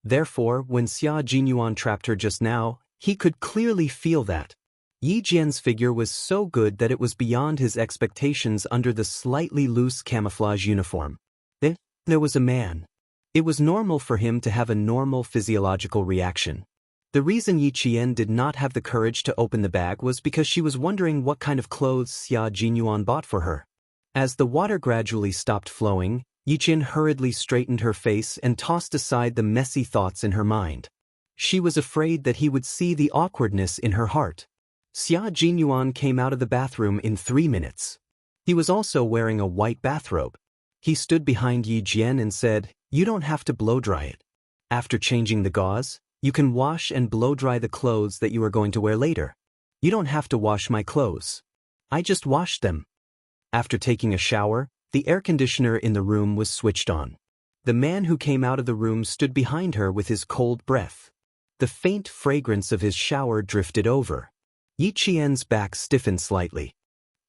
Therefore, when Xia Jinyuan trapped her just now, he could clearly feel that. Yi Jian's figure was so good that it was beyond his expectations under the slightly loose camouflage uniform. Then, there was a man. It was normal for him to have a normal physiological reaction. The reason Yi Qian did not have the courage to open the bag was because she was wondering what kind of clothes Xia Jinyuan bought for her. As the water gradually stopped flowing, Yi Qian hurriedly straightened her face and tossed aside the messy thoughts in her mind. She was afraid that he would see the awkwardness in her heart. Xia Jinyuan came out of the bathroom in 3 minutes. He was also wearing a white bathrobe. He stood behind Yi Jian and said, "You don't have to blow-dry it. After changing the gauze, you can wash and blow-dry the clothes that you are going to wear later. You don't have to wash my clothes. I just washed them." After taking a shower, the air conditioner in the room was switched on. The man who came out of the room stood behind her with his cold breath. The faint fragrance of his shower drifted over. Yi Qian's back stiffened slightly.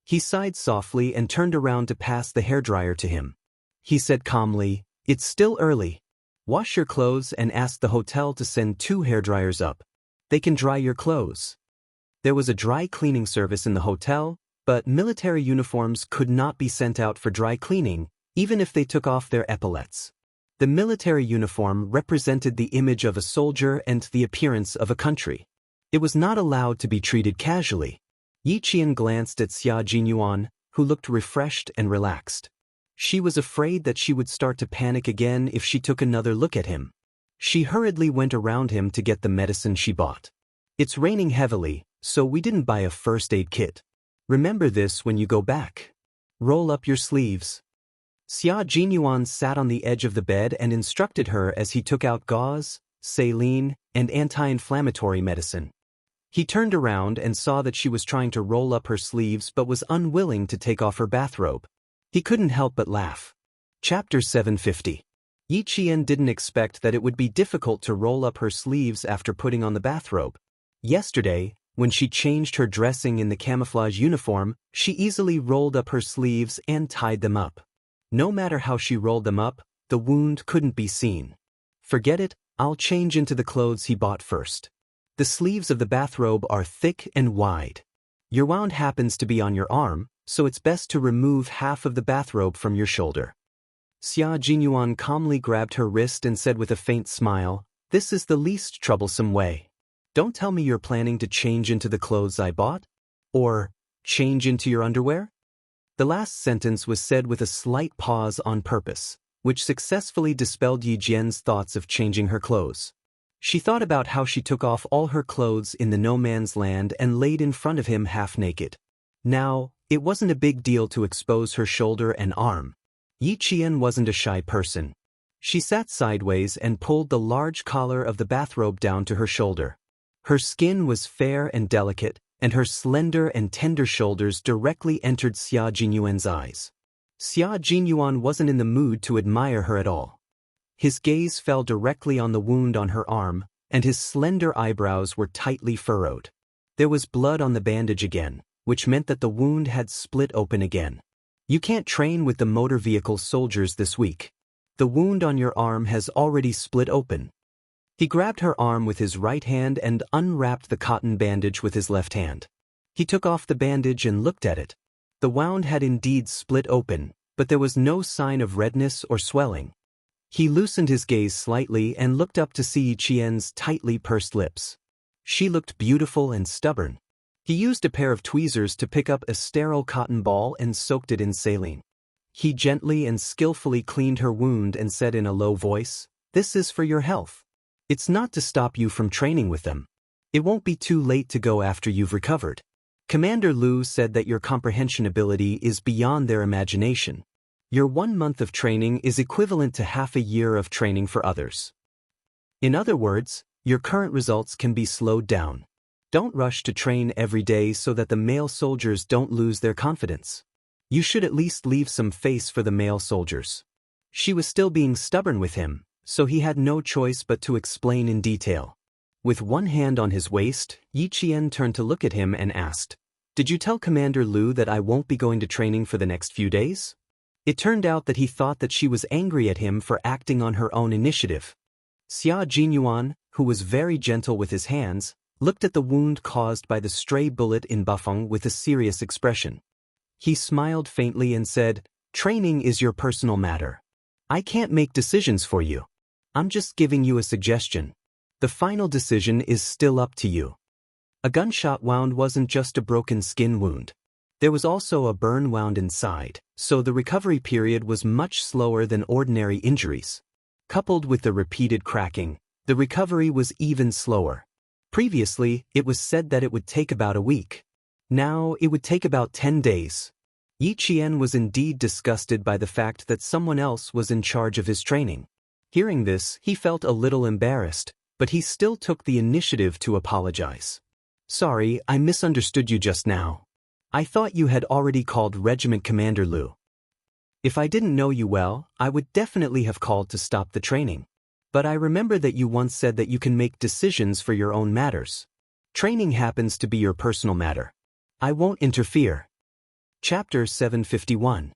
He sighed softly and turned around to pass the hairdryer to him. He said calmly, "It's still early. Wash your clothes and ask the hotel to send 2 hairdryers up. They can dry your clothes." There was a dry cleaning service in the hotel, but military uniforms could not be sent out for dry cleaning, even if they took off their epaulettes. The military uniform represented the image of a soldier and the appearance of a country. It was not allowed to be treated casually. Yi Qian glanced at Xia Jinyuan, who looked refreshed and relaxed. She was afraid that she would start to panic again if she took another look at him. She hurriedly went around him to get the medicine she bought. "It's raining heavily, so we didn't buy a first aid kit. Remember this when you go back. Roll up your sleeves." Xia Jinyuan sat on the edge of the bed and instructed her as he took out gauze, saline, and anti-inflammatory medicine. He turned around and saw that she was trying to roll up her sleeves but was unwilling to take off her bathrobe. He couldn't help but laugh. Chapter 750. Yi Qian didn't expect that it would be difficult to roll up her sleeves after putting on the bathrobe. Yesterday, when she changed her dressing in the camouflage uniform, she easily rolled up her sleeves and tied them up. No matter how she rolled them up, the wound couldn't be seen. "Forget it, I'll change into the clothes he bought first. The sleeves of the bathrobe are thick and wide. Your wound happens to be on your arm, so it's best to remove half of the bathrobe from your shoulder." Xia Jinyuan calmly grabbed her wrist and said with a faint smile, "This is the least troublesome way. Don't tell me you're planning to change into the clothes I bought? Or, change into your underwear?" The last sentence was said with a slight pause on purpose, which successfully dispelled Yi Jian's thoughts of changing her clothes. She thought about how she took off all her clothes in the no man's land and laid in front of him half naked. Now, it wasn't a big deal to expose her shoulder and arm. Yi Qian wasn't a shy person. She sat sideways and pulled the large collar of the bathrobe down to her shoulder. Her skin was fair and delicate, and her slender and tender shoulders directly entered Xia Jinyuan's eyes. Xia Jinyuan wasn't in the mood to admire her at all. His gaze fell directly on the wound on her arm, and his slender eyebrows were tightly furrowed. There was blood on the bandage again, which meant that the wound had split open again. "You can't train with the motor vehicle soldiers this week. The wound on your arm has already split open." He grabbed her arm with his right hand and unwrapped the cotton bandage with his left hand. He took off the bandage and looked at it. The wound had indeed split open, but there was no sign of redness or swelling. He loosened his gaze slightly and looked up to see Yi Qian's tightly pursed lips. She looked beautiful and stubborn. He used a pair of tweezers to pick up a sterile cotton ball and soaked it in saline. He gently and skillfully cleaned her wound and said in a low voice, "This is for your health. It's not to stop you from training with them. It won't be too late to go after you've recovered. Commander Liu said that your comprehension ability is beyond their imagination. Your 1 month of training is equivalent to half a year of training for others. In other words, your current results can be slowed down. Don't rush to train every day so that the male soldiers don't lose their confidence. You should at least leave some face for the male soldiers. She was still being stubborn with him, so he had no choice but to explain in detail. With one hand on his waist, Yi Qian turned to look at him and asked, "Did you tell Commander Liu that I won't be going to training for the next few days?" It turned out that he thought that she was angry at him for acting on her own initiative. Xia Jinyuan, who was very gentle with his hands, looked at the wound caused by the stray bullet in Bafeng with a serious expression. He smiled faintly and said, "Training is your personal matter. I can't make decisions for you. I'm just giving you a suggestion. The final decision is still up to you." A gunshot wound wasn't just a broken skin wound. There was also a burn wound inside, so the recovery period was much slower than ordinary injuries. Coupled with the repeated cracking, the recovery was even slower. Previously, it was said that it would take about a week. Now, it would take about 10 days. Yi Qian was indeed disgusted by the fact that someone else was in charge of his training. Hearing this, he felt a little embarrassed, but he still took the initiative to apologize. "Sorry, I misunderstood you just now. I thought you had already called Regiment Commander Liu. If I didn't know you well, I would definitely have called to stop the training. But I remember that you once said that you can make decisions for your own matters. Training happens to be your personal matter. I won't interfere." Chapter 751.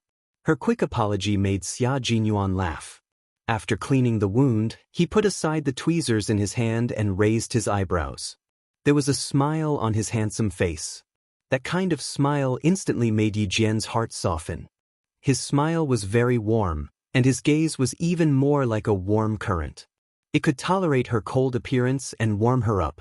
Her quick apology made Xia Jinyuan laugh. After cleaning the wound, he put aside the tweezers in his hand and raised his eyebrows. There was a smile on his handsome face. That kind of smile instantly made Yi Jian's heart soften. His smile was very warm, and his gaze was even more like a warm current. It could tolerate her cold appearance and warm her up.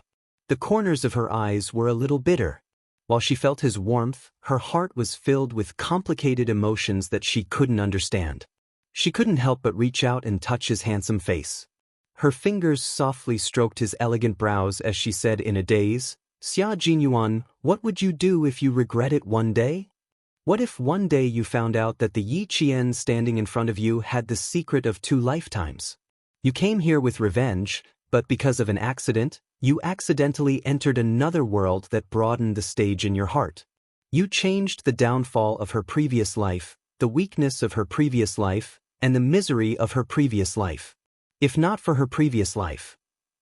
The corners of her eyes were a little bitter. While she felt his warmth, her heart was filled with complicated emotions that she couldn't understand. She couldn't help but reach out and touch his handsome face. Her fingers softly stroked his elegant brows as she said in a daze, "Xia Jinyuan, what would you do if you regret it one day? What if one day you found out that the Yi Qian standing in front of you had the secret of 2 lifetimes? You came here with revenge, but because of an accident, you accidentally entered another world that broadened the stage in your heart. You changed the downfall of her previous life, the weakness of her previous life, and the misery of her previous life. If not for her previous life,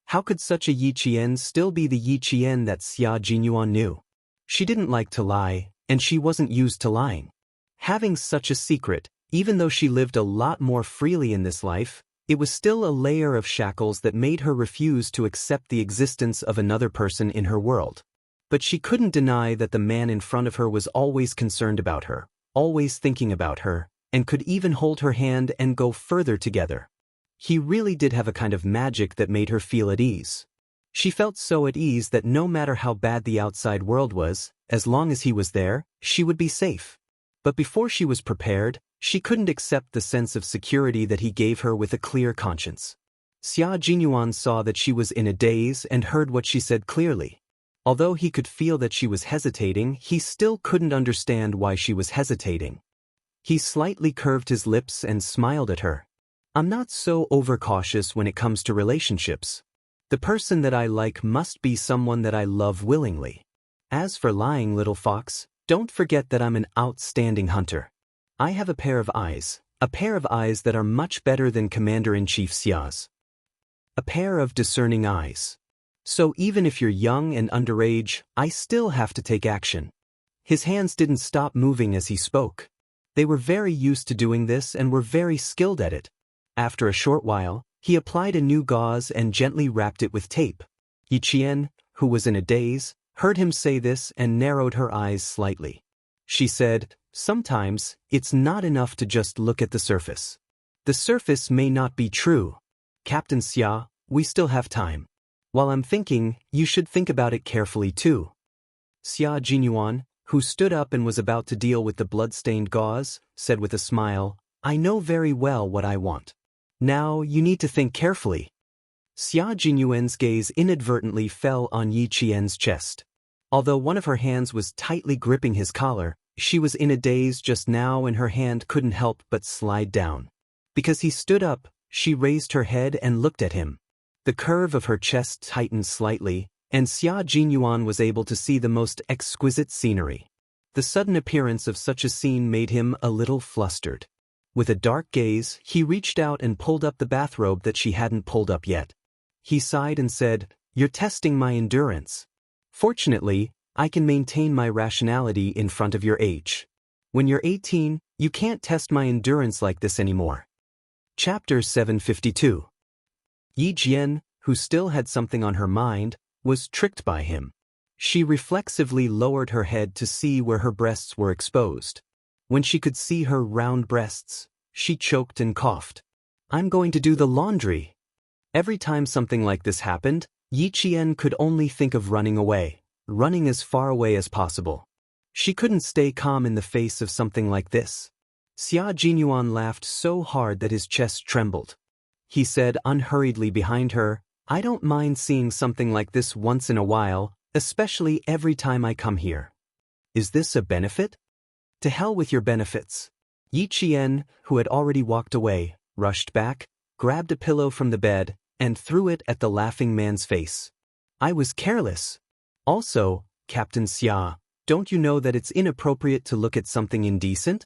how could such a Yi Qian still be the Yi Qian that Xia Jinyuan knew? She didn't like to lie, and she wasn't used to lying. Having such a secret, even though she lived a lot more freely in this life, it was still a layer of shackles that made her refuse to accept the existence of another person in her world. But she couldn't deny that the man in front of her was always concerned about her, always thinking about her, and could even hold her hand and go further together. He really did have a kind of magic that made her feel at ease. She felt so at ease that no matter how bad the outside world was, as long as he was there, she would be safe. But before she was prepared, she couldn't accept the sense of security that he gave her with a clear conscience. Xia Jinyuan saw that she was in a daze and heard what she said clearly. Although he could feel that she was hesitating, he still couldn't understand why she was hesitating. He slightly curved his lips and smiled at her. "I'm not so overcautious when it comes to relationships. The person that I like must be someone that I love willingly. As for lying, little fox, don't forget that I'm an outstanding hunter. I have a pair of eyes that are much better than Commander-in-Chief Xia's. A pair of discerning eyes. So even if you're young and underage, I still have to take action." His hands didn't stop moving as he spoke. They were very used to doing this and were very skilled at it. After a short while, he applied a new gauze and gently wrapped it with tape. Yi Qian, who was in a daze, heard him say this and narrowed her eyes slightly. She said, "Sometimes, it's not enough to just look at the surface. The surface may not be true. Captain Xia, we still have time. While I'm thinking, you should think about it carefully too." Xia Jinyuan, who stood up and was about to deal with the blood-stained gauze, said with a smile, "I know very well what I want. Now you need to think carefully." Xia Jinyuan's gaze inadvertently fell on Yi Qian's chest. Although one of her hands was tightly gripping his collar, she was in a daze just now and her hand couldn't help but slide down. Because he stood up, she raised her head and looked at him. The curve of her chest tightened slightly, and Xia Jinyuan was able to see the most exquisite scenery. The sudden appearance of such a scene made him a little flustered. With a dark gaze, he reached out and pulled up the bathrobe that she hadn't pulled up yet. He sighed and said, "You're testing my endurance. Fortunately, I can maintain my rationality in front of your age. When you're 18, you can't test my endurance like this anymore." Chapter 752. Yi Jian, who still had something on her mind, was tricked by him. She reflexively lowered her head to see where her breasts were exposed. When she could see her round breasts, she choked and coughed. "I'm going to do the laundry." Every time something like this happened, Yi Qian could only think of running away, running as far away as possible. She couldn't stay calm in the face of something like this. Xia Jinyuan laughed so hard that his chest trembled. He said unhurriedly behind her, "I don't mind seeing something like this once in a while, especially every time I come here. Is this a benefit?" "To hell with your benefits." Yi Qian, who had already walked away, rushed back, grabbed a pillow from the bed, and threw it at the laughing man's face. "I was careless. Also, Captain Xia, don't you know that it's inappropriate to look at something indecent?"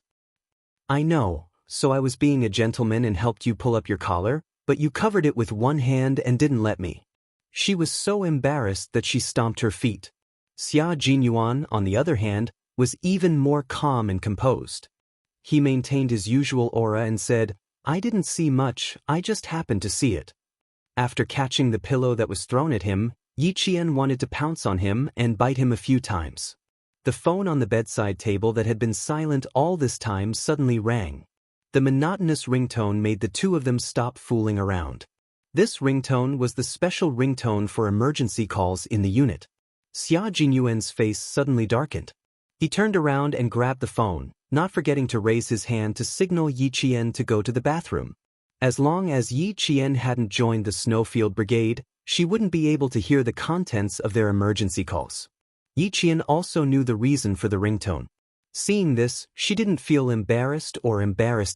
"I know, so I was being a gentleman and helped you pull up your collar, but you covered it with one hand and didn't let me." She was so embarrassed that she stomped her feet. Xia Jinyuan, on the other hand, was even more calm and composed. He maintained his usual aura and said, "I didn't see much, I just happened to see it." After catching the pillow that was thrown at him, Yi Qian wanted to pounce on him and bite him a few times. The phone on the bedside table that had been silent all this time suddenly rang. The monotonous ringtone made the two of them stop fooling around. This ringtone was the special ringtone for emergency calls in the unit. Xia Jinyuan's face suddenly darkened. He turned around and grabbed the phone, not forgetting to raise his hand to signal Yi Qian to go to the bathroom. As long as Yi Qian hadn't joined the Snowfield Brigade, she wouldn't be able to hear the contents of their emergency calls. Yi Qian also knew the reason for the ringtone. Seeing this, she didn't feel embarrassed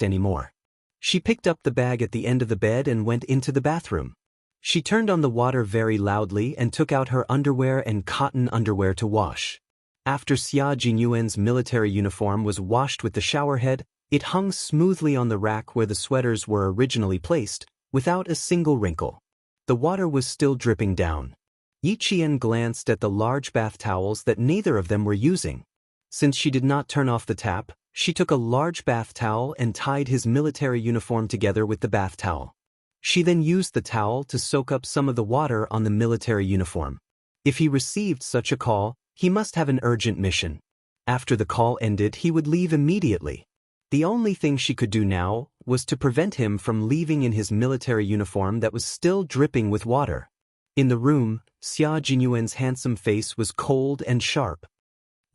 anymore. She picked up the bag at the end of the bed and went into the bathroom. She turned on the water very loudly and took out her underwear and cotton underwear to wash. After Xia Jinyuan's military uniform was washed with the shower head, it hung smoothly on the rack where the sweaters were originally placed, without a single wrinkle. The water was still dripping down. Yi Qian glanced at the large bath towels that neither of them were using. Since she did not turn off the tap, she took a large bath towel and tied his military uniform together with the bath towel. She then used the towel to soak up some of the water on the military uniform. If he received such a call, he must have an urgent mission. After the call ended, he would leave immediately. The only thing she could do now was to prevent him from leaving in his military uniform that was still dripping with water. In the room, Xia Jinyuan's handsome face was cold and sharp.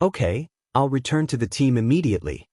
"Okay, I'll return to the team immediately.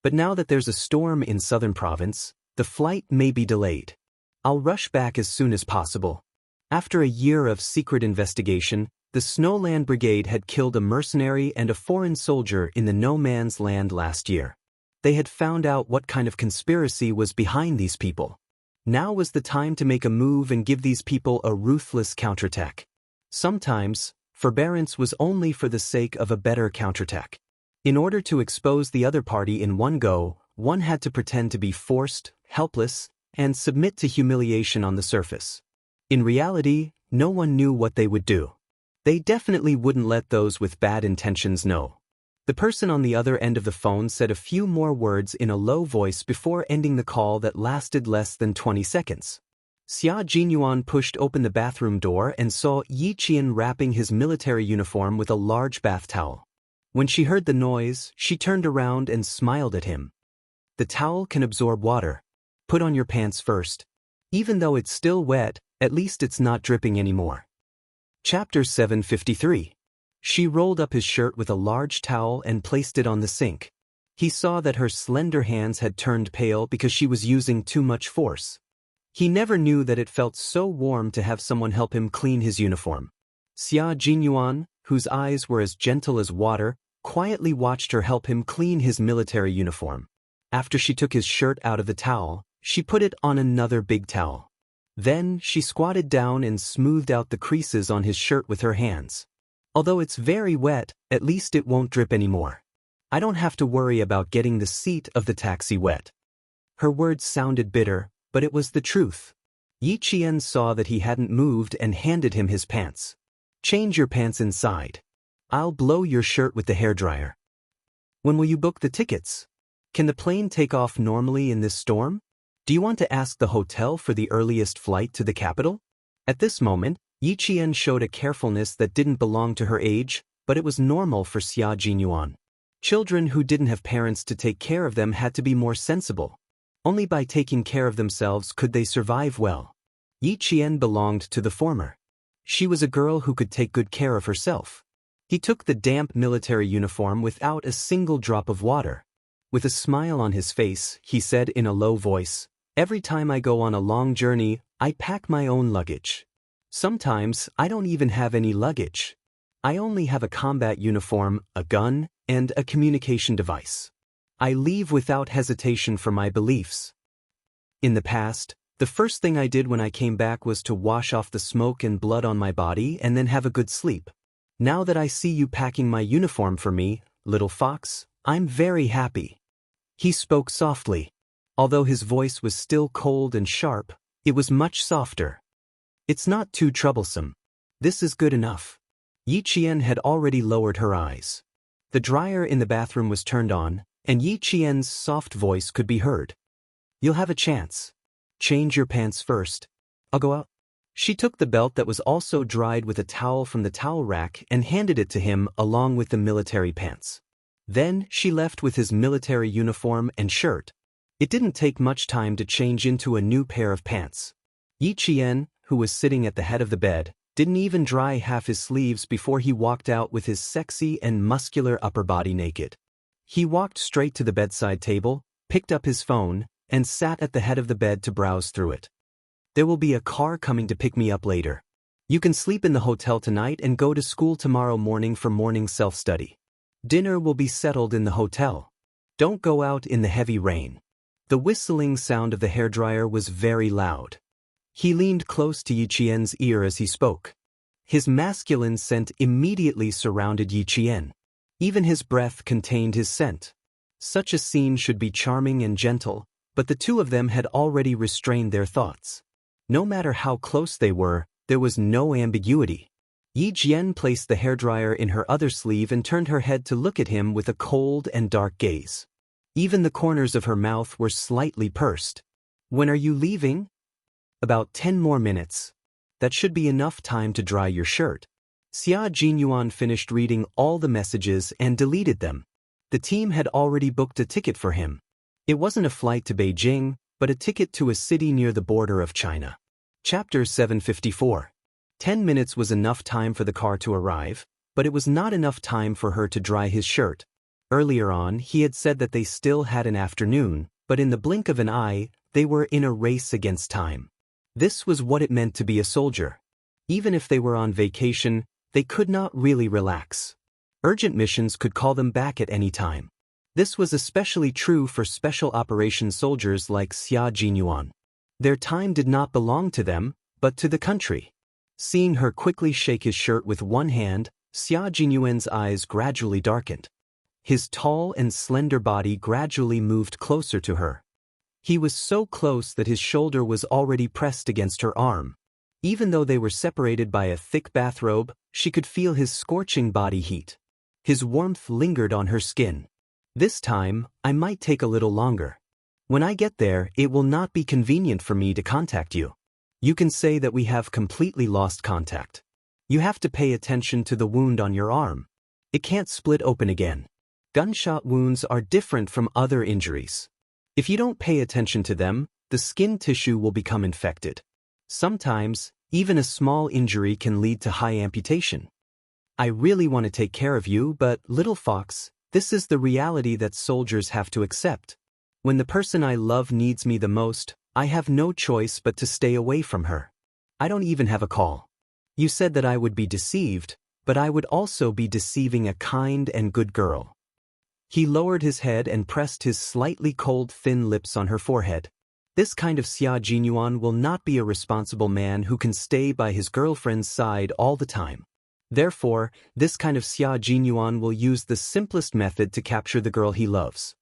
But now that there's a storm in southern province, the flight may be delayed. I'll rush back as soon as possible." After a year of secret investigation, the Snowland Brigade had killed a mercenary and a foreign soldier in the No Man's Land last year. They had found out what kind of conspiracy was behind these people. Now was the time to make a move and give these people a ruthless counterattack. Sometimes, forbearance was only for the sake of a better counterattack. In order to expose the other party in one go, one had to pretend to be forced, helpless, and submit to humiliation on the surface. In reality, no one knew what they would do. They definitely wouldn't let those with bad intentions know. The person on the other end of the phone said a few more words in a low voice before ending the call that lasted less than 20 seconds. Xia Jinyuan pushed open the bathroom door and saw Yi Qian wrapping his military uniform with a large bath towel. When she heard the noise, she turned around and smiled at him. "The towel can absorb water. Put on your pants first. Even though it's still wet, at least it's not dripping anymore." Chapter 753. She rolled up his shirt with a large towel and placed it on the sink. He saw that her slender hands had turned pale because she was using too much force. He never knew that it felt so warm to have someone help him clean his uniform. Xia Jinyuan, whose eyes were as gentle as water, quietly watched her help him clean his military uniform. After she took his shirt out of the towel, she put it on another big towel. Then she squatted down and smoothed out the creases on his shirt with her hands. Although it's very wet, at least it won't drip anymore. I don't have to worry about getting the seat of the taxi wet. Her words sounded bitter, but it was the truth. Yi Qian saw that he hadn't moved and handed him his pants. Change your pants inside. I'll blow your shirt with the hairdryer. When will you book the tickets? Can the plane take off normally in this storm? Do you want to ask the hotel for the earliest flight to the capital? At this moment, Yi Qian showed a carefulness that didn't belong to her age, but it was normal for Xia Jinyuan. Children who didn't have parents to take care of them had to be more sensible. Only by taking care of themselves could they survive well. Yi Qian belonged to the former. She was a girl who could take good care of herself. He took the damp military uniform without a single drop of water. With a smile on his face, he said in a low voice, "Every time I go on a long journey, I pack my own luggage. Sometimes I don't even have any luggage. I only have a combat uniform, a gun, and a communication device. I leave without hesitation for my beliefs. In the past, the first thing I did when I came back was to wash off the smoke and blood on my body and then have a good sleep. Now that I see you packing my uniform for me, little fox, I'm very happy." He spoke softly. Although his voice was still cold and sharp, it was much softer. "It's not too troublesome. This is good enough." Yi Qian had already lowered her eyes. The dryer in the bathroom was turned on, and Yi Qian's soft voice could be heard. "You'll have a chance. Change your pants first. I'll go out." She took the belt that was also dried with a towel from the towel rack and handed it to him along with the military pants. Then she left with his military uniform and shirt. It didn't take much time to change into a new pair of pants. Yi Qian, who was sitting at the head of the bed, didn't even dry half his sleeves before he walked out with his sexy and muscular upper body naked. He walked straight to the bedside table, picked up his phone, and sat at the head of the bed to browse through it. "There will be a car coming to pick me up later. You can sleep in the hotel tonight and go to school tomorrow morning for morning self-study. Dinner will be settled in the hotel. Don't go out in the heavy rain." The whistling sound of the hairdryer was very loud. He leaned close to Yi Qian's ear as he spoke. His masculine scent immediately surrounded Yi Qian. Even his breath contained his scent. Such a scene should be charming and gentle, but the two of them had already restrained their thoughts. No matter how close they were, there was no ambiguity. Yi Jian placed the hairdryer in her other sleeve and turned her head to look at him with a cold and dark gaze. Even the corners of her mouth were slightly pursed. "When are you leaving?" "About 10 more minutes. That should be enough time to dry your shirt." Xia Jinyuan finished reading all the messages and deleted them. The team had already booked a ticket for him. It wasn't a flight to Beijing, but a ticket to a city near the border of China. Chapter 754. 10 minutes was enough time for the car to arrive, but it was not enough time for her to dry his shirt. Earlier on, he had said that they still had an afternoon, but in the blink of an eye, they were in a race against time. This was what it meant to be a soldier. Even if they were on vacation, they could not really relax. Urgent missions could call them back at any time. This was especially true for special operations soldiers like Xia Jinyuan. Their time did not belong to them, but to the country. Seeing her quickly shake his shirt with one hand, Xia Jinyuan's eyes gradually darkened. His tall and slender body gradually moved closer to her. He was so close that his shoulder was already pressed against her arm. Even though they were separated by a thick bathrobe, she could feel his scorching body heat. His warmth lingered on her skin. "This time, I might take a little longer. When I get there, it will not be convenient for me to contact you. You can say that we have completely lost contact. You have to pay attention to the wound on your arm. It can't split open again. Gunshot wounds are different from other injuries. If you don't pay attention to them, the skin tissue will become infected. Sometimes, even a small injury can lead to high amputation. I really want to take care of you, but, little fox, this is the reality that soldiers have to accept. When the person I love needs me the most, I have no choice but to stay away from her. I don't even have a call. You said that I would be deceived, but I would also be deceiving a kind and good girl." He lowered his head and pressed his slightly cold thin lips on her forehead. This kind of Xia Jinyuan will not be a responsible man who can stay by his girlfriend's side all the time. Therefore, this kind of Xia Jinyuan will use the simplest method to capture the girl he loves.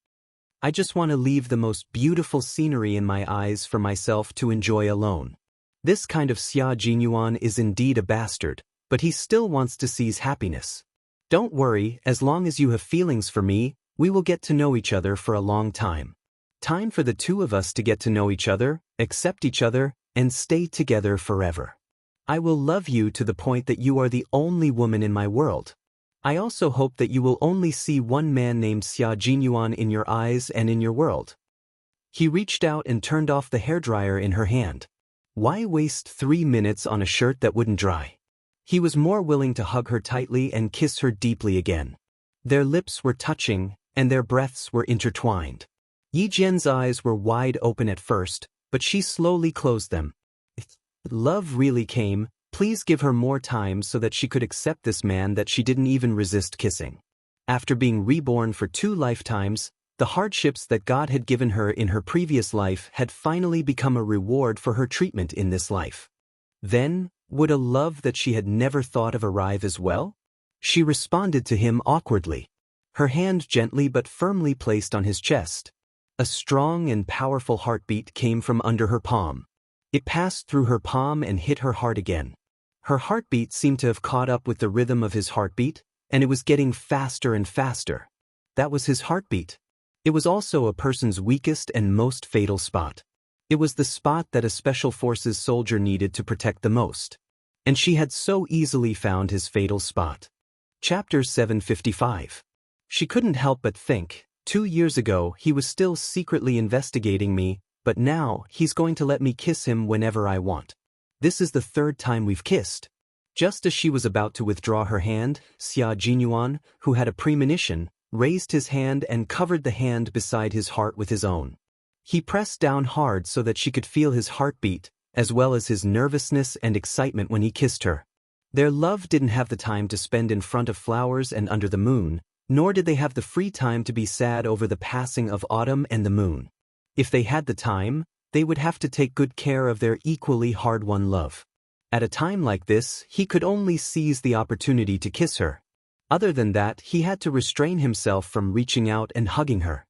I just want to leave the most beautiful scenery in my eyes for myself to enjoy alone. This kind of Xia Jinyuan is indeed a bastard, but he still wants to seize happiness. Don't worry, as long as you have feelings for me, we will get to know each other for a long time. Time for the two of us to get to know each other, accept each other, and stay together forever. I will love you to the point that you are the only woman in my world. I also hope that you will only see one man named Xia Jinyuan in your eyes and in your world. He reached out and turned off the hairdryer in her hand. Why waste 3 minutes on a shirt that wouldn't dry? He was more willing to hug her tightly and kiss her deeply again. Their lips were touching, and their breaths were intertwined. Yi Jian's eyes were wide open at first, but she slowly closed them. If love really came, please give her more time so that she could accept this man that she didn't even resist kissing. After being reborn for 2 lifetimes, the hardships that God had given her in her previous life had finally become a reward for her treatment in this life. Then, would a love that she had never thought of arrive as well? She responded to him awkwardly. Her hand gently but firmly placed on his chest. A strong and powerful heartbeat came from under her palm. It passed through her palm and hit her heart again. Her heartbeat seemed to have caught up with the rhythm of his heartbeat, and it was getting faster and faster. That was his heartbeat. It was also a person's weakest and most fatal spot. It was the spot that a Special Forces soldier needed to protect the most. And she had so easily found his fatal spot. Chapter 755. She couldn't help but think, 2 years ago he was still secretly investigating me, but now he's going to let me kiss him whenever I want. This is the 3rd time we've kissed. Just as she was about to withdraw her hand, Xia Jinyuan, who had a premonition, raised his hand and covered the hand beside his heart with his own. He pressed down hard so that she could feel his heartbeat, as well as his nervousness and excitement when he kissed her. Their love didn't have the time to spend in front of flowers and under the moon, nor did they have the free time to be sad over the passing of autumn and the moon. If they had the time, they would have to take good care of their equally hard-won love. At a time like this, he could only seize the opportunity to kiss her. Other than that, he had to restrain himself from reaching out and hugging her.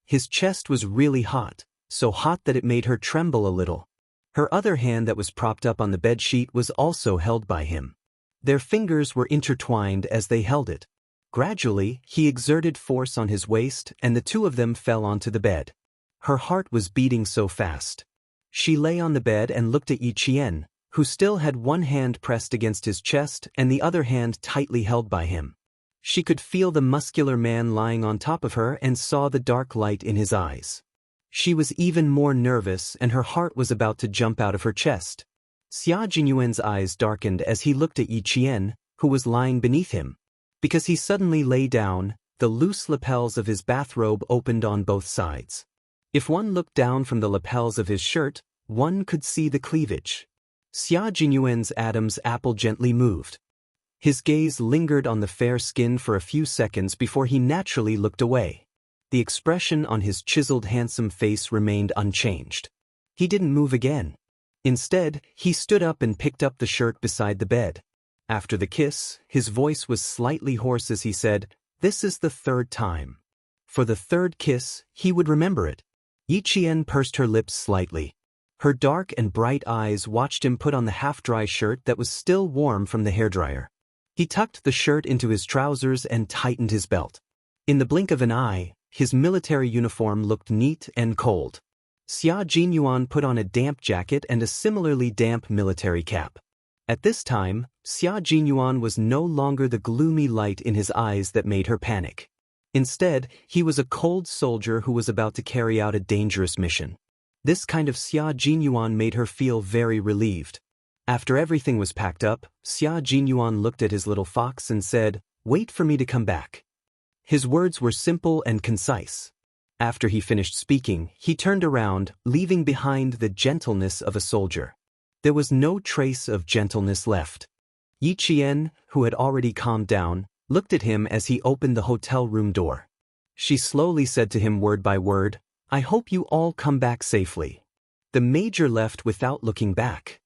His chest was really hot, so hot that it made her tremble a little. Her other hand that was propped up on the bedsheet was also held by him. Their fingers were intertwined as they held it. Gradually, he exerted force on his waist and the two of them fell onto the bed. Her heart was beating so fast. She lay on the bed and looked at Yi Qian, who still had one hand pressed against his chest and the other hand tightly held by him. She could feel the muscular man lying on top of her and saw the dark light in his eyes. She was even more nervous and her heart was about to jump out of her chest. Xia Jinyuan's eyes darkened as he looked at Yi Qian, who was lying beneath him. Because he suddenly lay down, the loose lapels of his bathrobe opened on both sides. If one looked down from the lapels of his shirt, one could see the cleavage. Xia Jinyuan's Adam's apple gently moved. His gaze lingered on the fair skin for a few seconds before he naturally looked away. The expression on his chiseled handsome face remained unchanged. He didn't move again. Instead, he stood up and picked up the shirt beside the bed. After the kiss, his voice was slightly hoarse as he said, "This is the 3rd time." For the 3rd kiss, he would remember it. Yi Qian pursed her lips slightly. Her dark and bright eyes watched him put on the half-dry shirt that was still warm from the hairdryer. He tucked the shirt into his trousers and tightened his belt. In the blink of an eye, his military uniform looked neat and cold. Xia Jinyuan put on a damp jacket and a similarly damp military cap. At this time, Xia Jinyuan was no longer the gloomy light in his eyes that made her panic. Instead, he was a cold soldier who was about to carry out a dangerous mission. This kind of Xia Jinyuan made her feel very relieved. After everything was packed up, Xia Jinyuan looked at his little fox and said, "Wait for me to come back." His words were simple and concise. After he finished speaking, he turned around, leaving behind the gentleness of a soldier. There was no trace of gentleness left. Yi Qian, who had already calmed down, looked at him as he opened the hotel room door. She slowly said to him word by word, "I hope you all come back safely." The major left without looking back.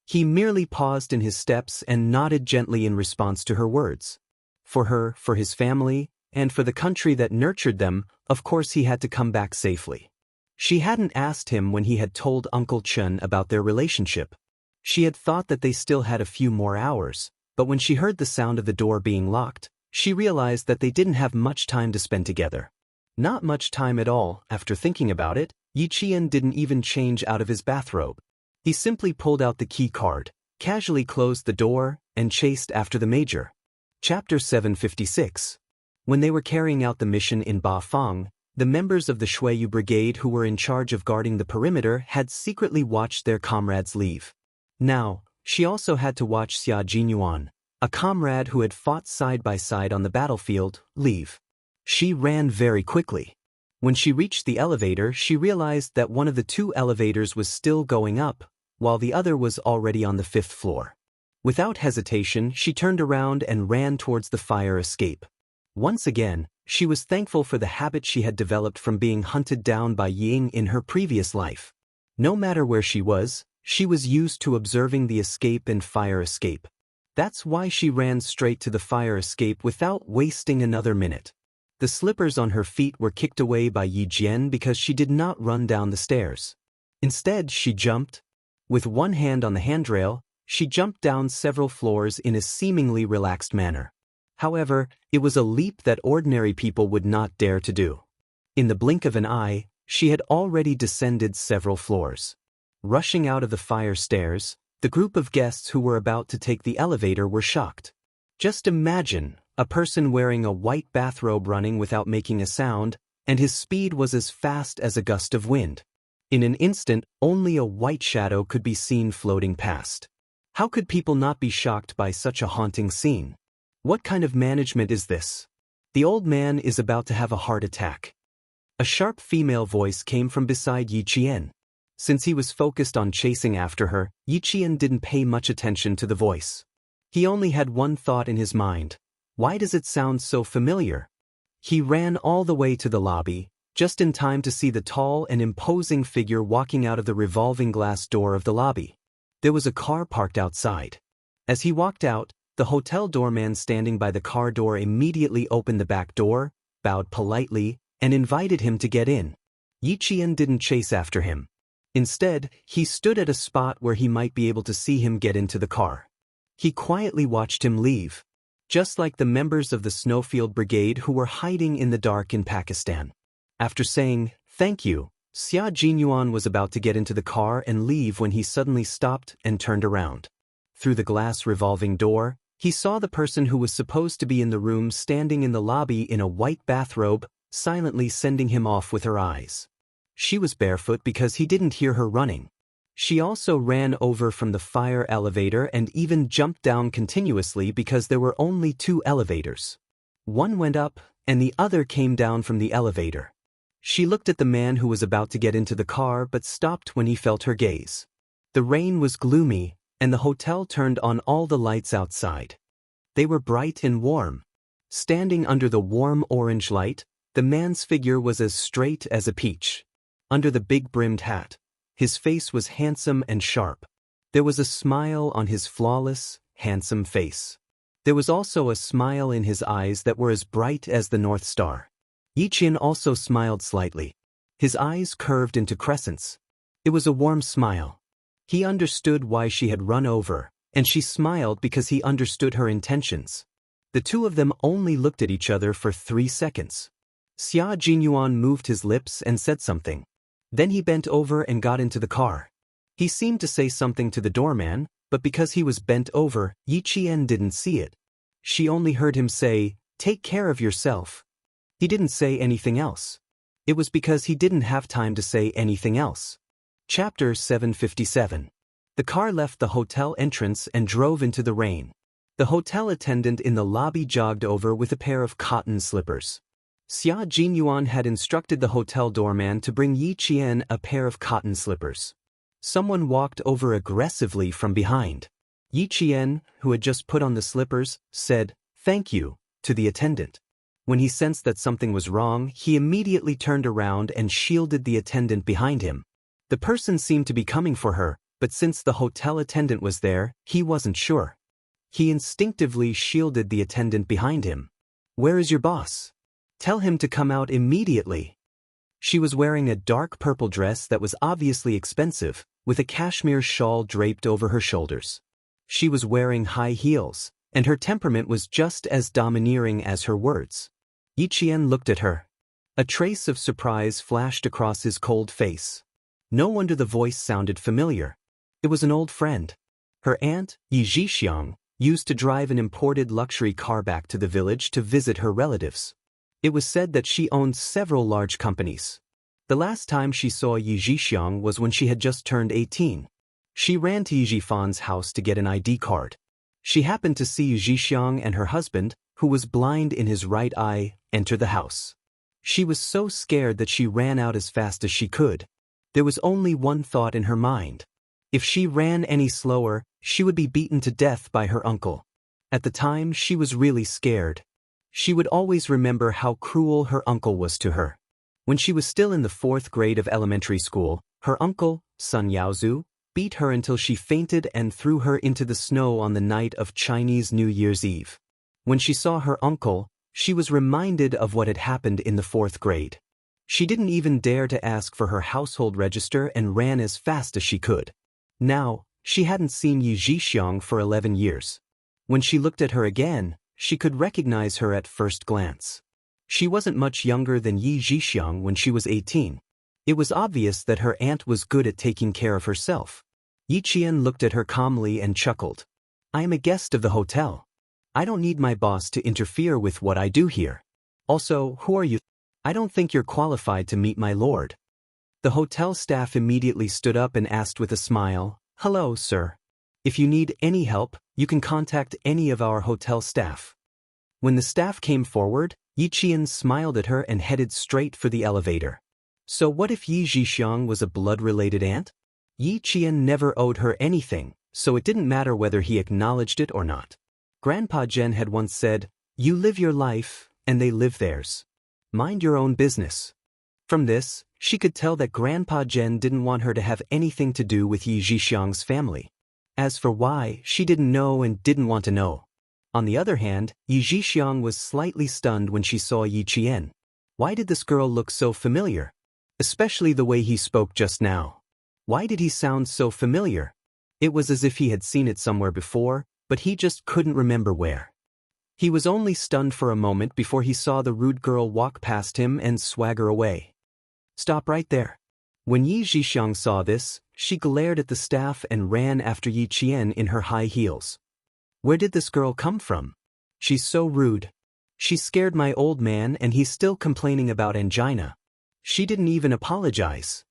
He merely paused in his steps and nodded gently in response to her words. For her, for his family, and for the country that nurtured them, of course he had to come back safely. She hadn't asked him when he had told Uncle Chun about their relationship. She had thought that they still had a few more hours, but when she heard the sound of the door being locked, she realized that they didn't have much time to spend together. Not much time at all. After thinking about it, Yi Qian didn't even change out of his bathrobe. He simply pulled out the key card, casually closed the door, and chased after the major. Chapter 756. When they were carrying out the mission in Bafang, the members of the Shuiyu Brigade who were in charge of guarding the perimeter had secretly watched their comrades leave. Now, she also had to watch Xia Jinyuan, a comrade who had fought side by side on the battlefield, leave. She ran very quickly. When she reached the elevator, she realized that one of the two elevators was still going up, while the other was already on the 5th floor. Without hesitation, she turned around and ran towards the fire escape. Once again, she was thankful for the habit she had developed from being hunted down by Ying in her previous life. No matter where she was used to observing the escape and fire escape. That's why she ran straight to the fire escape without wasting another minute. The slippers on her feet were kicked away by Yi Jian because she did not run down the stairs. Instead, she jumped. With one hand on the handrail, she jumped down several floors in a seemingly relaxed manner. However, it was a leap that ordinary people would not dare to do. In the blink of an eye, she had already descended several floors. Rushing out of the fire stairs, the group of guests who were about to take the elevator were shocked. Just imagine a person wearing a white bathrobe running without making a sound, and his speed was as fast as a gust of wind. In an instant, only a white shadow could be seen floating past. How could people not be shocked by such a haunting scene? What kind of management is this? The old man is about to have a heart attack. A sharp female voice came from beside Yi Qian. Since he was focused on chasing after her, Yi Qian didn't pay much attention to the voice. He only had one thought in his mind. Why does it sound so familiar? He ran all the way to the lobby, just in time to see the tall and imposing figure walking out of the revolving glass door of the lobby. There was a car parked outside. As he walked out, the hotel doorman standing by the car door immediately opened the back door, bowed politely, and invited him to get in. Yi Qian didn't chase after him. Instead, he stood at a spot where he might be able to see him get into the car. He quietly watched him leave. Just like the members of the Snowfield Brigade who were hiding in the dark in Pakistan. After saying, "Thank you," Xia Jinyuan was about to get into the car and leave when he suddenly stopped and turned around. Through the glass revolving door, he saw the person who was supposed to be in the room standing in the lobby in a white bathrobe, silently sending him off with her eyes. She was barefoot because he didn't hear her running. She also ran over from the fire elevator and even jumped down continuously because there were only two elevators. One went up, and the other came down from the elevator. She looked at the man who was about to get into the car but stopped when he felt her gaze. The rain was gloomy, and the hotel turned on all the lights outside. They were bright and warm. Standing under the warm orange light, the man's figure was as straight as a peach. Under the big-brimmed hat, his face was handsome and sharp. There was a smile on his flawless, handsome face. There was also a smile in his eyes that were as bright as the North Star. Yi Qian also smiled slightly. His eyes curved into crescents. It was a warm smile. He understood why she had run over, and she smiled because he understood her intentions. The two of them only looked at each other for 3 seconds. Xia Jinyuan moved his lips and said something. Then he bent over and got into the car. He seemed to say something to the doorman, but because he was bent over, Yi Qian didn't see it. She only heard him say, "Take care of yourself." He didn't say anything else. It was because he didn't have time to say anything else. Chapter 757. The car left the hotel entrance and drove into the rain. The hotel attendant in the lobby jogged over with a pair of cotton slippers. Xia Jinyuan had instructed the hotel doorman to bring Yi Qian a pair of cotton slippers. Someone walked over aggressively from behind. Yi Qian, who had just put on the slippers, said, "Thank you," to the attendant. When he sensed that something was wrong, he immediately turned around and shielded the attendant behind him. The person seemed to be coming for her, but since the hotel attendant was there, he wasn't sure. He instinctively shielded the attendant behind him. "Where is your boss? Tell him to come out immediately." She was wearing a dark purple dress that was obviously expensive, with a cashmere shawl draped over her shoulders. She was wearing high heels, and her temperament was just as domineering as her words. Yi Qian looked at her. A trace of surprise flashed across his cold face. No wonder the voice sounded familiar. It was an old friend. Her aunt, Yi Zhixiang, used to drive an imported luxury car back to the village to visit her relatives. It was said that she owned several large companies. The last time she saw Yi Zhixiang was when she had just turned 18. She ran to Yi Zhifan's house to get an ID card. She happened to see Yi Zhixiang and her husband, who was blind in his right eye, enter the house. She was so scared that she ran out as fast as she could. There was only one thought in her mind. If she ran any slower, she would be beaten to death by her uncle. At the time, she was really scared. She would always remember how cruel her uncle was to her. When she was still in the 4th grade of elementary school, her uncle, Sun Yaozu, beat her until she fainted and threw her into the snow on the night of Chinese New Year's Eve. When she saw her uncle, she was reminded of what had happened in the 4th grade. She didn't even dare to ask for her household register and ran as fast as she could. Now, she hadn't seen Yi Zhixiang for 11 years. When she looked at her again, she could recognize her at first glance. She wasn't much younger than Yi Zhixiang when she was 18. It was obvious that her aunt was good at taking care of herself. Yi Qian looked at her calmly and chuckled. "I am a guest of the hotel. I don't need my boss to interfere with what I do here. Also, who are you? I don't think you're qualified to meet my lord." The hotel staff immediately stood up and asked with a smile, "Hello, sir. If you need any help, you can contact any of our hotel staff." When the staff came forward, Yi Qian smiled at her and headed straight for the elevator. So what if Yi Zhixiang was a blood-related aunt? Yi Qian never owed her anything, so it didn't matter whether he acknowledged it or not. Grandpa Zhen had once said, "You live your life, and they live theirs. Mind your own business." From this, she could tell that Grandpa Zhen didn't want her to have anything to do with Yi Zhixiang's family. As for why, she didn't know and didn't want to know. On the other hand, Yi Zhixiang was slightly stunned when she saw Yi Qian. Why did this girl look so familiar? Especially the way he spoke just now. Why did he sound so familiar? It was as if he had seen it somewhere before, but he just couldn't remember where. He was only stunned for a moment before he saw the rude girl walk past him and swagger away. "Stop right there." When Yi Zhixiang saw this, she glared at the staff and ran after Yi Qian in her high heels. "Where did this girl come from? She's so rude. She scared my old man and he's still complaining about angina. She didn't even apologize."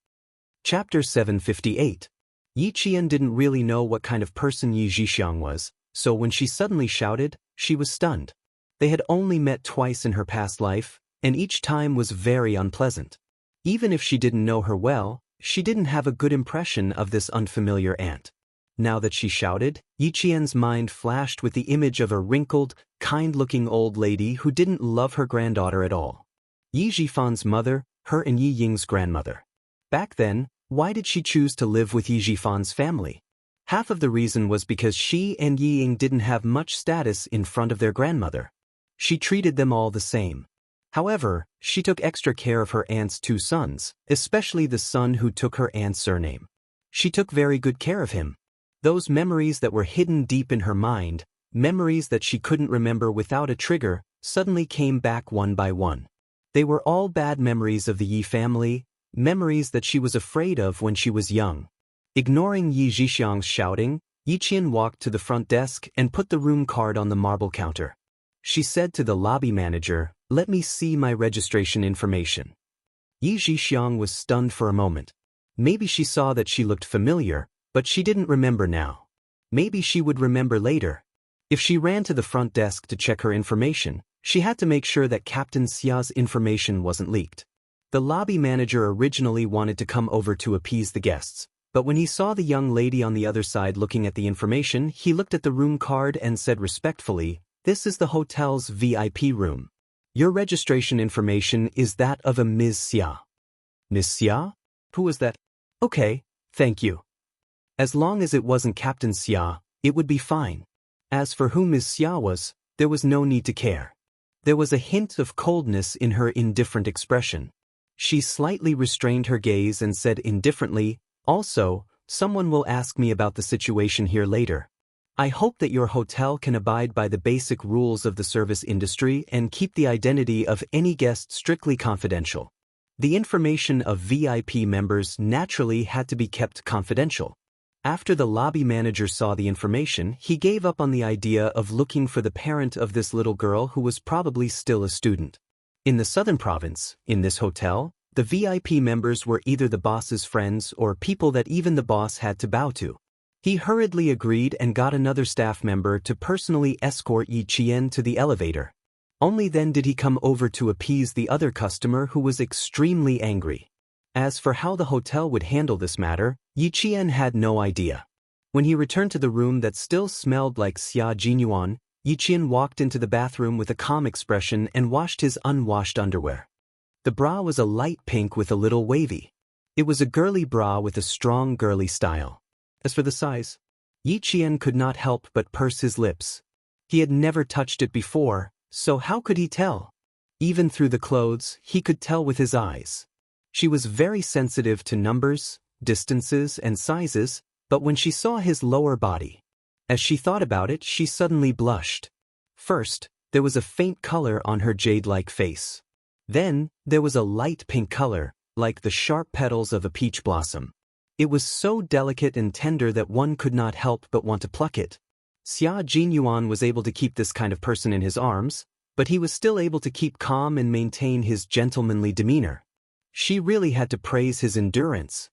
Chapter 758. Yi Qian didn't really know what kind of person Yi Zhixiang was, so when she suddenly shouted, she was stunned. They had only met twice in her past life, and each time was very unpleasant. Even if she didn't know her well, she didn't have a good impression of this unfamiliar aunt. Now that she shouted, Yi Qian's mind flashed with the image of a wrinkled, kind-looking old lady who didn't love her granddaughter at all. Yi Zhifan's mother, her and Yi Ying's grandmother. Back then, why did she choose to live with Yi Zhifan's family? Half of the reason was because she and Yi Ying didn't have much status in front of their grandmother. She treated them all the same. However, she took extra care of her aunt's 2 sons, especially the son who took her aunt's surname. She took very good care of him. Those memories that were hidden deep in her mind, memories that she couldn't remember without a trigger, suddenly came back one by one. They were all bad memories of the Yi family, memories that she was afraid of when she was young. Ignoring Yi Zhixiang's shouting, Yi Qian walked to the front desk and put the room card on the marble counter. She said to the lobby manager, "Let me see my registration information." Yi Zhixiang was stunned for a moment. Maybe she saw that she looked familiar, but she didn't remember now. Maybe she would remember later. If she ran to the front desk to check her information, she had to make sure that Captain Xia's information wasn't leaked. The lobby manager originally wanted to come over to appease the guests, but when he saw the young lady on the other side looking at the information, he looked at the room card and said respectfully, "This is the hotel's VIP room. Your registration information is that of a Ms. Xia." "Miss Xia? Who was that?" Okay, thank you. As long as it wasn't Captain Xia, it would be fine. As for who Ms. Xia was, there was no need to care. There was a hint of coldness in her indifferent expression. She slightly restrained her gaze and said indifferently, "Also, someone will ask me about the situation here later. I hope that your hotel can abide by the basic rules of the service industry and keep the identity of any guest strictly confidential." The information of VIP members naturally had to be kept confidential. After the lobby manager saw the information, he gave up on the idea of looking for the parent of this little girl who was probably still a student. In the southern province, in this hotel, the VIP members were either the boss's friends or people that even the boss had to bow to. He hurriedly agreed and got another staff member to personally escort Yi Qian to the elevator. Only then did he come over to appease the other customer who was extremely angry. As for how the hotel would handle this matter, Yi Qian had no idea. When he returned to the room that still smelled like Xia Jinyuan, Yi Qian walked into the bathroom with a calm expression and washed his unwashed underwear. The bra was a light pink with a little wavy. It was a girly bra with a strong girly style. As for the size, Yi Qian could not help but purse his lips. He had never touched it before, so how could he tell? Even through the clothes, he could tell with his eyes. She was very sensitive to numbers, distances, and sizes, but when she saw his lower body, as she thought about it, she suddenly blushed. First, there was a faint color on her jade-like face. Then, there was a light pink color, like the sharp petals of a peach blossom. It was so delicate and tender that one could not help but want to pluck it. Xia Jinyuan was able to keep this kind of person in his arms, but he was still able to keep calm and maintain his gentlemanly demeanor. She really had to praise his endurance.